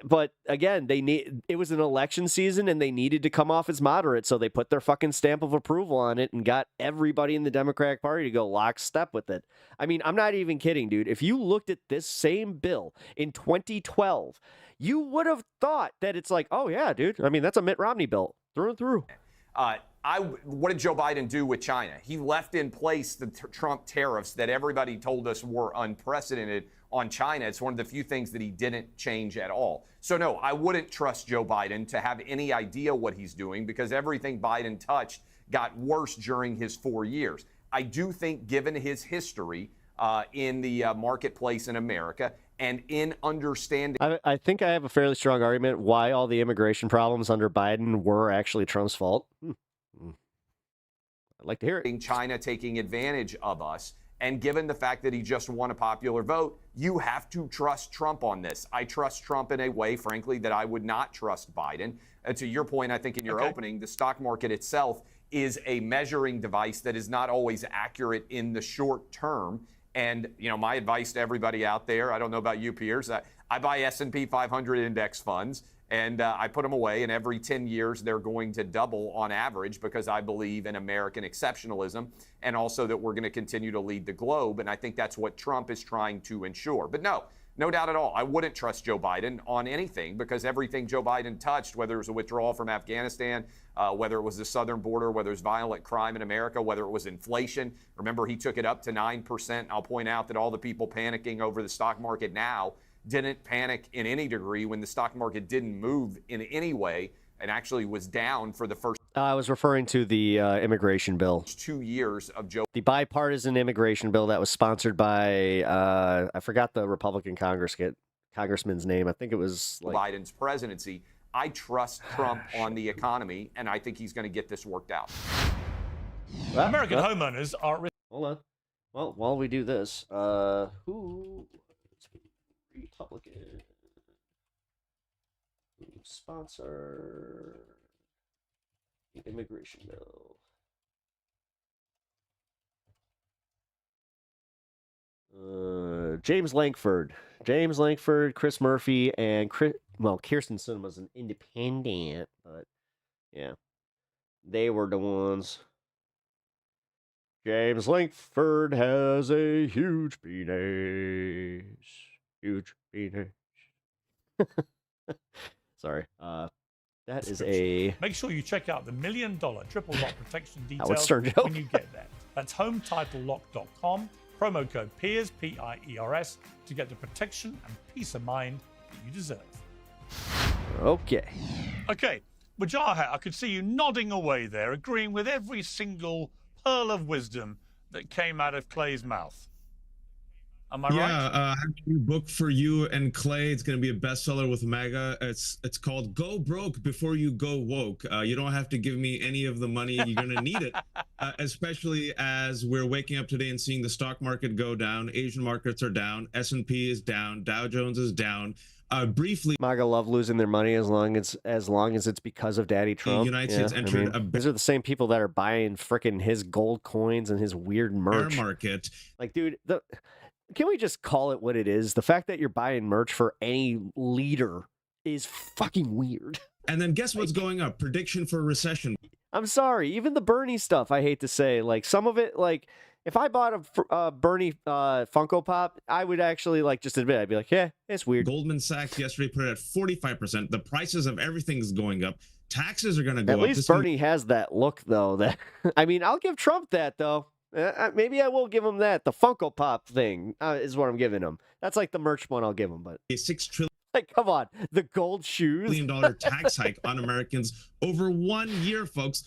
But again, it was an election season and they needed to come off as moderate. So they put their fucking stamp of approval on it and got everybody in the Democratic Party to go lockstep with it. I mean, I'm not even kidding, dude. If you looked at this same bill in 2012, you would have thought that it's like, oh yeah, dude. I mean, that's a Mitt Romney bill through and through. What did Joe Biden do with China? He left in place the Trump tariffs that everybody told us were unprecedented on China. It's one of the few things that he didn't change at all. So no, I wouldn't trust Joe Biden to have any idea what he's doing, because everything Biden touched got worse during his 4 years. I do think, given his history in the marketplace in America and in understanding... I think I have a fairly strong argument why all the immigration problems under Biden were actually Trump's fault. I'd like to hear it. China taking advantage of us. And given the fact that he just won a popular vote, you have to trust Trump on this. I trust Trump in a way, frankly, that I would not trust Biden. And to your point, I think in your opening, the stock market itself is a measuring device that is not always accurate in the short term. And, you know, my advice to everybody out there, I don't know about you, Piers, I buy S&P 500 index funds, and I put them away, and every 10 years they're going to double on average, because I believe in American exceptionalism and also that we're going to continue to lead the globe. And I think that's what Trump is trying to ensure. But no doubt at all, I wouldn't trust Joe Biden on anything, because everything Joe Biden touched, whether it was a withdrawal from Afghanistan, whether it was the southern border, whether it was violent crime in America, whether it was inflation. Remember, he took it up to 9%. I'll point out that all the people panicking over the stock market now didn't panic in any degree when the stock market didn't move in any way and actually was down for the first... I was referring to the immigration bill. 2 years of Joe... The bipartisan immigration bill that was sponsored by, I forgot the Republican congressman's name. I think it was Biden's presidency. I trust Trump on the economy, and I think he's going to get this worked out. American homeowners are... Hold on. Well, while we do this, who... Republican sponsor the immigration bill. James Lankford, Chris Murphy, and Kirsten Sinema's an independent, but yeah, they were the ones. James Lankford has a huge penis. Huge penis. Sorry. That is a... Make sure you check out the $1 million triple lock protection Howard details Stern joke. when you get there. That's HomeTitleLock.com. Promo code PIERS, P-I-E-R-S, to get the protection and peace of mind that you deserve. Okay. Okay, Wajahat, I could see you nodding away there, agreeing with every single pearl of wisdom that came out of Clay's mouth. Am I right? Yeah, actually book for you and Clay. It's going to be a bestseller with MAGA. It's called Go Broke Before You Go Woke. You don't have to give me any of the money. You're going to need it, especially as we're waking up today and seeing the stock market go down. Asian markets are down. S&P is down. Dow Jones is down. Briefly, MAGA love losing their money as long as it's because of Daddy Trump. The United States entered these are the same people that are buying frickin' his gold coins and his weird merch. Bear market. Like, dude, can we just call it what it is? The fact that you're buying merch for any leader is fucking weird. And then guess what's going up? Prediction for a recession. I'm sorry. Even the Bernie stuff, I hate to say. Like, some of it, like, if I bought a Bernie Funko Pop, I would actually, like, just admit, I'd be like, yeah, it's weird. Goldman Sachs yesterday put it at 45%. The prices of everything is going up. Taxes are going to go up. At least Bernie has that look, though. That I mean, I'll give Trump that, though. Maybe I will give him that. The Funko Pop thing is what I'm giving him. That's like the merch one I'll give him. But a $6 trillion. Like, come on, the gold shoes. $1 billion tax hike on Americans over 1 year, folks.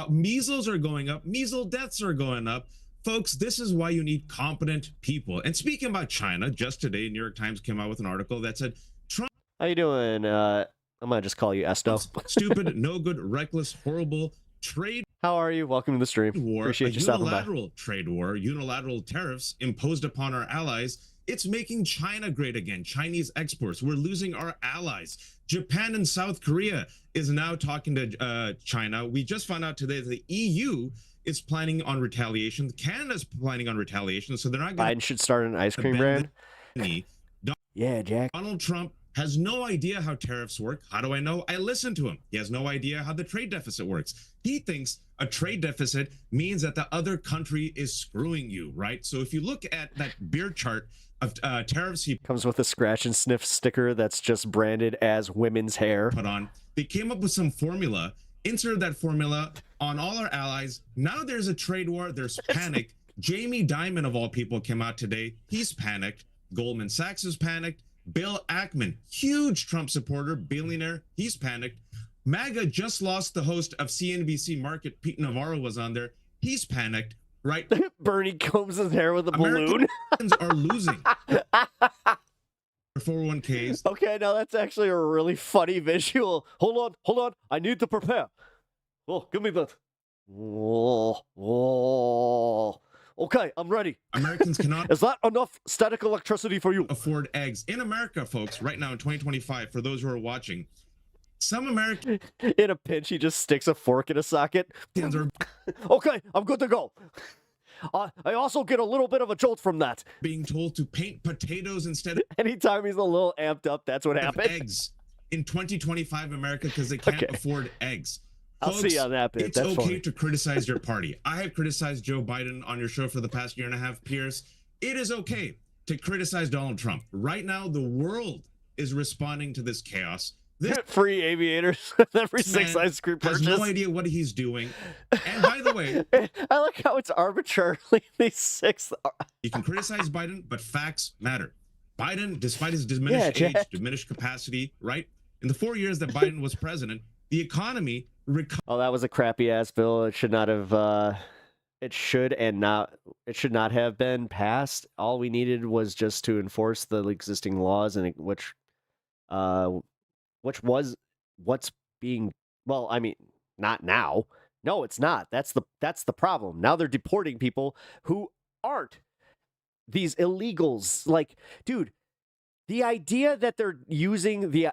Measles are going up. Measles deaths are going up. Folks, this is why you need competent people. And speaking about China, just today, New York Times came out with an article that said, Trump... How you doing? I'm going to just call you Esto. Stupid, no good, reckless, horrible trade... How are you? Welcome to the stream. War, appreciate you stopping by. Unilateral trade war, unilateral tariffs imposed upon our allies. It's making China great again. Chinese exports. We're losing our allies. Japan and South Korea is now talking to China. We just found out today that the EU is planning on retaliation. Canada's planning on retaliation, so they're not going to... Biden should start an ice cream brand. Yeah, Jack. Donald Trump has no idea how tariffs work. How do I know? I listen to him. He has no idea how the trade deficit works. He thinks a trade deficit means that the other country is screwing you, right? So if you look at that beer chart of tariffs, he comes with a scratch and sniff sticker that's just branded as women's hair. Put on. They came up with some formula, inserted that formula on all our allies. Now there's a trade war. There's panic. Jamie Dimon, of all people, came out today. He's panicked. Goldman Sachs is panicked. Bill Ackman, huge Trump supporter, billionaire, he's panicked. MAGA just lost the host of CNBC Market. Pete Navarro was on there. He's panicked, right? Bernie combs his hair with a balloon. Americans are losing. 401ks. Okay, now that's actually a really funny visual. Hold on. I need to prepare. Oh, give me that. Oh. Okay, I'm ready. Americans cannot. Is that enough static electricity for you? Afford eggs in America, folks. Right now in 2025, for those who are watching, some Americans in a pinch, he just sticks a fork in a socket. Okay, I'm good to go. I also get a little bit of a jolt from that. Being told to paint potatoes instead of anytime he's a little amped up, that's what happens. Eggs in 2025 America because they can't afford eggs. I'll Folks, see you on that bit. It's That's okay funny. to criticize your party. I have criticized Joe Biden on your show for the past year and a half, Pierce. It is okay to criticize Donald Trump. Right now, the world is responding to this chaos. This free aviators, every 6 ice cream has purchase. no idea what he's doing. And by the way, I like how it's arbitrarily these 6. You can criticize Biden, but facts matter. Biden, despite his diminished age, diminished capacity, right? In the 4 years that Biden was president, the economy Oh, that was a crappy ass bill. It should not have. It should not have been passed. All we needed was just to enforce the existing laws, and which was what's being. Well, I mean, not now. No, it's not. That's the problem. Now they're deporting people who aren't these illegals. Like, dude, the idea that they're using the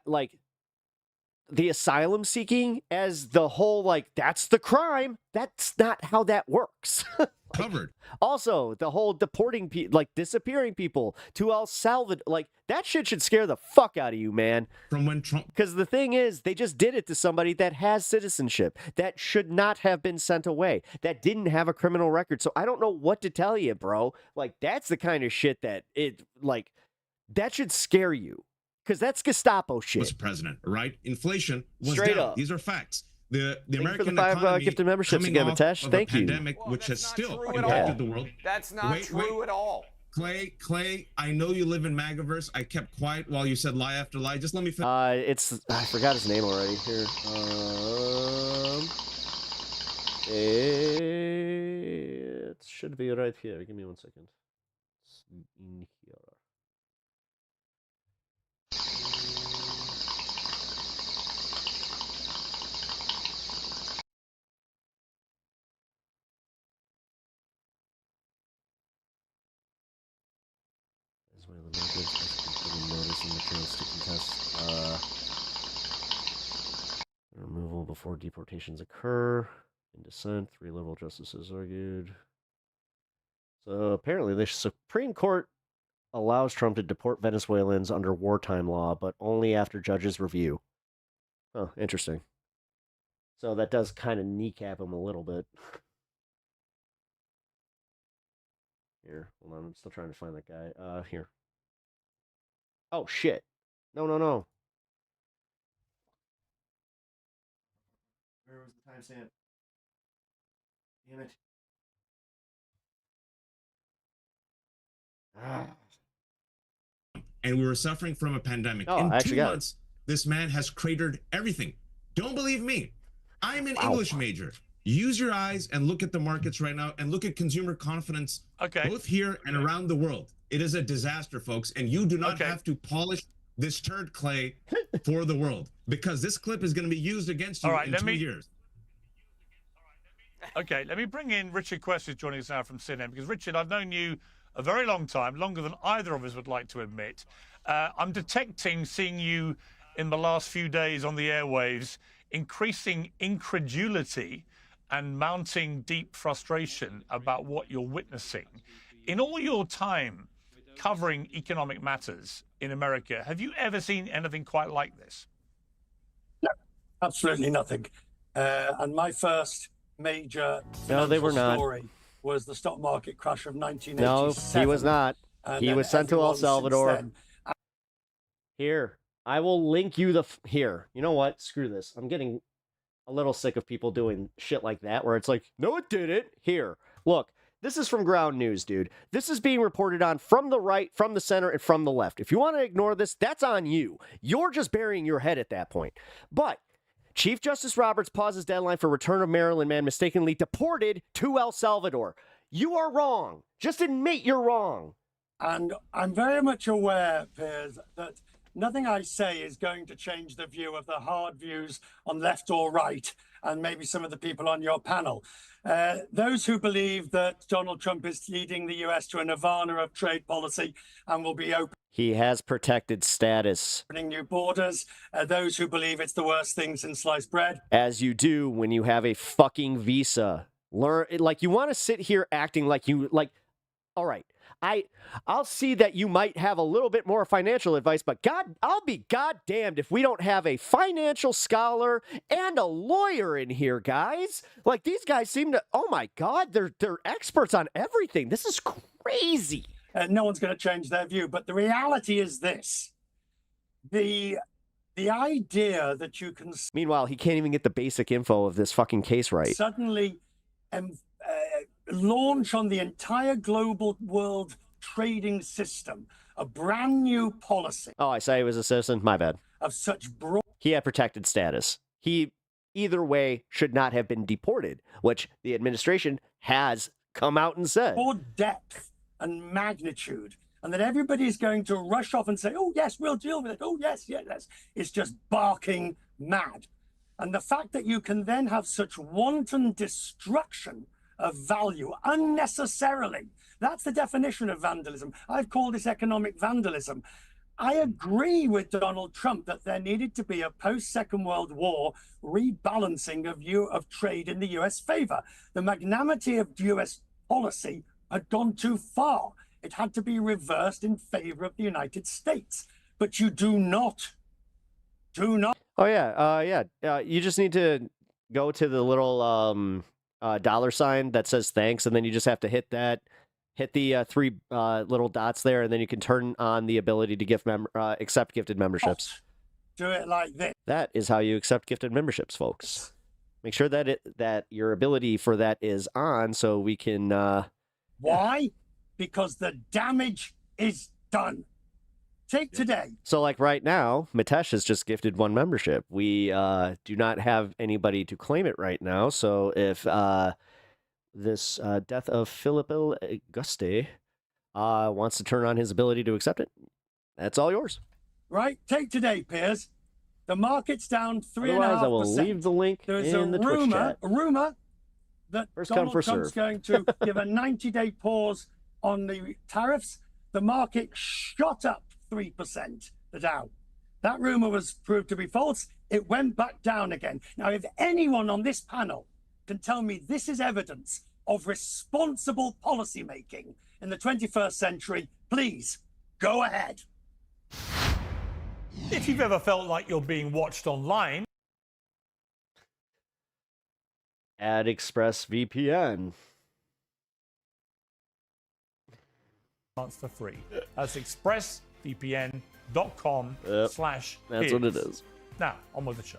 asylum seeking as the whole, that's the crime. That's not how that works. Covered. Also, the whole deporting people, disappearing people to El Salvador, that shit should scare the fuck out of you, man. From when Trump. Because the thing is, they just did it to somebody that has citizenship, that should not have been sent away, that didn't have a criminal record. So I don't know what to tell you, bro. That's the kind of shit that that should scare you. Because that's Gestapo shit. Was president, right? Inflation was Straight down. up. These are facts. The Thank you American for the 5 economy gifted memberships coming again, off Mitesh. of Thank a you. pandemic, which has still true at impacted all. the world. That's not true at all. Clay, I know you live in MAGAverse. I kept quiet while you said lie after lie. Just let me finish. I forgot his name already. Here. It should be right here. Give me 1 second. It's in here. Removal before deportations occur. In dissent, 3 liberal justices argued. So apparently the Supreme Court allows Trump to deport Venezuelans under wartime law, but only after judges review. Oh, interesting. So that does kind of kneecap him a little bit. Here, hold on, I'm still trying to find that guy. Here. Oh, shit. No. Where was the timestamp? Damn it. And we were suffering from a pandemic. Oh, in I actually 2 got months, this man has cratered everything. Don't believe me. I'm an English major. Use your eyes and look at the markets right now and look at consumer confidence, both here and around the world. It is a disaster, folks, and you do not have to polish this turd, Clay, for the world, because this clip is going to be used against you in 2 years. Okay, let me bring in Richard Quest, who's joining us now from CNN, because, Richard, I've known you a very long time, longer than either of us would like to admit. I'm detecting, seeing you in the last few days on the airwaves, increasing incredulity and mounting deep frustration about what you're witnessing. In all your time covering economic matters in America, have you ever seen anything quite like this? No, absolutely nothing. And my first major story was the stock market crash of 1987. No, he was not. He was sent to El Salvador. Here, I will link you here. You know what? Screw this. I'm getting a little sick of people doing shit like that where it's like, no, it didn't. Here, look, This is from Ground News, dude. This is being reported on from the right, from the center, and from the left. If you want to ignore this, that's on you. You're just burying your head at that point. But Chief Justice Roberts pauses deadline for return of Maryland man mistakenly deported to El Salvador. You are wrong. Just admit you're wrong. And I'm very much aware, Piers, that nothing I say is going to change the view of the hard views on left or right, and maybe some of the people on your panel. Those who believe that Donald Trump is leading the U.S. to a nirvana of trade policy and will be He has protected status. opening new borders. Those who believe it's the worst thing since sliced bread. As you do when you have a fucking visa. Learn, like, you want to sit here acting like you, like, all right, I'll see that you might have a little bit more financial advice, but God, I'll be goddamned if we don't have a financial scholar and a lawyer in here, guys. Like, these guys seem to, oh my God, they're experts on everything. This is crazy. No one's going to change their view, but the reality is this. The idea that you can Meanwhile, he can't even get the basic info of this fucking case right. suddenly launch on the entire global world trading system a brand new policy Oh, I say he was a citizen. My bad. of such broad He had protected status. He, either way, should not have been deported, which the administration has come out and said. depth and magnitude, and that everybody is going to rush off and say, oh, yes, we'll deal with it. Oh, yes, yes. It's just barking mad. And the fact that you can then have such wanton destruction of value unnecessarily, that's the definition of vandalism. I've called this economic vandalism. I agree with Donald Trump that there needed to be a post-Second World War rebalancing of trade in the U.S. favor. The magnanimity of U.S. policy had gone too far. It had to be reversed in favor of the United States. But you do not. Oh, yeah. You just need to go to the little dollar sign that says thanks, and then you just have to hit the three little dots there, and then you can turn on the ability to accept gifted memberships. Do it like this. That is how you accept gifted memberships, folks. Make sure that your ability for that is on, so we can. Why? Because the damage is done. Take today. So, like right now, Mitesh has just gifted one membership. We do not have anybody to claim it right now. So, if this death of Philip Auguste wants to turn on his ability to accept it, that's all yours. Right? Take today, Piers. The market's down 3.5%. Otherwise, I will leave the link in the Twitch chat. A rumor that First come, Donald first Trump's serve. going to give a 90-day pause on the tariffs. The market shot up 3%, the Dow. That rumor was proved to be false. It went back down again. Now, if anyone on this panel can tell me this is evidence of responsible policymaking in the 21st century, please go ahead. If you've ever felt like you're being watched online, Add ExpressVPN. months for free. That's expressvpn.com/. That's what it is. Now, on with the show.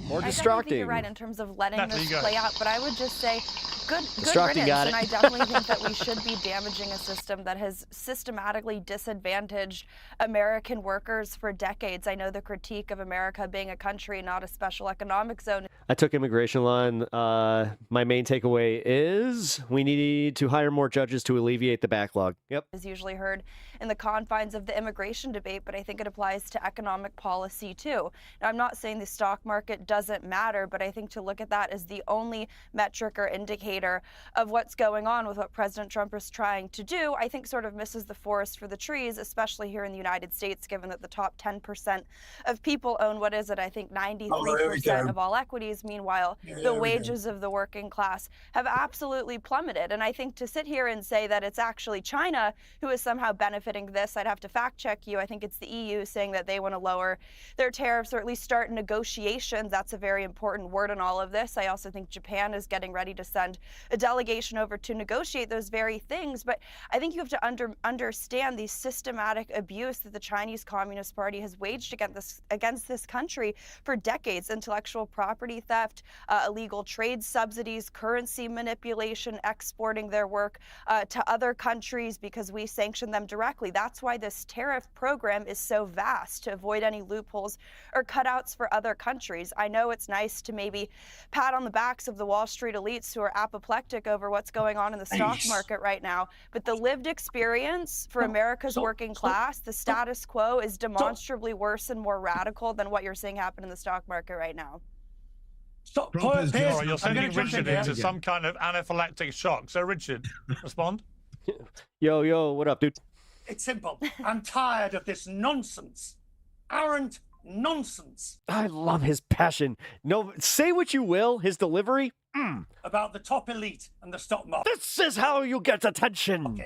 More I definitely distracting. think you're right in terms of letting Natalie, this go play ahead. out, but I would just say good Distracting, riddance. got And it. I definitely think that we should be damaging a system that has systematically disadvantaged American workers for decades. I know the critique of America being a country, not a special economic zone. I took immigration law, and my main takeaway is we need to hire more judges to alleviate the backlog. Yep. Is usually heard in the confines of the immigration debate, but I think it applies to economic policy too. Now, I'm not saying the stock market doesn't matter, but I think to look at that as the only metric or indicator of what's going on with what President Trump is trying to do, I think sort of misses the forest for the trees, especially here in the United States, given that the top 10% of people own, what is it, I think 93% of all equities. Meanwhile, the wages of the working class have absolutely plummeted. And I think to sit here and say that it's actually China who is somehow benefiting this, I'd have to fact check you. I think it's the EU saying that they want to lower their tariffs or at least start negotiations. That's a very important word in all of this. I also think Japan is getting ready to send a delegation over to negotiate those very things. But I think you have to understand the systematic abuse that the Chinese Communist Party has waged against this country for decades: intellectual property theft, illegal trade subsidies, currency manipulation, exporting their work to other countries because we sanction them directly. That's why this tariff program is so vast, to avoid any loopholes or cutouts for other countries. I know it's nice to maybe pat on the backs of the Wall Street elites who are apoplectic over what's going on in the stock market right now, but the lived experience for America's working class, the status quo, is demonstrably worse and more radical than what you're seeing happen in the stock market right now. You're sending Richard into some kind of anaphylactic shock. So, Richard, respond. Yo, what up, dude? It's simple. I'm tired of this nonsense. Arrant nonsense. I love his passion. No, say what you will, his delivery. About the top elite and the stock market. This is how you get attention.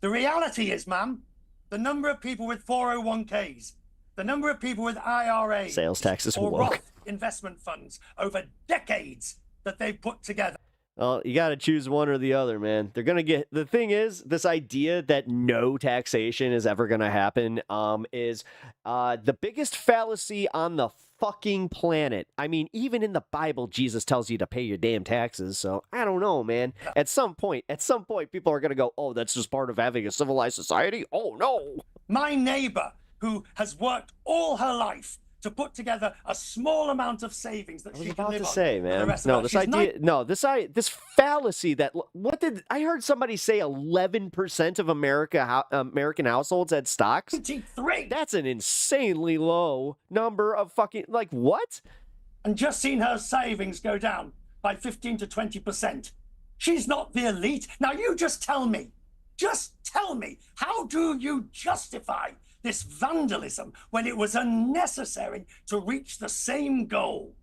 The reality is, ma'am, the number of people with 401ks, the number of people with IRAs, sales taxes or woke. Roth investment funds over decades that they've put together. Well, you got to choose one or the other, man. They're going to get... The thing is, this idea that no taxation is ever going to happen is the biggest fallacy on the fucking planet. I mean, even in the Bible, Jesus tells you to pay your damn taxes. So, I don't know, man. At some point, people are going to go, oh, that's just part of having a civilized society? Oh, no. My neighbor, who has worked all her life to put together a small amount of savings that she can live on. Say, man. No, this idea, this fallacy that I heard somebody say 11% of American households had stocks. 23. That's an insanely low number of fucking, like, what? And just seen her savings go down by 15 to 20%. She's not the elite. Now you just tell me, how do you justify this vandalism when it was unnecessary to reach the same goal?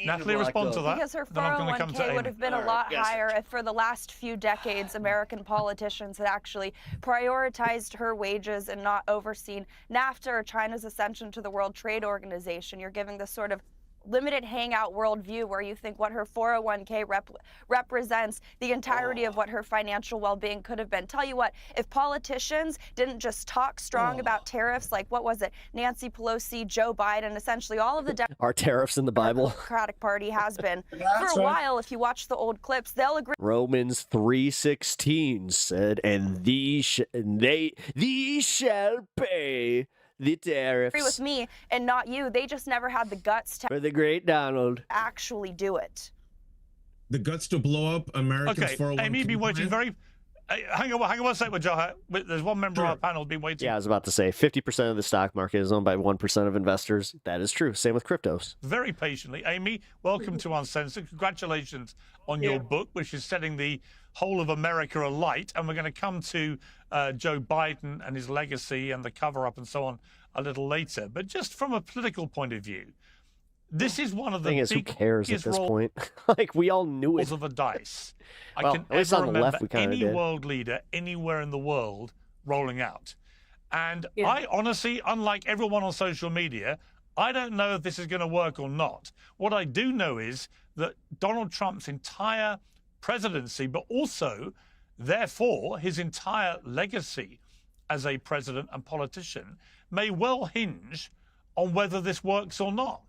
Natalie, respond to that. Because her 401k would have been a lot higher if for the last few decades American politicians had actually prioritized her wages and not overseen NAFTA or China's ascension to the World Trade Organization. You're giving this sort of limited hangout worldview where you think what her 401k represents the entirety of what her financial well-being could have been. Tell you what, if politicians didn't just talk strong about tariffs, like what was it, Nancy Pelosi, Joe Biden, essentially all of the Are tariffs in the Bible? Democratic Party has been for a while. If you watch the old clips, they'll agree. Romans 3:16 said, and thee shall pay the tariffs. Agree with me and not you. They just never had the guts to for the great Donald actually do it. The guts to blow up America's 401k. Amy, been waiting very. Hang on one second, Joe. There's one member of our panel been waiting. Yeah, I was about to say 50% of the stock market is owned by 1% of investors. That is true. Same with cryptos. Very patiently, Amy. Welcome to Uncensored. Congratulations on your book, which is setting the whole of America alight. And we're going to come to Joe Biden and his legacy and the cover-up and so on a little later. But just from a political point of view, this is one of the thing is, who cares at this point? Like, we all knew it. Of a dice. I well, can at least ever on the remember left, we kind of any did. world leader anywhere in the world rolling out. And I honestly, unlike everyone on social media, I don't know if this is going to work or not. What I do know is that Donald Trump's entire presidency, but also, therefore, his entire legacy as a president and politician may well hinge on whether this works or not.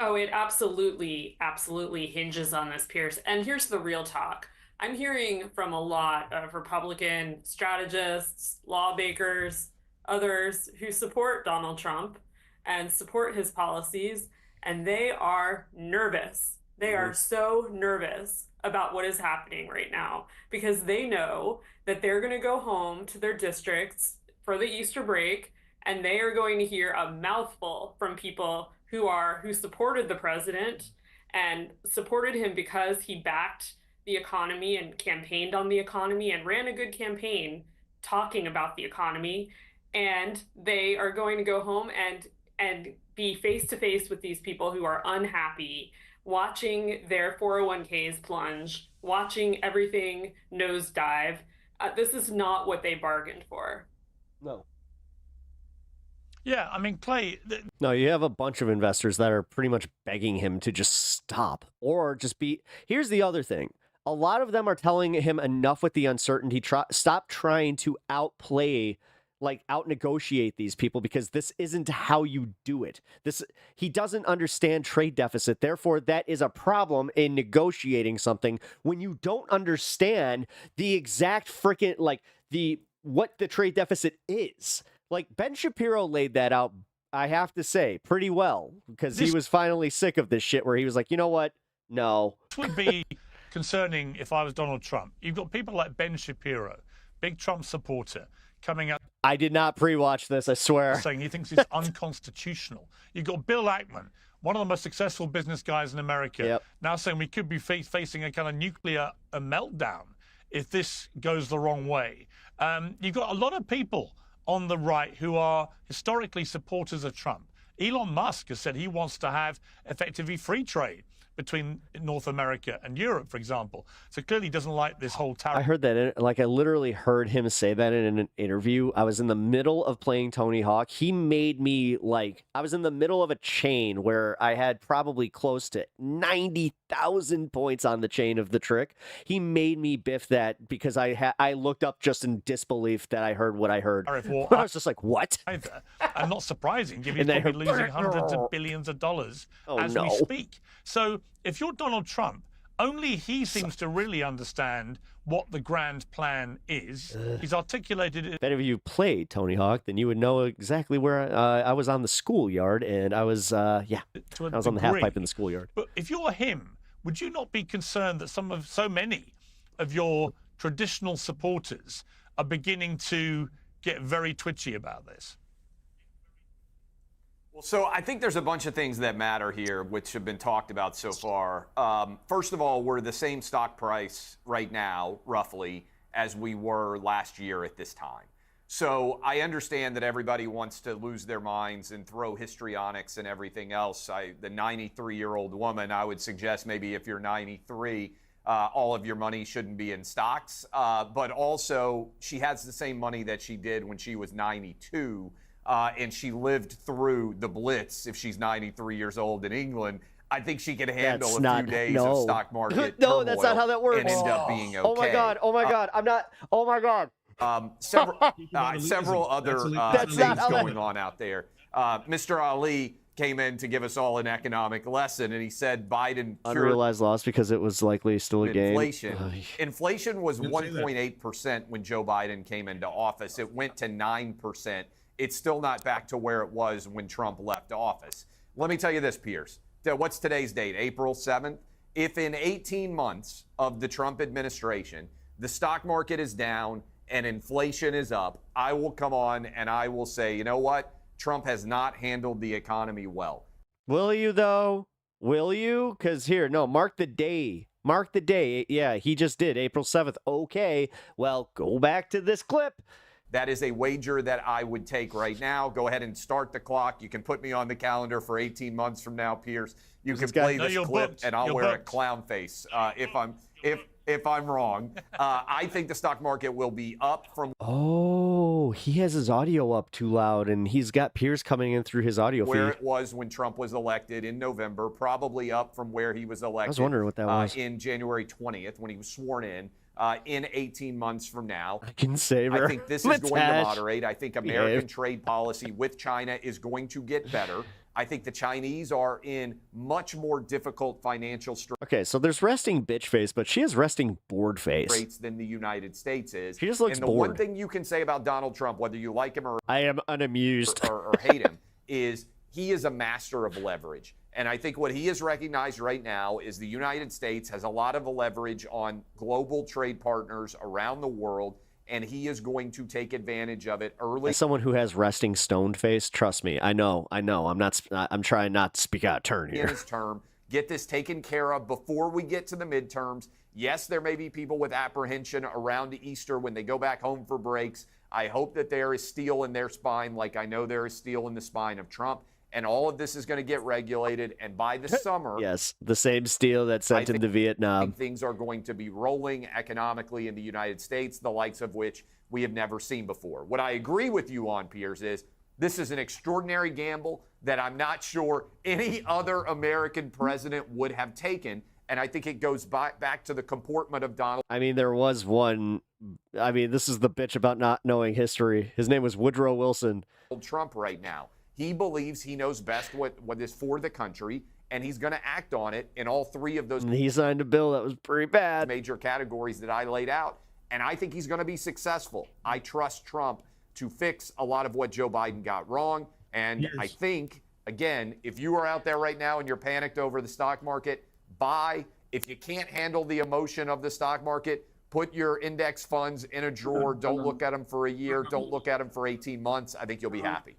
Oh, it absolutely hinges on this, Pierce. And here's the real talk. I'm hearing from a lot of Republican strategists, lawmakers, others who support Donald Trump and support his policies, and they are nervous. They are so nervous about what is happening right now because they know that they're going to go home to their districts for the Easter break, and they are going to hear a mouthful from people who supported the president and supported him because he backed the economy and campaigned on the economy and ran a good campaign talking about the economy. And they are going to go home and be face to face with these people who are unhappy, watching their 401ks plunge, watching everything nosedive. This is not what they bargained for. No. Yeah, I mean, Clay. No, you have a bunch of investors that are pretty much begging him to just stop or just be. Here's the other thing. A lot of them are telling him enough with the uncertainty. Stop trying to outplay, like out-negotiate these people, because this isn't how you do it. He doesn't understand trade deficit. Therefore, that is a problem in negotiating something when you don't understand the exact freaking, like, what the trade deficit is. Like, Ben Shapiro laid that out, I have to say, pretty well, because he was finally sick of this shit where he was like, you know what? No. This would be concerning if I was Donald Trump. You've got people like Ben Shapiro, big Trump supporter, coming up. I did not pre-watch this, I swear. Saying he thinks it's unconstitutional. You've got Bill Ackman, one of the most successful business guys in America, now saying we could be facing a kind of nuclear meltdown if this goes the wrong way. You've got a lot of people on the right who are historically supporters of Trump. Elon Musk has said he wants to have effectively free trade between North America and Europe, for example. So clearly he doesn't like this whole tariff. I heard that, like, I literally heard him say that in an interview. I was in the middle of playing Tony Hawk. He made me, like, I was in the middle of a chain where I had probably close to 90,000 points on the chain of the trick. He made me biff that because I looked up just in disbelief that I heard what I heard. I was just like, what? And not surprising, given he's probably losing hundreds of billions of dollars as we speak. So if you're Donald Trump, only he seems to really understand what the grand plan is. He's articulated it. If any of you played Tony Hawk, then you would know exactly where I was on the schoolyard, and I was, I was on the half pipe in the schoolyard. But if you're him, would you not be concerned that so many of your traditional supporters are beginning to get very twitchy about this? Well, so I think there's a bunch of things that matter here, which have been talked about so far. First of all, we're the same stock price right now, roughly, as we were last year at this time. So I understand that everybody wants to lose their minds and throw histrionics and everything else. The 93-year-old woman, I would suggest maybe if you're 93, all of your money shouldn't be in stocks. But also, she has the same money that she did when she was 92. And she lived through the Blitz. If she's 93 years old in England, I think she could handle a few days of stock market No, that's not how that works. And end up being okay. Oh my God! Oh my God! I'm not. Oh my God! Several other things going on out there. Mr. Ali came in to give us all an economic lesson, and he said Biden unrealized loss because it was likely still a game. Inflation was 1.8% when Joe Biden came into office. It went to 9%. It's still not back to where it was when Trump left office. Let me tell you this, Piers. What's today's date? April 7th? If in 18 months of the Trump administration, the stock market is down and inflation is up, I will come on and I will say, you know what? Trump has not handled the economy well. Will you, though? Will you? Because here, no, mark the day. Mark the day. Yeah, he just did. April 7th. Okay. Well, go back to this clip. That is a wager that I would take right now. Go ahead and start the clock. You can put me on the calendar for 18 months from now, Piers. You can play this clip, and I'll wear a clown face if I'm wrong. I think the stock market will be up from. Oh, he has his audio up too loud, and he's got Piers coming in through his audio where feed. It was when Trump was elected in November, probably up from where he was elected. I was wondering what that was. In January 20th when he was sworn in. In 18 months from now. I can save her. I think this is going to moderate. I think American trade policy with China is going to get better. I think the Chinese are in much more difficult financial Okay, so there's resting bitch face, but she has resting bored face. Rates than the United States is. She just looks and the bored. one thing you can say about Donald Trump, whether you like him or I am unamused or hate him, is he is a master of leverage. And I think what he has recognized right now is the United States has a lot of leverage on global trade partners around the world, and he is going to take advantage of it early. As someone who has resting stoned face, trust me, I know. I'm trying not to speak out of turn here. In his term, get this taken care of before we get to the midterms. Yes, there may be people with apprehension around Easter when they go back home for breaks. I hope that there is steel in their spine, like I know there is steel in the spine of Trump. And all of this is going to get regulated. And by the summer, yes, the same steel that sent him to Vietnam. Things are going to be rolling economically in the United States, the likes of which we have never seen before. What I agree with you on, Piers, is This is an extraordinary gamble that I'm not sure any other American president would have taken. And I think it goes back to the comportment of Donald. I mean, there was one. I mean, this is the bitch about not knowing history. His name was Woodrow Wilson. Trump right now. He believes he knows best what is for the country, and he's going to act on it in all three of those. And he signed a bill that was pretty bad. Major categories that I laid out, and I think he's going to be successful. I trust Trump to fix a lot of what Joe Biden got wrong, and I think, again, if you are out there right now and you're panicked over the stock market, buy. If you can't handle the emotion of the stock market, put your index funds in a drawer. Don't look at them for a year. Don't look at them for 18 months. I think you'll be happy.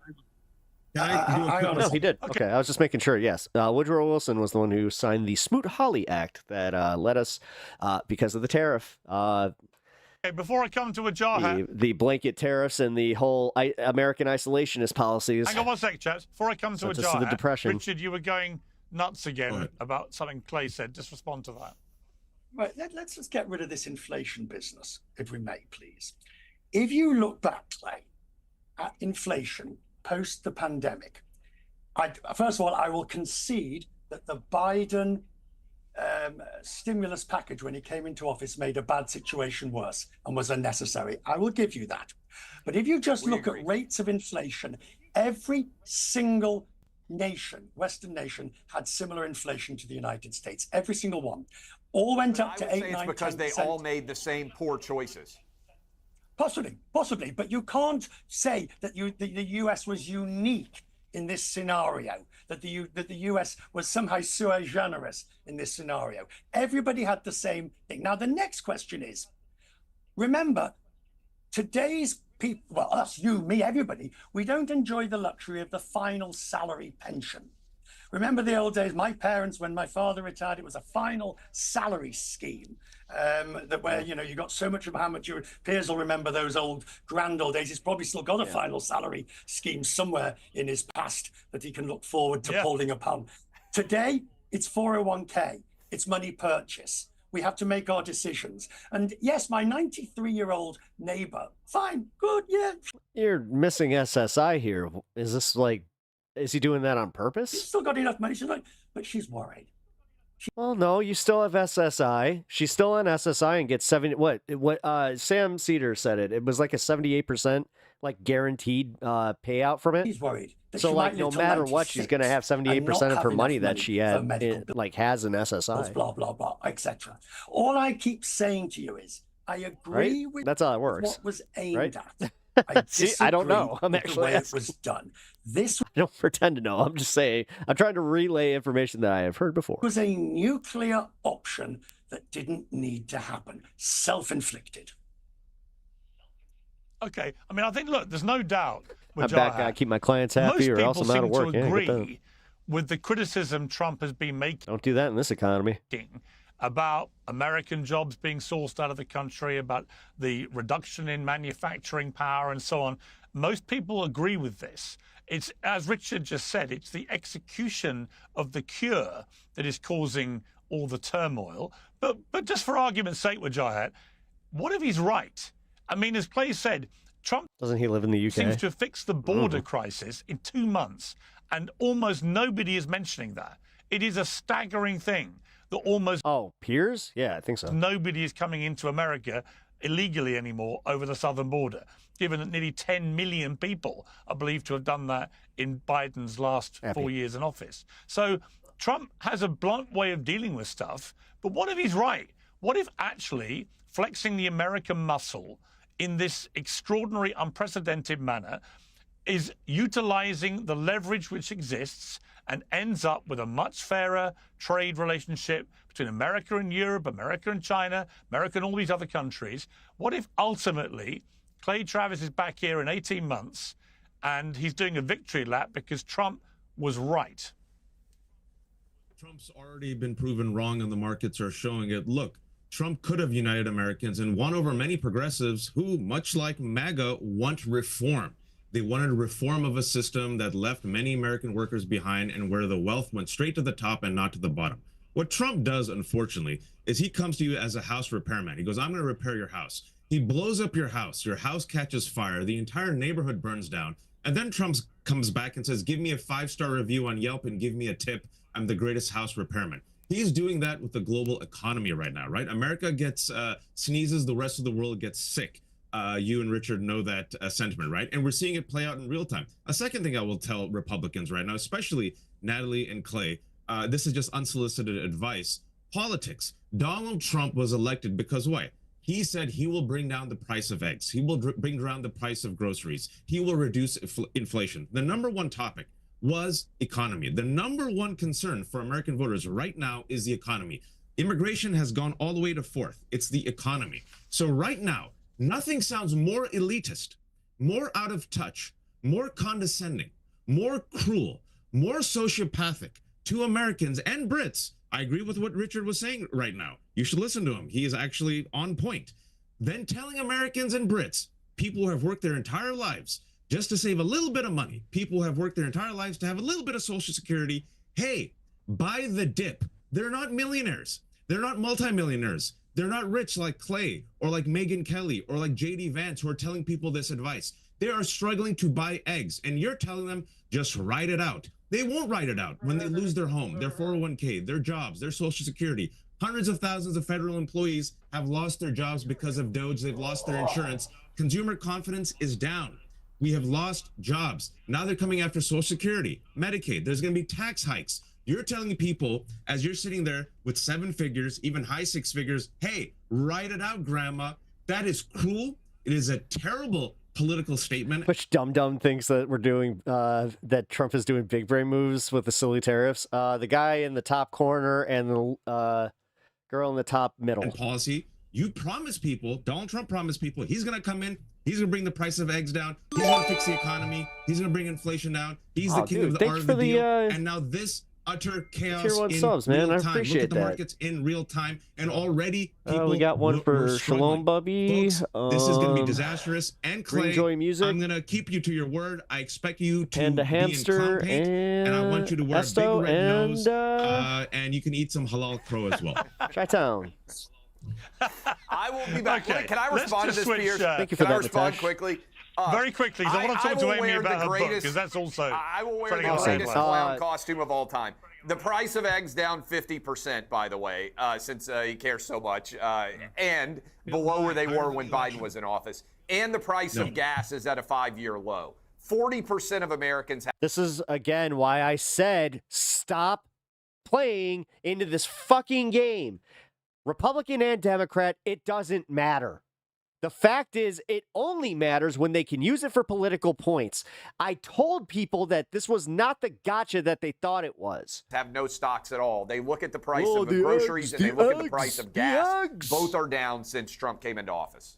No, he did. Okay, I was just making sure. Yes, Woodrow Wilson was the one who signed the Smoot-Hawley Act that led us, because of the tariff. Okay, before I come to Wajahat, the blanket tariffs and the whole American isolationist policies. hang on one second, chaps. Before I come to Sent us to the Wajahat, Depression. Richard, you were going nuts again about something Clay said. Just respond to that. Right, let's just get rid of this inflation business, if we may, please. If you look back, Clay, at inflation post the pandemic, first of all, I will concede that the Biden stimulus package, when he came into office, made a bad situation worse and was unnecessary. I will give you that. But if you just look at rates of inflation, every single nation, Western nation, had similar inflation to the United States. Every single one. All went up to 8, 9, 10%. It's because they all made the same poor choices. Possibly, but you can't say that the U.S. was unique in this scenario, that the U.S. was somehow sui generis in this scenario. Everybody had the same thing. Now, the next question is, remember, today's people, well, us, you, me, everybody, we don't enjoy the luxury of the final salary pension. Remember the old days, my parents, when my father retired, it was a final salary scheme, where, you know, you got so much of how much your peers will remember those grand old days. He's probably still got a final salary scheme somewhere in his past that he can look forward to pulling upon. Today, it's 401k, it's money purchase. We have to make our decisions. And yes, my 93-year-old neighbor, fine, good, yeah. You're missing SSI here. Is this like, is he doing that on purpose? She's still got enough money. She's like, but she's worried. Well, no, you still have SSI. She's still on SSI and gets 70. What Sam Cedar said it was like a 78% like guaranteed payout from it. He's worried. So like no matter what, she's going to have 78% of her money that she had like has an SSI. Blah blah blah, etc. All I keep saying to you is, I agree with that's how it works. What was aimed at. See, I don't know. I'm actually the way it was done. This I don't pretend to know. I'm just saying. I'm trying to relay information that I have heard before. Was a nuclear option that didn't need to happen, self-inflicted. Okay, I mean, I think, look, there's no doubt. I'm back. I keep my clients happy, or else I'm out of work. Most people seem to agree with the criticism Trump has been making. Don't do that in this economy. About American jobs being sourced out of the country, about the reduction in manufacturing power and so on. Most people agree with this. It's, as Richard just said, it's the execution of the cure that is causing all the turmoil. But just for argument's sake, Wajahat, what if he's right? I mean, as Clay said, Trump doesn't he live in the UK? Seems to have fixed the border crisis in 2 months, and almost nobody is mentioning that. It is a staggering thing. Almost Piers? Yeah, I think so. Nobody is coming into America illegally anymore over the southern border, given that nearly 10 million people are believed to have done that in Biden's last 4 years in office. So Trump has a blunt way of dealing with stuff, but what if he's right? What if actually flexing the American muscle in this extraordinary, unprecedented manner is utilizing the leverage which exists and ends up with a much fairer trade relationship between America and Europe, America and China, America and all these other countries? What if ultimately Clay Travis is back here in 18 months and he's doing a victory lap because Trump was right? Trump's already been proven wrong and the markets are showing it. Look, Trump could have united Americans and won over many progressives who, much like MAGA, want reform. They wanted a reform of a system that left many American workers behind and where the wealth went straight to the top and not to the bottom. What Trump does, unfortunately, is he comes to you as a house repairman. He goes, I'm going to repair your house. He blows up your house catches fire, the entire neighborhood burns down. And then Trump comes back and says, give me a 5-star review on Yelp and give me a tip. I'm the greatest house repairman. He's doing that with the global economy right now, right? America gets sneezes, the rest of the world gets sick. You and Richard know that sentiment, right? And we're seeing it play out in real time. A second thing I will tell Republicans right now, especially Natalie and Clay, this is just unsolicited advice. Politics. Donald Trump was elected because why? He said he will bring down the price of eggs. He will bring down the price of groceries. He will reduce inflation. The number one topic was economy. The number one concern for American voters right now is the economy. Immigration has gone all the way to 4th. It's the economy. So right now, nothing sounds more elitist, more out of touch, more condescending, more cruel, more sociopathic to Americans and Brits. I agree with what Richard was saying right now. You should listen to him. He is actually on point. Then telling Americans and Brits, people who have worked their entire lives just to save a little bit of money, people who have worked their entire lives to have a little bit of Social Security, hey, buy the dip. They're not millionaires. They're not multimillionaires. They're not rich like Clay or like Megyn Kelly or like JD Vance who are telling people this advice. They are struggling to buy eggs, and you're telling them just write it out. They won't write it out when they lose their home, their 401k, their jobs, their Social Security. Hundreds of thousands of federal employees have lost their jobs because of DOGE. They've lost their insurance. Consumer confidence is down. We have lost jobs. Now they're coming after Social Security, Medicaid. There's going to be tax hikes. You're telling people, as you're sitting there with 7 figures, even high 6 figures, hey, write it out, grandma. That is cruel. It is a terrible political statement. Which dum-dum thinks that we're doing, that Trump is doing big brain moves with the silly tariffs. The guy in the top corner and the girl in the top middle. And policy, you promise people, Donald Trump promised people, he's going to come in, he's going to bring the price of eggs down, he's going to fix the economy, he's going to bring inflation down, he's the king of the art of the deal, and now this utter chaos Tier 1 in subs, man. real I time. appreciate Look at the that. markets in real time, and already people we got one for were Shalom Bubby. Folks, this is going to be disastrous. And Clay, Enjoy music. I'm going to keep you to your word. I expect you to And a be hamster in paint, and I want you to wear Esto a big red and, nose, and you can eat some halal crow as well. Chi-town. I will be back. Okay, Can I respond to this, Piers? Thank you for Can I that, respond Natasha. quickly? Very quickly, 'cause I want to talk to will Amy wear about the her book, greatest- because that's also I will wear trying to the get the same greatest way. clown costume of all time. The price of eggs down 50%, by the way, since he cares so much, and below where they were when Biden was in office. And the price of gas is at a 5-year low. 40% of Americans have. This is, again, why I said stop playing into this fucking game. Republican and Democrat, it doesn't matter. The fact is, it only matters when they can use it for political points. I told people that this was not the gotcha that they thought it was. Have no stocks at all. They look at the price of the groceries and they look at the price of gas. Both are down since Trump came into office.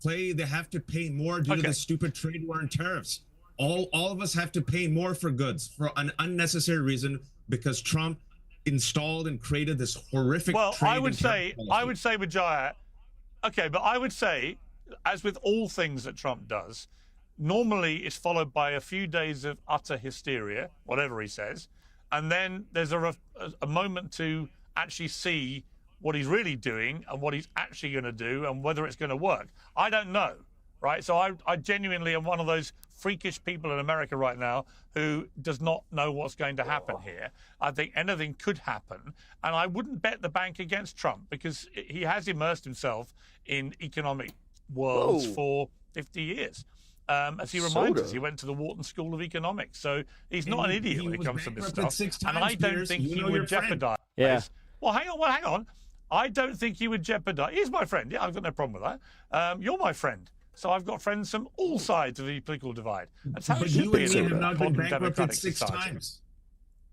Clay, they have to pay more due to the stupid trade war and tariffs. All of us have to pay more for goods for an unnecessary reason because Trump installed and created this horrific trade I would say, Vijaya, okay, but I would say, as with all things that Trump does, normally it's followed by a few days of utter hysteria, whatever he says, and then there's a moment to actually see what he's really doing and what he's actually going to do and whether it's going to work. I don't know, right? So I genuinely am one of those freakish people in America right now who does not know what's going to happen here. I think anything could happen, and I wouldn't bet the bank against Trump because he has immersed himself in economic worlds for 50 years. As he reminds us, he went to the Wharton School of Economics, so he's not an idiot when it comes to this stuff. And I don't think he would jeopardize. Yeah. Well, hang on. I don't think he would jeopardize. He's my friend. Yeah, I've got no problem with that. You're my friend. So I've got friends from all sides of the political divide. That's how it should be in a modern democratic society.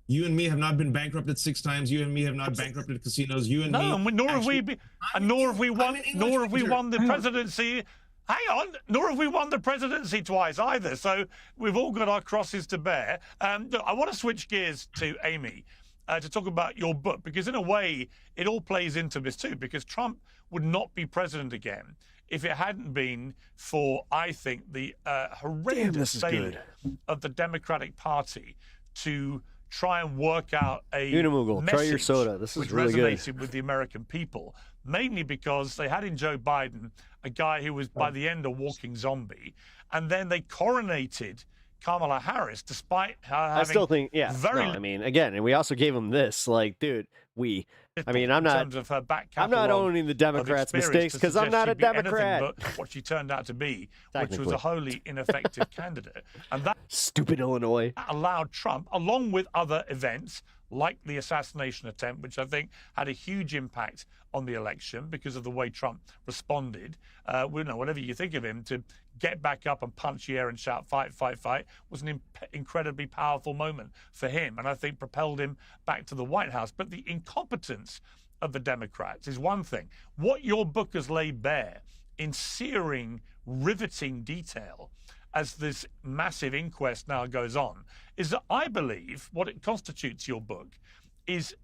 You and me have not been bankrupted 6 times. You and me have not bankrupted casinos. You and me. No, nor have we won the presidency. Hang on, nor have we won the presidency twice either. So we've all got our crosses to bear. Look, I want to switch gears to Amy to talk about your book, because in a way it all plays into this too, because Trump would not be president again if it hadn't been for, I think, the horrendous failure of the Democratic Party to try and work out a Unimoogle, try your soda. This is which really resonated good. with the American people, mainly because they had in Joe Biden a guy who was by the end a walking zombie, and then they coronated Kamala Harris, despite her having I still think, very I mean, again, and we also gave him this, like, dude, I mean, I'm in not, terms of her back I'm not catalogue owning the of Democrats' experience mistakes to because I'm suggest not a she'd be anything Democrat. but what she turned out to be, which was Technically. a wholly ineffective candidate. And that Stupid Illinois allowed Trump, along with other events like the assassination attempt, which I think had a huge impact on the election because of the way Trump responded. Whatever you think of him, to get back up and punch the air and shout, fight, fight, fight, was an incredibly powerful moment for him, and I think propelled him back to the White House. But the incompetence of the Democrats is one thing. What your book has laid bare in searing, riveting detail as this massive inquest now goes on is that I believe what it constitutes, your book, is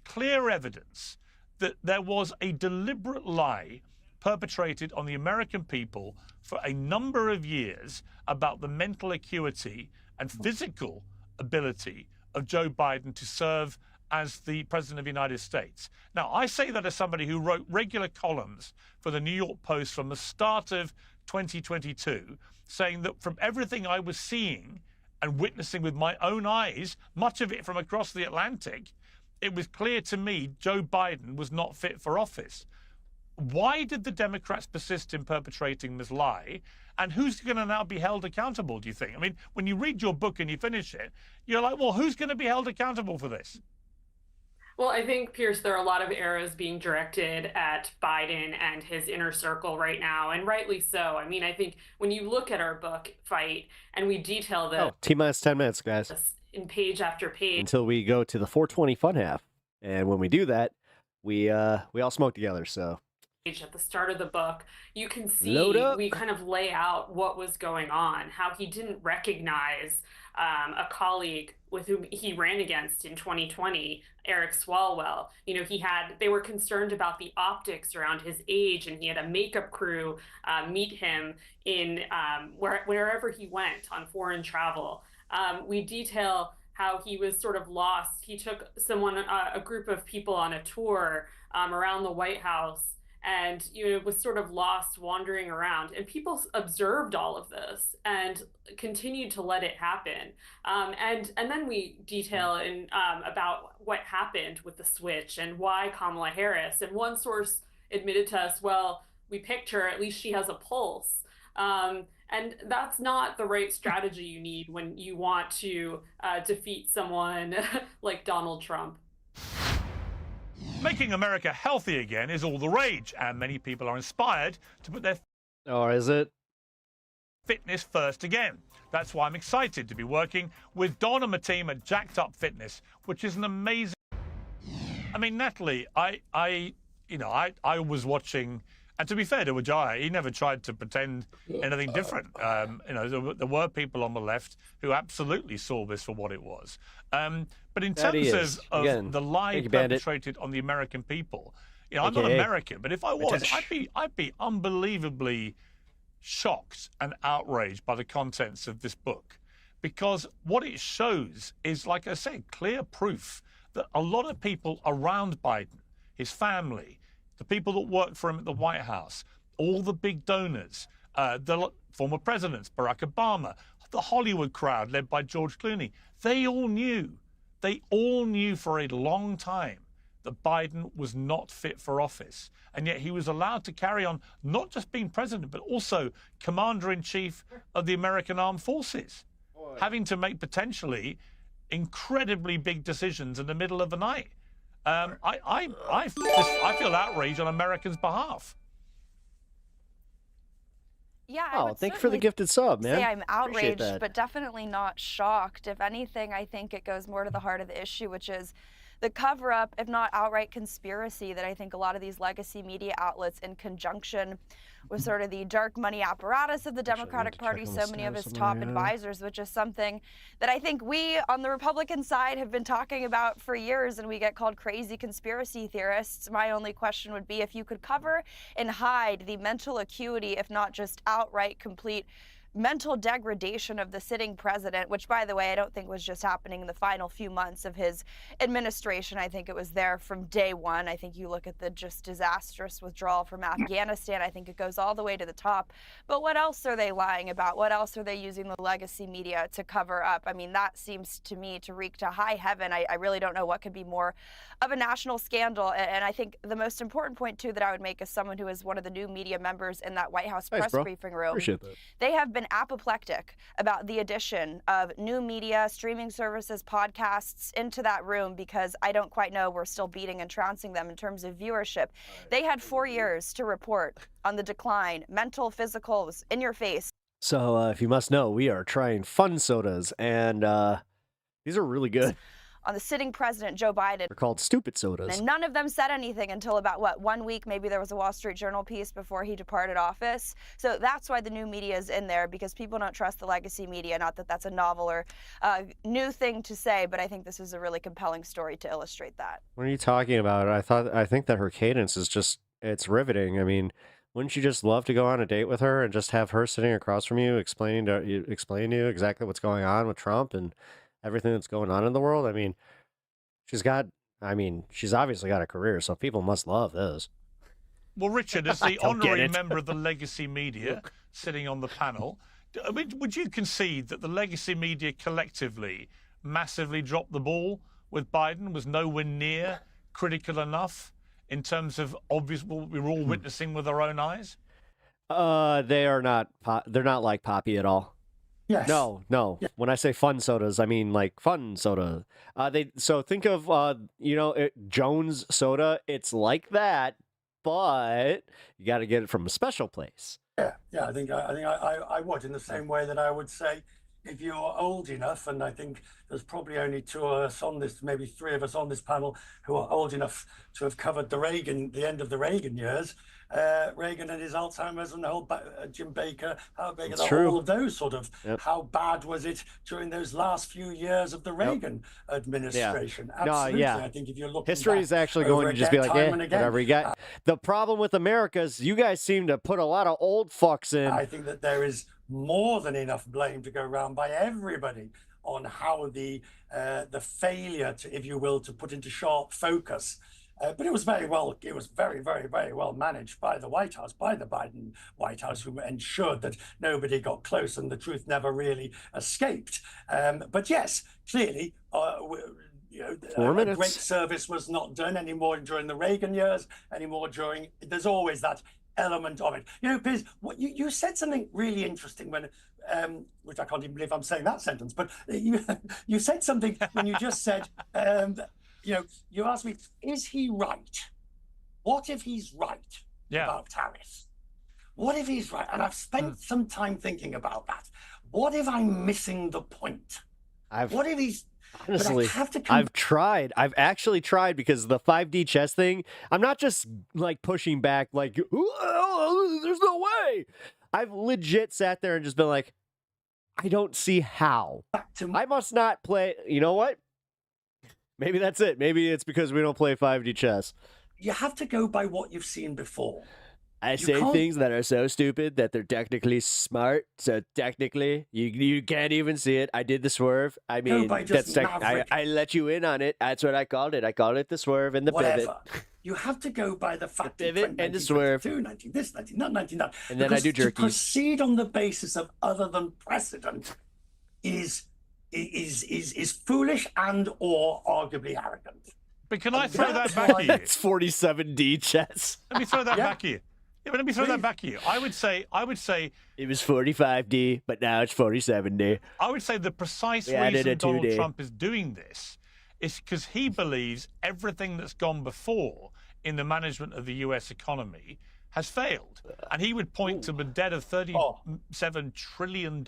clear evidence that there was a deliberate lie perpetrated on the American people for a number of years about the mental acuity and physical ability of Joe Biden to serve as the President of the United States. Now, I say that as somebody who wrote regular columns for the New York Post from the start of 2022, saying that from everything I was seeing and witnessing with my own eyes, much of it from across the Atlantic, it was clear to me Joe Biden was not fit for office. Why did the Democrats persist in perpetrating this lie? And who's going to now be held accountable, do you think? I mean, when you read your book and you finish it, you're like, well, who's going to be held accountable for this? Well, I think, Pierce, there are a lot of arrows being directed at Biden and his inner circle right now, and rightly so. I mean, I think when you look at our book, Fight, and we detail this T-minus 10 minutes, guys, in page after page. until we go to the 420 fun half. And when we do that, we all smoke together, so. At the start of the book, you can see Load up. we kind of lay out what was going on, how he didn't recognize a colleague with whom he ran against in 2020, Eric Swalwell. You know, they were concerned about the optics around his age, and he had a makeup crew meet him in wherever he went on foreign travel. We detail how he was sort of lost. He took a group of people on a tour around the White House, and was sort of lost wandering around, and people observed all of this and continued to let it happen. And then we detail about what happened with the switch and why Kamala Harris. And one source admitted to us, well, we picked her, at least she has a pulse. And that's not the right strategy you need when you want to defeat someone like Donald Trump. Making America healthy again is all the rage, and many people are inspired to put their fitness first again. That's why I'm excited to be working with Don and my team at Jacked Up Fitness, which is an amazing. I mean, Natalie, I was watching, and to be fair to Ujaya, he never tried to pretend anything different. There were people on the left who absolutely saw this for what it was. But in terms of the lie perpetrated on the American people, I'm not American, but if I was, I'd be unbelievably shocked and outraged by the contents of this book, because what it shows is, like I said, clear proof that a lot of people around Biden, his family, the people that work for him at the White House, all the big donors, the former presidents, Barack Obama, the Hollywood crowd led by George Clooney, they all knew for a long time that Biden was not fit for office. And yet he was allowed to carry on not just being president, but also commander-in-chief of the American Armed Forces, having to make potentially incredibly big decisions in the middle of the night. I feel outraged on Americans' behalf. Yeah, thank you for the gifted sub, man. Say I'm outraged, but definitely not shocked. If anything, I think it goes more to the heart of the issue, which is the cover-up, if not outright conspiracy, that I think a lot of these legacy media outlets, in conjunction with sort of the dark money apparatus of the Democratic Party, so many of his top advisors, which is something that I think we on the Republican side have been talking about for years, and we get called crazy conspiracy theorists. My only question would be if you could cover and hide the mental acuity, if not just outright complete mental degradation of the sitting president, which, by the way, I don't think was just happening in the final few months of his administration. I think it was there from day one. I think you look at the just disastrous withdrawal from Afghanistan. I think it goes all the way to the top. But what else are they lying about? What else are they using the legacy media to cover up? I mean, that seems to me to reek to high heaven. I really don't know what could be more of a national scandal. And I think the most important point, too, that I would make as someone who is one of the new media members in that White House press briefing room, Appreciate that. they have been apoplectic about the addition of new media, streaming services, podcasts into that room because I don't quite know, we're still beating and trouncing them in terms of viewership. They had 4 years to report on the decline, mental, physical, was in your face. So if you must know, we are trying fun sodas, and these are really good. On the sitting president, Joe Biden. They're called stupid sodas. And none of them said anything until about, 1 week? Maybe there was a Wall Street Journal piece before he departed office. So that's why the new media is in there, because people don't trust the legacy media. Not that that's a novel or new thing to say, but I think this is a really compelling story to illustrate that. What are you talking about? I think that her cadence is just, it's riveting. I mean, wouldn't you just love to go on a date with her and just have her sitting across from you explaining to you exactly what's going on with Trump and everything that's going on in the world? I mean, she's obviously got a career, so people must love this. Well, Richard, as the honorary member of the legacy media sitting on the panel, I mean, would you concede that the legacy media collectively massively dropped the ball with Biden, was nowhere near critical enough in terms of obvious what we were all witnessing with our own eyes? They are not. They're not like Poppy at all. Yes. No. Yeah. When I say fun sodas, I mean like fun soda. So think of Jones soda. It's like that, but you got to get it from a special place. Yeah. I think I would, in the same way that I would say, if you're old enough, and I think there's probably only 2 of us on this, maybe 3 of us on this panel who are old enough to have covered the end of the Reagan years, Reagan and his Alzheimer's and the whole Jim Baker, all of those sort of, how bad was it during those last few years of the Reagan administration? Yeah. Absolutely. I think if you're looking history is actually going to just be like, whatever you got. The problem with America is you guys seem to put a lot of old fucks in. I think that there is more than enough blame to go around by everybody on how the failure to, if you will, to put into sharp focus. But it was very, very, very well managed by the White House, by the Biden White House, who ensured that nobody got close and the truth never really escaped. But yes, clearly, 4 minutes. A great service was not done anymore during the Reagan years, there's always that element of it. Piers, you said something really interesting when, which I can't even believe I'm saying that sentence, but you said something when you just said, you asked me, is he right? What if he's right about tariffs? What if he's right? And I've spent some time thinking about that. What if I'm missing the point? What if he's... Honestly, I've tried. I've actually tried, because the 5D chess thing, I'm not just like pushing back like, there's no way. I've legit sat there and just been like, I don't see how. I must not play. You know what? Maybe that's it. Maybe it's because we don't play 5D chess. You have to go by what you've seen before. I say things that are so stupid that they're technically smart. So technically, you can't even see it. I did the swerve. I mean, I let you in on it. That's what I called it. I called it the swerve and the pivot. You have to go by the fact the pivot and the swerve. 19, this, 19, not 19, that. And then I do jerkies. To proceed on the basis of other than precedent is foolish and or arguably arrogant. But can I throw that back at you? It's 47D chess. Let me throw that back at you. Yeah, but let me throw that back at you. I would say it was 45D, but now it's 47D. I would say the precise reason Donald Trump is doing this is because he believes everything that's gone before in the management of the U.S. economy has failed. And he would point to the debt of $37 trillion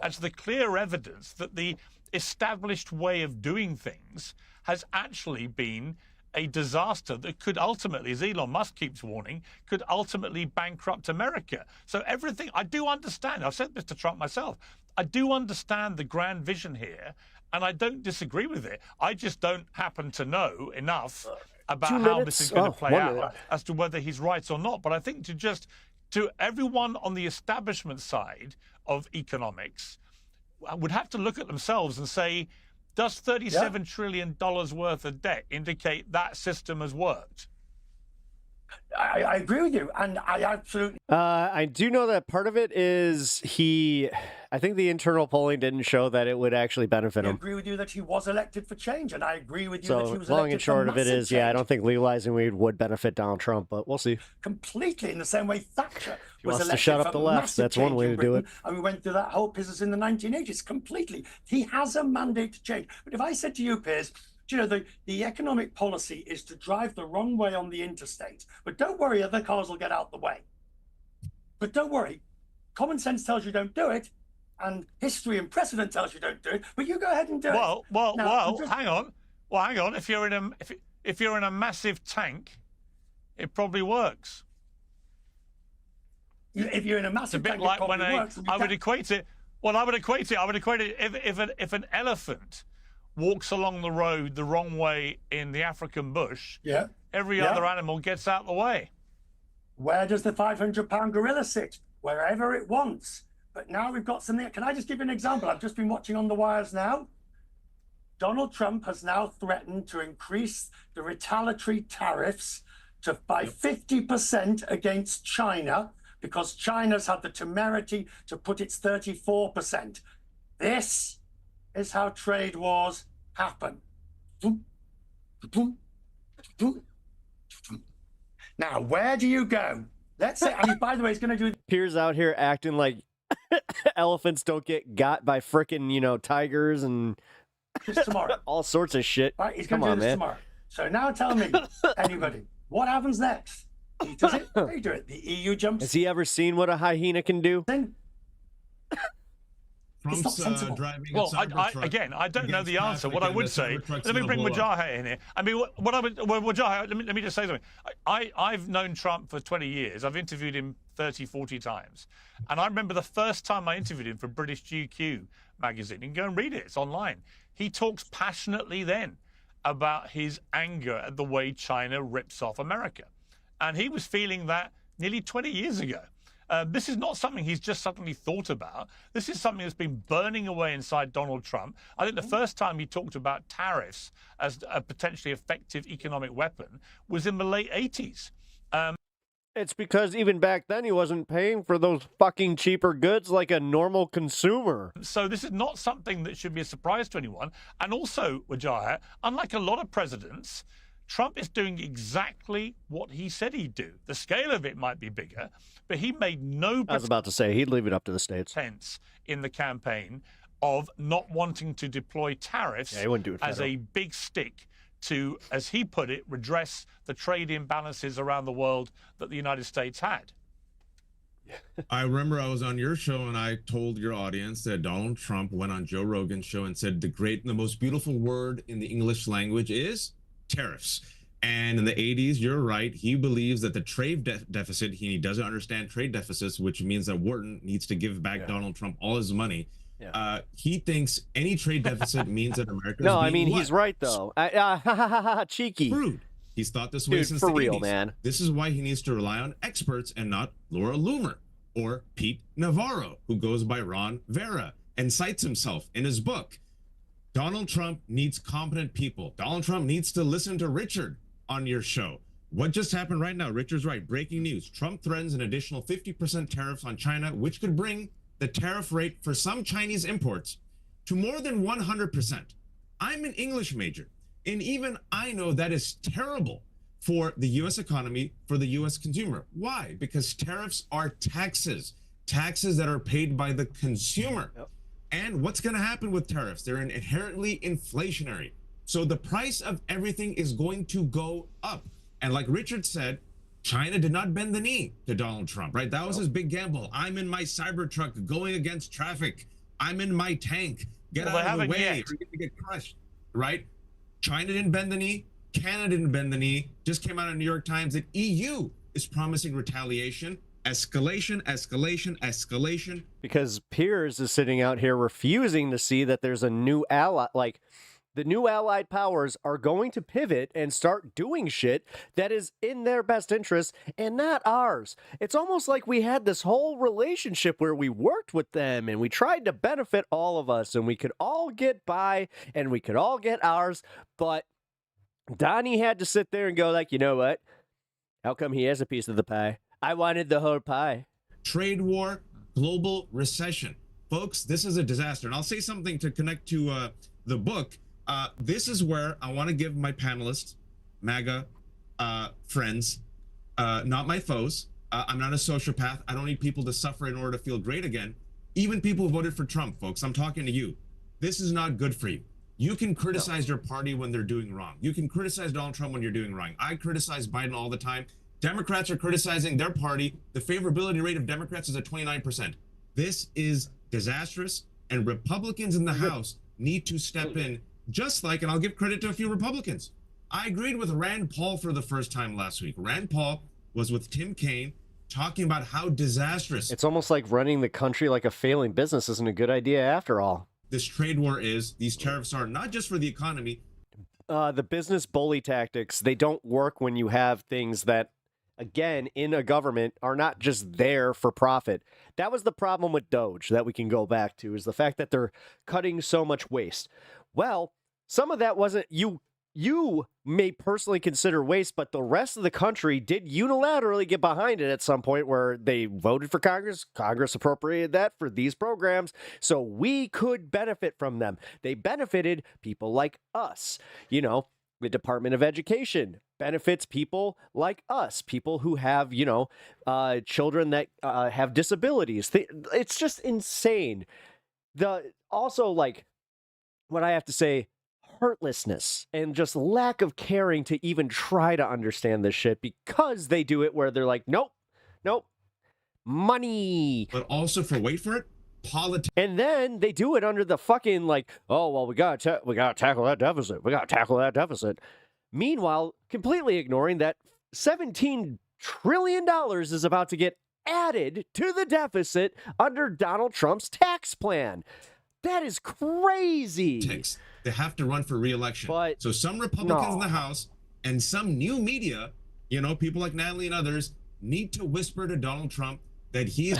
as the clear evidence that the established way of doing things has actually been a disaster that could ultimately, as Elon Musk keeps warning, could ultimately bankrupt America. So everything, I do understand, I've said this to Trump myself, I do understand the grand vision here, and I don't disagree with it. I just don't happen to know enough about how this is going to play out as to whether he's right or not. But I think to just to everyone on the establishment side of economics would have to look at themselves and say, does $37 trillion worth of debt indicate that system has worked? I agree with you, and I absolutely. I do know that part of it is I think the internal polling didn't show that it would actually benefit I him. agree with you that he was elected for change, and I agree with you that he So was long elected and short for of it massive is, yeah, I change. don't think legalizing weed would benefit Donald Trump, but we'll see. Completely in the same way Thatcher was wants to elected shut up for the left, massive that's one change way in to do Britain, it. and we went through that whole business in the 1980s completely. He has a mandate to change. But if I said to you, Piers, you know, the economic policy is to drive the wrong way on the interstate, but don't worry, other cars will get out the way. But don't worry, common sense tells you don't do it, and history and precedent tells you don't do it. But you go ahead and do it. Well, hang on. Well, hang on. If you're in a massive tank, it probably works. If you're in a massive tank, it's a bit tank, like it when probably works, and I would equate it. Well, I would equate it. If an elephant walks along the road the wrong way in the African bush, every other animal gets out the way. Where does the 500-pound gorilla sit? Wherever it wants. But now we've got something. Can I just give you an example? I've just been watching on the wires now. Donald Trump has now threatened to increase the retaliatory tariffs by 50% against China because China's had the temerity to put its 34%. This is how trade wars happen. Now, where do you go? Let's say, I mean, by the way, he's going to do... Piers out here acting like elephants don't get got by frickin', you know, tigers and this tomorrow. all sorts of shit. Right, he's Come going to on, do this man. tomorrow. So now tell me, anybody, what happens next? He does it, they do it. The EU jumps... Has he ever seen what a hyena can do? Trump's driving Well, I don't know the answer. What I would say, let me bring Wajahat in here. I mean, Wajahat, let me just say something. I've known Trump for 20 years. I've interviewed him 30, 40 times. And I remember the first time I interviewed him for British GQ magazine. You can go and read it. It's online. He talks passionately then about his anger at the way China rips off America. And he was feeling that nearly 20 years ago. This is not something he's just suddenly thought about. This is something that's been burning away inside Donald Trump. I think the first time he talked about tariffs as a potentially effective economic weapon was in the late 80s. It's because even back then he wasn't paying for those fucking cheaper goods like a normal consumer. So this is not something that should be a surprise to anyone. And also, Wajahat, unlike a lot of presidents, Trump is doing exactly what he said he'd do. The scale of it might be bigger, but he made no I was about to say, he'd leave it up to the states. Pretense in the campaign of not wanting to deploy tariffs he wouldn't do it as federal. a big stick to, as he put it, redress the trade imbalances around the world that the United States had. I remember I was on your show and I told your audience that Donald Trump went on Joe Rogan's show and said the most beautiful word in the English language is tariffs. And in the 80s, you're right. He believes that the trade deficit, he doesn't understand trade deficits, which means that Wharton needs to give back Donald Trump all his money. He thinks any trade deficit means that America No, I mean, he's right, though. Cheeky. Screwed. He's thought this way Dude, since for the real, 80s. man. This is why he needs to rely on experts and not Laura Loomer or Pete Navarro, who goes by Ron Vera and cites himself in his book. Donald Trump needs competent people. Donald Trump needs to listen to Richard on your show. What just happened right now? Richard's right. Breaking news. Trump threatens an additional 50% tariffs on China, which could bring the tariff rate for some Chinese imports to more than 100%. I'm an English major, and even I know that is terrible for the U.S. economy, for the U.S. consumer. Why? Because tariffs are taxes that are paid by the consumer. And what's going to happen with tariffs? They're inherently inflationary. So the price of everything is going to go up. And like Richard said, China did not bend the knee to Donald Trump, right? That was his big gamble. I'm in my Cybertruck going against traffic. I'm in my tank. Get out of the way or you're going to get crushed, right? China didn't bend the knee. Canada didn't bend the knee. Just came out in the New York Times that EU is promising retaliation. Escalation, escalation, escalation. Because Piers is sitting out here refusing to see that there's a new ally. Like, the new allied powers are going to pivot and start doing shit that is in their best interest and not ours. It's almost like we had this whole relationship where we worked with them and we tried to benefit all of us and we could all get by and we could all get ours. But Donnie had to sit there and go like, you know what? How come he has a piece of the pie? I wanted the whole pie. Trade war, global recession. Folks, this is a disaster. And I'll say something to connect to the book. This is where I want to give my panelists, MAGA friends, not my foes. I'm not a sociopath. I don't need people to suffer in order to feel great again. Even people who voted for Trump, folks, I'm talking to you. This is not good for you. You can criticize your party when they're doing wrong. You can criticize Donald Trump when you're doing wrong. I criticize Biden all the time. Democrats are criticizing their party. The favorability rate of Democrats is at 29%. This is disastrous, and Republicans in the House need to step in. Just like, and I'll give credit to a few Republicans. I agreed with Rand Paul for the first time last week. Rand Paul was with Tim Kaine talking about how disastrous. It's almost like running the country like a failing business isn't a good idea after all. This trade war is, these tariffs are not just for the economy. The business bully tactics, they don't work when you have things that, again, in a government are not just there for profit. That was the problem with Doge that we can go back to, is the fact that they're cutting so much waste. Well, some of that wasn't you may personally consider waste, but the rest of the country did unilaterally get behind it at some point where they voted for Congress. Congress appropriated that for these programs, so we could benefit from them. They benefited people like us. You know, the Department of Education benefits people like us, people who have, you know, children that have disabilities. It's just insane. Also, like, what I have to say, heartlessness and just lack of caring to even try to understand this shit, because they do it where they're like, nope, money. But also for, wait for it, politics. And then they do it under the fucking like, oh, well, we gotta tackle that deficit. We gotta tackle that deficit. Meanwhile, completely ignoring that $17 trillion is about to get added to the deficit under Donald Trump's tax plan. That is crazy. They have to run for re-election. So some Republicans in the House and some new media, you know, people like Natalie and others, need to whisper to Donald Trump that he's...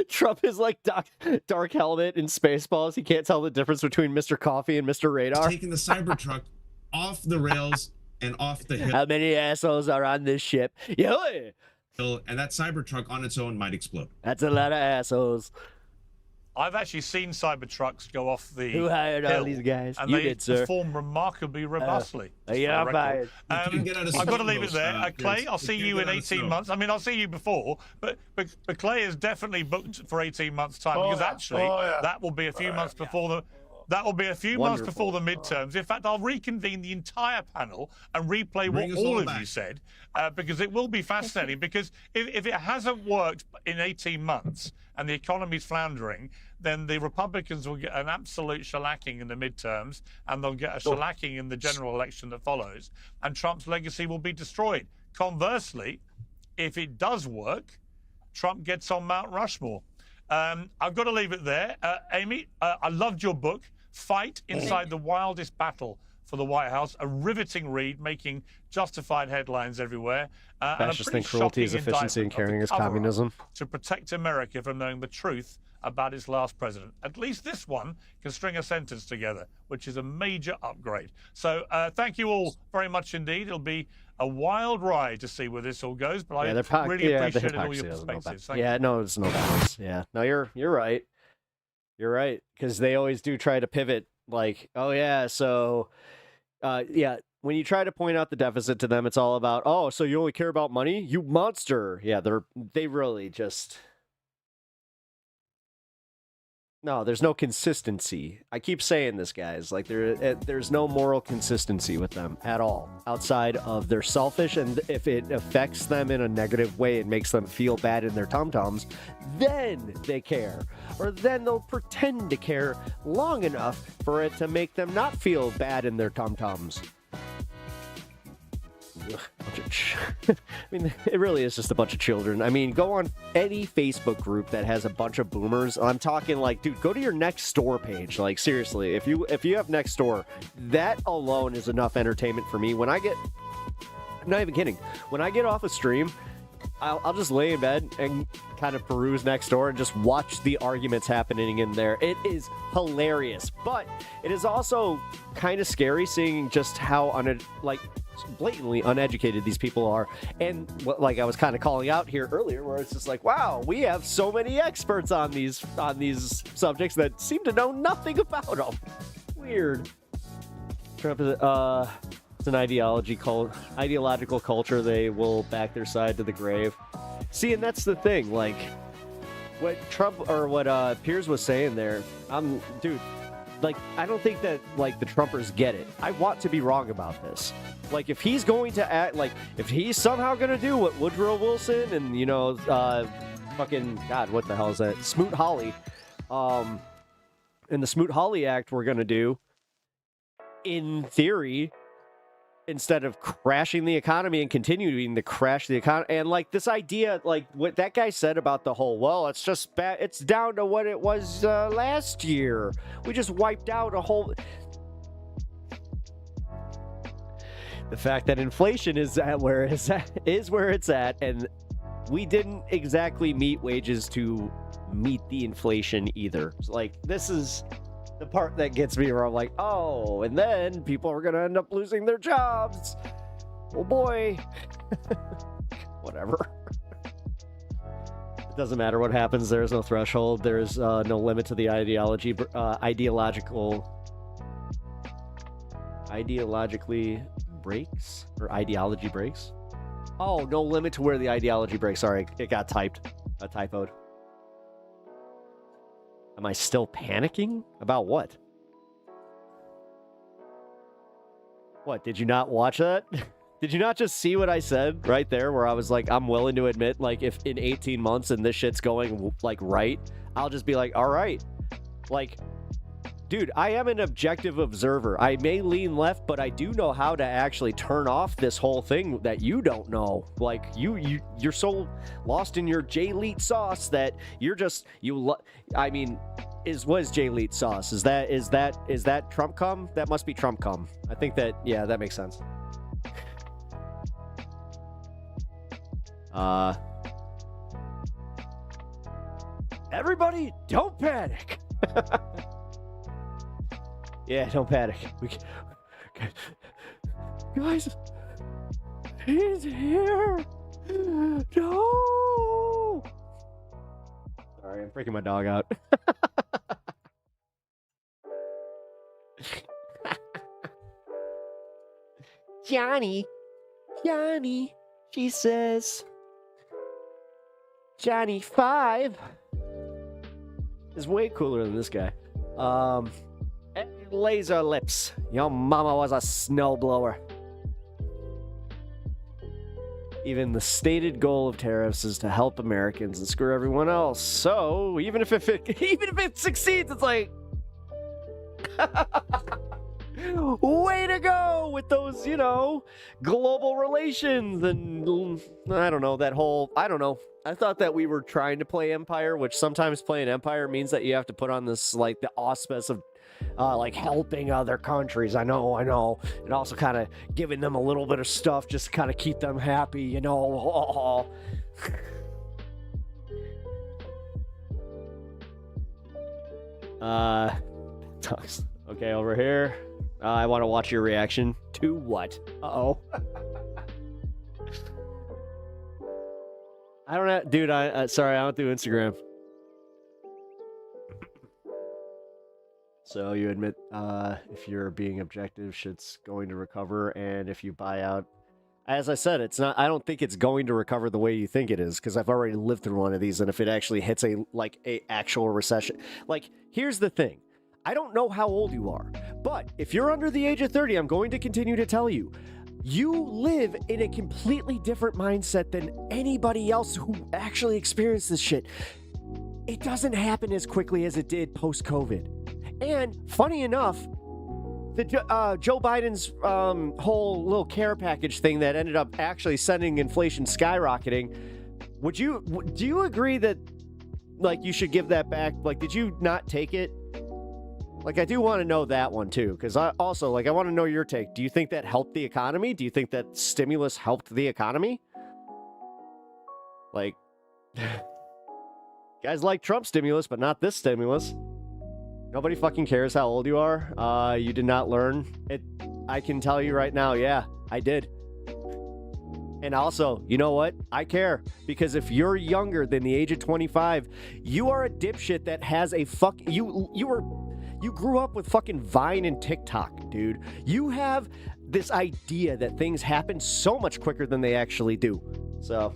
Trump is like Dark Helmet in Spaceballs. He can't tell the difference between Mr. Coffee and Mr. Radar. Taking the Cybertruck off the rails and off the hill. How many assholes are on this ship? Yeah. And that Cybertruck on its own might explode. That's a lot of assholes. I've actually seen Cybertrucks go off the Who hired all hill, these guys? and You they did, sir. perform remarkably robustly. Yeah, fired. I've got to leave it there. Clay, I'll see you in 18 months. I mean, I'll see you before, but Clay is definitely booked for 18 months' time, because actually that will be a few months before the... That will be a few months before the midterms. In fact, I'll reconvene the entire panel and replay what all of you said, because it will be fascinating. Because if it hasn't worked in 18 months and the economy's floundering, then the Republicans will get an absolute shellacking in the midterms, and they'll get a shellacking in the general election that follows, and Trump's legacy will be destroyed. Conversely, if it does work, Trump gets on Mount Rushmore. I've got to leave it there. Amy, I loved your book, Fight Inside the Wildest Battle for the White House, a riveting read, making justified headlines everywhere. Fascist and cruelty is efficiency and caring is communism. To protect America from knowing the truth about its last president. At least this one can string a sentence together, which is a major upgrade. So thank you all very much indeed. It'll be a wild ride to see where this all goes, but I really appreciated all your perspectives. No, it's no balance. Yeah, no, you're right. You're right, because they always do try to pivot, like, oh yeah, so when you try to point out the deficit to them, it's all about, oh, so you only care about money, you monster. Yeah, they really just... No, there's no consistency. I keep saying this, guys. Like, there's no moral consistency with them at all, outside of they're selfish, and if it affects them in a negative way, it makes them feel bad in their tum-tums, then they care. Or then they'll pretend to care long enough for it to make them not feel bad in their tum-tums. Bunch of bunch. I mean, it really is just a bunch of children. I mean, go on any Facebook group that has a bunch of boomers. I'm talking like, dude, go to your next door page. Like, seriously, if you have next door, that alone is enough entertainment for me. I'm not even kidding. When I get off a stream, I'll just lay in bed and kind of peruse next door and just watch the arguments happening in there. It is hilarious, but it is also kind of scary seeing just how blatantly uneducated these people are. And like I was kind of calling out here earlier, where it's just like, wow, we have so many experts on these subjects that seem to know nothing about them. Weird. Trump is it's an ideological culture. They will back their side to the grave. See, and that's the thing. Like, what Trump or what Piers was saying there, dude, like, I don't think that, like, the Trumpers get it. I want to be wrong about this. Like, if he's going to act, like, if he's somehow going to do what Woodrow Wilson and, you know, fucking, God, what the hell is that? Smoot-Hawley, and the Smoot-Hawley Act we're going to do, in theory, instead of crashing the economy and continuing to crash the economy. And like this idea, like what that guy said about the whole, well, it's just bad. It's down to what it was last year. We just wiped out a whole. The fact that inflation is where it's at, and we didn't exactly meet wages to meet the inflation either. Like, this is the part that gets me where I'm like, oh, and then people are going to end up losing their jobs. Oh boy. Whatever. It doesn't matter what happens. There is no threshold. There is no limit to the ideologically breaks, or ideology breaks. Oh, no limit to where the ideology breaks. Sorry, it got typoed. Am I still panicking? About what? What, did you not watch that? Did you not just see what I said right there, where I was like, I'm willing to admit, like, if in 18 months and this shit's going, like, right, I'll just be like, all right. Like, dude, I am an objective observer. I may lean left, but I do know how to actually turn off this whole thing that you don't know. Like, you're so lost in your J-Leet sauce that you're just, I mean, what is J-Leet sauce? Is that Trump cum? That must be Trump cum. I think that, yeah, that makes sense. Everybody, don't panic. Yeah, don't panic. Guys, he's here. No. Sorry, I'm freaking my dog out. Johnny, she says. Johnny 5 is way cooler than this guy. Laser lips. Your mama was a snowblower. Even the stated goal of tariffs is to help Americans and screw everyone else. So even if it succeeds, it's like, way to go with those, global relations and I don't know. I thought that we were trying to play Empire, which sometimes playing Empire means that you have to put on this, like, the auspice of like helping other countries. I know. And also kind of giving them a little bit of stuff just to kind of keep them happy, Oh. Talks. Okay, over here. I want to watch your reaction to what? Uh-oh. I don't know, dude. Sorry, I don't do Instagram. So you admit, if you're being objective, shit's going to recover, and if you buy out, as I said, it's not. I don't think it's going to recover the way you think it is, because I've already lived through one of these, and if it actually hits a actual recession, like, here's the thing. I don't know how old you are, but if you're under the age of 30, I'm going to continue to tell you. You live in a completely different mindset than anybody else who actually experienced this shit. It doesn't happen as quickly as it did post-COVID. And funny enough, Joe Biden's whole little care package thing that ended up actually sending inflation skyrocketing. Do you agree that, like, you should give that back? Like, did you not take it? Like, I do want to know that one too, because I want to know your take. Do you think that helped the economy? Do you think that stimulus helped the economy? Like, guys like Trump stimulus, but not this stimulus. Nobody fucking cares how old you are. You did not learn it. I can tell you right now, yeah, I did. And also, you know what? I care, because if you're younger than the age of 25, you are a dipshit that has a you grew up with fucking Vine and TikTok, dude. You have this idea that things happen so much quicker than they actually do. So,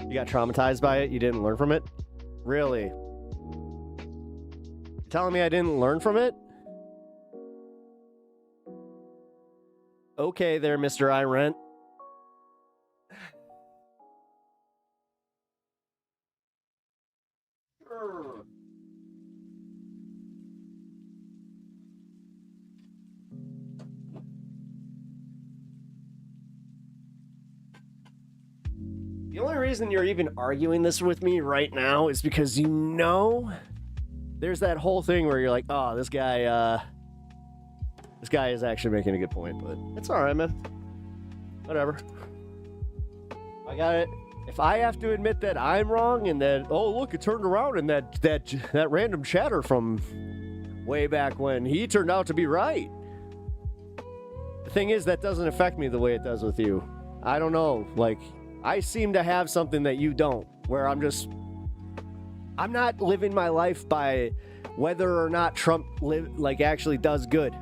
you got traumatized by it? You didn't learn from it? Really? Telling me I didn't learn from it? Okay there, Mr. I Rent. The only reason you're even arguing this with me right now is because you know there's that whole thing where you're like, oh, this guy is actually making a good point, but it's all right, man. Whatever. I got it. If I have to admit that I'm wrong and that, oh, look, it turned around and that random chatter from way back when, he turned out to be right. The thing is, that doesn't affect me the way it does with you. I don't know, like, I seem to have something that you don't, where I'm not living my life by whether or not Trump actually does good.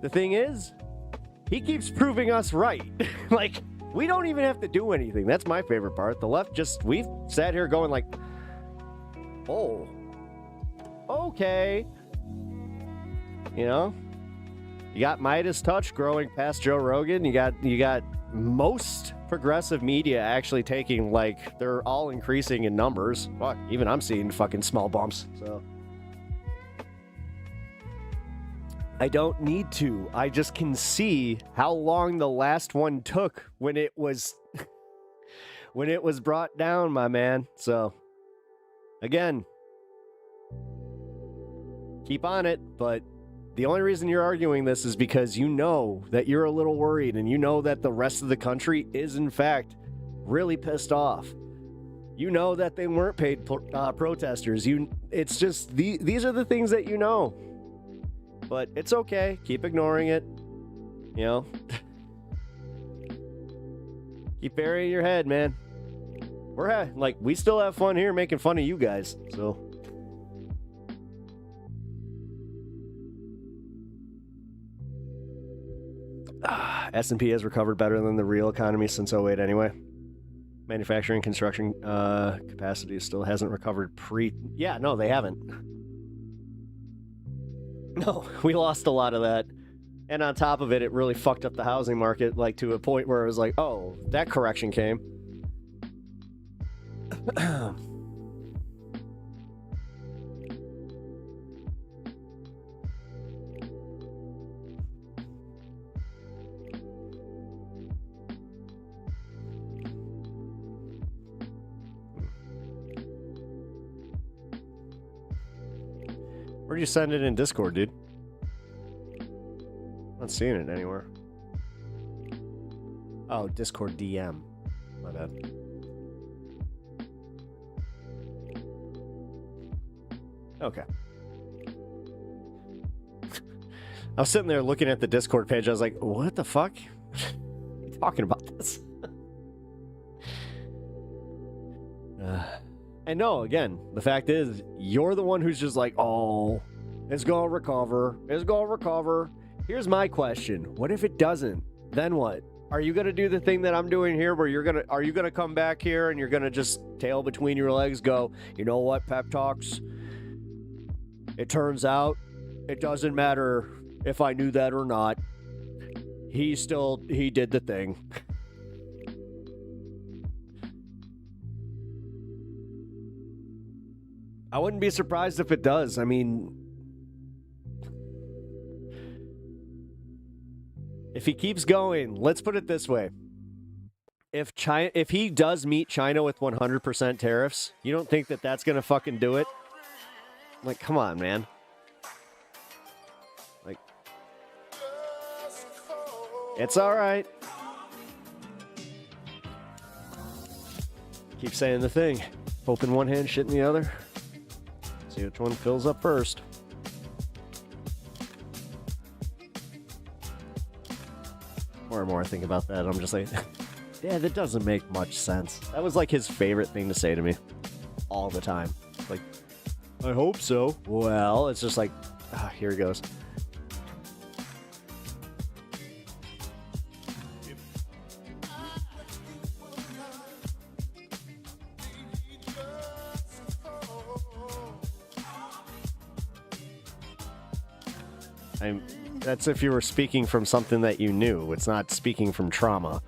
The thing is, he keeps proving us right. Like, we don't even have to do anything. That's my favorite part. The left we've sat here going like, oh, okay. You know? You got Midas Touch growing past Joe Rogan. You got most progressive media actually taking, like, they're all increasing in numbers. Fuck, even I'm seeing fucking small bumps. So I don't need to. I just can see how long the last one took when it was brought down, my man. So again, keep on it, but the only reason you're arguing this is because you know that you're a little worried, and you know that the rest of the country is, in fact, really pissed off. You know that they weren't paid protesters. It's just these are the things that you know. But it's okay. Keep ignoring it. You know? Keep burying your head, man. We still have fun here making fun of you guys, so. S&P has recovered better than the real economy since 08 anyway. Manufacturing construction capacity still hasn't recovered Yeah, no, they haven't. No, we lost a lot of that. And on top of it, it really fucked up the housing market, like, to a point where it was like, oh, that correction came. Where'd you send it in Discord, dude? I'm not seeing it anywhere. Oh, Discord DM. My bad. Okay. I was sitting there looking at the Discord page. I was like, what the fuck? What are you talking about this? And no, again, the fact is, you're the one who's just like, oh, it's gonna recover. It's gonna recover. Here's my question. What if it doesn't? Then what? Are you gonna do the thing that I'm doing here where are you gonna come back here and you're gonna just tail between your legs go, you know what, pep talks? It turns out it doesn't matter if I knew that or not. He did the thing. I wouldn't be surprised if it does. I mean, If he keeps going, let's put it this way. If he does meet China with 100% tariffs, you don't think that that's going to fucking do it? Like, come on, man. Like, it's all right. Keep saying the thing. Hope in one hand, shit in the other. See which one fills up first. More and more I think about that, I'm just like, yeah, that doesn't make much sense. That was like his favorite thing to say to me all the time. Like, I hope so. Well, it's just like, here he goes. That's if you were speaking from something that you knew. It's not speaking from trauma.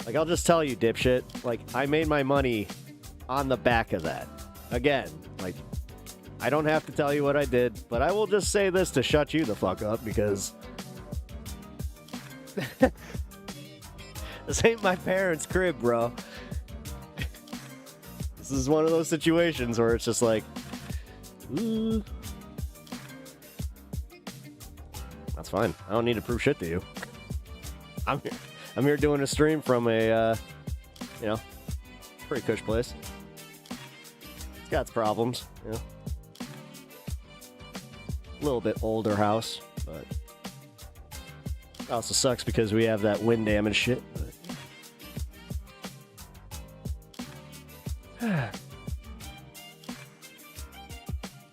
Like, I'll just tell you, dipshit, like, I made my money on the back of that. Again, like, I don't have to tell you what I did, but I will just say this to shut you the fuck up, because this ain't my parents' crib, bro. This is one of those situations where it's just like, ooh. That's fine. I don't need to prove shit to you. I'm here doing a stream from a, pretty cush place. It's got its problems, you know. A little bit older house, but it also sucks because we have that wind damage shit.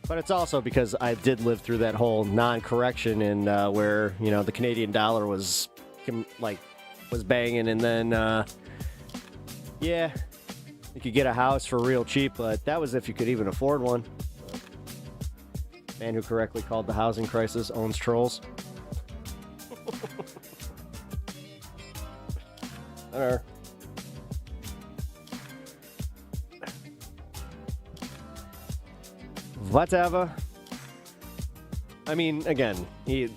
But it's also because I did live through that whole non-correction in where, the Canadian dollar was banging, and then, you could get a house for real cheap, but that was if you could even afford one. Man who correctly called the housing crisis owns trolls. There. Whatever. I mean, again, he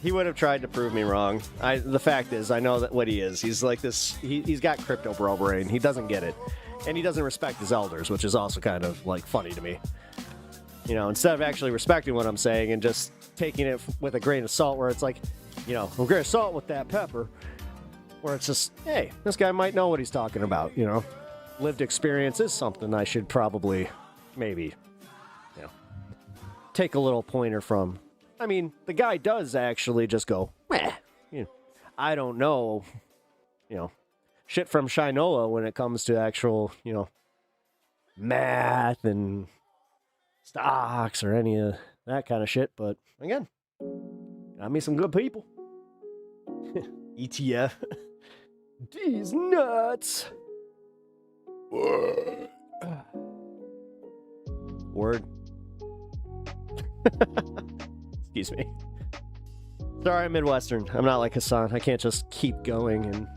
would have tried to prove me wrong. The fact is, I know that what he is. He's like this. He's got crypto bro brain. He doesn't get it, and he doesn't respect his elders, which is also kind of like funny to me. Instead of actually respecting what I'm saying and just taking it with a grain of salt, where it's like, a grain of salt with that pepper, where it's just, hey, this guy might know what he's talking about. Lived experience is something I should probably, maybe, take a little pointer from. I mean, the guy does actually just go, meh. I don't know, shit from Shinoa when it comes to actual, math and stocks or any of that kind of shit. But again, got me some good people. ETF. These nuts. Word. Excuse me. Sorry, I'm Midwestern. I'm not like Hassan. I can't just keep going and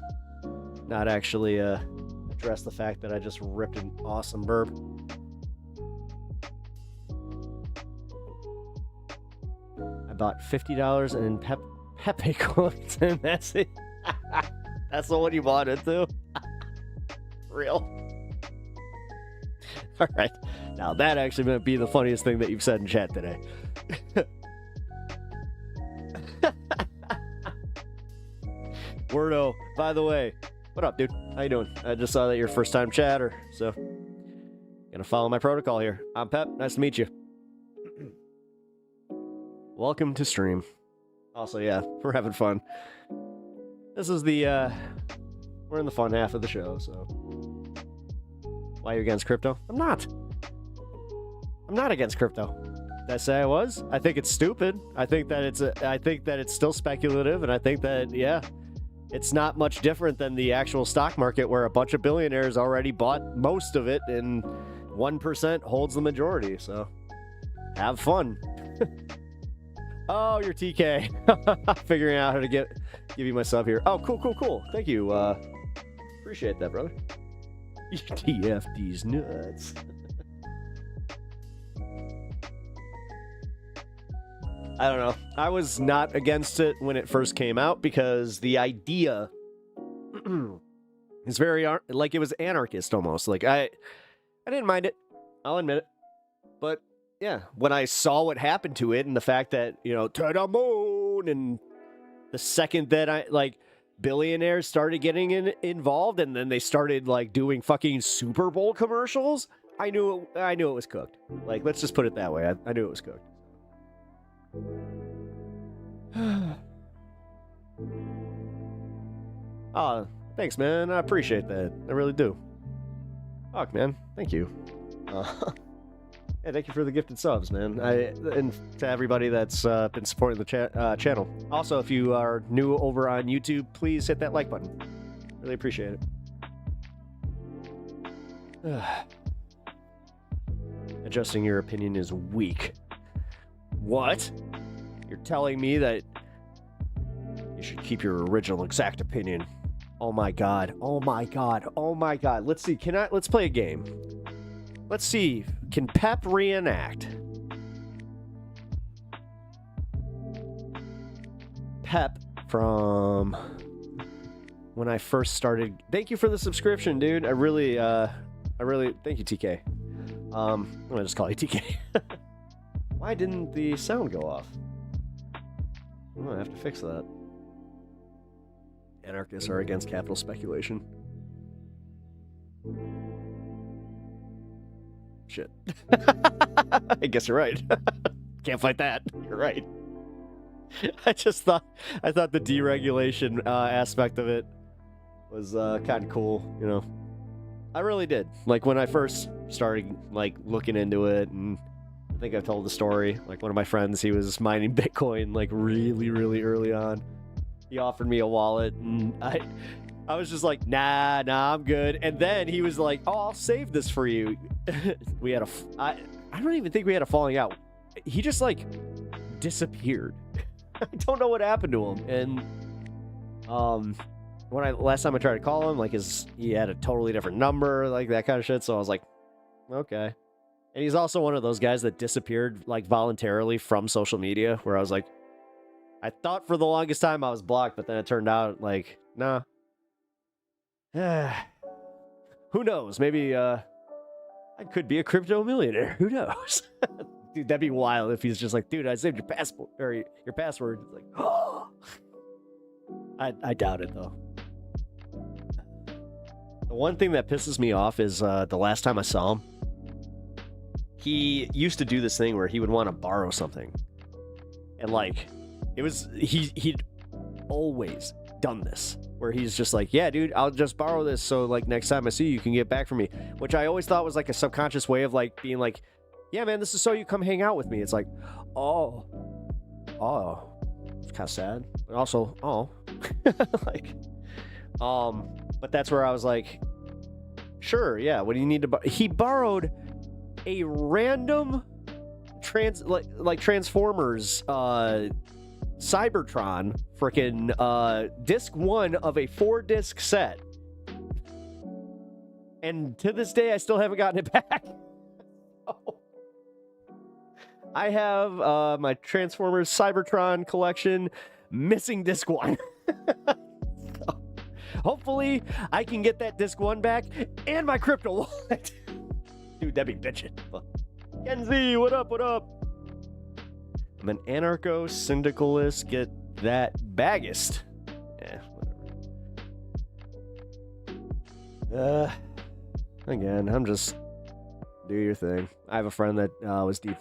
not actually address the fact that I just ripped an awesome burp. I bought $50 in Pepe coins, and that's it. That's the one you bought it too? Real? All right. Now that actually might be the funniest thing that you've said in chat today. Wordo, by the way, what up, dude? How you doing? I just saw that you're a first-time chatter, so gonna follow my protocol here. I'm Pep. Nice to meet you. Welcome to stream. Also, yeah, we're having fun. This is the we're in the fun half of the show, so why are you against crypto? I'm not against crypto. Did I say I was? I think it's stupid. I think that it's still speculative, and I think that, yeah, it's not much different than the actual stock market where a bunch of billionaires already bought most of it and 1% holds the majority. So have fun. Oh, you're TK. Figuring out how to give you my sub here. Oh, cool. Thank you. Appreciate that, brother. TF these nuts. I don't know. I was not against it when it first came out because the idea is very like it was anarchist almost. Like I didn't mind it. I'll admit it. But yeah, when I saw what happened to it and the fact that, you know, to the moon, and the second that I like billionaires started getting involved and then they started like doing fucking Super Bowl commercials, I knew it was cooked. Like, let's just put it that way. I knew it was cooked. Oh, thanks, man. I appreciate that. I really do. Fuck, man. Thank you. Yeah, thank you for the gifted subs, man. And to everybody that's been supporting the channel. Also, if you are new over on YouTube, please hit that like button. Really appreciate it. Adjusting your opinion is weak. What? You're telling me that you should keep your original exact opinion. Oh my god. Oh my god. Oh my god. Let's see. Let's play a game. Let's see. Can Pep reenact? Pep from when I first started. Thank you for the subscription, dude. I really thank you, TK. I'm gonna just call you TK. Why didn't the sound go off? I'm gonna have to fix that. Anarchists are against capital speculation. Shit. I guess you're right. Can't fight that. You're right. I thought the deregulation aspect of it was kind of cool, you know. I really did. Like when I first started like looking into it, and I think I've told the story. Like one of my friends, he was mining Bitcoin like really, really early on. He offered me a wallet, and I was just like, nah, I'm good. And then he was like, oh, I'll save this for you. We had I don't even think we had a falling out. He just like disappeared. I don't know what happened to him. And last time I tried to call him, like he had a totally different number, like that kind of shit. So I was like, okay. And he's also one of those guys that disappeared like voluntarily from social media, where I was like, I thought for the longest time I was blocked, but then it turned out like, nah. Who knows? Maybe I could be a crypto millionaire. Who knows? Dude, that'd be wild if he's just like, dude, I saved your passport or your password. It's like, oh. I doubt it though. The one thing that pisses me off is the last time I saw him, he used to do this thing where he would want to borrow something, and like he'd always done this, where he's just like, yeah, dude, I'll just borrow this so like next time I see you, you can get back from me, which I always thought was like a subconscious way of like being like, yeah, man, this is so you come hang out with me. It's like, oh, it's kind of sad, but also, like, but that's where I was like, sure, yeah, what do you need to he borrowed a random Transformers Cybertron frickin' disc 1 of a 4-disc set, and to this day I still haven't gotten it back. I have my Transformers Cybertron collection missing disc 1. So, hopefully I can get that disc 1 back and my crypto wallet. Dude, that'd be bitchin'. Kenzie, what up, what up? I'm an anarcho-syndicalist, get that baggist. Yeah, whatever. Again, I'm just... do your thing. I have a friend that was deep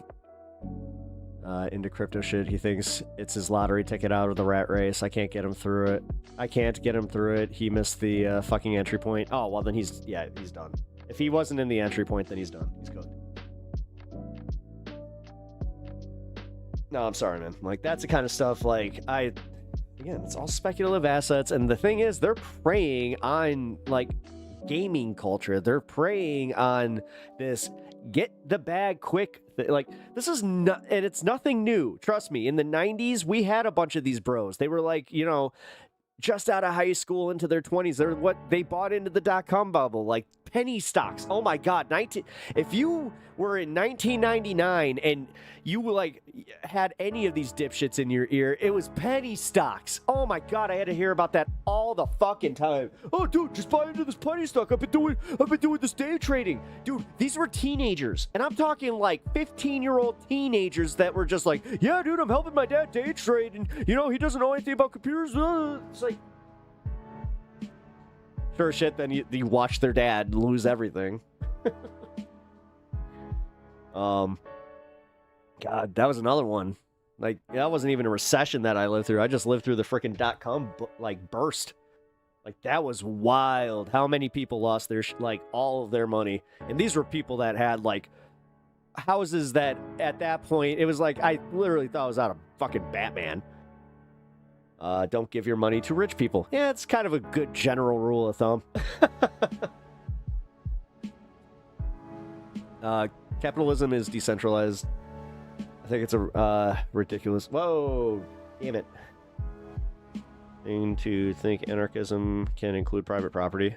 into crypto shit. He thinks it's his lottery ticket out of the rat race. I can't get him through it. I can't get him through it. He missed the fucking entry point. Oh, well then he's done. If he wasn't in the entry point, then he's done. He's cooked. No, I'm sorry, man. Like, that's the kind of stuff, like, again, it's all speculative assets, and the thing is, they're preying on, like, gaming culture. They're preying on this get the bag quick. Like, this is not, and it's nothing new. Trust me, in the 90s, we had a bunch of these bros. They were like, you know, just out of high school into their 20s. They bought into the dot-com bubble, like penny stocks. Oh my God. If you were in 1999 and you like had any of these dipshits in your ear, it was penny stocks. Oh my God. I had to hear about that all the fucking time. Oh dude, just buy into this penny stock. I've been doing this day trading. Dude, these were teenagers. And I'm talking like 15-year-old teenagers that were just like, yeah, dude, I'm helping my dad day trade. And you know, he doesn't know anything about computers. It's like, sure shit, then you watch their dad lose everything. God, that was another one. Like, that wasn't even a recession that I lived through. I just lived through the freaking dot-com like burst. Like, that was wild. How many people lost their like all of their money? And these were people that had like houses that at that point it was like I literally thought it was out of fucking Batman. Don't give your money to rich people. Yeah, it's kind of a good general rule of thumb. Capitalism is decentralized. I think it's a ridiculous. Whoa, damn it. To think anarchism can include private property.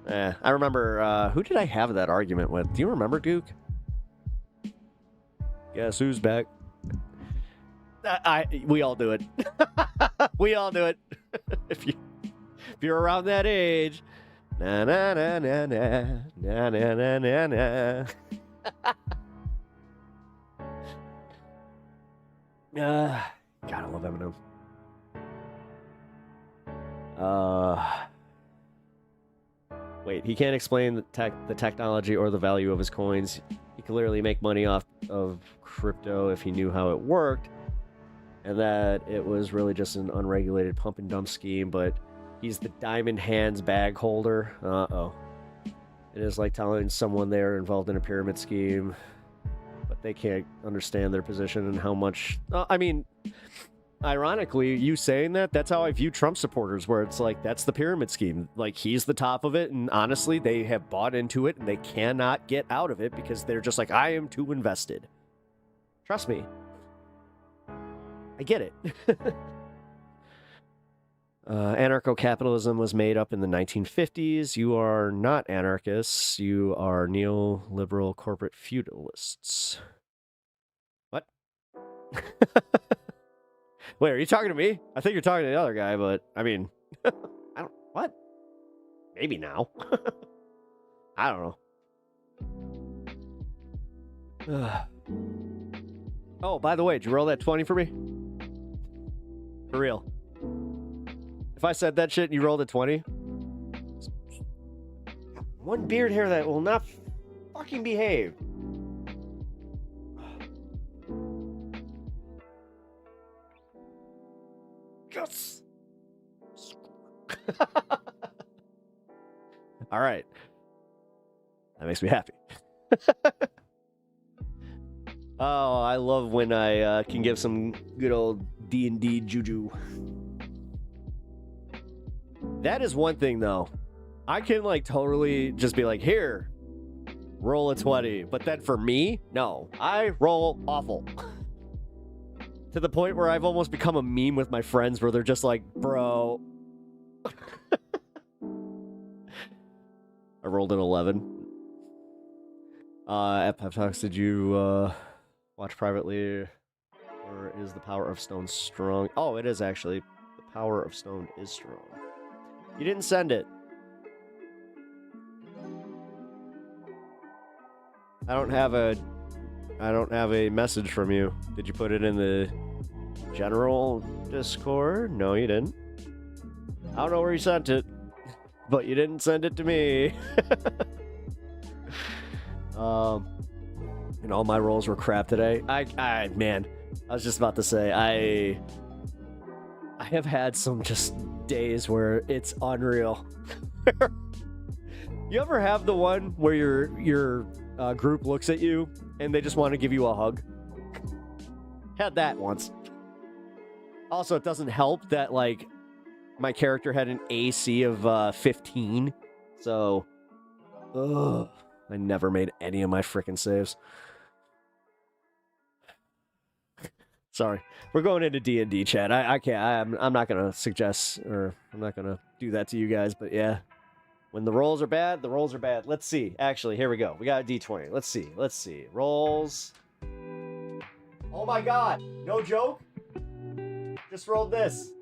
I remember. Who did I have that argument with? Do you remember, Duke? Guess who's back? We all do it. We all do it. If you're around that age, na na na na na na na na na na. God, I love Eminem. Wait, he can't explain the technology or the value of his coins. He could literally make money off of crypto if he knew how it worked. And that it was really just an unregulated pump and dump scheme, but he's the diamond hands bag holder. Uh-oh. It is like telling someone they're involved in a pyramid scheme, but they can't understand their position and how much... I mean, ironically, you saying that's how I view Trump supporters, where it's like, that's the pyramid scheme. Like, he's the top of it, and honestly, they have bought into it, and they cannot get out of it because they're just like, I am too invested. Trust me. I get it. Anarcho-capitalism was made up in the 1950s. You are not anarchists. You are neoliberal corporate feudalists. What? Wait, are you talking to me? I think you're talking to the other guy, but I mean, what? Maybe now. I don't know. Oh, by the way, did you roll that 20 for me? For real. If I said that shit and you rolled a 20, one beard hair that will not fucking behave. Yes. All right. That makes me happy. Oh, I love when I can give some good old D&D juju. That is one thing, though. I can, like, totally just be like, here, roll a 20. But then for me, no. I roll awful. To the point where I've almost become a meme with my friends where they're just like, bro. I rolled an 11. At Pep Talks, did you watch privately? Or is the Power of Stone strong? Oh, it is actually. The Power of Stone is strong. You didn't send it. I don't have a message from you. Did you put it in the general Discord? No, you didn't. I don't know where you sent it, but you didn't send it to me. And all my rolls were crap today. Man, I was just about to say, I have had some just days where it's unreal. You ever have the one where your group looks at you and they just want to give you a hug? Had that once. Also, it doesn't help that, like, my character had an AC of 15, so I never made any of my freaking saves. Sorry, we're going into D&D chat. I can't. I'm not gonna suggest, or I'm not gonna do that to you guys. But yeah, when the rolls are bad, the rolls are bad. Let's see. Actually, here we go. We got a D20. Let's see. Let's see. Rolls. Oh my God! No joke. Just rolled this.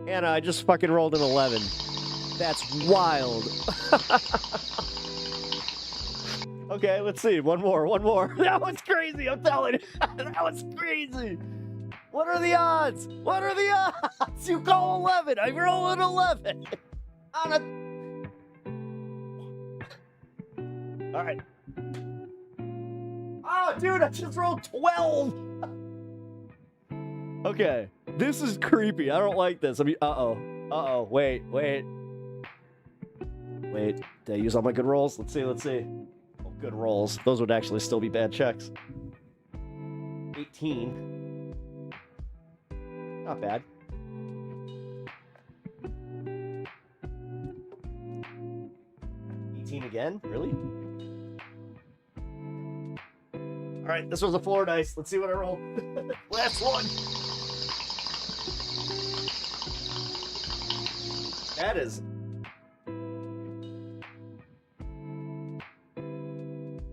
Anna, I just fucking rolled an 11. That's wild. Okay, let's see. One more. That was crazy, I'm telling you. That was crazy. What are the odds? What are the odds? You call 11. I roll an 11. On a... All right. Oh, dude, I just rolled 12. Okay, this is creepy. I don't like this. I mean, uh-oh. Wait. Did I use all my good rolls? Let's see. Oh, good rolls. Those would actually still be bad checks. 18. Not bad. Again? Really? All right, this was a floor dice. Let's see what I roll. Last one. That is... I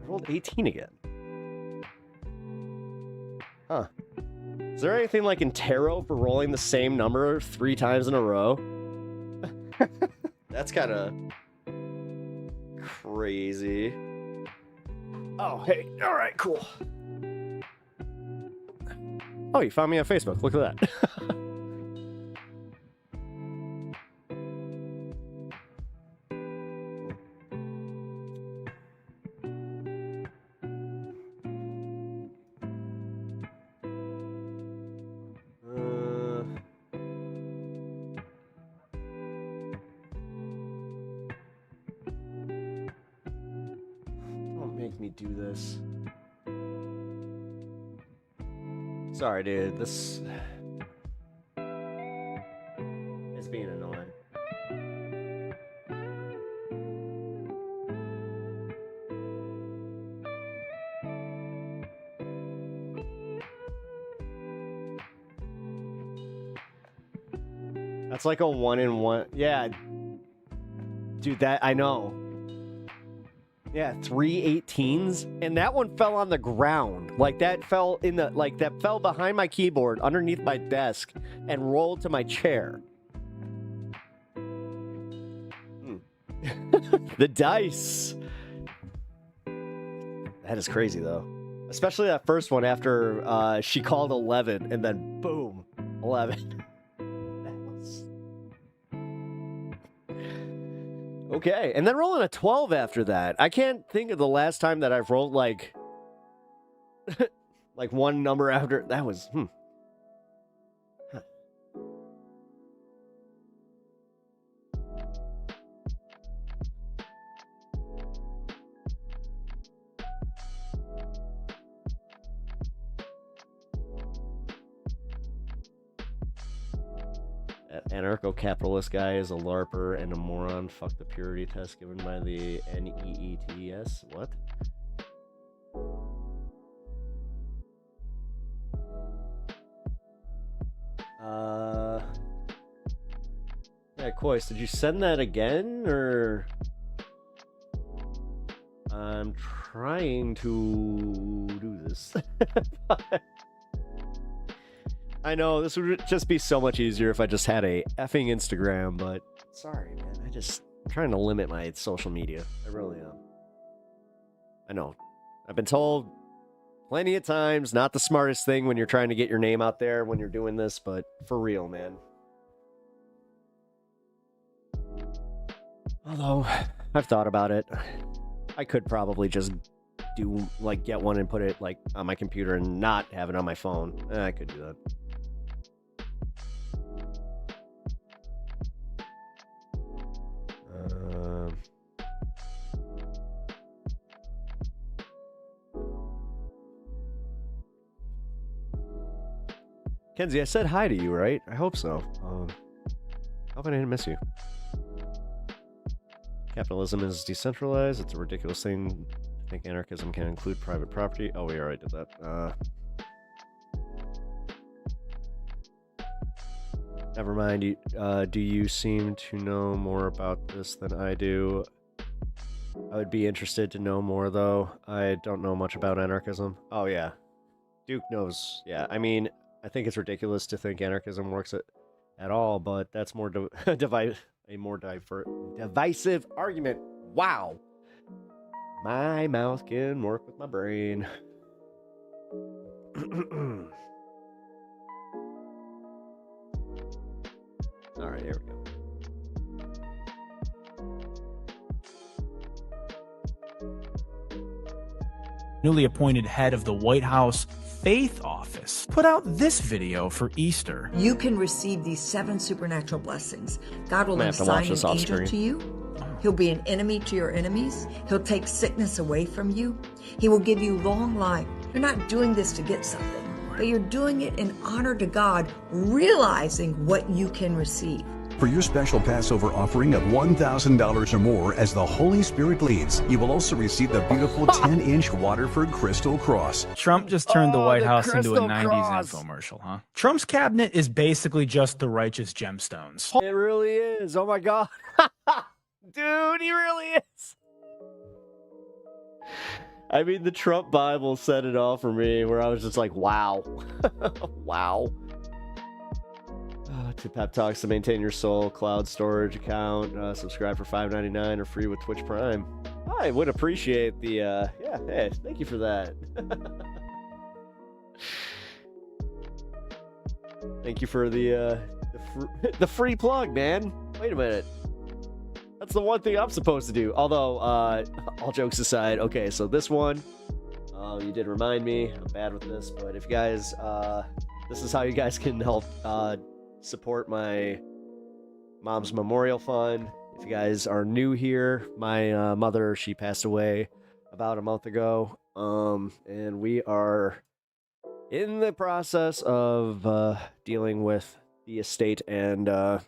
rolled 18 again. Huh. Is there anything like in tarot for rolling the same number 3 times in a row? That's kind of crazy. Oh, hey. All right, cool. Oh, you found me on Facebook. Look at that. Me do this. Sorry, dude. This is being annoying. That's like a 1-in-1. Yeah. Dude, that I know. Yeah, 3 18s, and that one fell on the ground. Like that fell in the that fell behind my keyboard, underneath my desk, and rolled to my chair. The dice. That is crazy though, especially that first one after she called 11, and then boom, 11. Okay, and then rolling a 12 after that. I can't think of the last time that I've rolled like like one number after. That was Huh. That anarcho-capitalist guy is a LARPer and a moron. Fuck the purity test given by the NEETS. What? Yeah, Kois, did you send that again, or... I'm trying to do this. I know, this would just be so much easier if I just had a effing Instagram, but sorry, man. I'm trying to limit my social media. I really am. I know. I've been told plenty of times, not the smartest thing when you're trying to get your name out there when you're doing this, but for real, man. Although, I've thought about it. I could probably just get one and put it, on my computer and not have it on my phone. I could do that. Kenzie, I said hi to you, right? I hope so. Hope I didn't miss you. Capitalism is decentralized. It's a ridiculous thing to think anarchism can include private property? Oh, we already did that. Never mind. Do you seem to know more about this than I do? I would be interested to know more, though. I don't know much about anarchism. Oh, yeah. Duke knows. Yeah, I mean, I think it's ridiculous to think anarchism works at all, but that's more a more divisive argument. Wow. My mouth can work with my brain. All right, here we go. Newly appointed head of the White House Faith Office put out this video for Easter. You can receive these 7 supernatural blessings. God will assign an angel to you. He'll be an enemy to your enemies. He'll take sickness away from you. He will give you long life. You're not doing this to get something, but you're doing it in honor to God, realizing what you can receive. For your special Passover offering of $1,000 or more as the Holy Spirit leads, you will also receive the beautiful 10-inch Waterford Crystal Cross. Trump just turned the White House into a 90s infomercial, huh? Trump's cabinet is basically just the righteous gemstones. It really is. Oh my God. Dude, he really is. I mean, the Trump Bible said it all for me, where I was just like, wow. Wow. Two pep talks to maintain your soul, cloud storage account, subscribe for $5.99 or free with Twitch Prime. I would appreciate the, yeah, hey, thank you for that. Thank you for the free plug, man. Wait a minute. That's the one thing I'm supposed to do. Although, all jokes aside, okay, so this one, you did remind me, I'm bad with this, but if you guys, this is how you guys can help, support my mom's memorial fund. If you guys are new here, my mother, she passed away about a month ago, and we are in the process of dealing with the estate and the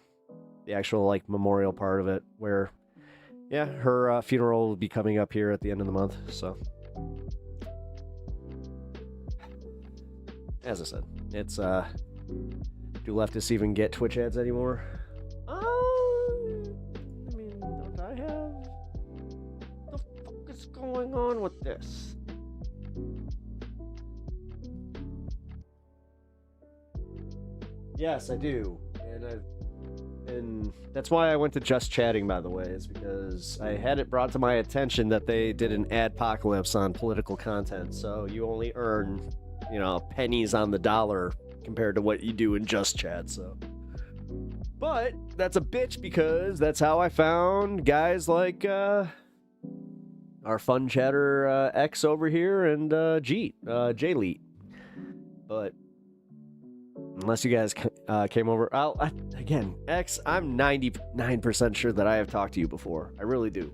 actual like memorial part of it, where yeah, her funeral will be coming up here at the end of the month. So as I said, it's do leftists even get Twitch ads anymore? I mean, don't I have? What the fuck is going on with this? Yes, I do. And that's why I went to Just Chatting, by the way, is because I had it brought to my attention that they did an adpocalypse on political content. So you only earn, you know, pennies on the dollar compared to what you do in Just Chat, so. But that's a bitch because that's how I found guys like our fun chatter X over here and J-Leet. But unless you guys came over, again, X, I'm 99% sure that I have talked to you before. I really do.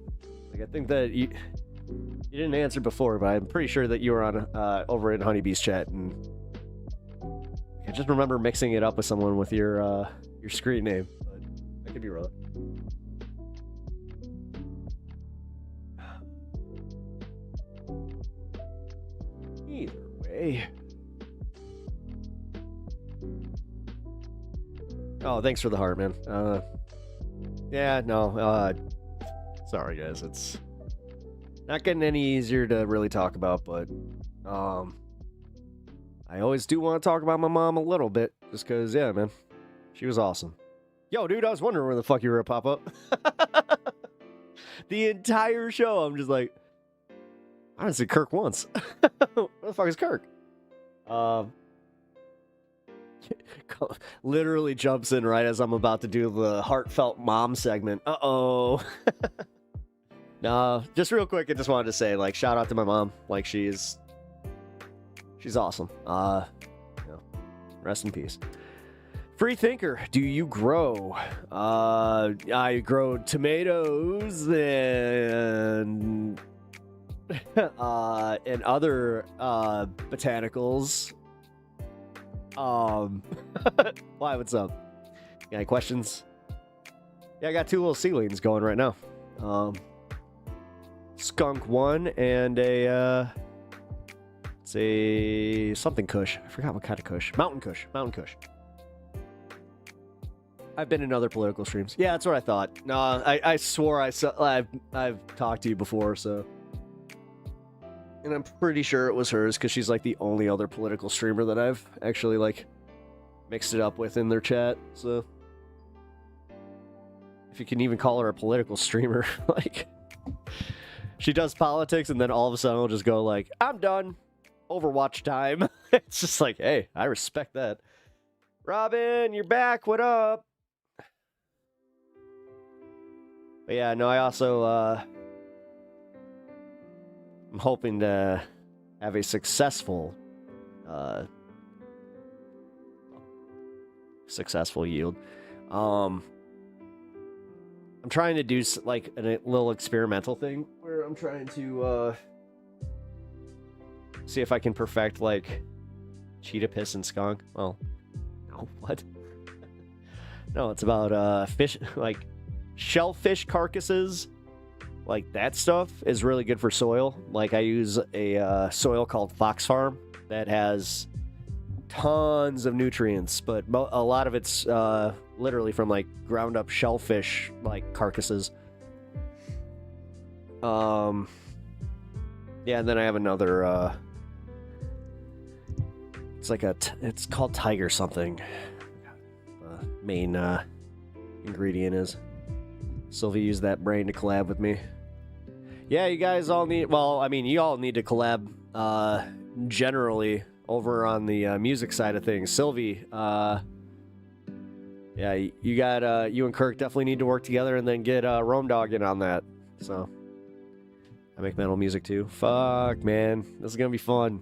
Like, I think that you didn't answer before, but I'm pretty sure that you were on over in Honeybee's chat, and I just remember mixing it up with someone with your screen name, but I could be wrong. Either way. Oh, thanks for the heart, man. Yeah, no, sorry guys, it's not getting any easier to really talk about, but I always do want to talk about my mom a little bit, just because, yeah, man, she was awesome. Yo, dude, I was wondering where the fuck you were gonna pop up. The entire show, I'm just like, I haven't seen Kirk once. Where the fuck is Kirk? Literally jumps in right as I'm about to do the heartfelt mom segment. Uh-oh. No, just real quick, I just wanted to say, like, shout out to my mom. Like, she's awesome. You know, rest in peace. Free thinker, do you grow? I grow tomatoes and other botanicals. Why, what's up? Got any questions? Yeah, I got 2 little seedlings going right now. skunk 1 and a it's a something kush. I forgot what kind of kush. Mountain kush. I've been in other political streams. Yeah, that's what I thought. No, I swore I've talked to you before, so. And I'm pretty sure it was hers because she's like the only other political streamer that I've actually like mixed it up with in their chat. So if you can even call her a political streamer, like she does politics and then all of a sudden will just go like, I'm done. Overwatch time. It's just like, hey, I respect that. Robin, you're back. What up? But yeah, no, I also, I'm hoping to have a successful yield. I'm trying to do like a little experimental thing where I'm trying to see if I can perfect like cheetah piss and skunk. Well, no, what? No, it's about fish, like shellfish carcasses. Like that stuff is really good for soil. Like I use a soil called Fox Farm that has tons of nutrients, but a lot of it's literally from like ground up shellfish like carcasses. Yeah, and then I have another it's like it's called Tiger something. Main ingredient is. Sylvie used that brain to collab with me. Yeah, you guys all need, well, I mean, you all need to collab generally over on the music side of things. Sylvie, yeah, you got, you and Kirk definitely need to work together and then get Rome Dog in on that. So, I make metal music too. Fuck, man. This is gonna be fun.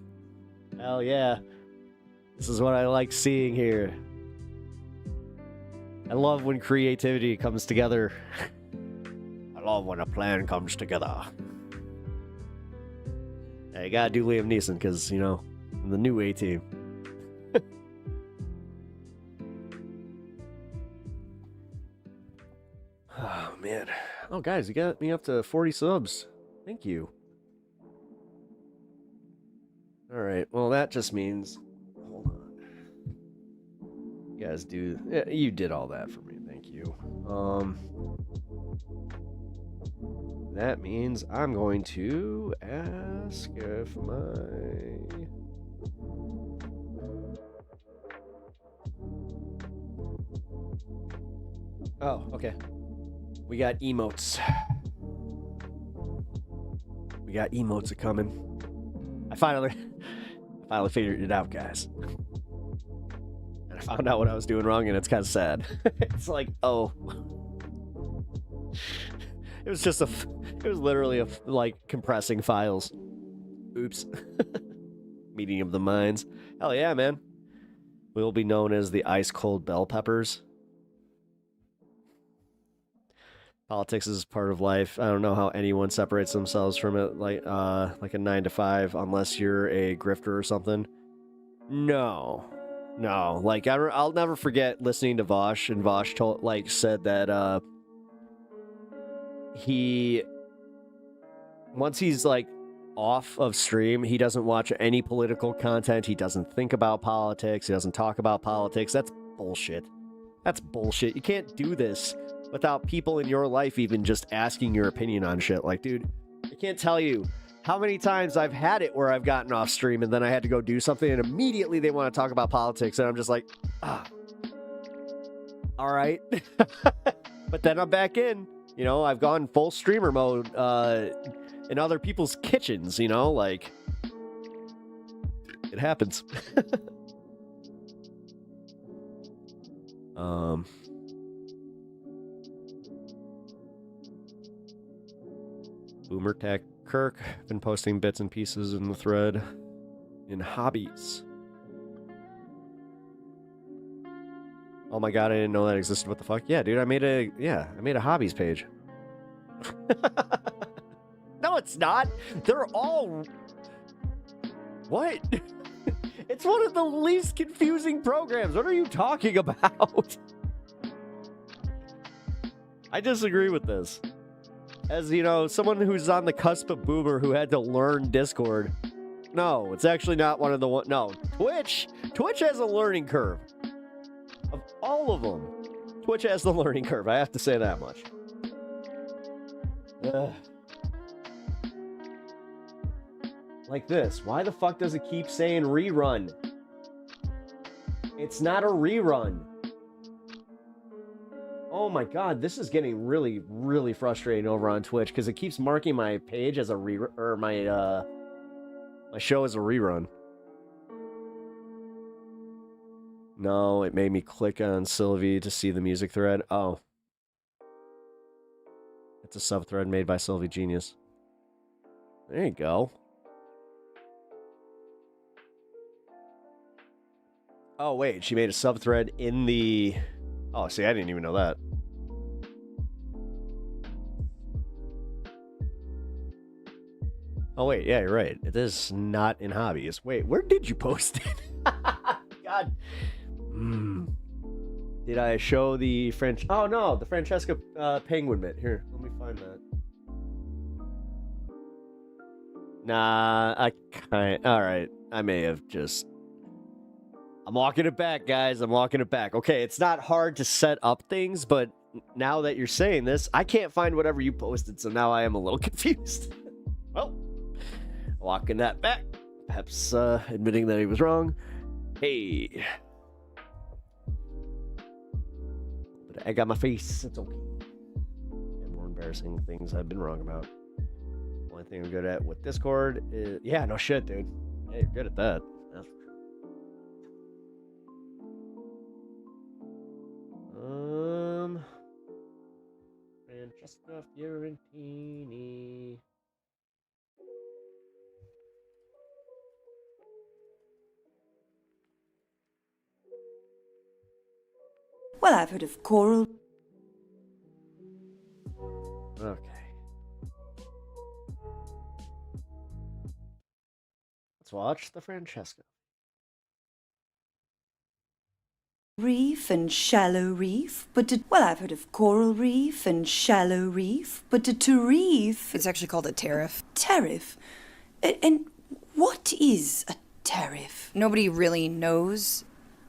Hell yeah. This is what I like seeing here. I love when creativity comes together. I love when a plan comes together. Yeah, you gotta do Liam Neeson because, you know, I'm the new A-Team. Oh, man. Oh, guys, you got me up to 40 subs. Thank you. All right, well, that just means... Hold on. You guys do... Yeah, you did all that for me. Thank you. That means I'm going to ask if my... Oh, okay. We got emotes. We got emotes a coming. I finally figured it out, guys. And I found out what I was doing wrong, and it's kind of sad. It's like, oh. It was just it was literally like compressing files. Oops. Meeting of the minds. Hell yeah, man. We will be known as the ice cold bell peppers. Politics is part of life. I don't know how anyone separates themselves from it like a 9 to 5 unless you're a grifter or something. No. Like I'll never forget listening to Vosh, and Vosh said that once he's like off of stream, he doesn't watch any political content. He doesn't think about politics. He doesn't talk about politics. That's bullshit. That's bullshit. You can't do this without people in your life even just asking your opinion on shit. Like, dude, I can't tell you how many times I've had it where I've gotten off stream and then I had to go do something and immediately they want to talk about politics and I'm just like, all right. But then I'm back in. You know, I've gone full streamer mode in other people's kitchens, you know, like, it happens. Boomer Tech Kirk, been posting bits and pieces in the thread in hobbies. Oh my god, I didn't know that existed. What the fuck? Yeah, dude, I made a hobbies page. No, it's not. They're all... What? It's one of the least confusing programs. What are you talking about? I disagree with this. As, you know, someone who's on the cusp of boomer who had to learn Discord. No, it's actually not one of the one. No, Twitch has a learning curve. Of all of them, Twitch has the learning curve. I have to say that much. Like this. Why the fuck does it keep saying rerun? It's not a rerun. Oh my god, this is getting really, really frustrating over on Twitch because it keeps marking my page as a rerun, or my show as a rerun. No, it made me click on Sylvie to see the music thread. Oh. It's a sub-thread made by Sylvie Genius. There you go. Oh, wait, she made a sub-thread in the... Oh, see, I didn't even know that. Oh, wait, yeah, you're right. It is not in hobbies. Wait, where did you post it? God. Did I show the French... Oh, no, the Francesca Penguin bit. Here, let me find that. Nah, I can't... Alright, I may have just... I'm walking it back, guys. I'm walking it back. Okay, it's not hard to set up things, but now that you're saying this, I can't find whatever you posted, so now I am a little confused. Well, walking that back. Perhaps admitting that he was wrong. Hey. But I got my face. It's okay. And more embarrassing things I've been wrong about. Only thing I'm good at with Discord is... Yeah, no shit, dude. Yeah, you're good at that. Francesca Fiorentini. Well, I've heard of coral. Okay. Let's watch the Francesca. Reef and shallow reef, but well, I've heard of coral reef and shallow reef, but to reef... It's actually called a tariff. Tariff? And what is a tariff? Nobody really knows.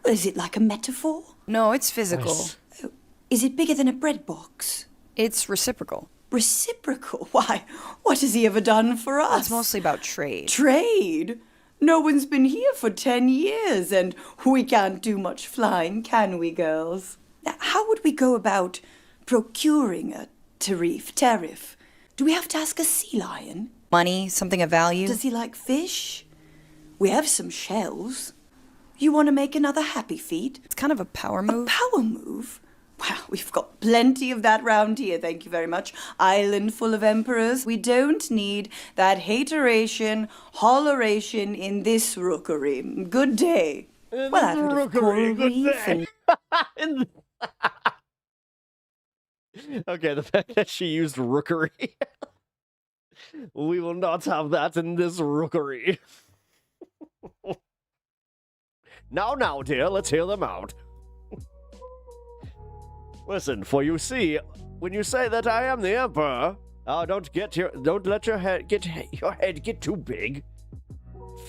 Is it like a metaphor? No, it's physical. Nice. Oh, is it bigger than a bread box? It's reciprocal. Reciprocal? Why, what has he ever done for us? It's mostly about trade. Trade? No one's been here for 10 years, and we can't do much flying, can we, girls? Now, how would we go about procuring a tariff? Do we have to ask a sea lion? Money, something of value. Does he like fish? We have some shells. You want to make another happy feet? It's kind of a power move. A power move? Well, we've got plenty of that round here, thank you very much. Island full of emperors. We don't need that hateration, holleration in this rookery. Good day. Well, I've heard of coral reef and... Okay, the fact that she used rookery. We will not have that in this rookery. Now, dear, let's hear them out. Listen, for you see, when you say that I am the emperor, don't let your head get too big.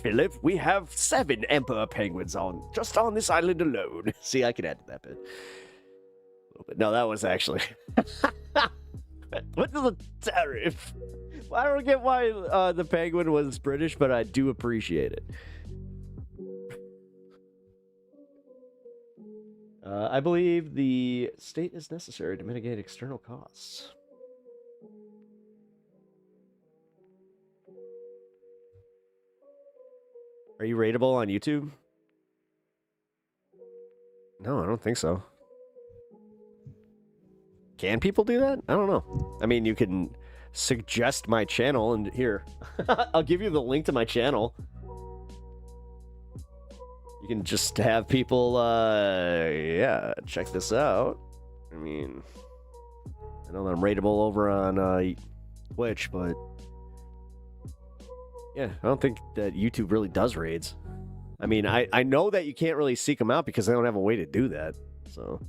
Philip, we have 7 emperor penguins just on this island alone. See, I can add to that bit. No, that was actually... What is a tariff? I don't get why the penguin was British, but I do appreciate it. I believe the state is necessary to mitigate external costs. Are you rateable on YouTube? No, I don't think so. Can people do that? I don't know. I mean, you can suggest my channel, and here, I'll give you the link to my channel. You can just have people, yeah, check this out. I mean, I know that I'm rateable over on Twitch, but yeah, I don't think that YouTube really does raids. I mean, I know that you can't really seek them out because they don't have a way to do that. So,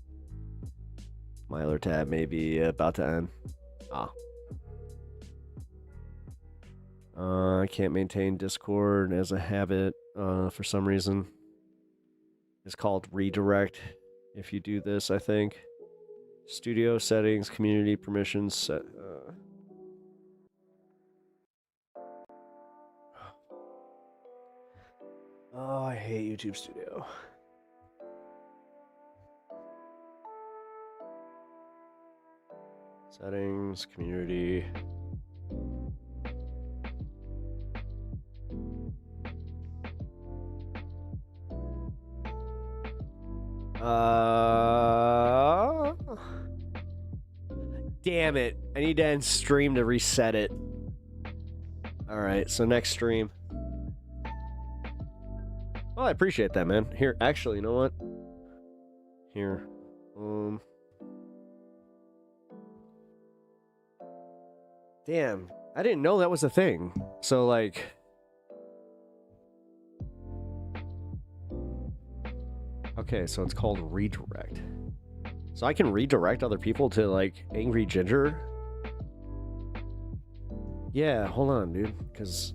my alert tab may be about to end. Ah. I can't maintain Discord as a habit for some reason. It's called redirect. If you do this, I think. Studio settings, community permissions set. Oh, I hate YouTube Studio. Settings, community. Damn it. I need to end stream to reset it. Alright, so next stream. Well, I appreciate that, man. Here, actually, you know what? Here. Damn, I didn't know that was a thing. So, like... Okay, so it's called redirect. So I can redirect other people to, like, Angry Ginger? Yeah, hold on, dude, because...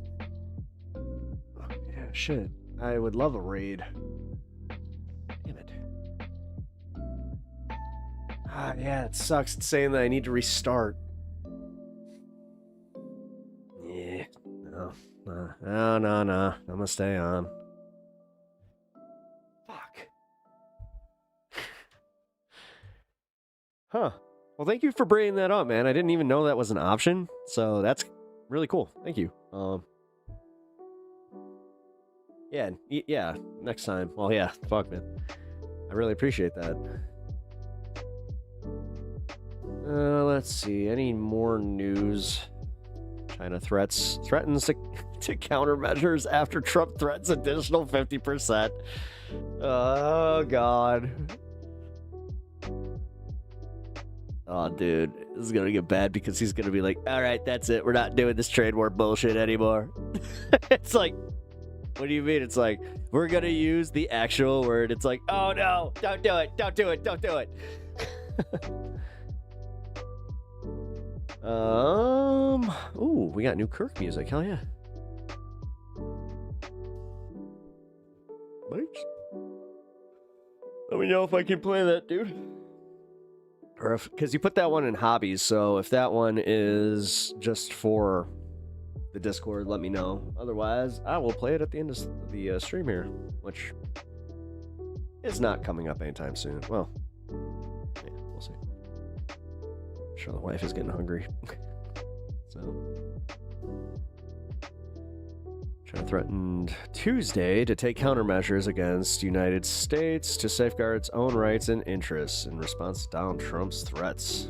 Oh, yeah, shit. I would love a raid. Damn it. Ah, yeah, it sucks. It's saying that I need to restart. Yeah, no. I'm gonna stay on. Fuck. Huh. Well, thank you for bringing that up, man. I didn't even know that was an option, so that's really cool. Thank you. Yeah, next time. Well, yeah, fuck, man. I really appreciate that. Let's see. Any more news? China threatens to countermeasures after Trump threatens additional 50%. Oh, God. Oh, dude. This is going to get bad because he's going to be like, all right, that's it. We're not doing this trade war bullshit anymore. It's like, what do you mean? It's like, we're going to use the actual word. It's like, oh, no, don't do it. Don't do it. Don't do it. Ooh, we got new Kirk music. Hell yeah. Let me know if I can play that, dude. Or if, because you put that one in hobbies, so if that one is just for the Discord, let me know. Otherwise, I will play it at the end of the stream here, which is not coming up anytime soon. Well, yeah, we'll see. I'm sure the wife is getting hungry. So, China threatened Tuesday to take countermeasures against United States to safeguard its own rights and interests in response to Donald Trump's threats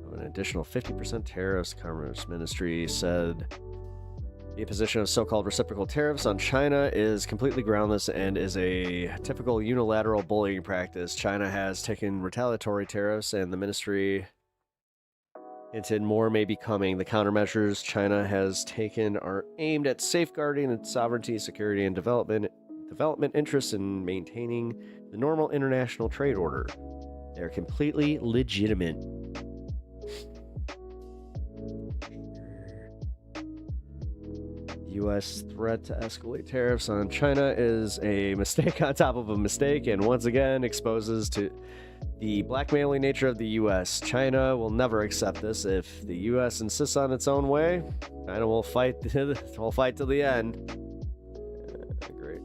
of an additional 50% tariffs. Commerce Ministry said the imposition of so-called reciprocal tariffs on China is completely groundless and is a typical unilateral bullying practice. China has taken retaliatory tariffs, and the ministry hinted more may be coming. The countermeasures China has taken are aimed at safeguarding its sovereignty, security, and development interests in maintaining the normal international trade order. They are completely legitimate. U.S. threat to escalate tariffs on China is a mistake on top of a mistake, and once again exposes to the blackmailing nature of the U.S. China will never accept this. If the U.S. insists on its own way, China will fight till the end. Great.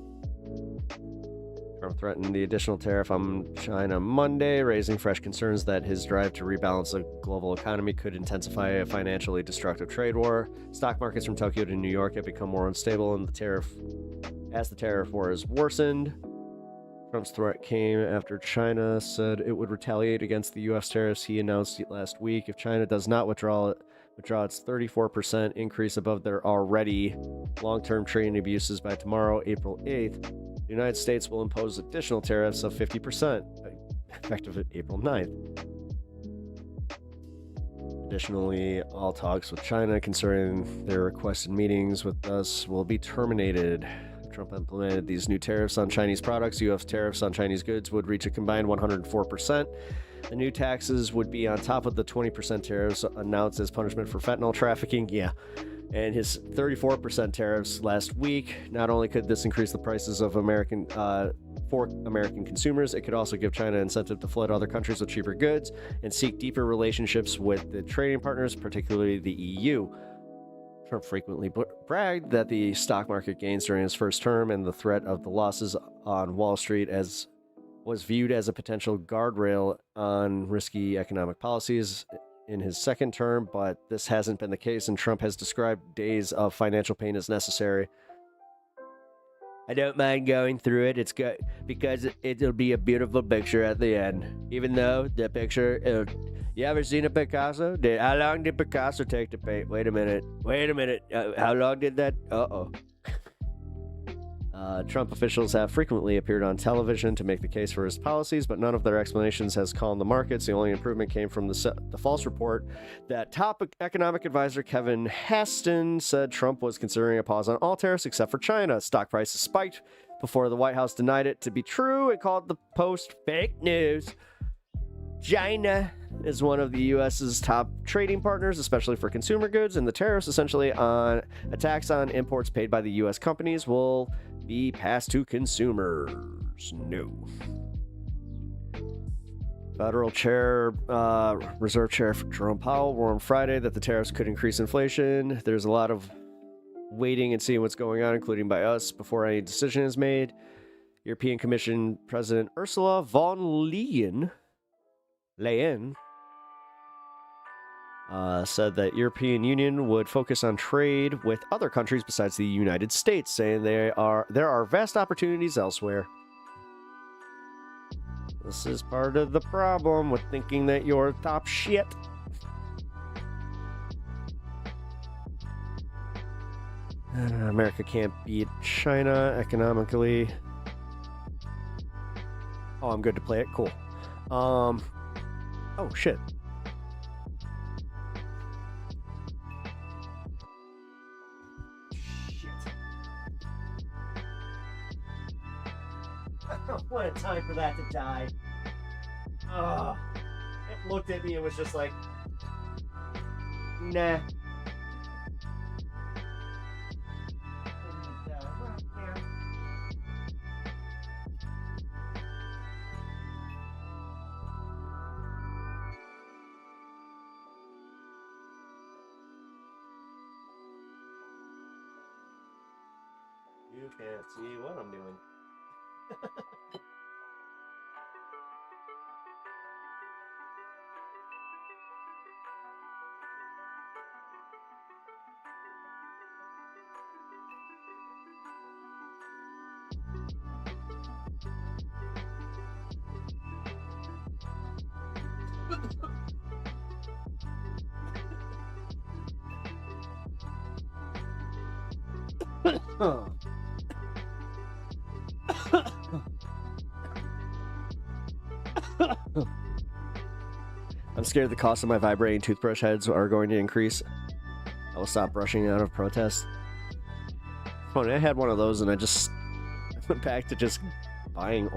Trump threatened the additional tariff on China Monday, raising fresh concerns that his drive to rebalance the global economy could intensify a financially destructive trade war. Stock markets from Tokyo to New York have become more unstable, and as the tariff war has worsened. Trump's threat came after China said it would retaliate against the U.S. tariffs he announced last week. If China does not withdraw its 34% increase above their already long-term trading abuses by tomorrow, April 8th, the United States will impose additional tariffs of 50%, effective April 9th. Additionally, all talks with China concerning their requested meetings with us will be terminated. Trump implemented these new tariffs on Chinese products. U.S. tariffs on Chinese goods would reach a combined 104%. The new taxes would be on top of the 20% tariffs announced as punishment for fentanyl trafficking. Yeah, and his 34% tariffs last week. Not only could this increase the prices of for American consumers, it could also give China incentive to flood other countries with cheaper goods and seek deeper relationships with the trading partners, particularly the EU. Trump frequently bragged that the stock market gains during his first term and the threat of the losses on Wall Street was viewed as a potential guardrail on risky economic policies in his second term, but this hasn't been the case, and Trump has described days of financial pain as necessary. I don't mind going through it. It's good because it'll be a beautiful picture at the end. Even though the picture, you ever seen a Picasso? How long did Picasso take to paint? Wait a minute. How long did that? Trump officials have frequently appeared on television to make the case for his policies, but none of their explanations has calmed the markets. The only improvement came from the false report that top economic advisor Kevin Haston said Trump was considering a pause on all tariffs except for China. Stock prices spiked before the White House denied it to be true and called the post fake news. China is one of the U.S.'s top trading partners, especially for consumer goods, and the tariffs, essentially on a tax on imports paid by the U.S. companies, will be passed to consumers. No. Federal Chair, Reserve Chair Jerome Powell warned Friday that the tariffs could increase inflation. There's a lot of waiting and seeing what's going on, including by us, before any decision is made. European Commission President Ursula von Leyen said that European Union would focus on trade with other countries besides the United States, saying there are vast opportunities elsewhere. This is part of the problem with thinking that you're top shit. America can't beat China economically. Oh, I'm good to play it? Cool. Oh, shit. What a time for that to die. It looked at me and was just like, nah. You can't see what I'm doing. I'm scared the cost of my vibrating toothbrush heads are going to increase. I will stop brushing out of protest. Funny, I had one of those and I just went back to just buying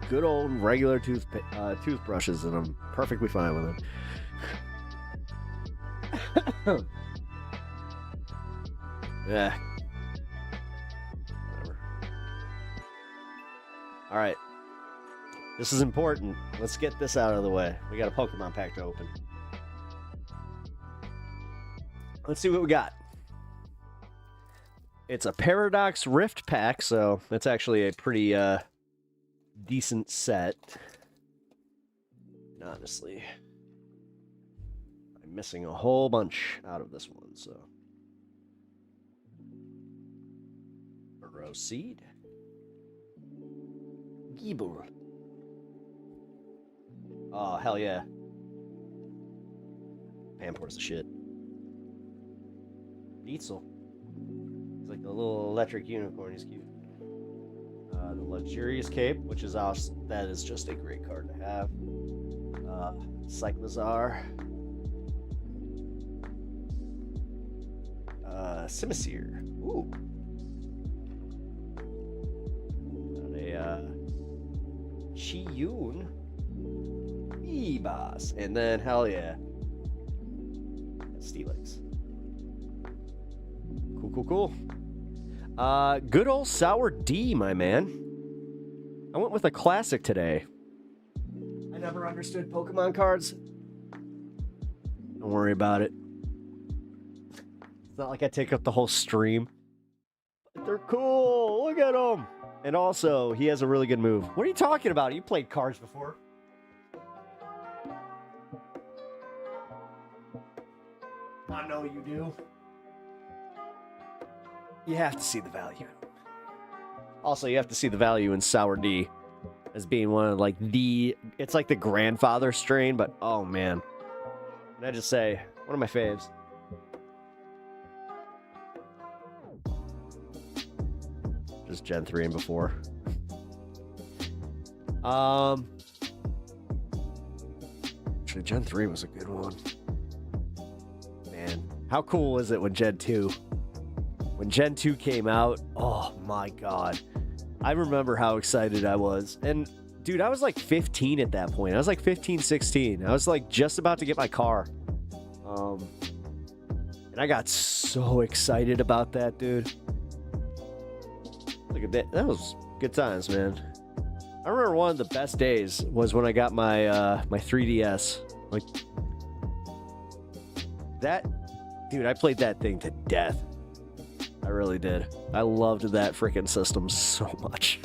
good old regular toothbrushes, and I'm perfectly fine with it. Yeah. Whatever. All right. This is important. Let's get this out of the way. We got a Pokemon pack to open. Let's see what we got. It's a Paradox Rift pack, so that's actually a pretty decent set. And honestly, I'm missing a whole bunch out of this one, so. Burrow Seed. Gible. Oh, hell yeah. Pampor's the shit. Beetzel. He's like a little electric unicorn. He's cute. The Luxurious Cape, which is awesome. That is just a great card to have. Cyclizar. Simisear. Ooh. Got a Chiyun. E-Boss. And then, hell yeah. Steelix. Cool. Good old Sour D, my man. I went with a classic today. I never understood Pokemon cards. Don't worry about it. It's not like I take up the whole stream. But they're cool. Look at them. And also, he has a really good move. What are you talking about? You played cards before. I know you do. You have to see the value. Also, you have to see the value in Sour D as being one of it's like the grandfather strain, but oh man. Can I just say, one of my faves. Just Gen 3 and before. Actually, Gen 3 was a good one. Man, how cool is it when Gen 2? When Gen 2 came out, oh my god. I remember how excited I was. And dude, I was like 15 at that point. I was like 15, 16. I was like just about to get my car. And I got so excited about that, dude. Look at that. That was good times, man. I remember one of the best days was when I got my my 3DS. Like that, dude, I played that thing to death. I really did. I loved that freaking system so much.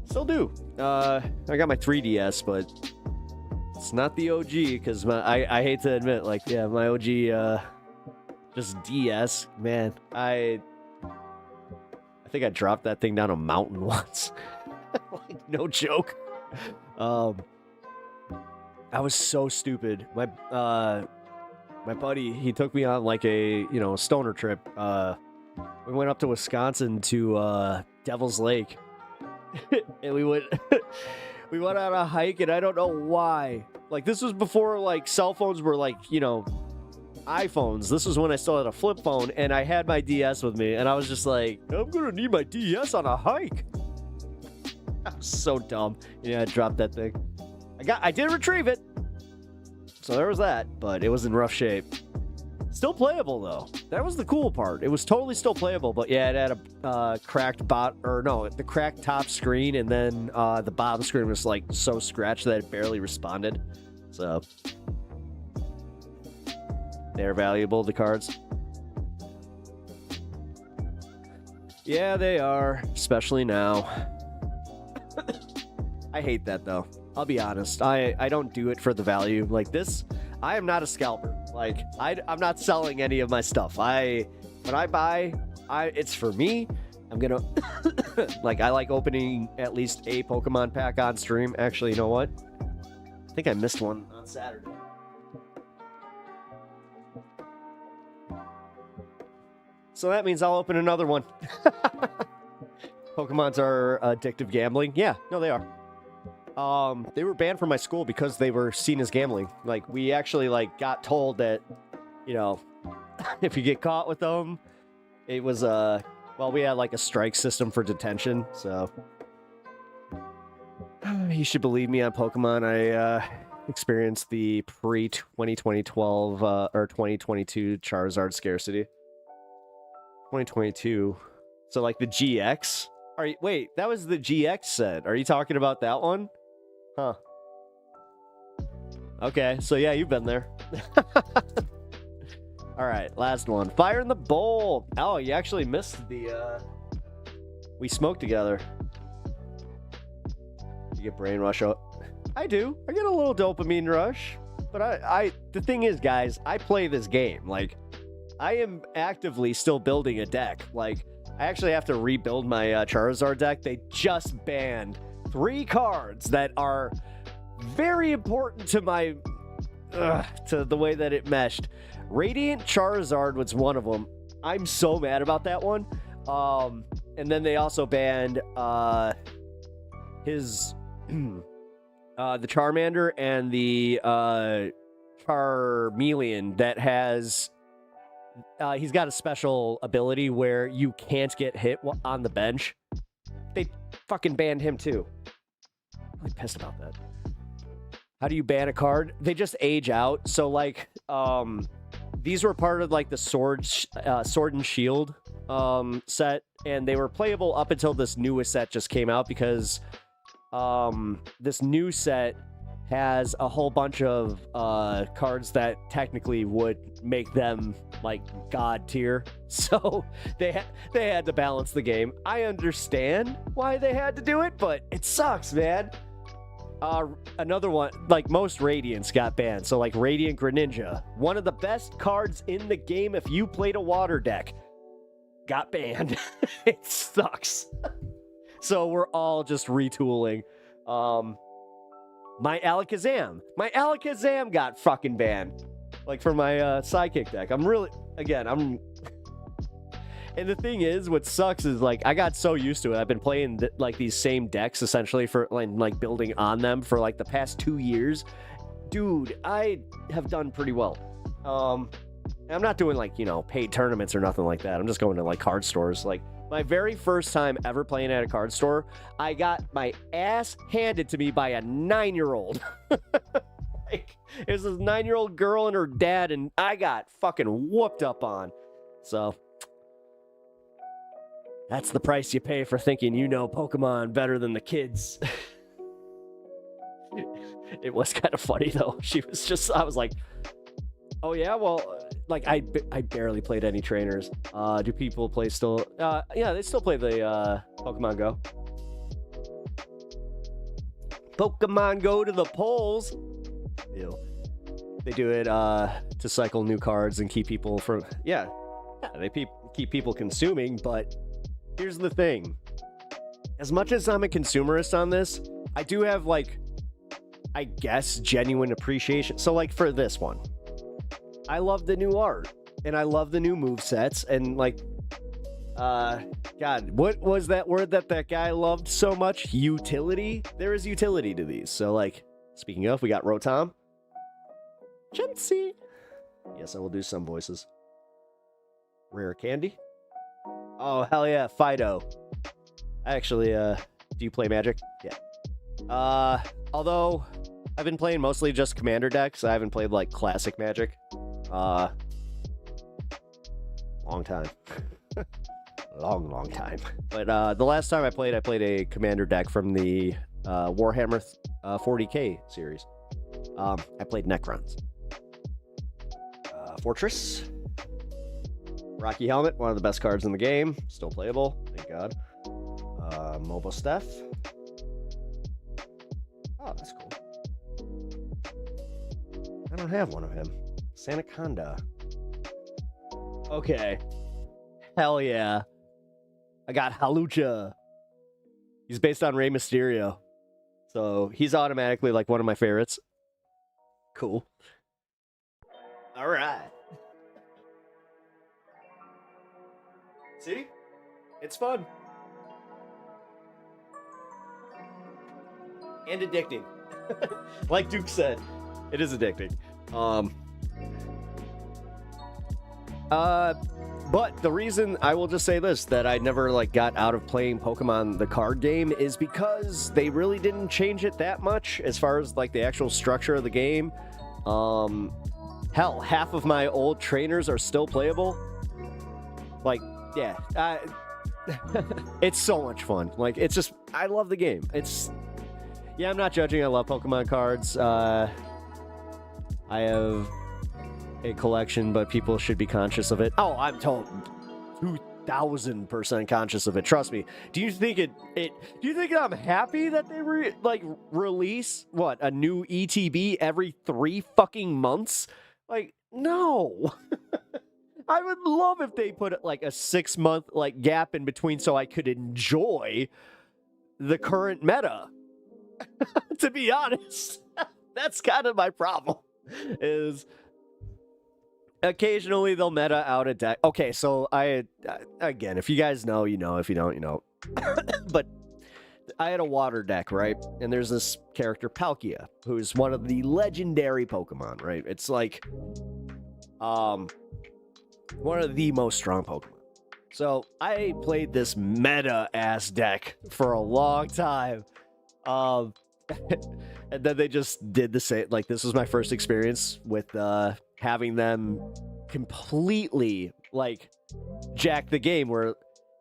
Still do. I got my 3DS, but it's not the OG because I hate to admit, like, yeah, my OG just DS, man. I think I dropped that thing down a mountain once. Like, no joke. I was so stupid. My buddy, he took me on like a, stoner trip. We went up to Wisconsin to Devil's Lake. And we went on a hike, and I don't know why. Like, this was before like cell phones were like, iPhones. This was when I still had a flip phone, and I had my DS with me, and I was just like, I'm gonna need my DS on a hike. I was so dumb. Yeah, I dropped that thing. I did retrieve it. So there was that, but it was in rough shape. Still playable, though. That was the cool part. It was totally still playable, but yeah, it had a cracked the cracked top screen, and then the bottom screen was like so scratched that it barely responded. So they're valuable, the cards. Yeah, they are, especially now. I hate that, though. I'll be honest. I don't do it for the value. Like this, I am not a scalper. Like, I'm not selling any of my stuff. When I buy, it's for me. I'm gonna, I like opening at least a Pokemon pack on stream. Actually, you know what? I think I missed one on Saturday. So that means I'll open another one. Pokemons are addictive gambling. Yeah, no, they are. They were banned from my school because they were seen as gambling. Like, we actually got told that, if you get caught with them, it was we had a strike system for detention. So you should believe me on Pokemon. I experienced the pre-2012 or 2022 Charizard scarcity. 2022. So the GX. Wait, that was the GX set. Are you talking about that one? Huh. Okay, so yeah, you've been there. All right, last one. Fire in the Bowl. Oh, you actually missed the, we smoked together. You get brain rush out. I do. I get a little dopamine rush. But the thing is, guys, I play this game. I am actively still building a deck. I actually have to rebuild my Charizard deck. They just banned 3 cards that are very important to my to the way that it meshed. Radiant Charizard was one of them. I'm so mad about that one. And then they also banned his the Charmander and the Charmeleon that has he's got a special ability where you can't get hit on the bench. They fucking banned him too. I'm really pissed about that. How do you ban a card? They just age out. So these were part of like the Sword and Shield set, and they were playable up until this newest set just came out, because this new set has a whole bunch of cards that technically would make them like god tier. So they had to balance the game. I understand why they had to do it, but it sucks, man. Another one, like most Radiants got banned. So like Radiant Greninja, one of the best cards in the game if you played a water deck, got banned. It sucks. So we're all just retooling. My Alakazam got fucking banned. Like for my Psychic deck. And the thing is, what sucks is, like, I got so used to it. I've been playing, like, these same decks, essentially, for, like, building on them for, like, the past 2 years. Dude, I have done pretty well. I'm not doing, like, you know, paid tournaments or nothing like that. I'm just going to, like, card stores. Like, my very first time ever playing at a card store, I got my ass handed to me by a 9-year-old. Like, it was this 9-year-old girl and her dad, and I got fucking whooped up on. So... that's the price you pay for thinking you know Pokemon better than the kids. It was kind of funny, though. I was like, oh yeah, well, like, I barely played any trainers. Do people play still? Yeah, they still play the Pokemon Go. Pokemon Go to the polls. Ew. They do it to cycle new cards and keep people from... Yeah, they keep people consuming, but... here's the thing. As much as I'm a consumerist on this, I do have, like, I guess, genuine appreciation. So, like, for this one, I love the new art, and I love the new movesets, and, like, God, what was that word that guy loved so much? Utility? There is utility to these. So, like, speaking of, we got Rotom. Chelsea. Yes, I will do some voices. Rare Candy. Oh, hell yeah, Fido. Actually, do you play Magic? Yeah. Although, I've been playing mostly just Commander decks. I haven't played, like, Classic Magic. Long time. long time. But, the last time I played a Commander deck from the, Warhammer 40k series. I played Necrons. Fortress. Rocky Helmet, one of the best cards in the game. Still playable, thank God. Mobile Steph. Oh, that's cool. I don't have one of him. Sanaconda. Okay. Hell yeah. I got Halucha. He's based on Rey Mysterio. So he's automatically like one of my favorites. Cool. All right. See? It's fun. And addicting. Like Duke said, it is addicting. But the reason, I will just say this, that I never like got out of playing Pokemon the card game is because they really didn't change it that much as far as like the actual structure of the game. Hell, half of my old trainers are still playable. Like, yeah, it's so much fun. Like, it's just, I love the game. Yeah, I'm not judging. I love Pokemon cards. I have a collection, but people should be conscious of it. Oh, I'm told 2,000% conscious of it. Trust me. Do you think do you think I'm happy that they release a new ETB every 3 fucking months? Like, no. I would love if they put like a 6-month gap in between so I could enjoy the current meta. To be honest, that's kind of my problem. Is occasionally they'll meta out a deck. Okay, so again, if you guys know, you know. If you don't, you know. But I had a water deck, right? And there's this character, Palkia, who's one of the legendary Pokemon, right? It's like one of the most strong Pokemon. So I played this meta-ass deck for a long time. And then they just did the same. Like, this was my first experience with having them completely like jacked the game where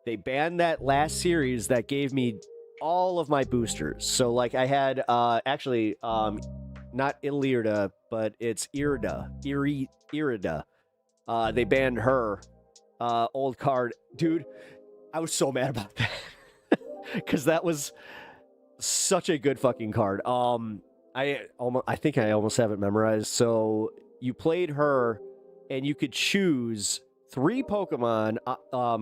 they banned that last series that gave me all of my boosters. So like I had actually not Ilirida, but it's Irida. They banned her old card. Dude, I was so mad about that. Cuz that was such a good fucking card. I think I almost have it memorized. So you played her and you could choose 3 Pokemon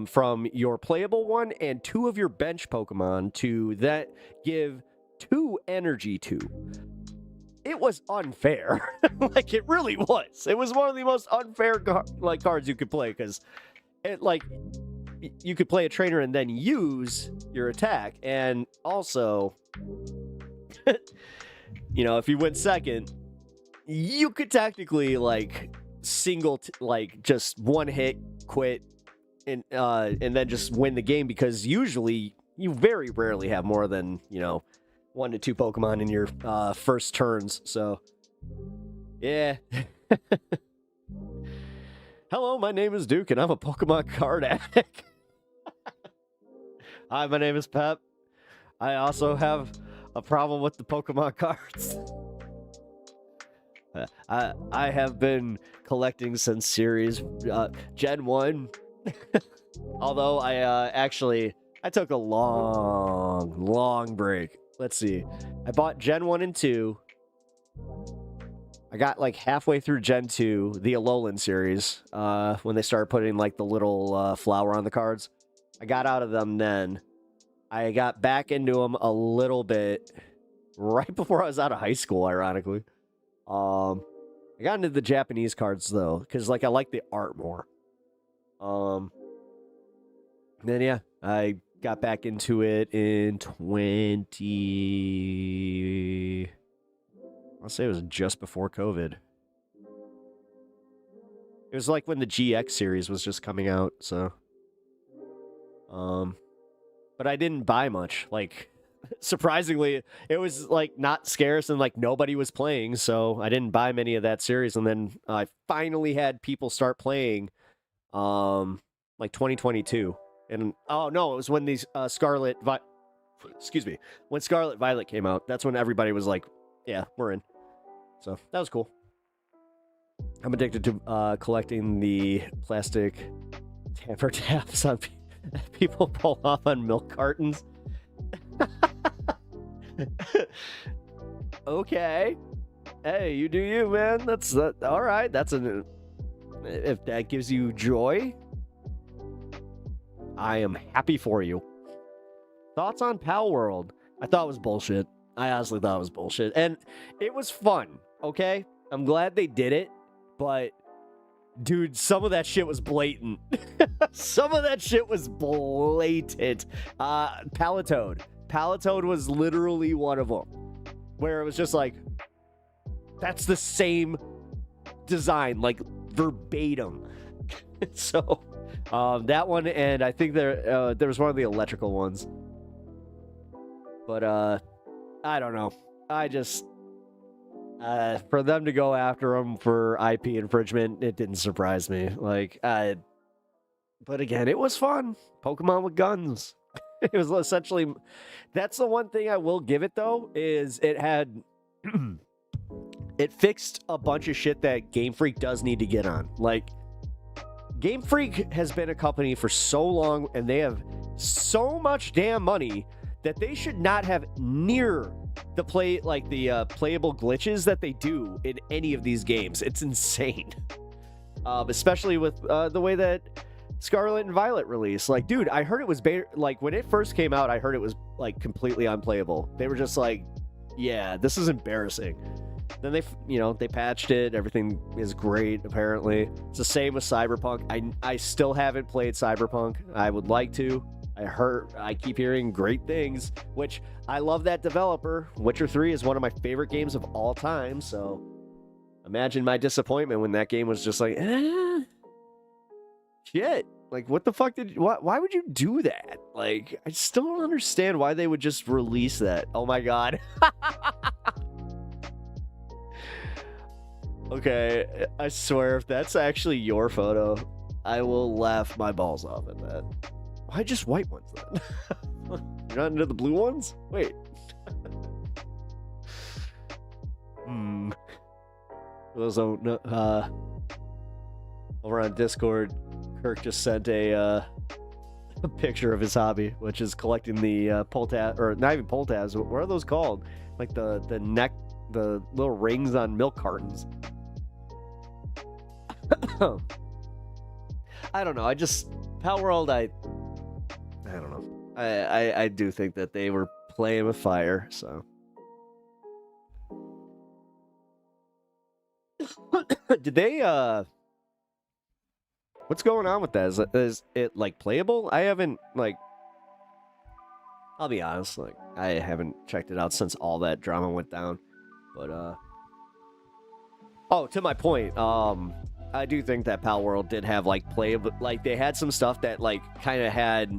from your playable one and 2 of your bench Pokemon to that give 2 energy to. It was unfair. Like, it really was. It was one of the most unfair cards you could play, because it, like, you could play a trainer and then use your attack. And also, you know, if you went second, you could technically, like, just one hit, quit, and then just win the game, because usually you very rarely have more than, you know, 1 to 2 Pokemon in your first turns. So, yeah. Hello, my name is Duke, and I'm a Pokemon card addict. Hi, my name is Pep. I also have a problem with the Pokemon cards. I have been collecting since series Gen 1. Although I took a long break. Let's see. I bought Gen 1 and 2. I got like halfway through Gen 2, the Alolan series, when they started putting like the little flower on the cards. I got out of them then. I got back into them a little bit right before I was out of high school, ironically. I got into the Japanese cards though, because like I like the art more. Then yeah, I got back into it in I'll say it was just before COVID. It was like when the GX series was just coming out, so. But I didn't buy much. Like, surprisingly, it was like not scarce and like nobody was playing, so I didn't buy many of that series. And then I finally had people start playing, like 2022. And oh no, it was when these when Scarlet Violet came out. That's when everybody was like, yeah, we're in. So that was cool. I'm addicted to collecting the plastic tamper taps on people pull off on milk cartons. Okay. Hey, you do you, man. That's all right. If that gives you joy, I am happy for you. Thoughts on Pal World? I thought it was bullshit. I honestly thought it was bullshit. And it was fun, okay? I'm glad they did it, but dude, some of that shit was blatant. Some of that shit was blatant. Palatoad. Palatoad was literally one of them. Where it was just like, that's the same design, like verbatim. So, that one, and I think there was one of the electrical ones. But, I don't know. I just, for them to go after them for IP infringement, it didn't surprise me. Like, but again, it was fun. Pokemon with guns. It was essentially, that's the one thing I will give it though, is it had, it fixed a bunch of shit that Game Freak does need to get on. Like, Game Freak has been a company for so long, and they have so much damn money that they should not have near the playable glitches that they do in any of these games. It's insane. Especially with the way that Scarlet and Violet released. Like, dude, I heard it was like when it first came out, I heard it was like completely unplayable. They were just like, yeah, this is embarrassing. Then they patched it. Everything is great, apparently. It's the same with Cyberpunk. I still haven't played Cyberpunk. I would like to. I keep hearing great things, which I love that developer. Witcher 3 is one of my favorite games of all time, so imagine my disappointment when that game was just like, shit. Like, what the fuck why would you do that? Like, I still don't understand why they would just release that. Oh my god. Okay, I swear if that's actually your photo, I will laugh my balls off at that. Why just white ones then? You're not into the blue ones? Wait. Over on Discord, Kirk just sent a picture of his hobby, which is collecting the pull tab, or not even pull tabs. What are those called? Like the little rings on milk cartons. I don't know. Pal World, I don't know. I do think that they were playing with fire, so. Did they, what's going on with that? Is it, like, playable? I haven't, like, I'll be honest, like, I haven't checked it out since all that drama went down. But, oh, to my point, I do think that Pal World did have, like, playable, like, they had some stuff that, like, kind of had,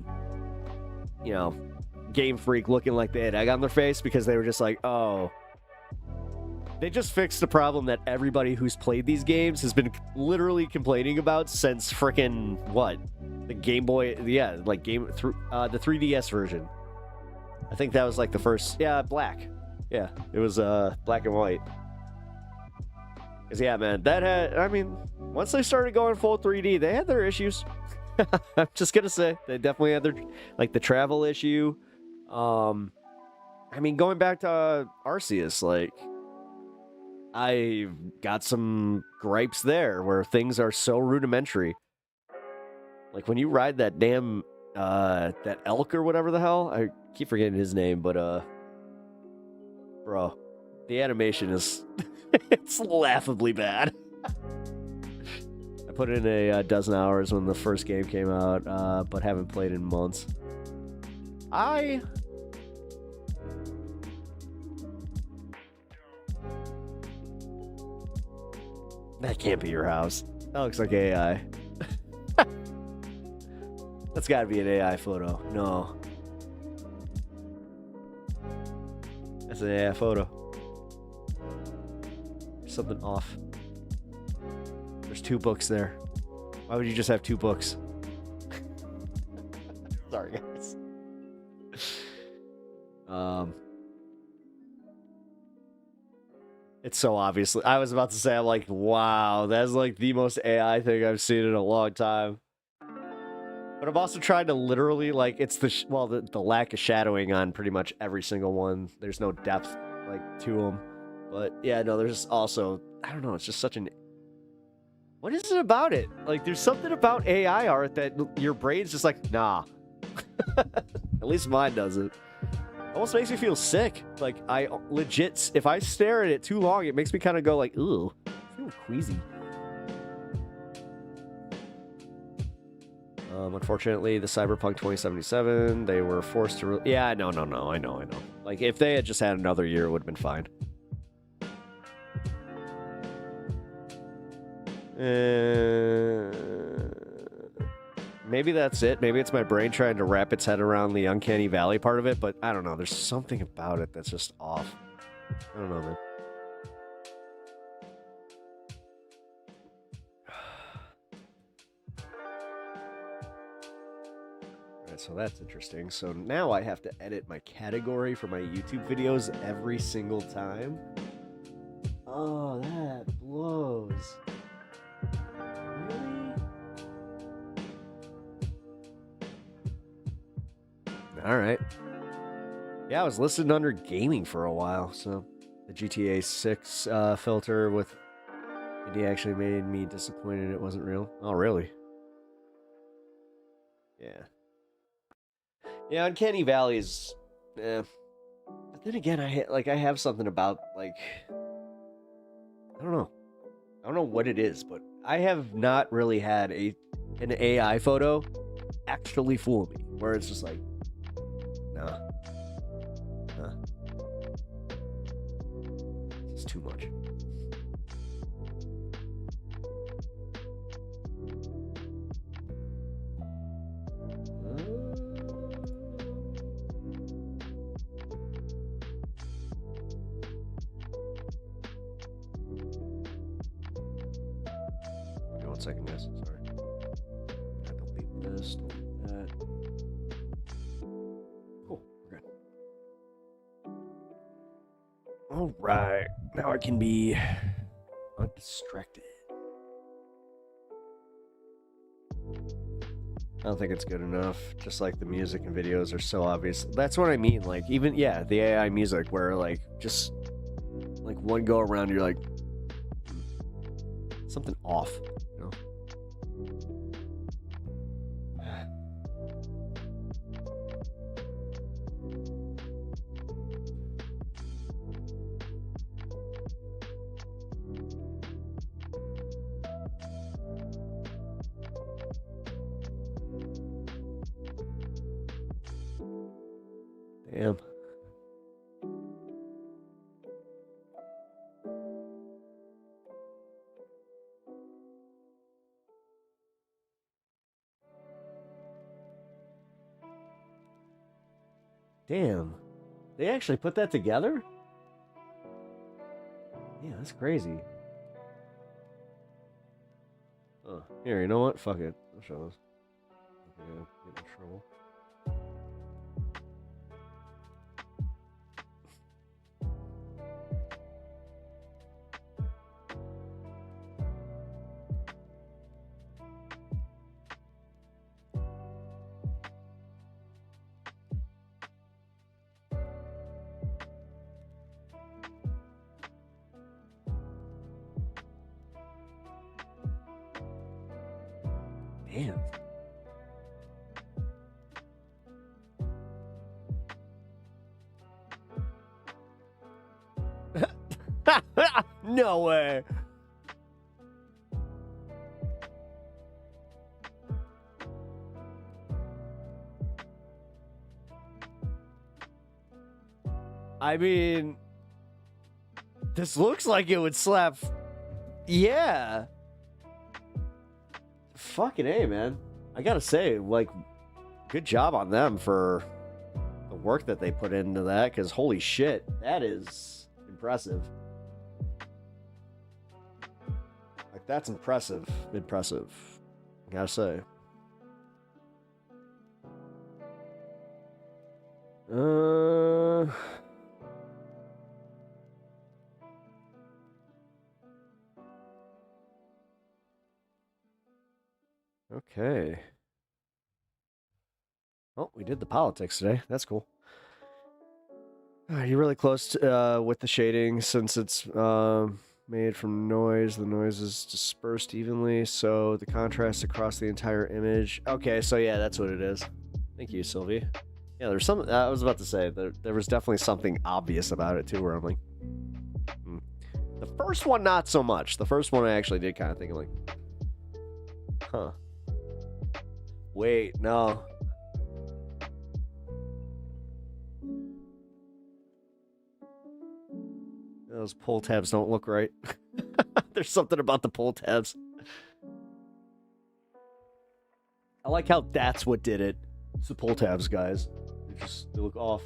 you know, Game Freak looking like they had egg on their face because they were just like, oh. They just fixed the problem that everybody who's played these games has been literally complaining about since frickin' what? The Game Boy, yeah, like the 3DS version. I think that was like the first, yeah, black. Yeah, it was black and white. 'Cause yeah, man, that had, I mean, once they started going full 3D, they had their issues. I'm just gonna say, they definitely had their, like the travel issue. I mean, going back to Arceus, like, I got some gripes there where things are so rudimentary. Like when you ride that damn that elk or whatever the hell, I keep forgetting his name, but bro, the animation is it's laughably bad. I put in a dozen hours when the first game came out, but haven't played in months. That can't be your house. That looks like AI. That's gotta be an AI photo. No. That's an AI photo. There's something off. There's 2 books there. Why would you just have 2 books? Sorry, guys. It's so obviously. I was about to say, I'm like, wow, that's like the most AI thing I've seen in a long time. But I'm also trying to literally, like, it's the lack of shadowing on pretty much every single one. There's no depth, like, to them. But yeah, no, there's also, I don't know, it's just such an. What is it about it? Like, there's something about AI art that your brain's just like, nah. At least mine doesn't. Almost makes me feel sick. Like, I legit, if I stare at it too long, it makes me kind of go like, ooh, I feel queasy. Unfortunately, the Cyberpunk 2077, they were forced to... Yeah, no, I know. Like, if they had just had another year, it would have been fine. Maybe that's it. Maybe it's my brain trying to wrap its head around the Uncanny Valley part of it, but I don't know. There's something about it that's just off. I don't know, man. Alright, so that's interesting. So now I have to edit my category for my YouTube videos every single time. Oh, that blows. Really? All right. Yeah, I was listed under gaming for a while, so the GTA 6 filter with it actually made me disappointed it wasn't real. Oh, really? Yeah. Yeah, Uncanny Valley is, but then again, I have something about like, I don't know what it is, but I have not really had an AI photo actually fool me, where it's just like. It's too much. 1 second, guys. Sorry. I delete this, delete that. Cool. We're good. All right. Now I can be undistracted. I don't think it's good enough. Just like the music and videos are so obvious. That's what I mean. Like, even, yeah, the AI music where, like, just, like, one go around, you're like, something off, you know? Damn. Damn. They actually put that together? Yeah, that's crazy. Oh, here, you know what? Fuck it. I'll show this. Okay, get in trouble. Damn. No way. I mean, this looks like it would slap. Yeah. Fucking A, man. I gotta say, like, good job on them for the work that they put into that, because holy shit, that is impressive. Like, that's impressive. Impressive. I gotta say. Okay. Oh, we did the politics today. That's cool. You're really close to, with the shading since it's made from noise. The noise is dispersed evenly, so the contrast across the entire image. Okay, so yeah, that's what it is. Thank you, Sylvie. Yeah, there's some. I was about to say there was definitely something obvious about it too, where I'm like, The first one, not so much. The first one, I actually did kind of think, like, huh. Wait, no. Those pull tabs don't look right. There's something about the pull tabs. I like how that's what did it. It's the pull tabs, guys. They look off.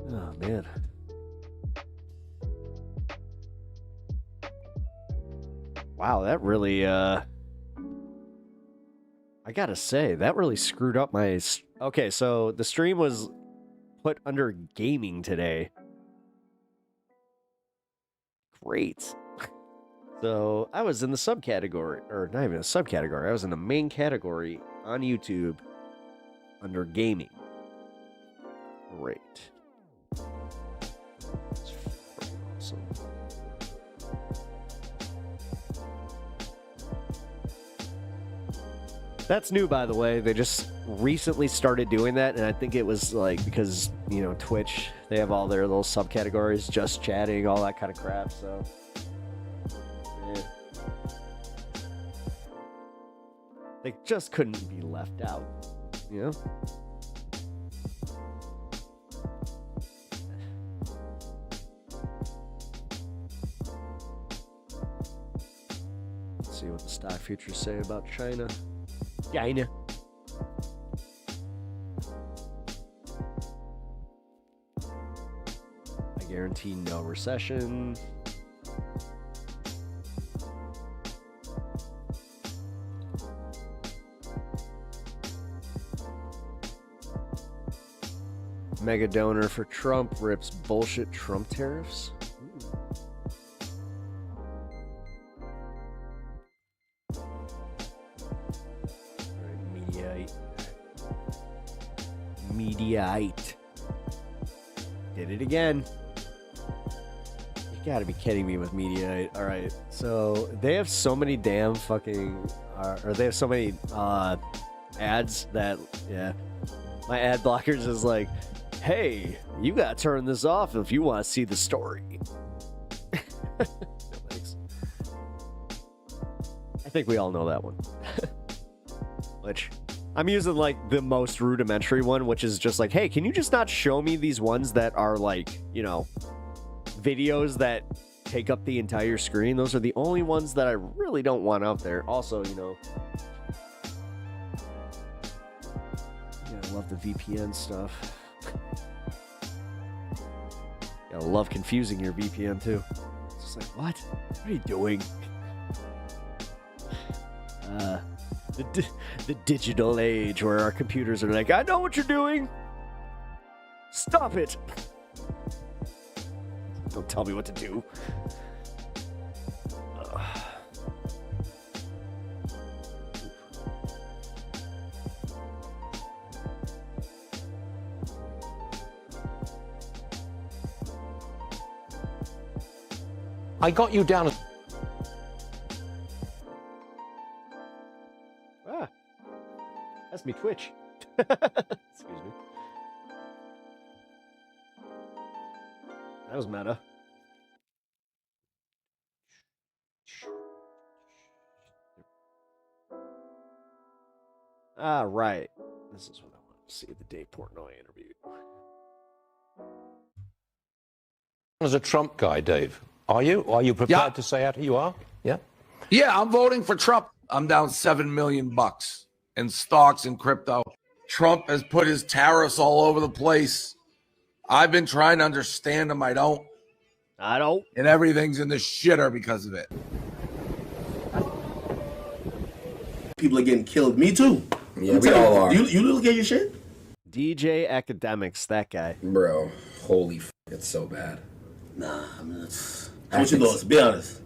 Oh, man. Wow, that really, I gotta say, that really screwed up my... Okay, so the stream was put under gaming today. Great. So I was in the subcategory, or not even a subcategory, I was in the main category on YouTube under gaming. Great. Awesome. That's new, by the way. They just recently started doing that, and I think it was like because, you know, Twitch, they have all their little subcategories, just chatting, all that kind of crap, so... yeah. They just couldn't be left out, you know? Let's see what the stock futures say about China. China. Guarantee no recession. Mega donor for Trump rips bullshit Trump tariffs. Mediaite. Did it again. You gotta be kidding me with Mediaite. Alright, so they have so many damn fucking... or they have so many ads that, yeah. My ad blockers is like, hey, you gotta turn this off if you want to see the story. Thanks. I think we all know that one. Which... I'm using, like, the most rudimentary one, which is just like, hey, can you just not show me these ones that are, like, you know, videos that take up the entire screen? Those are the only ones that I really don't want out there. Also, you know, yeah, I love the VPN stuff. Yeah, I love confusing your VPN, too. It's just like, what? What are you doing? The digital age where our computers are like, I know what you're doing. Stop it. Don't tell me what to do. I got you down. That's me Twitch. Excuse me. That was meta. All right. This is what I want to see, the Dave Portnoy interview. As a Trump guy, Dave, are you? Are you prepared to say out who you are? Yeah. Yeah, I'm voting for Trump. I'm down $7 million in stocks and crypto. Trump has put his tariffs all over the place. I've been trying to understand them. I don't. And everything's in the shitter because of it. People are getting killed. Me too. Yeah, we all are. You look at your shit? DJ Academics, that guy. Bro, holy f***, it's so bad. Nah, I mean, that's... How much you lost? Be honest.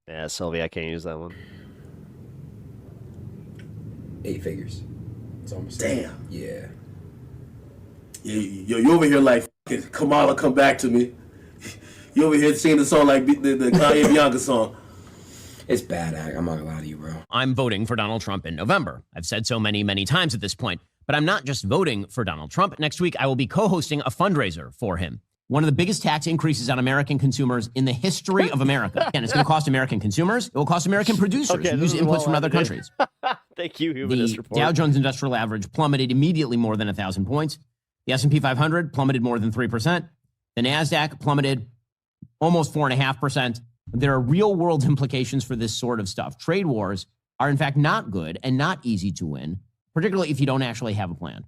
Yeah, Sylvie, I can't use that one. 8 figures. It's almost damn. Yeah. You over here like Kamala, come back to me. You over here singing the song like the Kanye Bianca song. It's bad. I'm not gonna lie to you, bro. I'm voting for Donald Trump in November. I've said so many times at this point. But I'm not just voting for Donald Trump. Next week, I will be co-hosting a fundraiser for him. One of the biggest tax increases on American consumers in the history of America. And it's going to cost American consumers. It will cost American producers who use inputs from other countries. Thank you, Humanist The Report. Dow Jones Industrial Average plummeted immediately more than 1,000 points. The S&P 500 plummeted more than 3%. The NASDAQ plummeted almost 4.5%. There are real-world implications for this sort of stuff. Trade wars are, in fact, not good and not easy to win, particularly if you don't actually have a plan.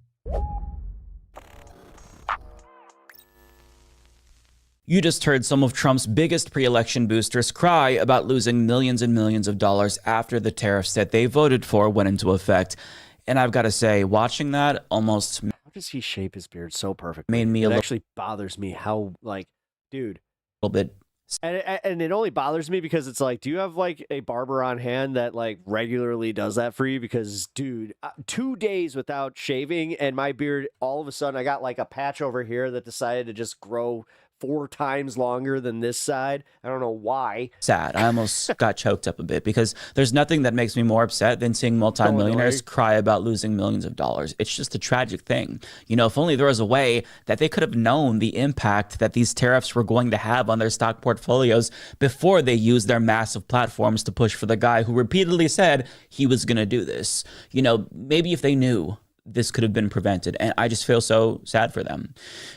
You just heard some of Trump's biggest pre-election boosters cry about losing millions and millions of dollars after the tariffs that they voted for went into effect. And I've got to say, watching that almost... How does he shape his beard so perfectly? Made me it actually bothers me how, like, dude. A little bit. And it only bothers me because it's like, do you have, like, a barber on hand that, like, regularly does that for you? Because, dude, 2 days without shaving and my beard, all of a sudden, I got, like, a patch over here that decided to just grow 4 times longer than this side. I don't know why. Sad. I almost got choked up a bit because there's nothing that makes me more upset than seeing multimillionaires cry about losing millions of dollars. It's just a tragic thing. You know, if only there was a way that they could have known the impact that these tariffs were going to have on their stock portfolios before they used their massive platforms to push for the guy who repeatedly said he was going to do this. You know, maybe if they knew, this could have been prevented. And I just feel so sad for them.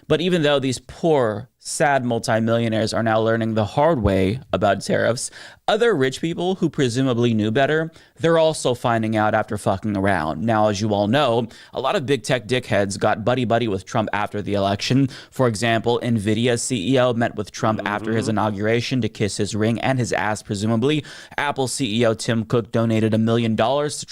But even though these poor sad multimillionaires are now learning the hard way about tariffs. Other rich people who presumably knew better, they're also finding out after fucking around. Now, as you all know, a lot of big tech dickheads got buddy-buddy with Trump after the election. For example, NVIDIA's CEO met with Trump after his inauguration to kiss his ring and his ass, presumably. Apple CEO Tim Cook donated $1 million to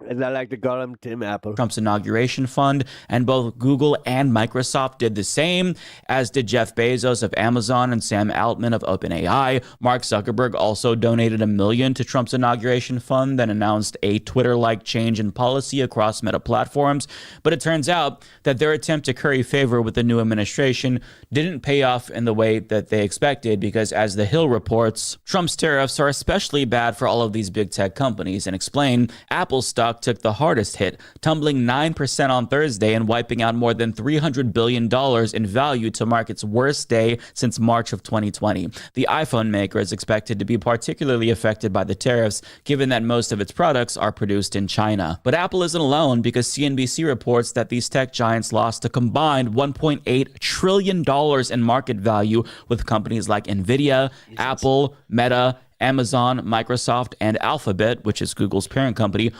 And I like to call him Tim Apple. Trump's inauguration fund, and both Google and Microsoft did the same, as did Jeff Bezos of Amazon and Sam Altman of OpenAI. Mark Zuckerberg also donated $1 million to Trump's inauguration fund, then announced a Twitter-like change in policy across Meta platforms. But it turns out that their attempt to curry favor with the new administration didn't pay off in the way that they expected, because as The Hill reports, Trump's tariffs are especially bad for all of these big tech companies, and explain Apple's stock took the hardest hit, tumbling 9% on Thursday and wiping out more than $300 billion in value to mark its worst day since March of 2020. The iPhone maker is expected to be particularly affected by the tariffs, given that most of its products are produced in China. But Apple isn't alone, because CNBC reports that these tech giants lost a combined $1.8 trillion in market value, with companies like NVIDIA, Apple, Meta, Amazon, Microsoft, and Alphabet, which is Google's parent company.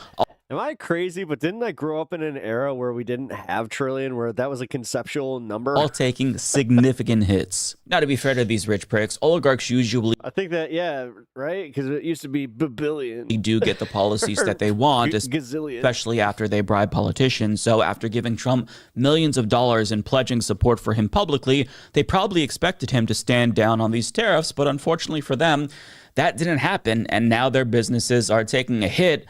Am I crazy? But didn't I grow up in an era where we didn't have trillion, where that was a conceptual number? All taking significant hits. Now, to be fair to these rich pricks, oligarchs usually I think that, yeah, right? Because it used to be billion. do get the policies that they want, Gazillion. especially after they bribe politicians. So after giving Trump millions of dollars and pledging support for him publicly, they probably expected him to stand down on these tariffs. But unfortunately for them, that didn't happen. And now their businesses are taking a hit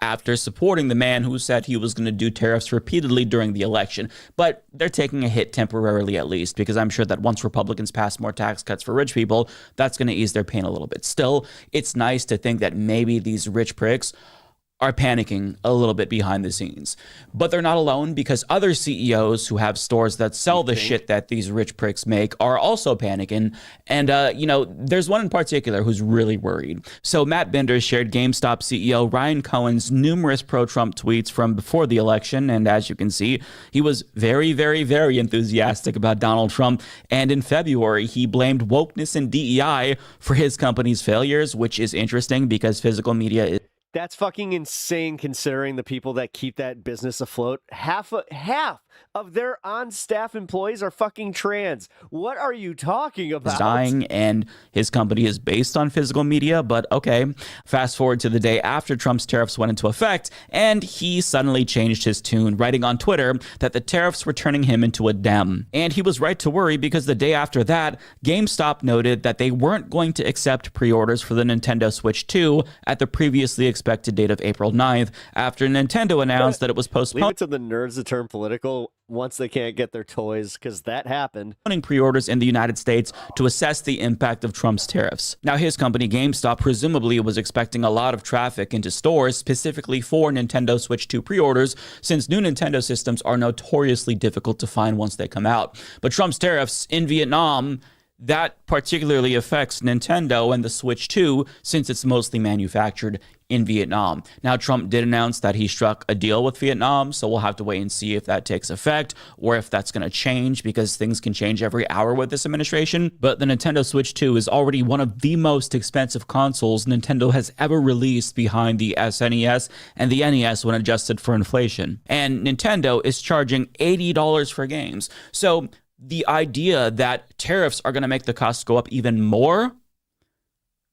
after supporting the man who said he was going to do tariffs repeatedly during the election. But they're taking a hit temporarily, at least, because I'm sure that once Republicans pass more tax cuts for rich people, that's going to ease their pain a little bit. Still, it's nice to think that maybe these rich pricks are panicking a little bit behind the scenes. But they're not alone, because other CEOs who have stores that sell the shit that these rich pricks make are also panicking. And, there's one in particular who's really worried. So Matt Bender shared GameStop CEO Ryan Cohen's numerous pro-Trump tweets from before the election. And as you can see, he was very, very, very enthusiastic about Donald Trump. And in February, he blamed wokeness and DEI for his company's failures, which is interesting because physical media is... That's fucking insane, considering the people that keep that business afloat. Half of their on-staff employees are fucking trans. What are you talking about? Dying, and his company is based on physical media, but okay. Fast forward to the day after Trump's tariffs went into effect, and he suddenly changed his tune, writing on Twitter that the tariffs were turning him into a Dem. And he was right to worry, because the day after that, GameStop noted that they weren't going to accept pre-orders for the Nintendo Switch 2 at the previously expected date of April 9th, after Nintendo announced that it was postponed. Leave it to the nerds to turn political once they can't get their toys, because that happened. Pre-orders in the United States to assess the impact of Trump's tariffs. Now, his company GameStop presumably was expecting a lot of traffic into stores specifically for Nintendo Switch 2 pre-orders, since new Nintendo systems are notoriously difficult to find once they come out. But Trump's tariffs in Vietnam, that particularly affects Nintendo and the Switch 2, since it's mostly manufactured in Vietnam. Now, Trump did announce that he struck a deal with Vietnam, so we'll have to wait and see if that takes effect or if that's going to change, because things can change every hour with this administration. But the Nintendo Switch 2 is already one of the most expensive consoles Nintendo has ever released, behind the SNES and the NES when adjusted for inflation. And Nintendo is charging $80 for games. So the idea that tariffs are going to make the costs go up even more,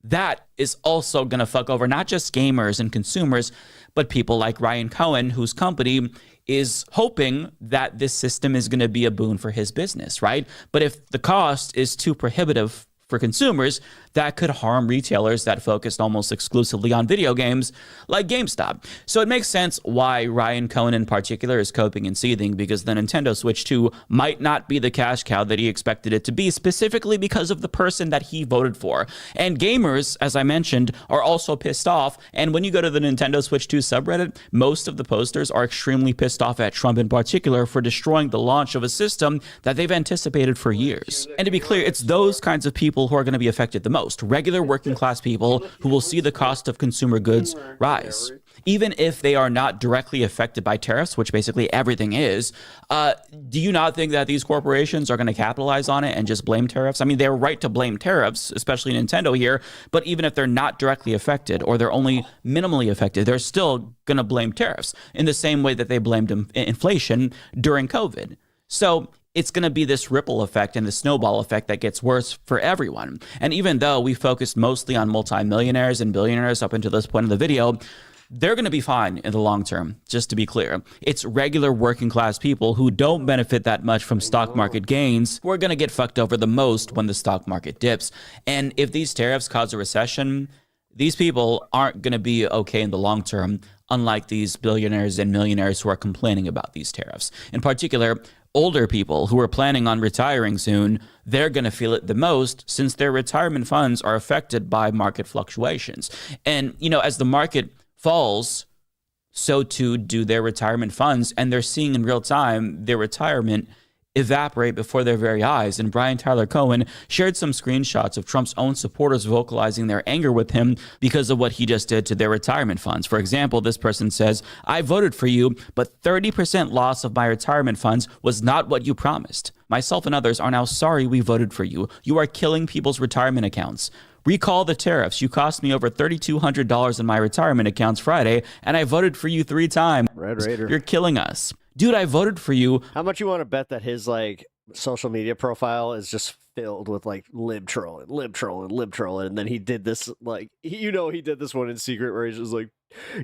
that is also going to fuck over not just gamers and consumers, but people like Ryan Cohen, whose company is hoping that this system is going to be a boon for his business, right? But if the cost is too prohibitive for consumers, that could harm retailers that focused almost exclusively on video games like GameStop. So it makes sense why Ryan Cohen in particular is coping and seething, because the Nintendo Switch 2 might not be the cash cow that he expected it to be, specifically because of the person that he voted for. And gamers, as I mentioned, are also pissed off. And when you go to the Nintendo Switch 2 subreddit, most of the posters are extremely pissed off at Trump in particular for destroying the launch of a system that they've anticipated for years. And to be clear, it's those kinds of people who are going to be affected the most. most, regular working class people who will see the cost of consumer goods rise. Even if they are not directly affected by tariffs, which basically everything is, do you not think that these corporations are going to capitalize on it and just blame tariffs? I mean, they're right to blame tariffs, especially Nintendo here, but even if they're not directly affected or they're only minimally affected, they're still going to blame tariffs in the same way that they blamed inflation during COVID. So it's going to be this ripple effect and the snowball effect that gets worse for everyone. And even though we focused mostly on multimillionaires and billionaires up until this point in the video, they're going to be fine in the long term, just to be clear. It's regular working class people who don't benefit that much from stock market gains who are going to get fucked over the most when the stock market dips. And if these tariffs cause a recession, these people aren't going to be okay in the long term, unlike these billionaires and millionaires who are complaining about these tariffs. In particular, older people who are planning on retiring soon, they're going to feel it the most since their retirement funds are affected by market fluctuations. And, you know, as the market falls, so too do their retirement funds, and they're seeing in real time their retirement evaporate before their very eyes. And Brian Tyler Cohen shared some screenshots of Trump's own supporters vocalizing their anger with him because of what he just did to their retirement funds. For example, this person says, "I voted for you, but 30% loss of my retirement funds was not what you promised. Myself and others are now sorry we voted for you. You are killing people's retirement accounts. Recall the tariffs. You cost me over $3,200 in my retirement accounts Friday, and I voted for you 3 times. Red Raider. You're killing us. Dude, I voted for you." How much you want to bet that his like social media profile is just filled with like lib trolling, and then he did this he did this one in secret where he's just like,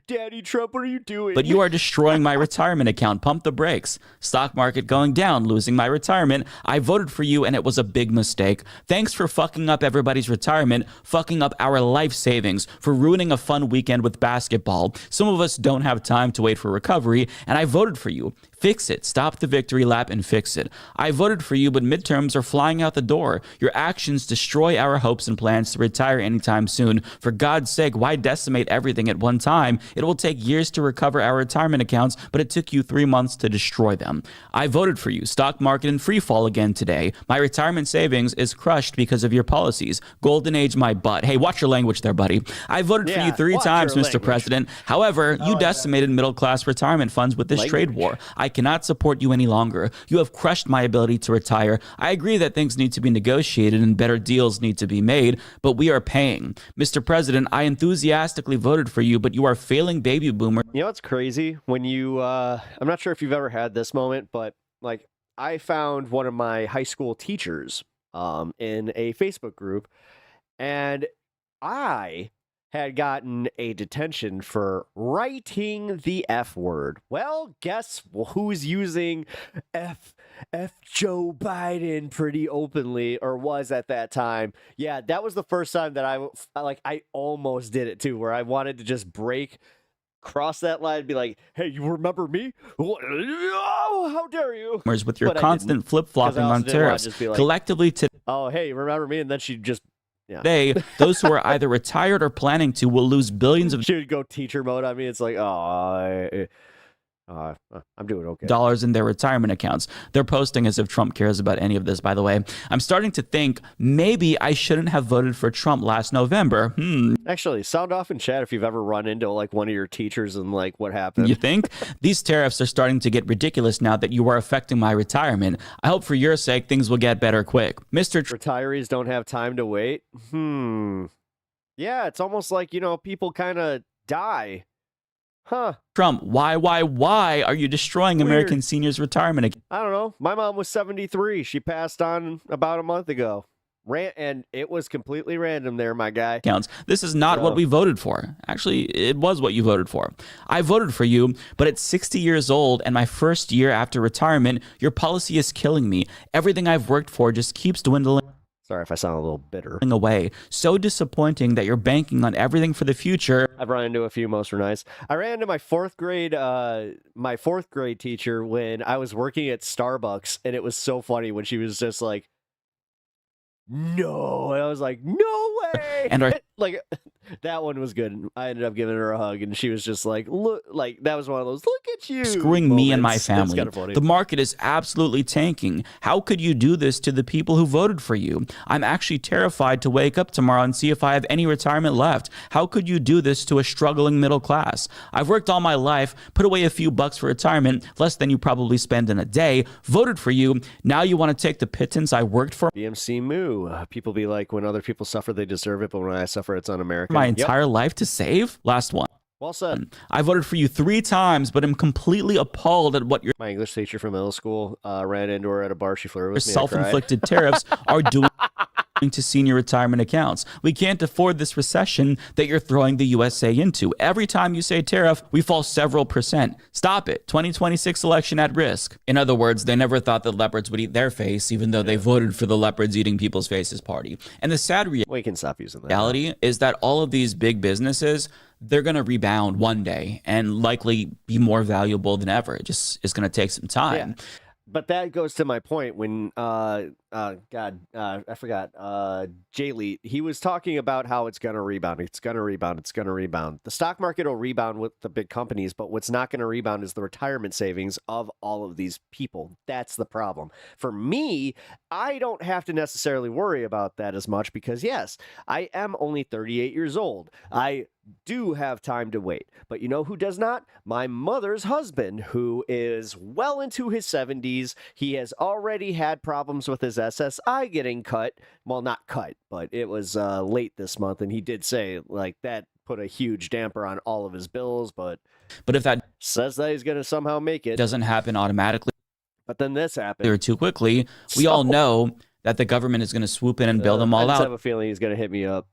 "Daddy Trump, what are you doing?" "But you are destroying my retirement account. Pump the brakes. Stock market going down, losing my retirement. I voted for you and it was a big mistake. Thanks for fucking up everybody's retirement, fucking up our life savings, for ruining a fun weekend with basketball. Some of us don't have time to wait for recovery, and I voted for you. Fix it. Stop the victory lap and fix it. I voted for you, but midterms are flying out the door. Your actions destroy our hopes and plans to retire anytime soon. For God's sake, why decimate everything at one time? It will take years to recover our retirement accounts, but it took you 3 months to destroy them. I voted for you. Stock market in free fall again today. My retirement savings is crushed because of your policies. Golden age my butt." Hey, watch your language there, buddy. "I voted for you 3 times, Mr. President. However, you decimated middle-class retirement funds with this trade war. I cannot support you any longer. You have crushed my ability to retire. I agree that things need to be negotiated and better deals need to be made, but we are paying. Mr. President, I enthusiastically voted for you, but you are failing baby boomer." You know what's crazy? When you, I'm not sure if you've ever had this moment, but like I found one of my high school teachers in a Facebook group, and I had gotten a detention for writing the F word. Well, guess who's using F Joe Biden pretty openly, or was at that time? Yeah, that was the first time that I almost did it too, where I wanted to just cross that line and be like, "Hey, you remember me? Oh, how dare you!" With your constant flip-flopping on tariffs. Like, collectively today. "Oh, hey, remember me?" And then she'd just Today, those who are either retired or planning to will lose billions of She would go teacher mode on me. It's like, I'm doing okay. dollars in their retirement accounts. They're posting as if Trump cares about any of this, by the way. I'm starting to think maybe I shouldn't have voted for Trump last November. Actually, sound off in chat if you've ever run into like one of your teachers and like what happened. You think? These tariffs are starting to get ridiculous now that you are affecting my retirement. I hope for your sake things will get better quick. Mr. Retirees don't have time to wait. Yeah, it's almost like, people kind of die. Huh. Trump, why are you destroying American seniors' retirement accounts? I don't know. My mom was 73. She passed on about a month ago. And it was completely random there, my guy. This is not what we voted for. Actually, it was what you voted for. I voted for you, but at 60 years old and my first year after retirement, your policy is killing me. Everything I've worked for just keeps dwindling. Sorry if I sound a little bitter. Away. So disappointing that you're banking on everything for the future. I've run into a few most were nice. I ran into my fourth grade teacher when I was working at Starbucks, and it was so funny when she was just like, "No," and I was like, "No way!" And That one was good. I ended up giving her a hug, and she was just like, "Look!" Like that was one of those "look at you" screwing me and my moments. That's family. kinda funny. The market is absolutely tanking. How could you do this to the people who voted for you? I'm actually terrified to wake up tomorrow and see if I have any retirement left. How could you do this to a struggling middle class? I've worked all my life, put away a few bucks for retirement, less than you probably spend in a day, voted for you. Now you want to take the pittance I worked for? BMC moo. People be like, when other people suffer, they deserve it, but when I suffer, it's un-American. My entire life to save? Last one. Well said. I voted for you 3 times, but I'm completely appalled at what your My English teacher from middle school ran into her at a bar. She flirted with me. self-inflicted tariffs are doing to senior retirement accounts. We can't afford this recession that you're throwing the USA into. Every time you say tariff, we fall several percent. Stop it. 2026 election at risk. In other words, they never thought that leopards would eat their face, even though they voted for the leopards eating people's faces party. And the sad we can stop using that. reality is that all of these big businesses, they're going to rebound one day and likely be more valuable than ever. It just is going to take some time. Yeah. But that goes to my point when, I forgot, Jay Lee, he was talking about how it's going to rebound. It's going to rebound. It's going to rebound. The stock market will rebound with the big companies, but what's not going to rebound is the retirement savings of all of these people. That's the problem. For me, I don't have to necessarily worry about that as much because, yes, I am only 38 years old. I do have time to wait. But you know who does not? My mother's husband, who is well into his 70s. He has already had problems with his SSI getting cut. Well, not cut, but it was late this month. And he did say like that put a huge damper on all of his bills. But if that says that he's going to somehow make it, doesn't happen automatically, but then this happened or too quickly, we all know that the government is going to swoop in and bail them all I just out. have a feeling he's going to hit me up.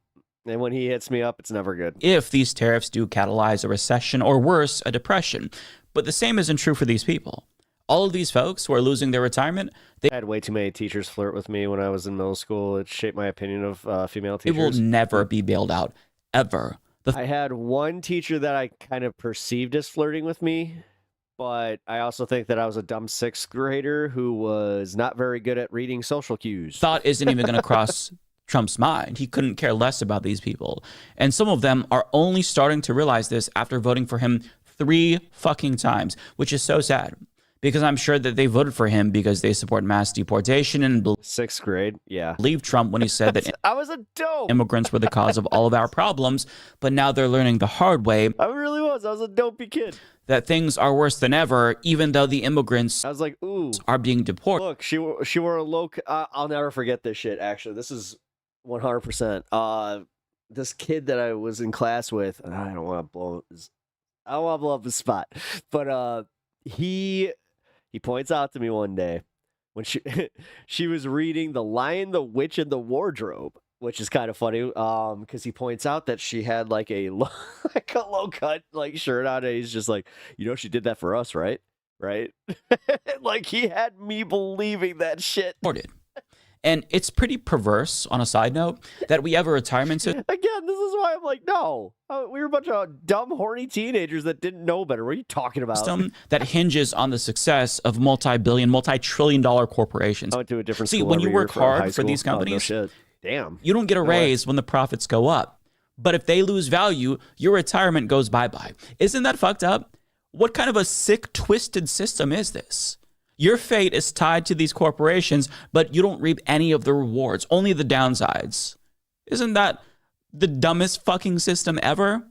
And when he hits me up, it's never good. If these tariffs do catalyze a recession or worse, a depression. But the same isn't true for these people. All of these folks who are losing their retirement, they had way too many teachers flirt with me when I was in middle school. It shaped my opinion of female teachers. It will never be bailed out, ever. I had one teacher that I kind of perceived as flirting with me, but I also think that I was a dumb 6th grader who was not very good at reading social cues. Thought isn't even going to cross Trump's mind. He couldn't care less about these people. And some of them are only starting to realize this after voting for him 3 fucking times, which is so sad. Because I'm sure that they voted for him because they support mass deportation and 6th grade, yeah. Believe Trump when he said that I was a dope. Immigrants were the cause of all of our problems, but now they're learning the hard way. I really was. I was a dopey kid. That things are worse than ever, even though the immigrants I was like, ooh, are being deported. Look, she wore a low. I'll never forget this shit. Actually, this is 100%. This kid that I was in class with, I don't want to blow up his spot, but he points out to me one day when she was reading The Lion, the Witch, and the Wardrobe, which is kind of funny because he points out that she had like a low cut like shirt on, and he's just like, you know, she did that for us, right? Like he had me believing that shit. And it's pretty perverse, on a side note, that we have a retirement system. Again, this is why I'm like, no. We were a bunch of dumb, horny teenagers that didn't know better. What are you talking about? System that hinges on the success of multi-billion, multi-trillion-dollar corporations. I went to a different See, school when you every work year hard high for these school. Oh, no companies, shit. Damn. You don't get a No way. raise when the profits go up. But if they lose value, your retirement goes bye-bye. Isn't that fucked up? What kind of a sick, twisted system is this? Your fate is tied to these corporations, but you don't reap any of the rewards, only the downsides. Isn't that the dumbest fucking system ever?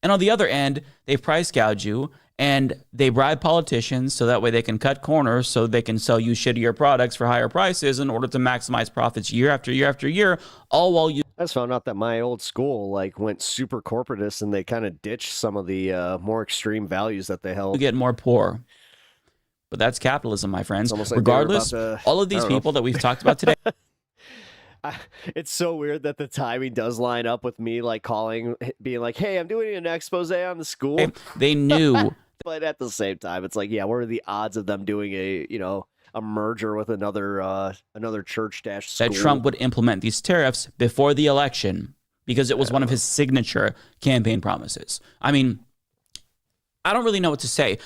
And on the other end, they price gouge you and they bribe politicians so that way they can cut corners so they can sell you shittier products for higher prices in order to maximize profits year after year after year, all while you... I just found out that my old school like went super corporatist and they kind of ditched some of the more extreme values that they held. get more poor. But that's capitalism, my friends. Like Regardless, all of these I don't know. people that we've talked about today... It's so weird that the timing does line up with me like calling, being like, hey, I'm doing an expose on the school. They knew. But at the same time, it's like, yeah, what are the odds of them doing a merger with another church school? That Trump would implement these tariffs before the election because it was one of his signature campaign promises. I mean, I don't really know what to say.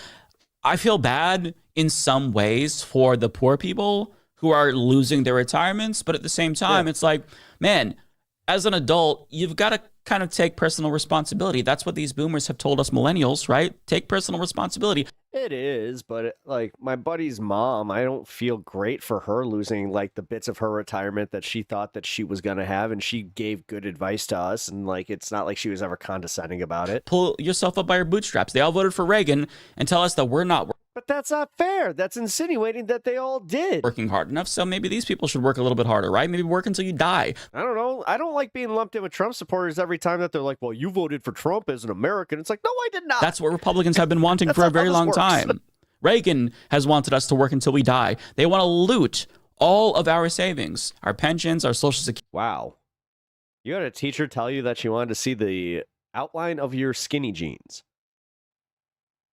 I feel bad in some ways for the poor people who are losing their retirements, but at the same time, it's like, man, as an adult, you've got to kind of take personal responsibility. That's what these boomers have told us millennials, right? Take personal responsibility. It is, but like my buddy's mom, I don't feel great for her losing like the bits of her retirement that she thought that she was going to have, and she gave good advice to us, and like it's not like she was ever condescending about it. Pull yourself up by your bootstraps. They all voted for Reagan and tell us that we're not But that's not fair. That's insinuating that they all did. working hard enough, so maybe these people should work a little bit harder, right? Maybe work until you die. I don't know. I don't like being lumped in with Trump supporters every time that they're like, well, you voted for Trump as an American. It's like, no, I did not. That's what Republicans have been wanting for a very long time. Reagan has wanted us to work until we die. They want to loot all of our savings, our pensions, our Social Security. Wow. You had a teacher tell you that she wanted to see the outline of your skinny jeans.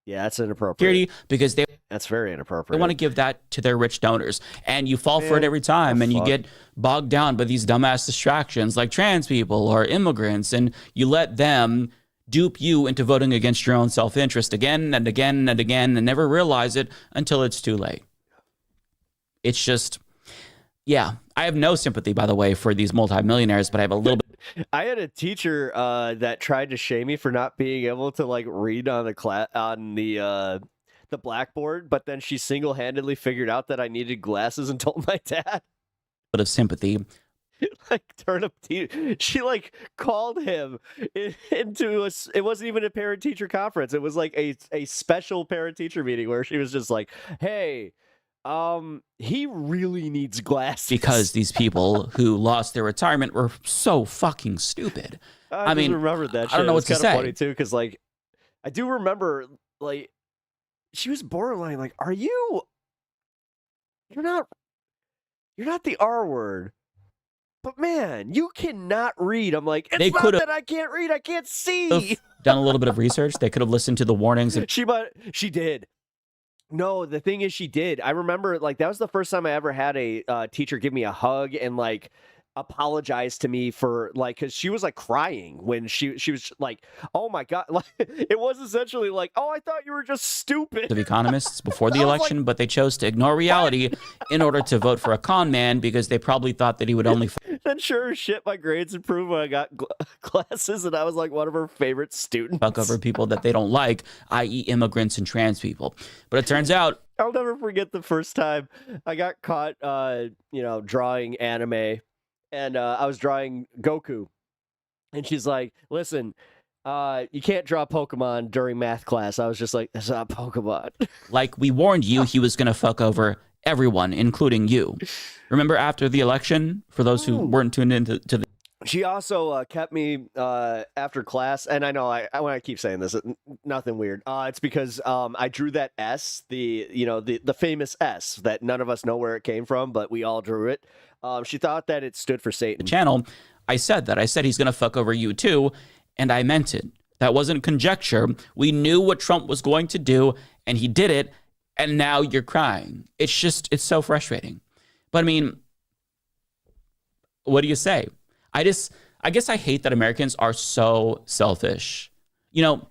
Yeah, that's inappropriate. Because that's very inappropriate. They want to give that to their rich donors, and you fall for it every time, and you get bogged down by these dumbass distractions like trans people or immigrants, and you let them dupe you into voting against your own self-interest again and again and again, and never realize it until it's too late. It's just, yeah. I have no sympathy, by the way, for these multimillionaires, but I have a little bit. I had a teacher that tried to shame me for not being able to like read on the blackboard, but then she single-handedly figured out that I needed glasses and told my dad. Bit of sympathy. Like turnip she like called him into it wasn't even a parent teacher conference. It was like a special parent teacher meeting where she was just like, hey, he really needs glasses. Because these people who lost their retirement were so fucking stupid. I mean, remember that shit. I don't know what to say. Funny too, because like I do remember like she was borderline like, you're not the R word. But man, you cannot read. I'm like, it's not that I can't read, I can't see. Done a little bit of research. They could have listened to the warnings. She did. No, the thing is, she did. I remember, like, that was the first time I ever had a teacher give me a hug and like apologize to me for like, because she was like crying when she was like, oh my god, like it was essentially like, oh, I thought you were just stupid. Of economists before the election, but they chose to ignore reality in order to vote for a con man because they probably thought that he would only. Then sure as shit, my grades improved when I got classes, and I was like one of her favorite students. Fuck over people that they don't like, i.e., immigrants and trans people. But it turns out, I'll never forget the first time I got caught, drawing anime. And I was drawing Goku, and she's like, listen, you can't draw Pokemon during math class. I was just like, that's not Pokemon. Like, we warned you he was going to fuck over everyone, including you. Remember after the election, for those who weren't tuned into the... She also kept me after class, and I know when I keep saying this, nothing weird. It's because I drew that S, the famous S that none of us know where it came from, but we all drew it. She thought that it stood for Satan. Channel, I said he's going to fuck over you too, and I meant it. That wasn't conjecture. We knew what Trump was going to do, and he did it, and now you're crying. It's so frustrating. But I mean, what do you say? I guess I hate that Americans are so selfish. You know,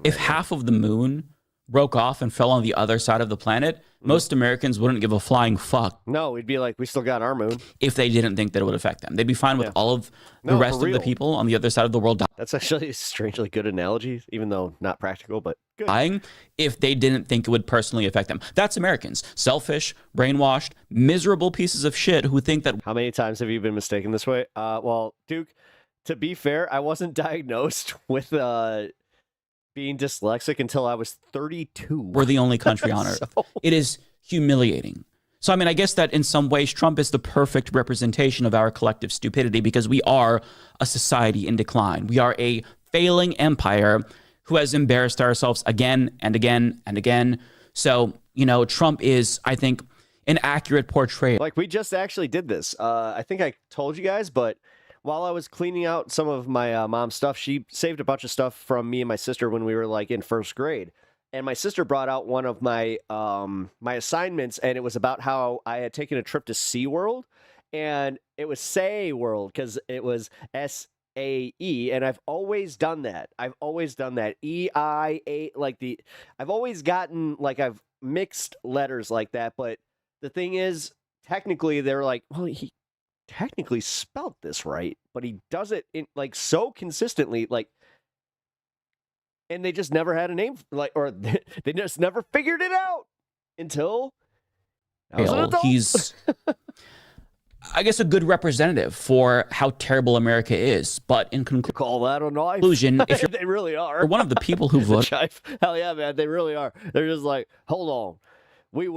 if half of the moon broke off and fell on the other side of the planet, most Americans wouldn't give a flying fuck. No, we'd be like, we still got our moon. If they didn't think that it would affect them. They'd be fine with all of the rest of the people on the other side of the world dying. That's actually a strangely good analogy, even though not practical, but good. Dying if they didn't think it would personally affect them. That's Americans. Selfish, brainwashed, miserable pieces of shit who think that... How many times have you been mistaken this way? Well, Duke, to be fair, I wasn't diagnosed with... being dyslexic until I was 32. We're the only country on earth. It is humiliating. So, I mean, I guess that in some ways, Trump is the perfect representation of our collective stupidity because we are a society in decline. We are a failing empire who has embarrassed ourselves again and again and again. So, Trump is, I think, an accurate portrayal. Like, we just actually did this. I think I told you guys, but while I was cleaning out some of my mom's stuff, she saved a bunch of stuff from me and my sister when we were like in first grade. And my sister brought out one of my my assignments, and it was about how I had taken a trip to SeaWorld, and it was Say World because it was SAE, and I've always done that. EIA, I've always gotten I've mixed letters like that, but the thing is, technically they're like, well, technically spelt this right, but he does it in like so consistently, like, and they just never had a name, like, or they just never figured it out until I was an adult. He's, I guess, a good representative for how terrible America is. But in call that a knife. conclusion, if you're They really are. one of the people who voted, Hell yeah, man, they really are. They're just like, hold on, we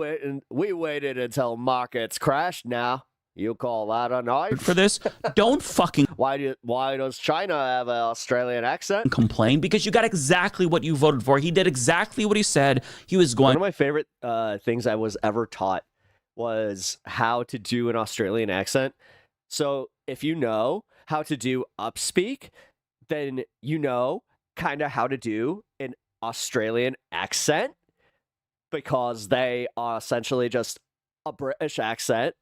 waited until markets crashed. Now you call that a knife for this, don't fucking why does China have an Australian accent? complain, because you got exactly what you voted for. He did exactly what he said he was going. One of my favorite things I was ever taught was how to do an Australian accent. So if you know how to do upspeak, then you know kind of how to do an Australian accent, because they are essentially just a British accent.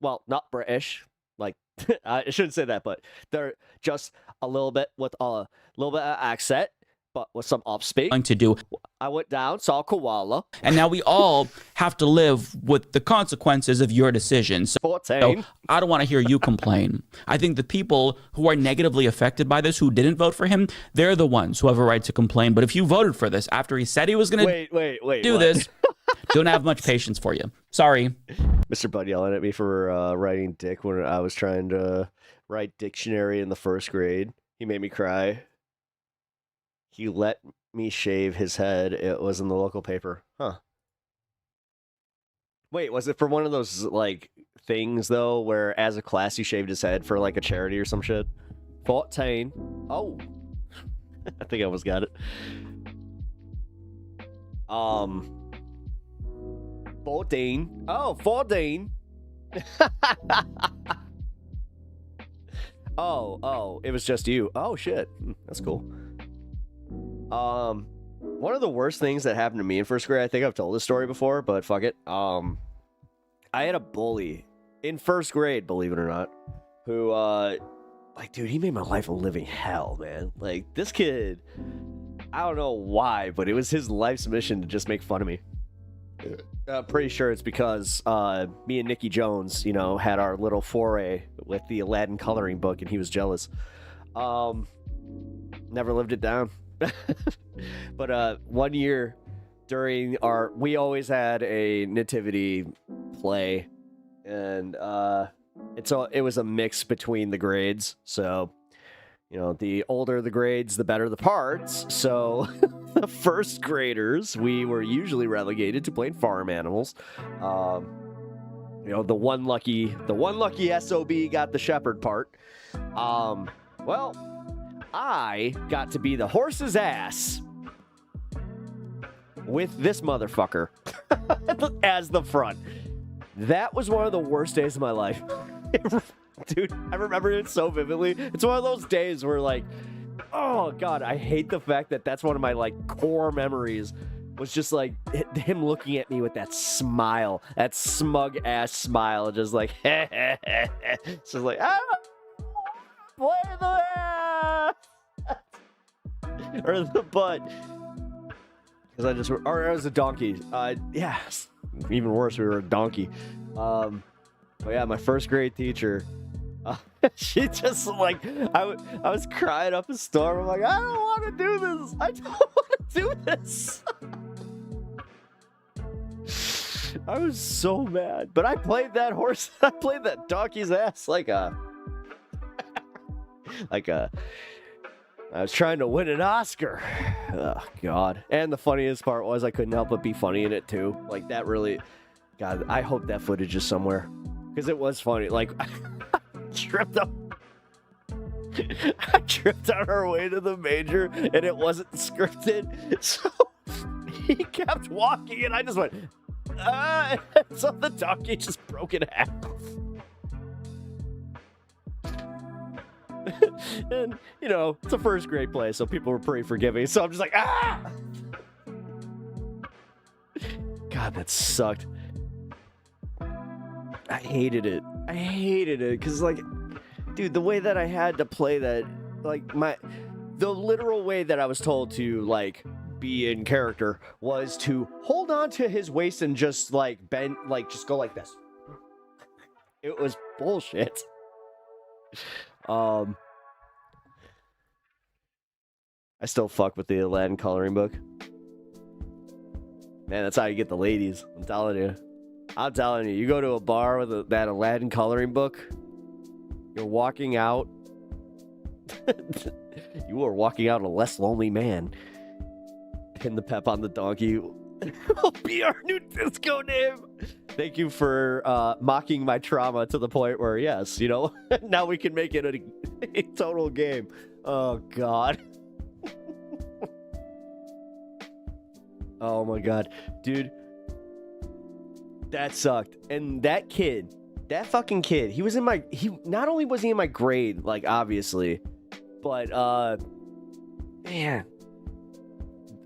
Well, not British, like I shouldn't say that, but they're just a little bit with a little bit of accent, but with some upspeak. To do. I went down, saw a koala, And now we all have to live with the consequences of your decisions. So 14. I don't want to hear you complain. I think the people who are negatively affected by this, who didn't vote for him, they're the ones who have a right to complain. But if you voted for this after he said he was going to do what? this, don't have much patience for you. Sorry. Mr. Bud yelling at me for writing dick when I was trying to write dictionary in the first grade. He made me cry. He let me shave his head. It was in the local paper. Huh. Wait, was it for one of those, like, things, though, where as a class you shaved his head for, like, a charity or some shit? 14. Oh. I think I almost got it. 14. Oh, 14. Oh, it was just you. Oh, shit. That's cool. One of the worst things that happened to me in first grade, I think I've told this story before, but fuck it. I had a bully in first grade, believe it or not, who, like, dude, he made my life a living hell, man. Like, this kid, I don't know why, but it was his life's mission to just make fun of me. I'm pretty sure it's because me and Nicky Jones, you know, had our little foray with the Aladdin coloring book, and he was jealous. Never lived it down. But one year during we always had a nativity play, and it was a mix between the grades. So, you know, the older the grades, the better the parts. So the first graders, we were usually relegated to playing farm animals. You know, the one lucky SOB got the shepherd part. Well, I got to be the horse's ass with this motherfucker as the front. That was one of the worst days of my life. Dude, I remember it so vividly. It's one of those days where, like, oh god, I hate the fact that that's one of my, like, core memories, was just like him looking at me with that smile, that smug ass smile, just like just like, play the ass or the butt, because I was a donkey. Yeah, even worse, we were a donkey. But yeah, my first grade teacher, she just, like, I was crying up a storm. I'm like, I don't want to do this. I don't want to do this. I was so mad, but I played that donkey's ass like a I was trying to win an Oscar. Oh god. And the funniest part was I couldn't help but be funny in it too. Like, that really, god, I hope that footage is somewhere, because it was funny. Like, I tripped on our way to the major, and it wasn't scripted, so he kept walking, and I just went, so the donkey just broke in half. And, you know, it's a first grade play, so people were pretty forgiving, so I'm just like, God, that sucked. I hated it, because, like, dude, the way that I had to play that, like, the literal way that I was told to, like, be in character was to hold on to his waist and just, like, bend, like, just go like this. It was bullshit. I still fuck with the Aladdin coloring book. Man, that's how you get the ladies. I'm telling you. You go to a bar with that Aladdin coloring book, you're walking out. You are walking out a less lonely man. Pin the pep on the donkey will be our new disco name. Thank you for mocking my trauma to the point where, yes, you know, now we can make it a total game. Oh, God. Oh, my God. Dude, that sucked. And that kid, that fucking kid, he not only was he in my grade, like, obviously, but, man.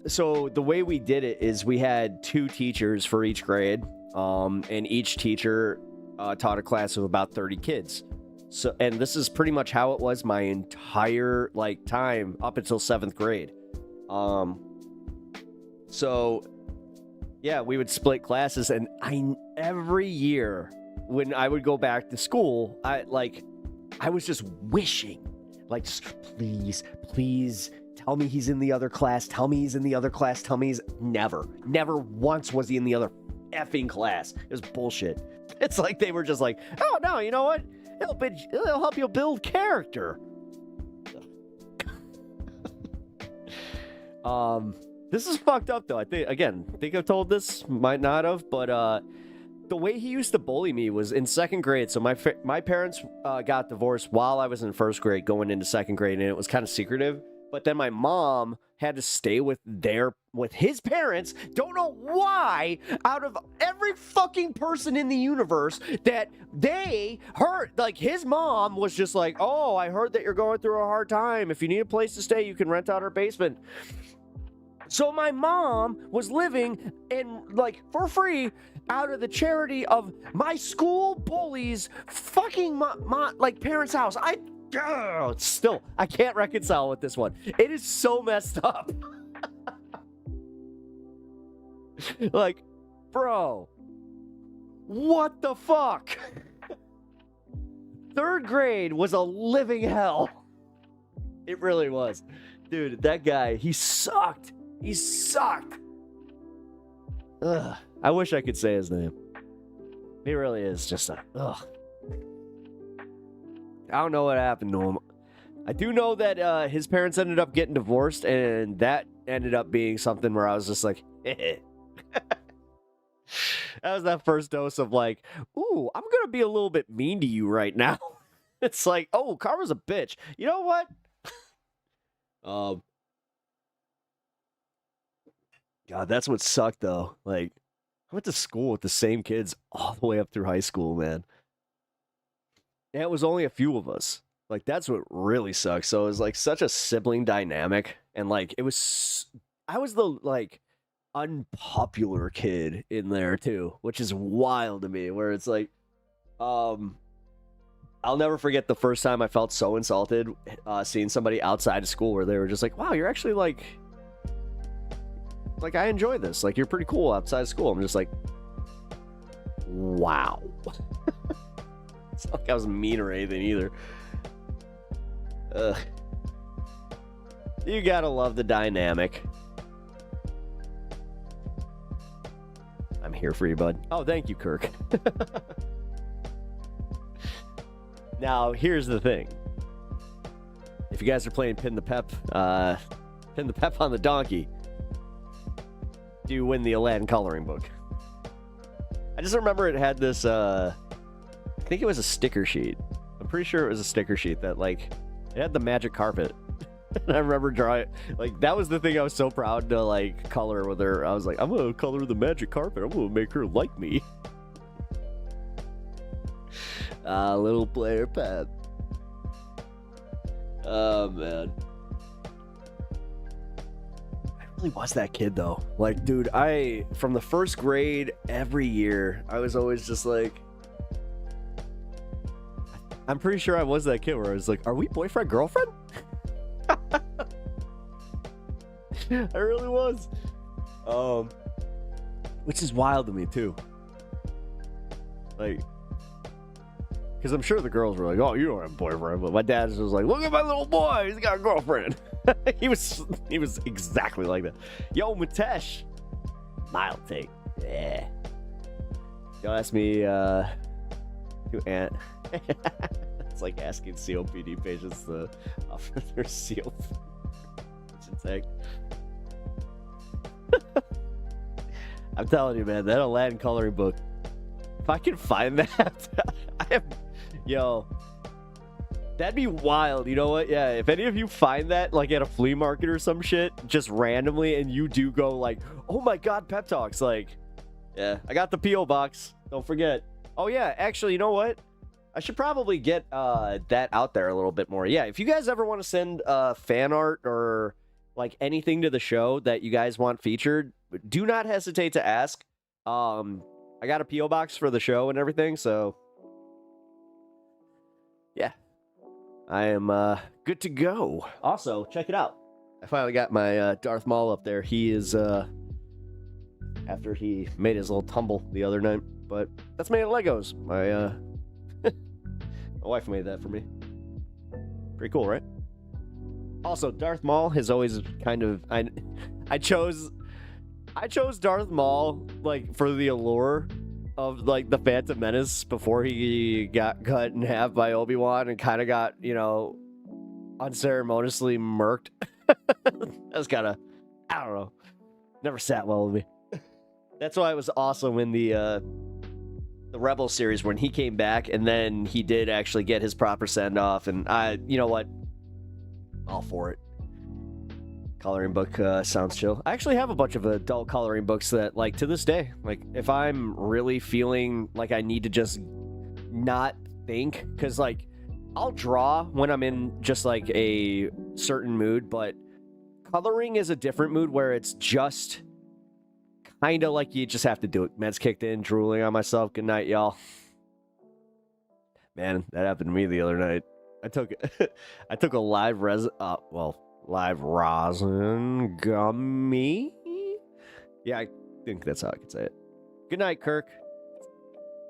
So the way we did it is we had 2 teachers for each grade, and each teacher taught a class of about 30 kids. So, and this is pretty much how it was my entire like time up until 7th grade. So yeah, we would split classes, and every year when I would go back to school, I was just wishing, like, just please. Tell me he's in the other class. Tell me he's in the other class. Tell me he's... Never once was he in the other effing class. It was bullshit. It's like they were just like, oh, no, you know what? It'll help you build character. This is fucked up, though. I think I've told this. Might not have, but the way he used to bully me was in 2nd grade. So my parents got divorced while I was in 1st grade going into 2nd grade, and it was kind of secretive. But then my mom had to stay with his parents. Don't know why, out of every fucking person in the universe, that they heard, like, his mom was just like, oh, I heard that you're going through a hard time. If you need a place to stay, you can rent out our basement. So my mom was living in, like, for free out of the charity of my school bullies fucking my like, parents' house. Still, I can't reconcile with this one. It is so messed up. Like, bro, what the fuck? 3rd grade was a living hell. It really was. Dude, that guy, he sucked. He sucked. Ugh. I wish I could say his name. He really is just a... Ugh. I don't know what happened to him. I do know that his parents ended up getting divorced, and that ended up being something where I was just like, that was that first dose of like, ooh, I'm going to be a little bit mean to you right now. It's like, oh, Karma's a bitch. You know what? God, that's what sucked, though. Like, I went to school with the same kids all the way up through high school, man. And it was only a few of us. Like, that's what really sucks. So it was, like, such a sibling dynamic. And, like, I was the, like, unpopular kid in there, too. Which is wild to me. Where it's like, I'll never forget the first time I felt so insulted seeing somebody outside of school where they were just like, wow, you're actually, like, I enjoy this. Like, you're pretty cool outside of school. I'm just like, wow. It's not like I was mean or anything either. You gotta love the dynamic. I'm here for you, bud. Oh, thank you, Kirk. Now, here's the thing. If you guys are playing Pin the Pep on the donkey, do you win the Aladdin coloring book? I just remember it had this, I think it was a sticker sheet. I'm pretty sure it was a sticker sheet that, like, it had the magic carpet. And I remember drawing, like, that was the thing I was so proud to, like, color with her. I was like, I'm gonna color the magic carpet. I'm gonna make her like me. Little player Pep. Oh, man. I really was that kid, though. Like, dude, from the first grade, every year, I was always just like, I'm pretty sure I was that kid where I was like, are we boyfriend, girlfriend? I really was. Which is wild to me, too. Like, Because I'm sure the girls were like, "Oh, you don't have a boyfriend," but my dad's just like, "Look at my little boy, he's got a girlfriend." he was exactly like that. Yo, Mitesh, mild take, yeah. Y'all ask me to Aunt. It's like asking COPD patients to offer their COPD tag. I'm telling you, man, that Aladdin coloring book. If I can find that, yo, that'd be wild. You know what? Yeah, if any of you find that, like at a flea market or some shit, just randomly, and you do go like, "Oh my God, pep talks!" Like, yeah, I got the PO box. Don't forget. Oh yeah, actually, you know what? I should probably get that out there a little bit more. Yeah, if you guys ever want to send fan art or like anything to the show that you guys want featured, do not hesitate to ask. I got a PO box for the show and everything, so yeah, I am good to go. Also, check it out. I finally got my Darth Maul up there. He is after he made his little tumble the other night, but that's made of Legos. My my wife made that for me. Pretty cool, right? Also, Darth Maul has always kind of I chose Darth Maul like for the allure of like the Phantom Menace before he got cut in half by Obi-Wan and kind of got, you know, unceremoniously murked. That was kind of, I don't know, never sat well with me. That's why it was awesome in the Rebel series when he came back and then he did actually get his proper send-off, and you know what, all for it. Coloring book sounds chill. I actually have a bunch of adult coloring books that, like, to this day, like, if I'm really feeling like I need to just not think, because, like, I'll draw when I'm in just, like, a certain mood, but coloring is a different mood where it's just kind of like you just have to do it. Meds kicked in, drooling on myself. Good night, y'all. Man, that happened to me the other night. I took a live rosin gummy. Yeah, I think that's how I could say it. Good night, Kirk.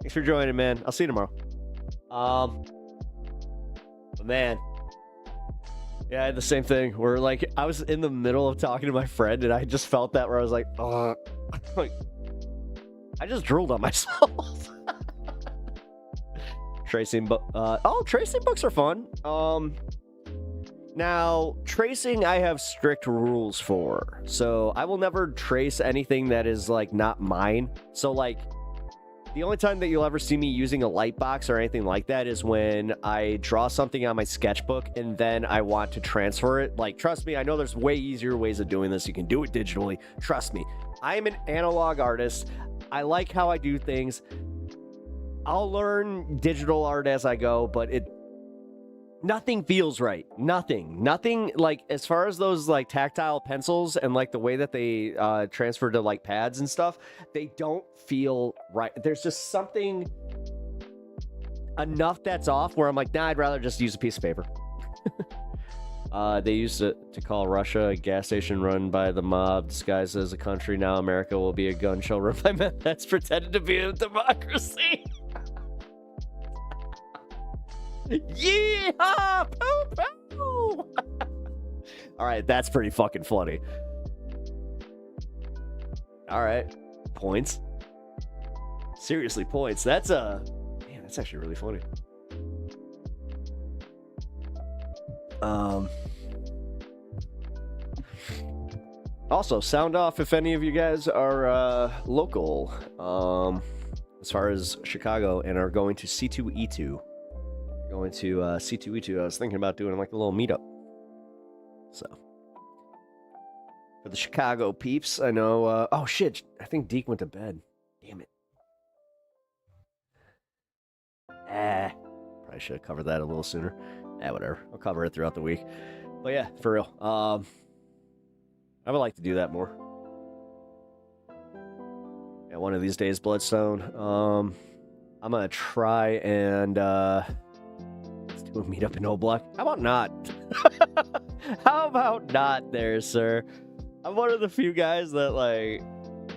Thanks for joining, man. I'll see you tomorrow. But man, yeah, I had the same thing where, like, I was in the middle of talking to my friend and I just felt that where I was like, like, I just drooled on myself. Tracing books are fun. Now, tracing I have strict rules for. So I will never trace anything that is, like, not mine. So, like, the only time that you'll ever see me using a light box or anything like that is when I draw something on my sketchbook and then I want to transfer it. Like, trust me, I know there's way easier ways of doing this. You can do it digitally. Trust me. I am an analog artist. I like how I do things. I'll learn digital art as I go, but nothing feels right. Nothing, like, as far as those, like, tactile pencils and, like, the way that they transfer to, like, pads and stuff, they don't feel right. There's just something enough that's off where I'm like, nah, I'd rather just use a piece of paper. They used to call Russia a gas station run by the mob disguised as a country. Now America will be a gun show run by men that's pretended to be a democracy. Yeehaw! Poo poo! All right, that's pretty fucking funny. All right, points. Seriously, points. That's man, that's actually really funny. Also, sound off if any of you guys are local, as far as Chicago, and are going to C2E2. Going to C2E2. I was thinking about doing like a little meetup. So, for the Chicago peeps, I know. Oh shit! I think Deke went to bed. Damn it. Probably should have covered that a little sooner. Whatever. I'll cover it throughout the week. But yeah, for real. I would like to do that more. Yeah, one of these days, Bloodstone. I'm gonna try and let's do a meetup in Old Block. How about not? How about not, there, sir? I'm one of the few guys that, like,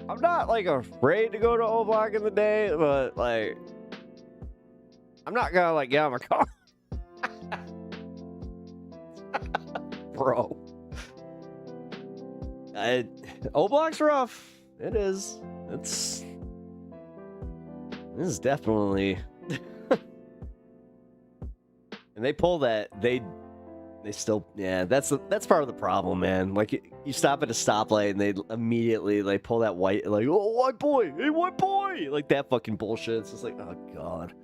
I'm not, like, afraid to go to Old Block in the day, but, like, I'm not gonna like get out of my car. Bro. O-Block's rough. It is. This is definitely. And they pull that. They still. Yeah, that's part of the problem, man. Like you stop at a stoplight and they immediately like pull that white, like, oh, white boy, hey, white boy, like that fucking bullshit. It's just like, oh god.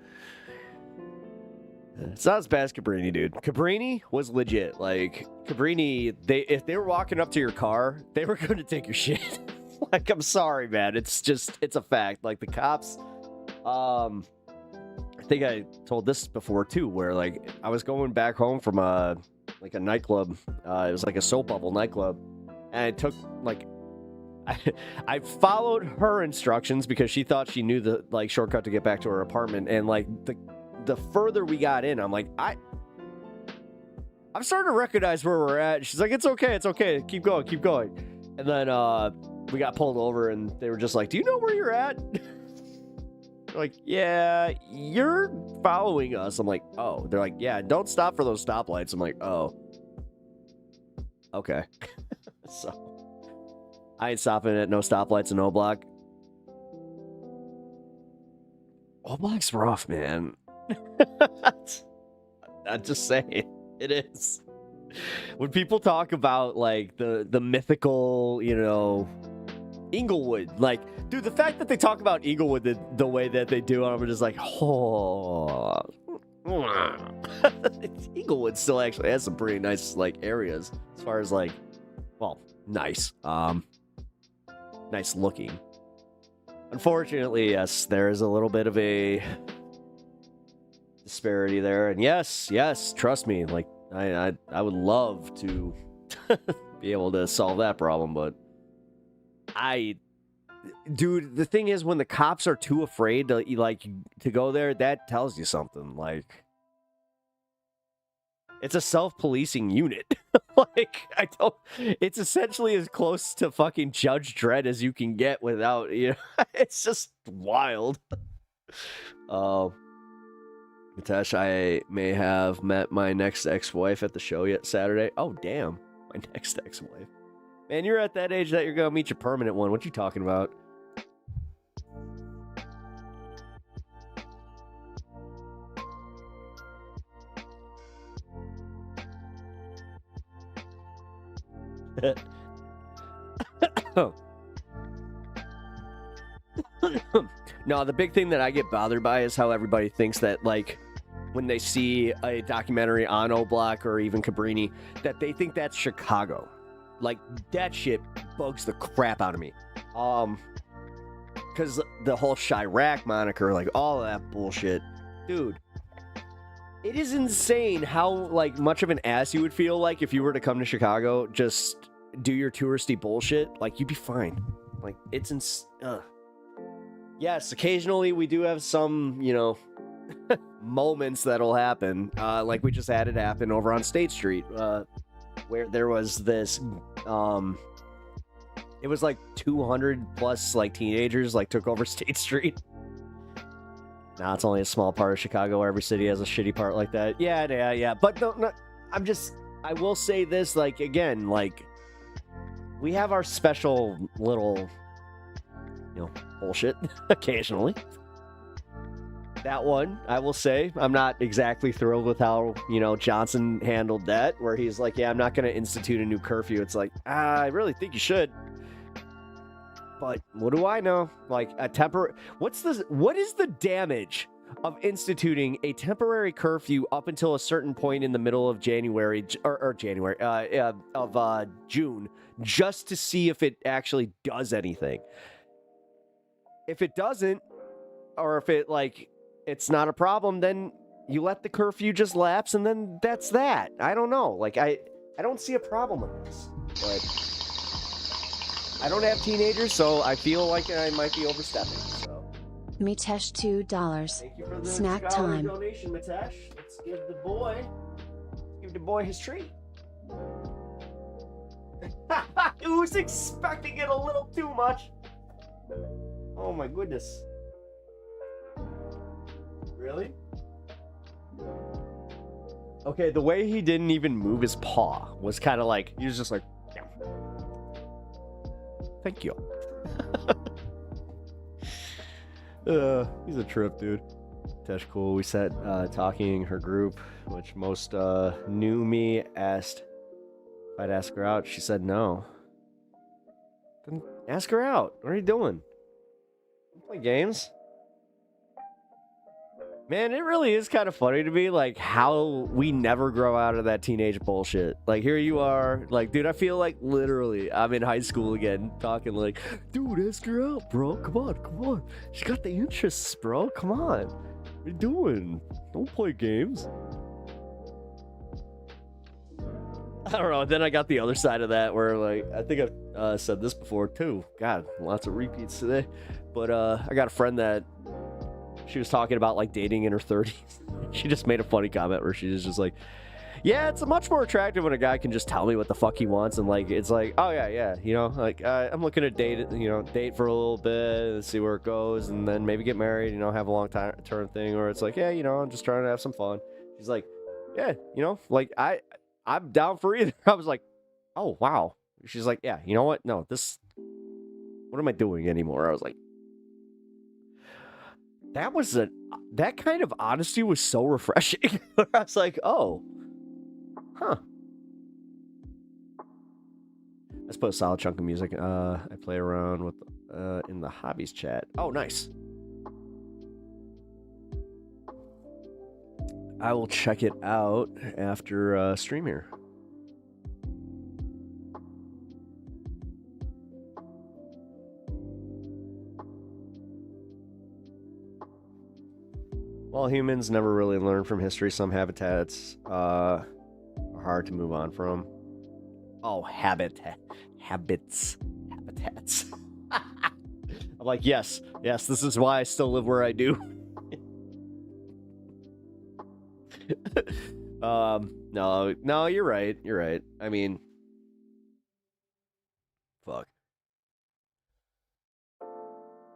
It's not as bad as Cabrini, dude. Cabrini was legit. Like, Cabrini, if they were walking up to your car, they were going to take your shit. Like, I'm sorry, man. It's a fact. Like, the cops, I think I told this before, too, where, like, I was going back home from, a nightclub. It was, like, a soap bubble nightclub. And it took, like, I followed her instructions because she thought she knew the, like, shortcut to get back to her apartment. And, like, the further we got in, I'm like, I'm starting to recognize where we're at. She's like, it's okay, keep going. And then we got pulled over, and they were just like, do you know where you're at? Like, yeah, you're following us. I'm like, oh. They're like, yeah, don't stop for those stoplights. I'm like, oh, okay. So I ain't stopping at no stoplights in O-Block. O-Block's rough, man. I'm just saying, it is. When people talk about like the mythical, you know, Inglewood, like, dude, the fact that they talk about Inglewood the way that they do, I'm just like, oh, Inglewood still actually has some pretty nice like areas as far as like, well, nice looking. Unfortunately, yes, there is a little bit of a disparity there, and yes, trust me, like I would love to be able to solve that problem, but dude, the thing is, when the cops are too afraid to go there, that tells you something. Like, it's a self-policing unit. Like, it's essentially as close to fucking Judge Dredd as you can get without, you know, it's just wild. Mitesh, I may have met my next ex-wife at the show yet Saturday. Oh, damn. My next ex-wife. Man, you're at that age that you're going to meet your permanent one. What you talking about? No, the big thing that I get bothered by is how everybody thinks that, like, when they see a documentary on O-Block or even Cabrini, that they think that's Chicago. Like, that shit bugs the crap out of me. Because the whole Chirac moniker, like, all of that bullshit. Dude, it is insane how, like, much of an ass you would feel like if you were to come to Chicago, just do your touristy bullshit. Like, you'd be fine. Like, it's yes, occasionally we do have some, you know, moments that'll happen. Like we just had it happen over on State Street, where there was this, it was like 200 plus like teenagers like took over State Street. Now it's only a small part of Chicago. Every city has a shitty part like that. Yeah. But no, I will say this, like, again, like, we have our special little, you know, bullshit occasionally. That one, I will say, I'm not exactly thrilled with how, you know, Johnson handled that, where he's like, yeah, I'm not going to institute a new curfew. It's like, I really think you should. But what do I know? Like, what is the damage of instituting a temporary curfew up until a certain point in the middle of January, June, just to see if it actually does anything? If it doesn't, or if it, like, it's not a problem, then you let the curfew just lapse, and then that's that. I don't know. Like, I don't see a problem with this. But I don't have teenagers, so I feel like I might be overstepping. So. Mitesh, $2. Thank you for the Snack $2 time. donation, Mitesh. Let's give the boy his treat. Who's expecting it a little too much? Oh my goodness. Really? Okay, the way he didn't even move his paw was kind of like, he was just like, yeah. Thank you. He's a trip, dude. Tesh cool. We sat talking her group, which most knew me, asked if I'd ask her out. She said no. Then ask her out. What are you doing? You play games? Man, it really is kind of funny to me, like, how we never grow out of that teenage bullshit. Like, here you are, like, dude, I feel like literally I'm in high school again, talking like, dude, ask her out, bro. Come on. She got the interests, bro. Come on. What are you doing? Don't play games. I don't know. Then I got the other side of that where, like, I think I've said this before, too. God, lots of repeats today. But I got a friend that she was talking about, like, dating in her 30s. She just made a funny comment where she was just like, yeah, it's much more attractive when a guy can just tell me what the fuck he wants. And, like, it's like, oh, yeah, you know, like, I'm looking to date for a little bit and see where it goes and then maybe get married, you know, have a long-term thing. Or it's like, yeah, you know, I'm just trying to have some fun. She's like, yeah, you know, like, I'm down for either. I was like, oh, wow. She's like, yeah, you know what? No, what am I doing anymore? I was like, that kind of honesty was so refreshing. I was like, oh, huh. Let's put a solid chunk of music. I play around with in the hobbies chat. Oh, nice. I will check it out after stream here. While humans never really learn from history, some habitats are hard to move on from. Oh, habitats. I'm like, yes, this is why I still live where I do. No, you're right. I mean, fuck.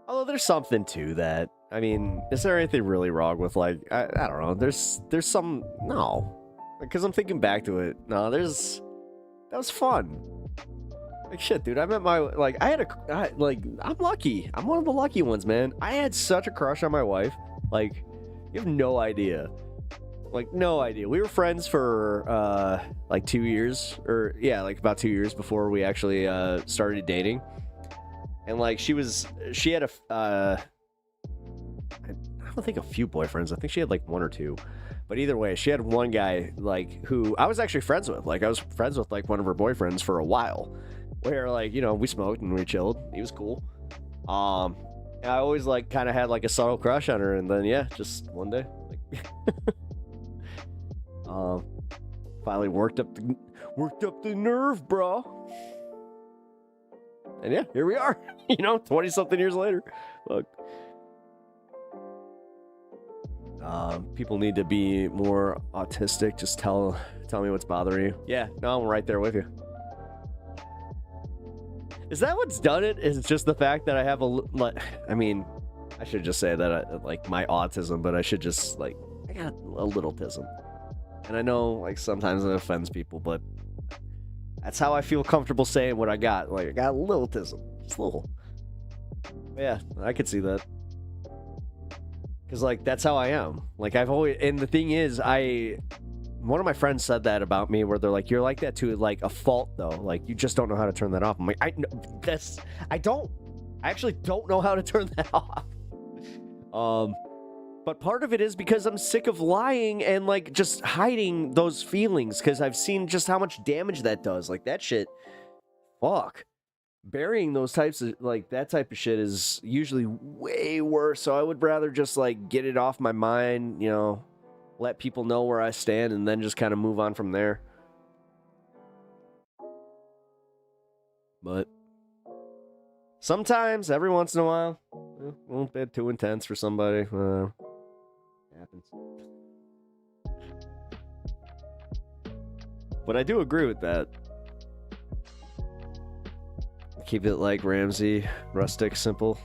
Although there's something to that. I mean, is there anything really wrong with, like, I don't know. There's some, no. Because I'm thinking back to it. No, that was fun. Like, shit, dude, I met I'm lucky. I'm one of the lucky ones, man. I had such a crush on my wife. Like, you have no idea. Like, no idea. We were friends for, like, 2 years. Or, yeah, like, about 2 years before we actually, started dating. And, like, she had I don't think a few boyfriends. I think she had like one or two. But either way, she had one guy like who I was actually friends with. Like I was friends with like one of her boyfriends for a while. Where like, you know, we smoked and we chilled. He was cool. And I always like kind of had like a subtle crush on her, and then yeah, just one day like finally worked up the nerve, bro. And yeah, here we are. You know, 20 something years later. Look. People need to be more autistic. Just tell me what's bothering you. Yeah, no, I'm right there with you. Is that what's done it? Is it just the fact that I have I mean, I should just say that I like my autism, but I should just like, I got a little tism. And I know like sometimes it offends people, but that's how I feel comfortable saying what I got. Like I got a little tism. Just a little. Yeah, I could see that. Because, like, that's how I am. Like, I've always... And the thing is, one of my friends said that about me, where they're like, you're like that to, like, a fault, though. Like, you just don't know how to turn that off. I'm like, I actually don't know how to turn that off. But part of it is because I'm sick of lying and, like, just hiding those feelings. Because I've seen just how much damage that does. Like, that shit... Fuck. Burying those types of, like, that type of shit is usually way worse, so I would rather just, like, get it off my mind, you know, let people know where I stand, and then just kind of move on from there. But sometimes, every once in a while, a little bit too intense for somebody. Happens. But I do agree with that. Keep it like Ramsey, rustic, simple.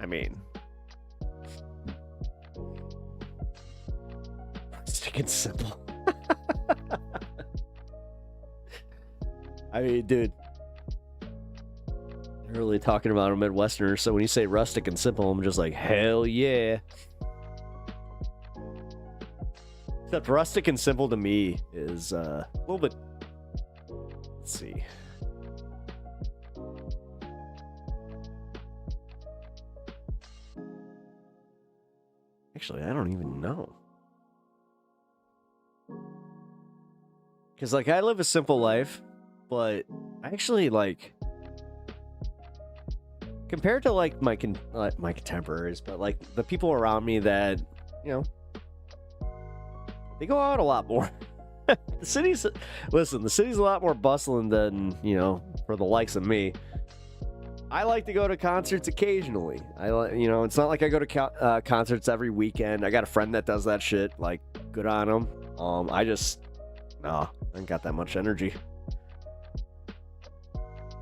I mean, and simple. I mean, dude, you're really talking about a Midwesterner, so when you say rustic and simple, I'm just like, hell yeah. Except rustic and simple to me is a little bit... Let's see. Actually, I don't even know. Because, like, I live a simple life, but actually, like, compared to, like, my contemporaries, but, like, the people around me that, you know, they go out a lot more. The city's a lot more bustling than, you know, for the likes of me. I like to go to concerts occasionally. You know, it's not like I go to concerts every weekend. I got a friend that does that shit. Like, good on him. I ain't got that much energy.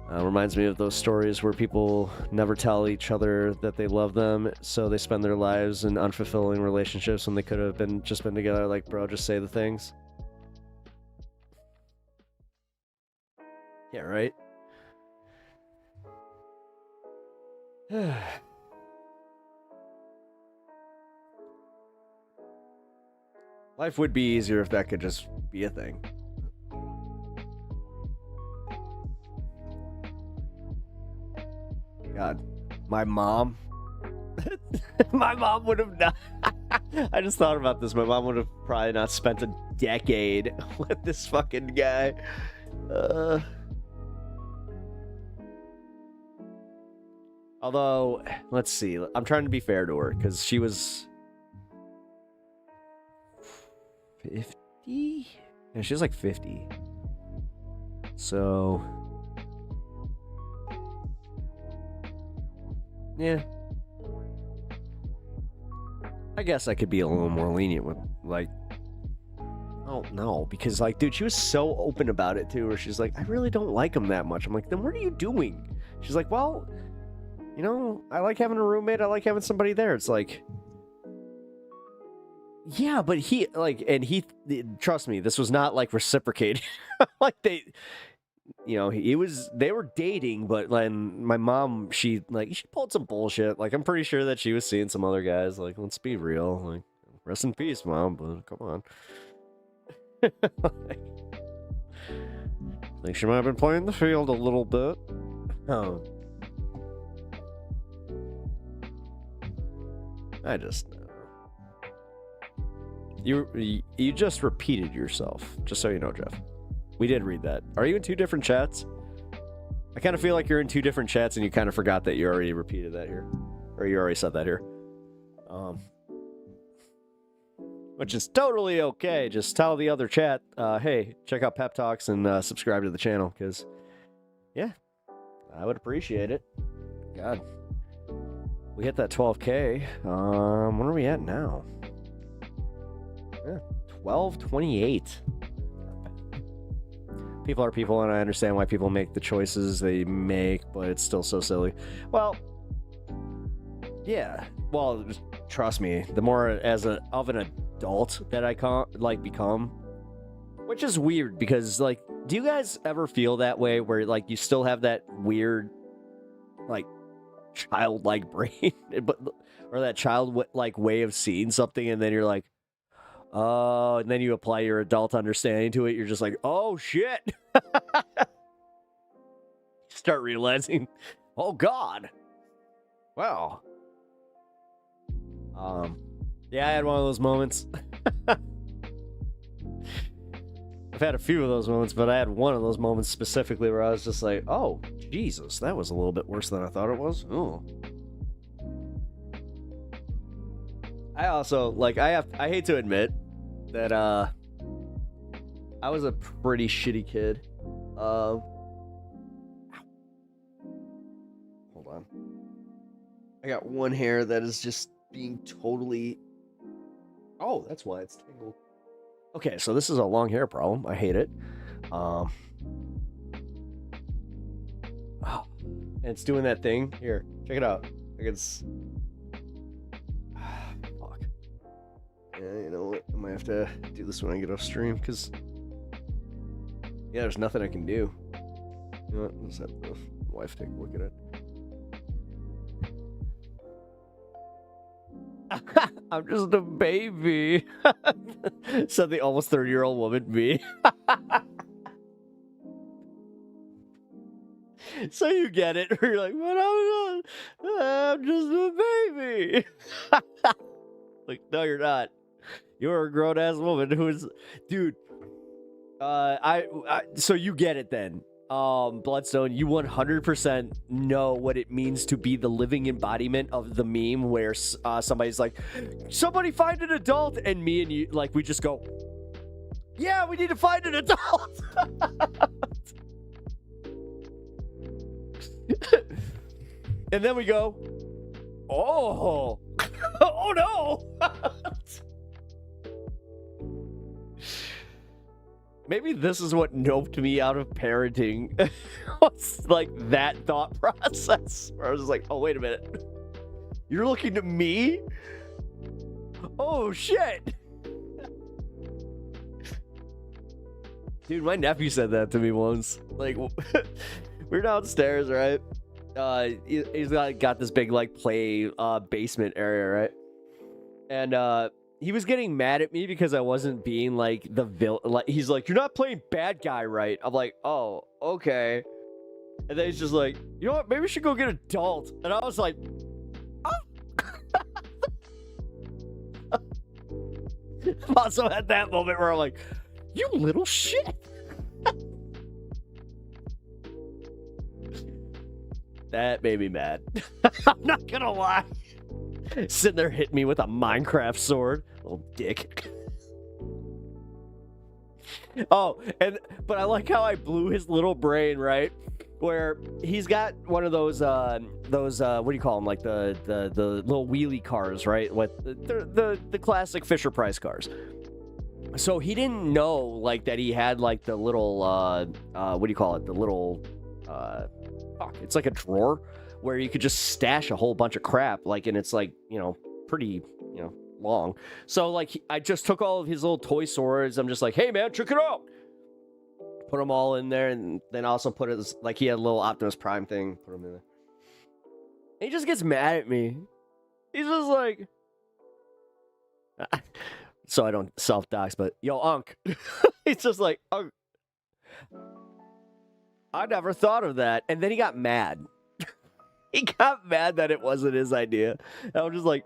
Reminds me of those stories where people never tell each other that they love them, so they spend their lives in unfulfilling relationships when they could have been together. Like, bro, just say the things. Yeah, right? Life would be easier if that could just be a thing. God, my mom would have not. I just thought about this. My mom would have probably not spent a decade with this fucking guy. Although, let's see. I'm trying to be fair to her because she was 50. Yeah, she was like 50. So, yeah. I guess I could be a little more lenient with, like, oh no, because, like, dude, she was so open about it too, where she's like, I really don't like him that much. I'm like, then what are you doing? She's like, well, you know, I like having a roommate. I like having somebody there. It's like, yeah, but he, like, and he, trust me, this was not, like, reciprocated. Like, they, you know, they were dating, but then my mom, she pulled some bullshit. Like, I'm pretty sure that she was seeing some other guys. Like, let's be real. Like, rest in peace, Mom, but come on. Like, she might have been playing the field a little bit. Oh. I just... You just repeated yourself, just so you know, Jeff. We did read that. Are you in two different chats? I kind of feel like you're in two different chats and you kind of forgot that you already repeated that here. Or you already said that here. Which is totally okay. Just tell the other chat, hey, check out Pep Talks and subscribe to the channel, because, yeah, I would appreciate it. God. We hit that 12K. What are we at now? Yeah, 1228. People are people, and I understand why people make the choices they make, but it's still so silly. Well, yeah. Well, trust me, the more of an adult that I become, which is weird because, like, do you guys ever feel that way where, like, you still have that weird, like, childlike brain, or that childlike way of seeing something, and then you're like, oh, and then you apply your adult understanding to it. You're just like, oh shit. Start realizing, oh God. Wow. Yeah, I had one of those moments. I've had a few of those moments, but I had one of those moments specifically where I was just like, oh, Jesus, that was a little bit worse than I thought it was. Oh. I also, like, I hate to admit that, I was a pretty shitty kid. Hold on. I got one hair that is just being totally... Oh, that's why it's tangled. Okay, so this is a long hair problem. I hate it. And it's doing that thing. Here, check it out. Like it's... Fuck. Yeah, you know what? have to do this when I get off stream, because, yeah, there's nothing I can do. You know what? Let's have the wife take a look at it. I'm just a baby. Said the almost 30-year-old woman, me. So you get it. You're like, but I'm just a baby. Like, no, you're not. You're a grown-ass woman who's... Dude. So you get it then. Bloodstone, you 100% know what it means to be the living embodiment of the meme where somebody's like, somebody find an adult, and me and you, like, we just go, yeah, we need to find an adult. And then we go, oh, oh no. Maybe this is what noped me out of parenting. It's like that thought process where I was like, oh, wait a minute. You're looking to me? Oh, shit. Dude, my nephew said that to me once. Like, we're downstairs, right? He's got this big, like, play basement area, right? And, he was getting mad at me because I wasn't being like the villain. Like, he's like, you're not playing bad guy right. I'm like, oh, okay. And then he's just like, you know what? Maybe we should go get an adult. And I was like, oh. I'm also at that moment where I'm like, you little shit. That made me mad. I'm not gonna lie. Sitting there hitting me with a Minecraft sword. Little dick. Oh, but I like how I blew his little brain, right? Where he's got one of those what do you call them? Like the little wheelie cars, right? With the classic Fisher Price cars. So he didn't know like that he had like the little what do you call it? The little it's like a drawer where you could just stash a whole bunch of crap, like, and it's like, you know, pretty, you know, long. So like I just took all of his little toy swords. I'm just like, hey man, check it out. Put them all in there, and then also put it like he had a little Optimus Prime thing. Put them in there. And he just gets mad at me. He's just like, so I don't self-dox, but yo, Unc. He's just like, Unc, I never thought of that. And then he got mad. He got mad that it wasn't his idea. And I'm just like,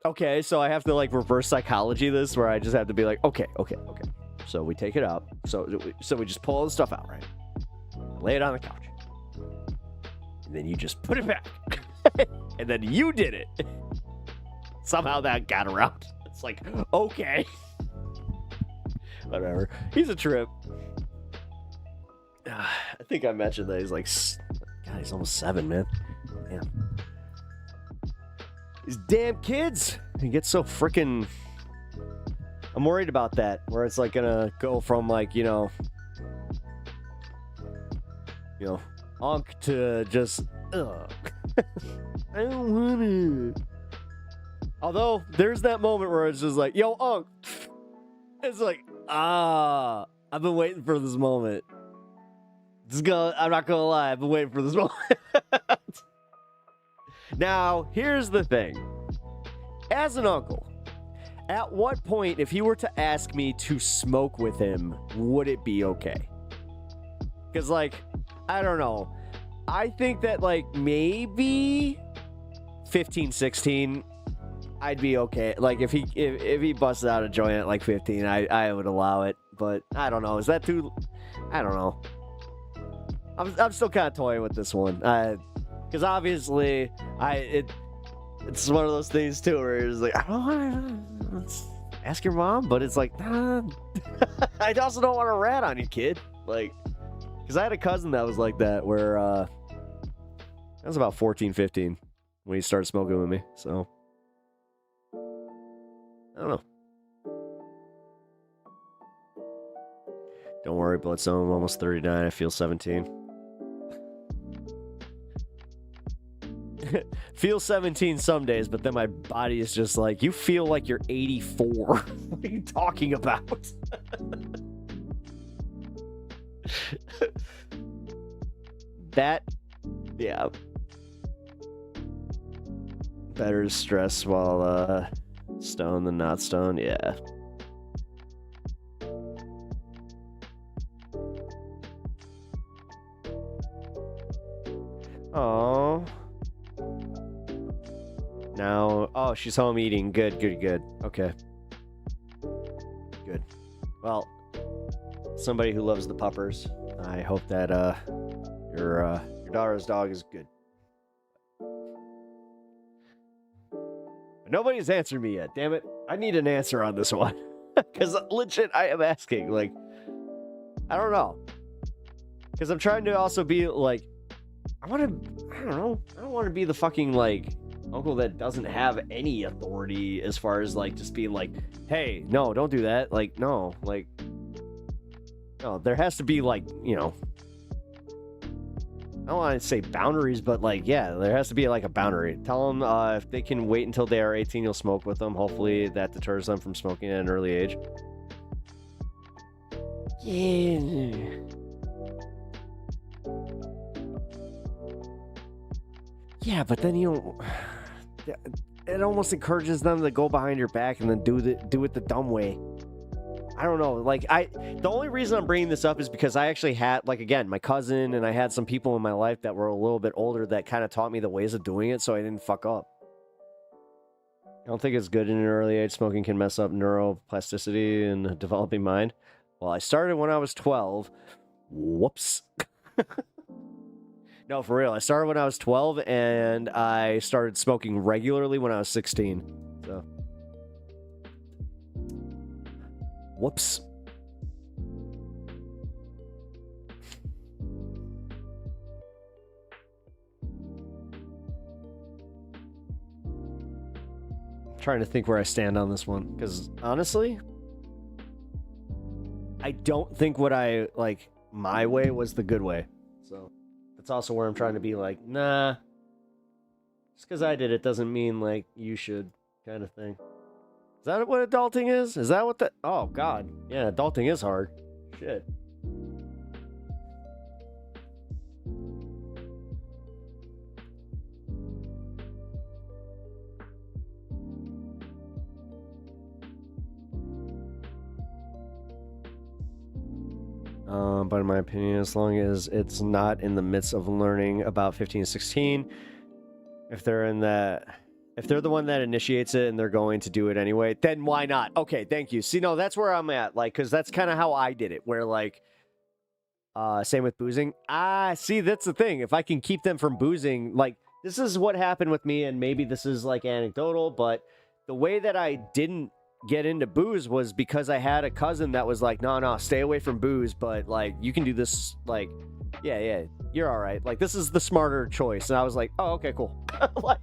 okay, so I have to like reverse psychology this, where I just have to be like, okay. So we take it out. So we just pull all the stuff out, right? Lay it on the couch. And then you just put it back. And then you did it. Somehow that got around. It's like, okay. Whatever. He's a trip. I think I mentioned that he's like, God, he's almost 7, man. Damn. These damn kids. He gets so freaking. I'm worried about that, where it's like gonna go from like, you know, Unc to just, ugh. I don't want it. Although there's that moment where it's just like, yo, Unc. It's like, I've been waiting for this moment. I'm not gonna lie, I've been waiting for this moment. Now, here's the thing. As an uncle, at what point, if he were to ask me to smoke with him, would it be okay? Because, like, I don't know. I think that, like, maybe 15, 16, I'd be okay. Like, if he busted out a joint at, like, 15, I would allow it. But, I don't know. Is that too... I don't know. I'm still kind of toying with this one. Because obviously, it's one of those things, too, where it's like, I don't want to ask your mom, but it's like, nah. I also don't want to rat on you, kid. Like, because I had a cousin that was like that, where I was about 14, 15 when he started smoking with me, so I don't know. Don't worry, Bloodstone, I'm almost 39, I feel 17. feel 17 some days, but then my body is just like, you feel like you're 84. What are you talking about? That, yeah. Better to stress while stoned than not stoned, yeah. Oh. Now, oh, she's home eating. Good, good, good. Okay. Good. Well, somebody who loves the puppers, I hope that your daughter's dog is good. But nobody's answered me yet. Damn it! I need an answer on this one because legit, I am asking. Like, I don't know, because I'm trying to also be like, I don't know. I don't want to be the fucking like uncle that doesn't have any authority as far as like just being like, hey, no, don't do that. Like, no, like, no, there has to be like, you know, I don't want to say boundaries, but like, yeah, there has to be like a boundary. Tell them if they can wait until they are 18, you'll smoke with them. Hopefully that deters them from smoking at an early age. Yeah. Yeah, but then you don't. It almost encourages them to go behind your back and then do it the dumb way. I don't know. Like, the only reason I'm bringing this up is because I actually had, like, again, my cousin and I had some people in my life that were a little bit older that kind of taught me the ways of doing it so I didn't fuck up. I don't think it's good in an early age. Smoking can mess up neuroplasticity in a developing mind. Well, I started when I was 12. Whoops. No, for real. I started when I was 12, and I started smoking regularly when I was 16. So, whoops. I'm trying to think where I stand on this one, because honestly, I don't think what I, like, my way was the good way. So that's also where I'm trying to be like, nah, just because I did it doesn't mean like you should, kind of thing. Is that what adulting is? Is that what the, oh god, yeah, adulting is hard. Shit. But in my opinion, as long as it's not in the midst of learning about 15 and 16, if they're the one that initiates it and they're going to do it anyway, then why not? Okay, thank you. See, no, that's where I'm at. Like, because that's kind of how I did it, where like, same with boozing. See, that's the thing. If I can keep them from boozing, like, this is what happened with me, and maybe this is like anecdotal, but the way that I didn't get into booze was because I had a cousin that was like, no, stay away from booze, but like, you can do this, like, yeah, you're all right. Like, this is the smarter choice. And I was like, oh, okay, cool. Like,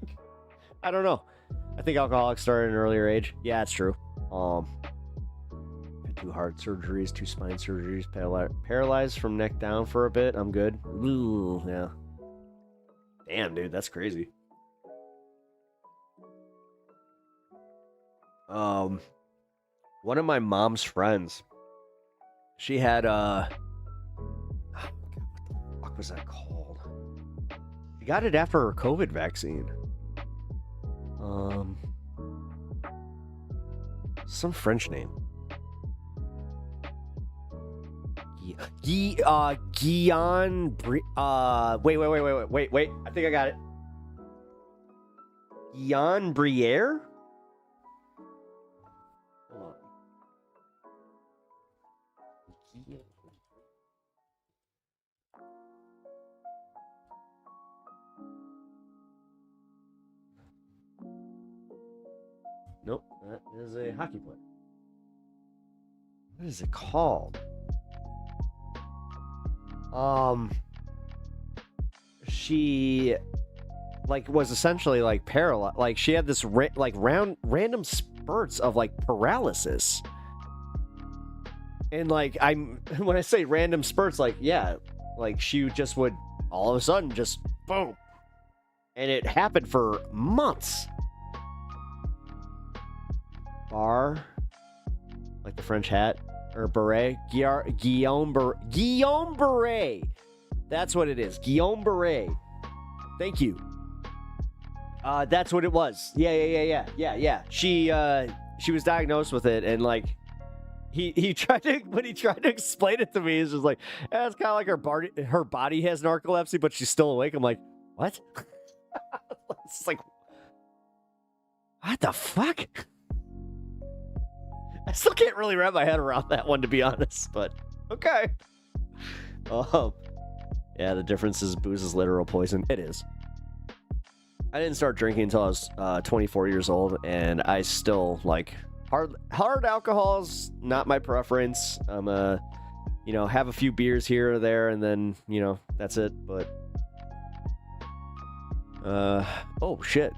I don't know. I think alcoholics started at an earlier age. Yeah, it's true. Had 2 heart surgeries, 2 spine surgeries, paralyzed from neck down for a bit. I'm good. Ooh, yeah. Damn, dude, that's crazy. One of my mom's friends, she had oh God, what the fuck was that called? She got it after her COVID vaccine. Some French name. Guillain. Wait. I think I got it. Guillain-Barré? Hold on. Nope, that is a hockey player. What is it called? She like was essentially like paralyzed. Like she had this random spurts of like paralysis. And like when I say random spurts, like yeah, like she just would all of a sudden just boom. And it happened for months. Bar, like the French hat, or beret. Guillaume Beret. That's what it is. Guillaume Beret. Thank you. That's what it was. Yeah. She was diagnosed with it, and like he tried to, when he tried to explain it to me, he's just like, it's kind of like her body has narcolepsy, but she's still awake. I'm like, what? It's like, what the fuck? I still can't really wrap my head around that one, to be honest, but okay. Yeah, the difference is booze is literal poison. It is. I didn't start drinking until I was 24 years old, and I still like hard alcohol's not my preference. I'm have a few beers here or there, and then that's it. But oh shit!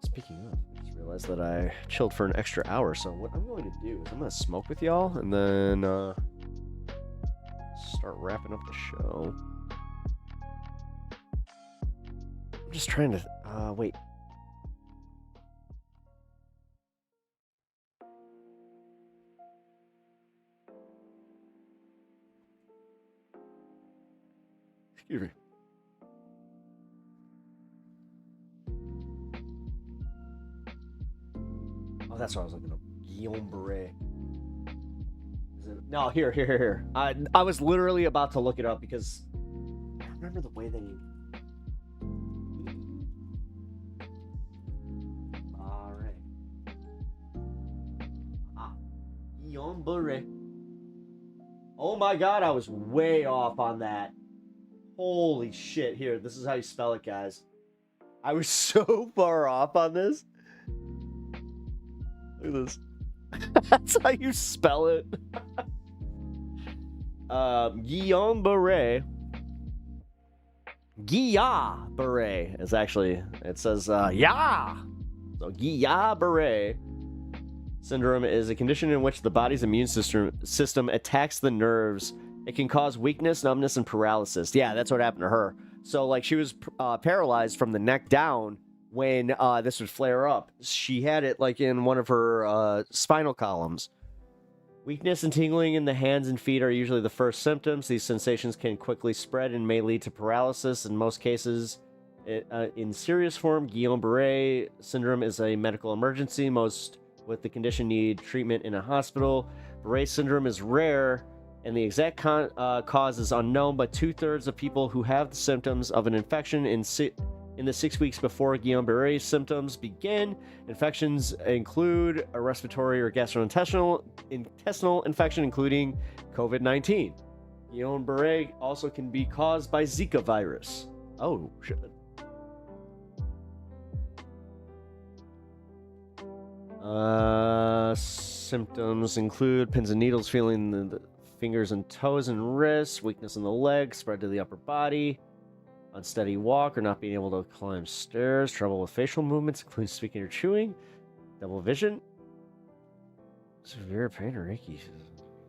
Speaking of, I just realized that I chilled for an extra hour. So what I'm going to do is I'm gonna smoke with y'all, and then start wrapping up the show. I'm just trying to wait. Excuse me. Oh, that's what I was looking up. Guillaume Beret. No, here. I was literally about to look it up because I remember the way that he. All right. Guillaume Beret. Oh my God, I was way off on that. Holy shit. Here, this is how you spell it, guys. I was so far off on this. Look at this. That's how you spell it. Guillaume Beret. Guillain Barré is actually, it says, yeah. So Guillain-Barré syndrome is a condition in which the body's immune system attacks the nerves. It can cause weakness, numbness, and paralysis. Yeah, that's what happened to her. So, like, she was paralyzed from the neck down when this would flare up. She had it, like, in one of her spinal columns. Weakness and tingling in the hands and feet are usually the first symptoms. These sensations can quickly spread and may lead to paralysis. In most cases, in serious form, Guillain-Barré syndrome is a medical emergency. Most with the condition need treatment in a hospital. Barré syndrome is rare, and the exact cause is unknown, but 2/3 of people who have the symptoms of an infection in the 6 weeks before Guillain-Barré symptoms begin. Infections include a respiratory or gastrointestinal infection, including COVID-19. Guillain-Barré also can be caused by Zika virus. Oh, shit. Symptoms include pins and needles, feeling the fingers and toes and wrists, weakness in the legs, spread to the upper body, unsteady walk or not being able to climb stairs, trouble with facial movements, including speaking or chewing, double vision, severe pain or achy,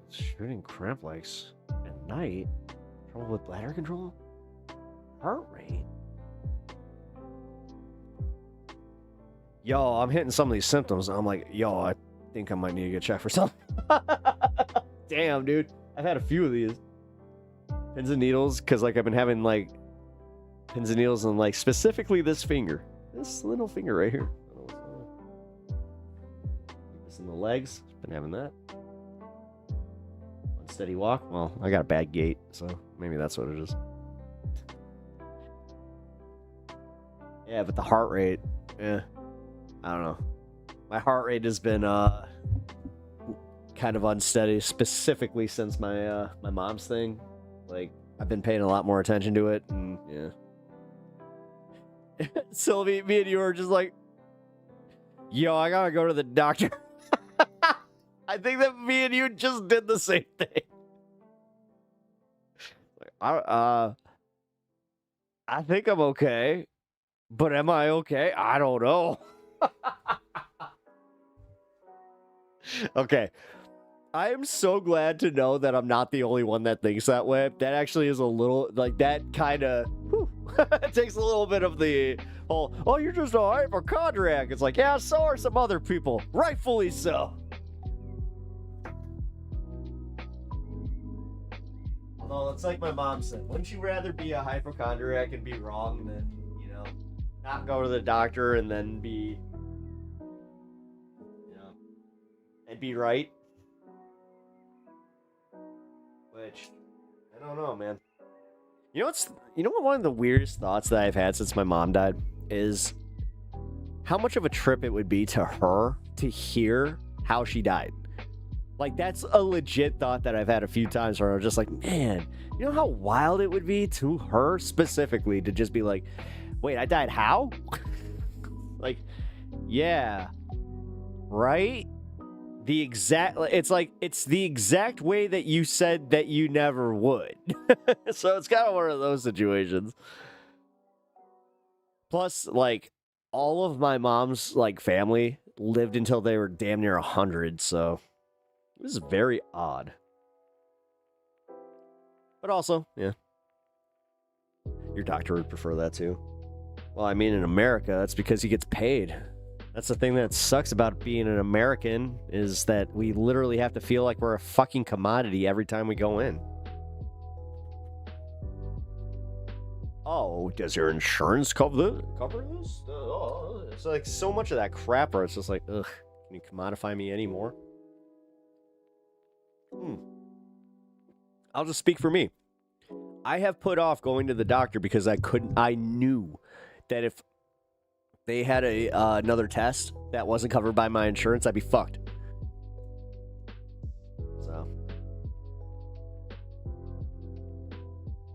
shooting cramp legs at night, trouble with bladder control, heart rate. Yo, I'm hitting some of these symptoms. I'm like, yo, I think I might need to get checked for something. Damn, dude. I've had a few of these. Pins and needles, because like I've been having like pins and needles on like specifically this finger. This little finger right here. This in the legs. Been having that. Unsteady walk. Well, I got a bad gait, so maybe that's what it is. Yeah, but the heart rate, I don't know. My heart rate has been kind of unsteady, specifically since my my mom's thing. Like, I've been paying a lot more attention to it, and yeah. Sylvie, me and you are just like, yo, I gotta go to the doctor. I think that me and you just did the same thing. I think I'm okay, but am I okay? I don't know. Okay. I am so glad to know that I'm not the only one that thinks that way. That actually is a little, like, that kind of, It takes a little bit of the whole, oh, you're just a hypochondriac. It's like, yeah, so are some other people. Rightfully so. Although, it's like my mom said, wouldn't you rather be a hypochondriac and be wrong than, you know, not go to the doctor and then be, you know, and be right? Which, I don't know, man. You know what, one of the weirdest thoughts that I've had since my mom died is how much of a trip it would be to her to hear how she died. Like, that's a legit thought that I've had a few times where I'm just like, man, you know how wild it would be to her specifically to just be like, wait, I died how? Like, yeah, right? It's the exact way that you said that you never would. So it's kind of one of those situations. Plus, like, all of my mom's, like, family lived until they were damn near 100, so it was very odd. But also, yeah, your doctor would prefer that too. Well, I mean, in America, that's because he gets paid. That's the thing that sucks about being an American, is that we literally have to feel like we're a fucking commodity every time we go in. Oh, does your insurance cover this? It's like so much of that crap where it's just like, ugh, can you commodify me anymore? I'll just speak for me. I have put off going to the doctor because I knew that if they had another test that wasn't covered by my insurance, I'd be fucked. So,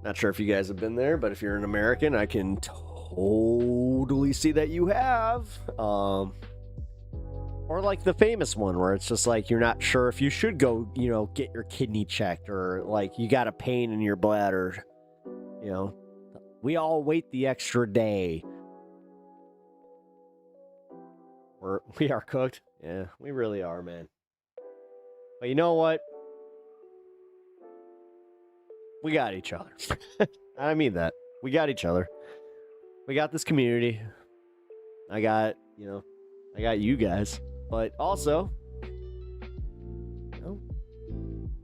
not sure if you guys have been there, but if you're an American, I can totally see that you have. Or like the famous one where it's just like you're not sure if you should go, you know, get your kidney checked, or like you got a pain in your bladder. You know, we all wait the extra day. We are cooked. Yeah, we really are, man. But you know what? We got each other. I mean that. We got each other. We got this community. I got you guys. But also, you know,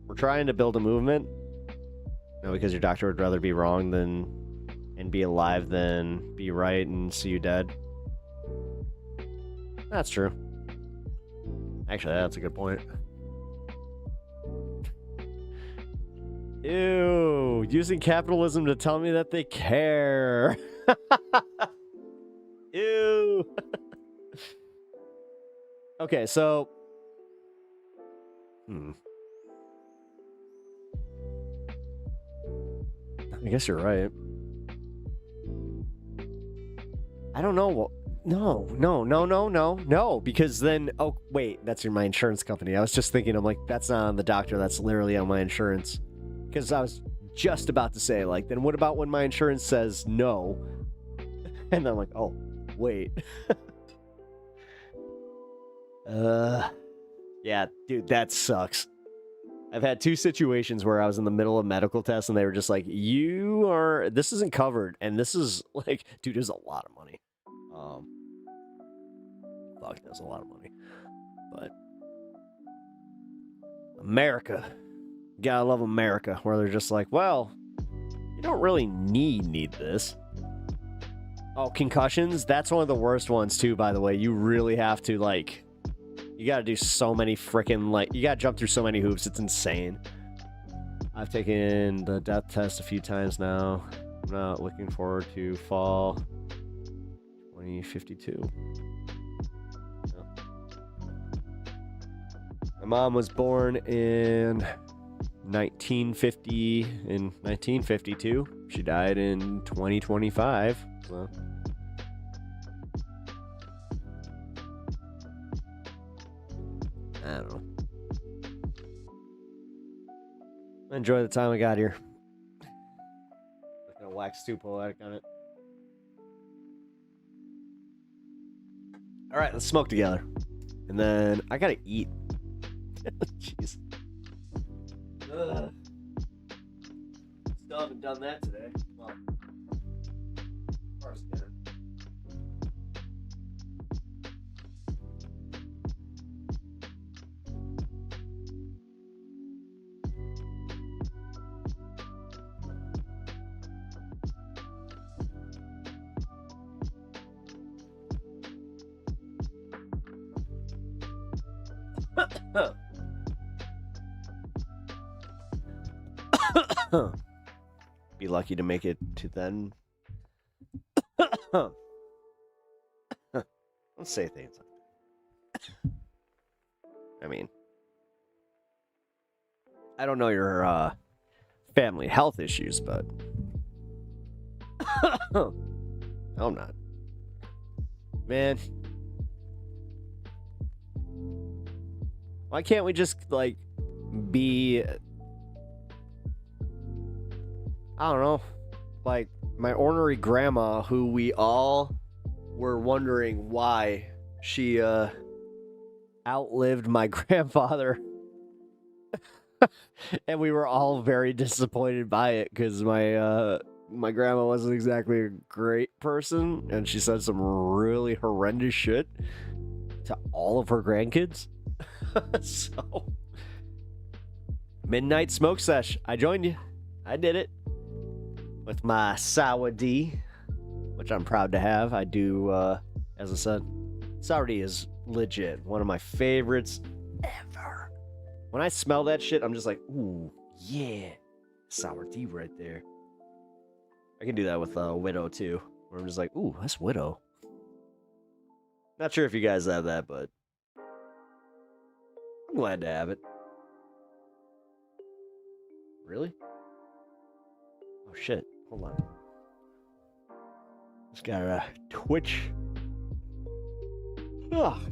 we're trying to build a movement. You know, because your doctor would rather be wrong and be alive than be right and see you dead. That's true. Actually, that's a good point. Ew, using capitalism to tell me that they care. Ew. Okay, so... I guess you're right. I don't know. No, because then... Oh, wait, that's my insurance company. I was just thinking, I'm like, that's not on the doctor, that's literally on my insurance. Because I was just about to say, like, then what about when my insurance says no? And I'm like, oh, wait. Yeah, dude, that sucks. I've had 2 situations where I was in the middle of medical tests and they were just like, this isn't covered. And this is like, dude, there's a lot of money. Fuck, that's a lot of money. But America, gotta love America, where they're just like, well, you don't really need this. Oh, concussions, that's one of the worst ones too, by the way. You really have to, like, you gotta do so many freaking, like, you gotta jump through so many hoops, it's insane. I've taken the death test a few times now. I'm not looking forward to fall 2052. My mom was born in 1952. She died in 2025. So. I don't know. Enjoy the time I got here. I'm gonna wax too poetic on it. All right, let's smoke together, and then I gotta eat. Jeez. Still haven't done that today. Well, Be lucky to make it to then. Let's say things. I mean, I don't know your family health issues, but I'm not. Man, why can't we just like be? I don't know, like my ornery grandma, who we all were wondering why she outlived my grandfather. And we were all very disappointed by it because my grandma wasn't exactly a great person, and she said some really horrendous shit to all of her grandkids. So, midnight smoke sesh. I joined you. I did it with my sour D, which I'm proud to have. I do, as I said, sour D is legit. One of my favorites ever. When I smell that shit, I'm just like, ooh, yeah. Sour D right there. I can do that with Widow, too. Where I'm just like, ooh, that's Widow. Not sure if you guys have that, but I'm glad to have it. Really? Oh, shit. Hold on. Just got a Twitch.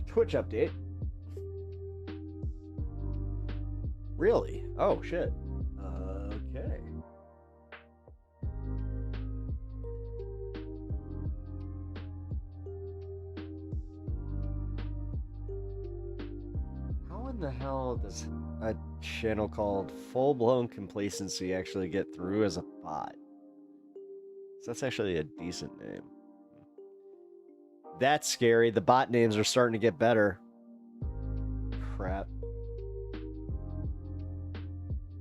Twitch update. Really? Oh, shit. Okay. How in the hell does a channel called Full Blown Complacency actually get through as a bot? That's actually a decent name. That's scary. The bot names are starting to get better. Crap.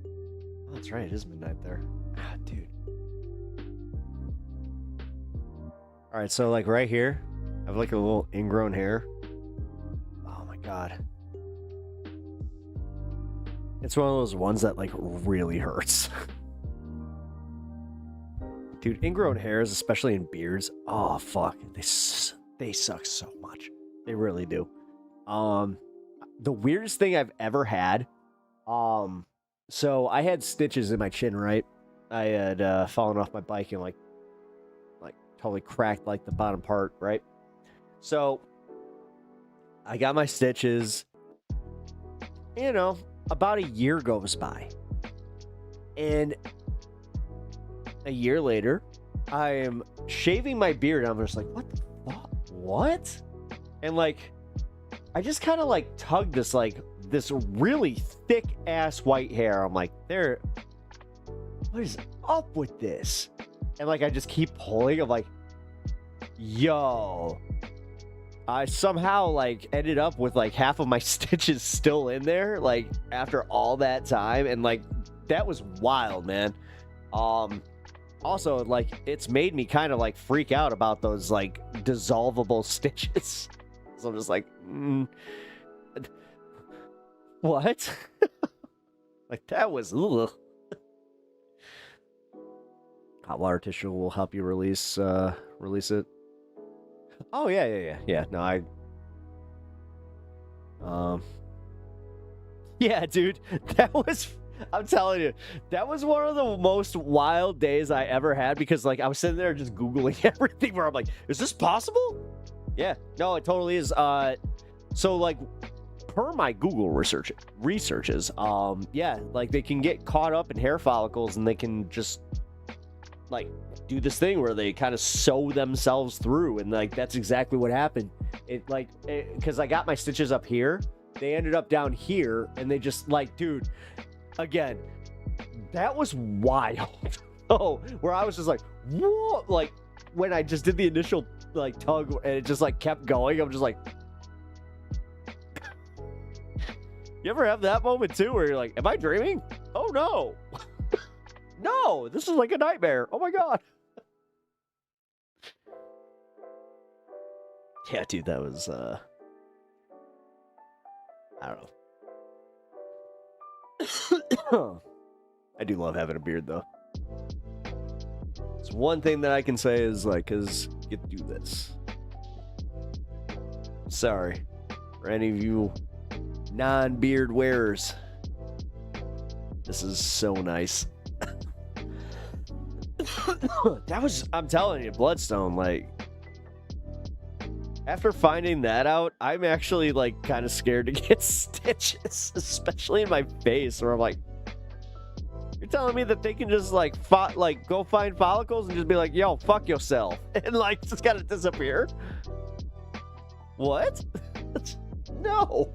Oh, that's right. It is midnight there. Ah, dude. All right, so like right here, I have like a little ingrown hair. Oh my god. It's one of those ones that like really hurts. Dude, ingrown hairs, especially in beards, oh fuck, they suck so much. They really do. The weirdest thing I've ever had, so I had stitches in my chin, right? I had fallen off my bike and like totally cracked like the bottom part, right? So I got my stitches. You know, about a year goes by, and a year later, I am shaving my beard, and I'm just like, what the fuck? What? And like, I just kind of like tugged this really thick ass white hair. I'm like, what is up with this? And like, I just keep pulling. I'm like, yo, I somehow like ended up with like half of my stitches still in there, like after all that time. And like, that was wild, man. Also, like, it's made me kind of like freak out about those like dissolvable stitches. So I'm just like, what? Like, that was ugh. Hot water tissue will help you release it. Oh yeah. No, yeah, dude, that was. I'm telling you, that was one of the most wild days I ever had, because like I was sitting there just Googling everything where I'm like, is this possible? Yeah, no, it totally is. So like per my Google researches, yeah, like they can get caught up in hair follicles and they can just like do this thing where they kind of sew themselves through, and like that's exactly what happened. Because I got my stitches up here, they ended up down here, and they just like, dude. Again, that was wild. Oh, where I was just like, whoa, like when I just did the initial like tug and it just like kept going, I'm just like, you ever have that moment too where you're like, am I dreaming? Oh no. No, this is like a nightmare. Oh my God. Yeah, dude, that was I don't know. I do love having a beard though. It's one thing that I can say is like, cause you get to do this. Sorry for any of you non-beard wearers. This is so nice. That was, I'm telling you, Bloodstone, like, after finding that out, I'm actually like kind of scared to get stitches, especially in my face, where I'm like, you're telling me that they can just like go find follicles and just be like, yo, fuck yourself, and like just gotta disappear? What? No.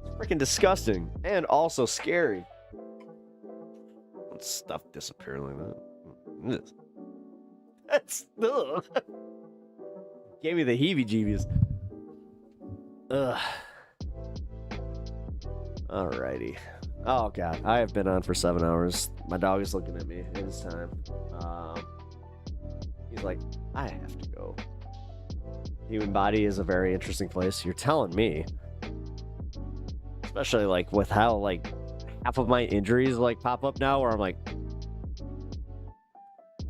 It's freaking disgusting and also scary. Stuff disappear like that. That's ugh. Gave me the heebie-jeebies. Ugh. Alrighty. Oh god, I have been on for 7 hours. My dog is looking at me. It is time. He's like, I have to go. Human body is a very interesting place. You're telling me. Especially like with how like half of my injuries like pop up now, where I'm like,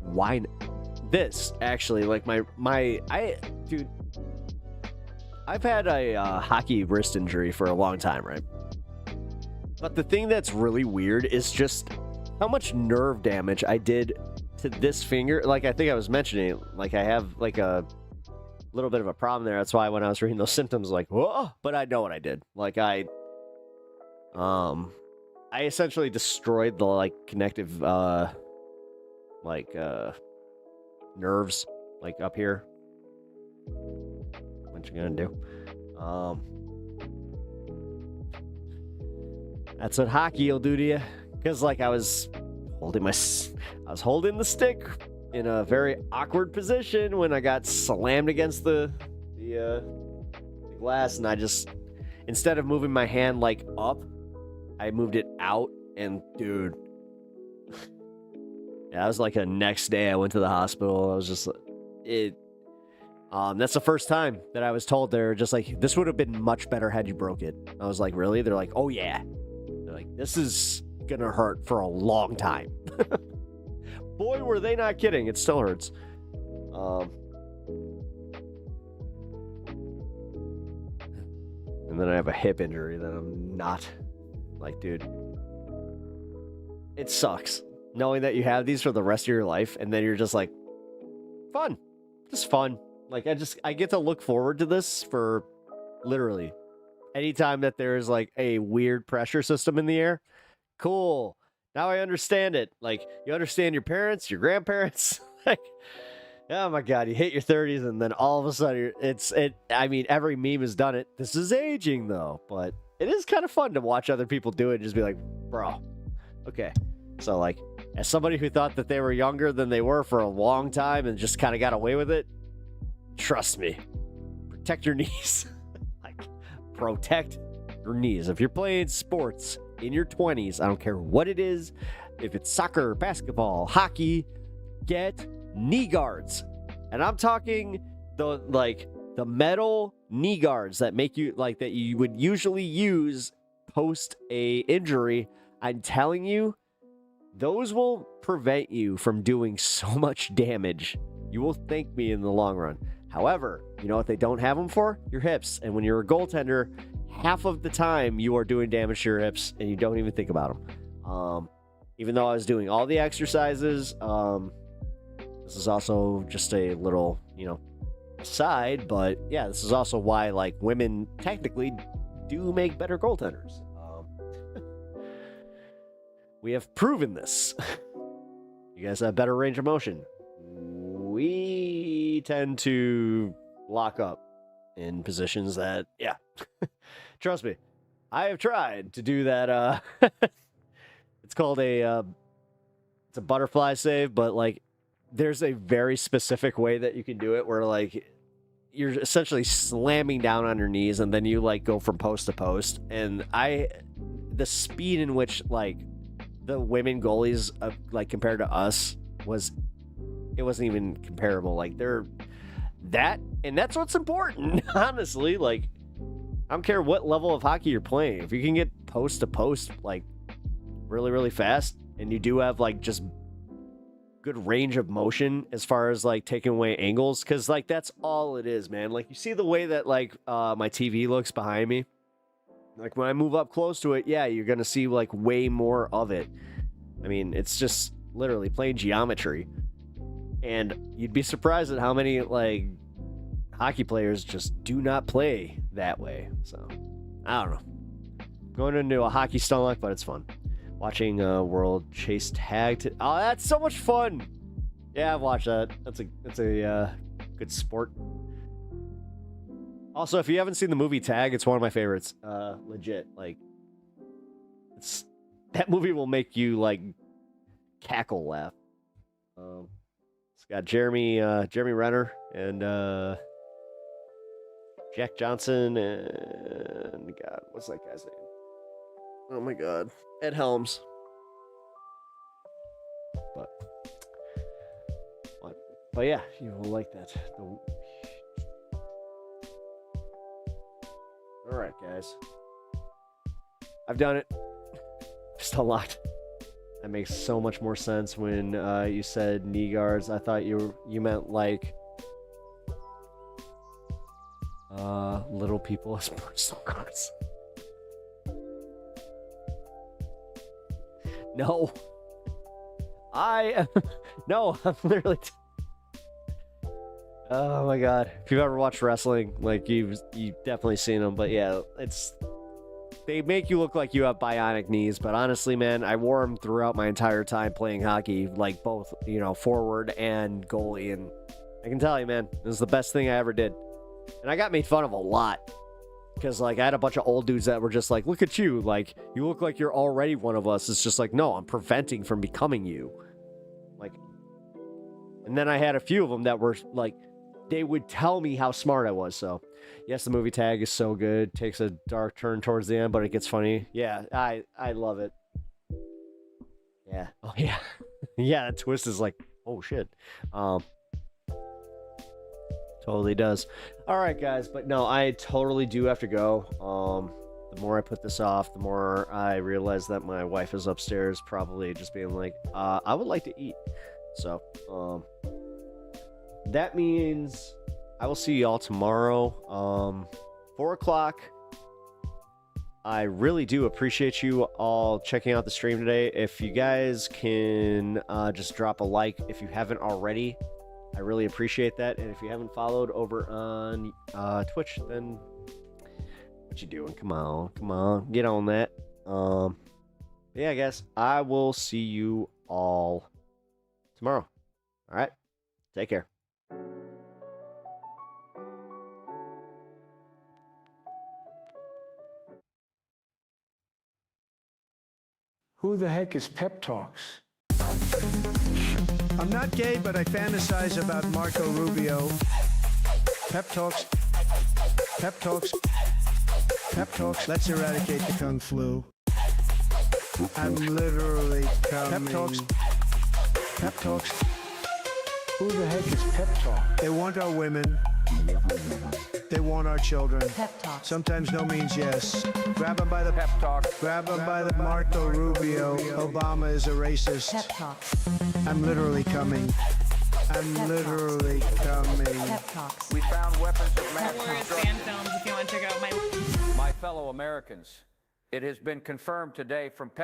why? This actually, like dude, I've had a hockey wrist injury for a long time, right? But the thing that's really weird is just how much nerve damage I did to this finger. Like I think I was mentioning, like I have like a little bit of a problem there. That's why when I was reading those symptoms, like, whoa, but I know what I did. Like I essentially destroyed the like connective nerves like up here. What you gonna do? That's what hockey will do to you. Because like I was holding the stick in a very awkward position when I got slammed against the glass, and I just, instead of moving my hand like up, I moved it out, and dude, yeah, that was like a next day I went to the hospital. I was just, that's the first time that I was told they're just like, this would have been much better had you broke it. I was like, really? They're like, oh yeah. They're like, this is gonna hurt for a long time. Boy, were they not kidding. It still hurts. And then I have a hip injury that I'm not, like, dude, it sucks knowing that you have these for the rest of your life, and then you're just like, fun, just fun. Like, I get to look forward to this for literally anytime that there's like a weird pressure system in the air. Cool. Now I understand it. Like, you understand your parents, your grandparents. Like, oh my God, you hit your 30s and then all of a sudden I mean, every meme has done it. This is aging though, but it is kind of fun to watch other people do it and just be like, bro, okay. So like, as somebody who thought that they were younger than they were for a long time and just kind of got away with it, trust me, protect your knees. Like, protect your knees. If you're playing sports in your 20s, I don't care what it is, if it's soccer, basketball, hockey, get knee guards. And I'm talking the metal knee guards that make you, like, that you would usually use post a injury. I'm telling you, those will prevent you from doing so much damage. You will thank me in the long run. However, you know what they don't have them for? Your hips. And when you're a goaltender, half of the time you are doing damage to your hips and you don't even think about them. Even though I was doing all the exercises, this is also just a little, aside, but yeah, this is also why, like, women technically do make better goaltenders. We have proven this. You guys have better range of motion. We tend to lock up in positions that, yeah, trust me, I have tried to do that. It's called a it's a butterfly save, but like there's a very specific way that you can do it where like you're essentially slamming down on your knees and then you like go from post to post. And the speed in which like the women goalies like compared to us it wasn't even comparable. Like and that's what's important, honestly. Like I don't care what level of hockey you're playing. If you can get post to post like really, really fast and you do have like just good range of motion as far as like taking away angles, because like that's all it is, man. Like you see the way that like my TV looks behind me. Like when I move up close to it, yeah, you're gonna see like way more of it. I mean, it's just literally plain geometry. And you'd be surprised at how many like hockey players just do not play that way. So I don't know. Going into a hockey stomach, but it's fun. Watching World Chase Tag. Oh, that's so much fun. Yeah, I've watched that. That's a good sport. Also, if you haven't seen the movie Tag, it's one of my favorites. Legit, like that movie will make you like cackle laugh. It's got Jeremy Renner and Jack Johnson and God, what's that guy's name? Oh my God, Ed Helms. But yeah, you will like that. All right, guys. I've done it. Just unlocked. That makes so much more sense when you said knee guards. I thought you meant like little people as personal cards. No. No, I'm literally... Oh my God. If you've ever watched wrestling, like you've definitely seen them, but yeah, they make you look like you have bionic knees, but honestly, man, I wore them throughout my entire time playing hockey, like both, forward and goalie, and I can tell you, man, this is the best thing I ever did. And I got made fun of a lot because like I had a bunch of old dudes that were just like, look at you, like you look like you're already one of us. It's just like, no, I'm preventing from becoming you. Like, and then I had a few of them that were like, they would tell me how smart I was. So yes, the movie Tag is so good. Takes a dark turn towards the end, but it gets funny. Yeah, I love it. Yeah. Oh yeah. Yeah, that twist is like, oh shit. Totally does. All right, guys, but no, I totally do have to go. The more I put this off, the more I realize that my wife is upstairs, probably just being like, I would like to eat. So, that means I will see y'all tomorrow, 4 o'clock. I really do appreciate you all checking out the stream today. If you guys can just drop a like if you haven't already, I really appreciate that. And if you haven't followed over on Twitch, then what you doing? Come on, get on that. Yeah, I guess I will see you all tomorrow. All right, take care. Who the heck is Pep Talks? I'm not gay, but I fantasize about Marco Rubio. Pep Talks. Pep Talks. Pep Talks. Let's eradicate the Kung Flu. I'm literally coming. Pep Talks. Pep Talks. Who the heck is Pep Talk? They want our women. They want our children. Pep Talk. Sometimes no means yes. Grab them by the pep talk. Grab them by the Marco Rubio. Obama is a racist. Pep Talk. I'm literally coming. I'm literally coming. Pep Talks. We found weapons of mass destruction. Fan films if you want to check out my fellow Americans, it has been confirmed today from Pep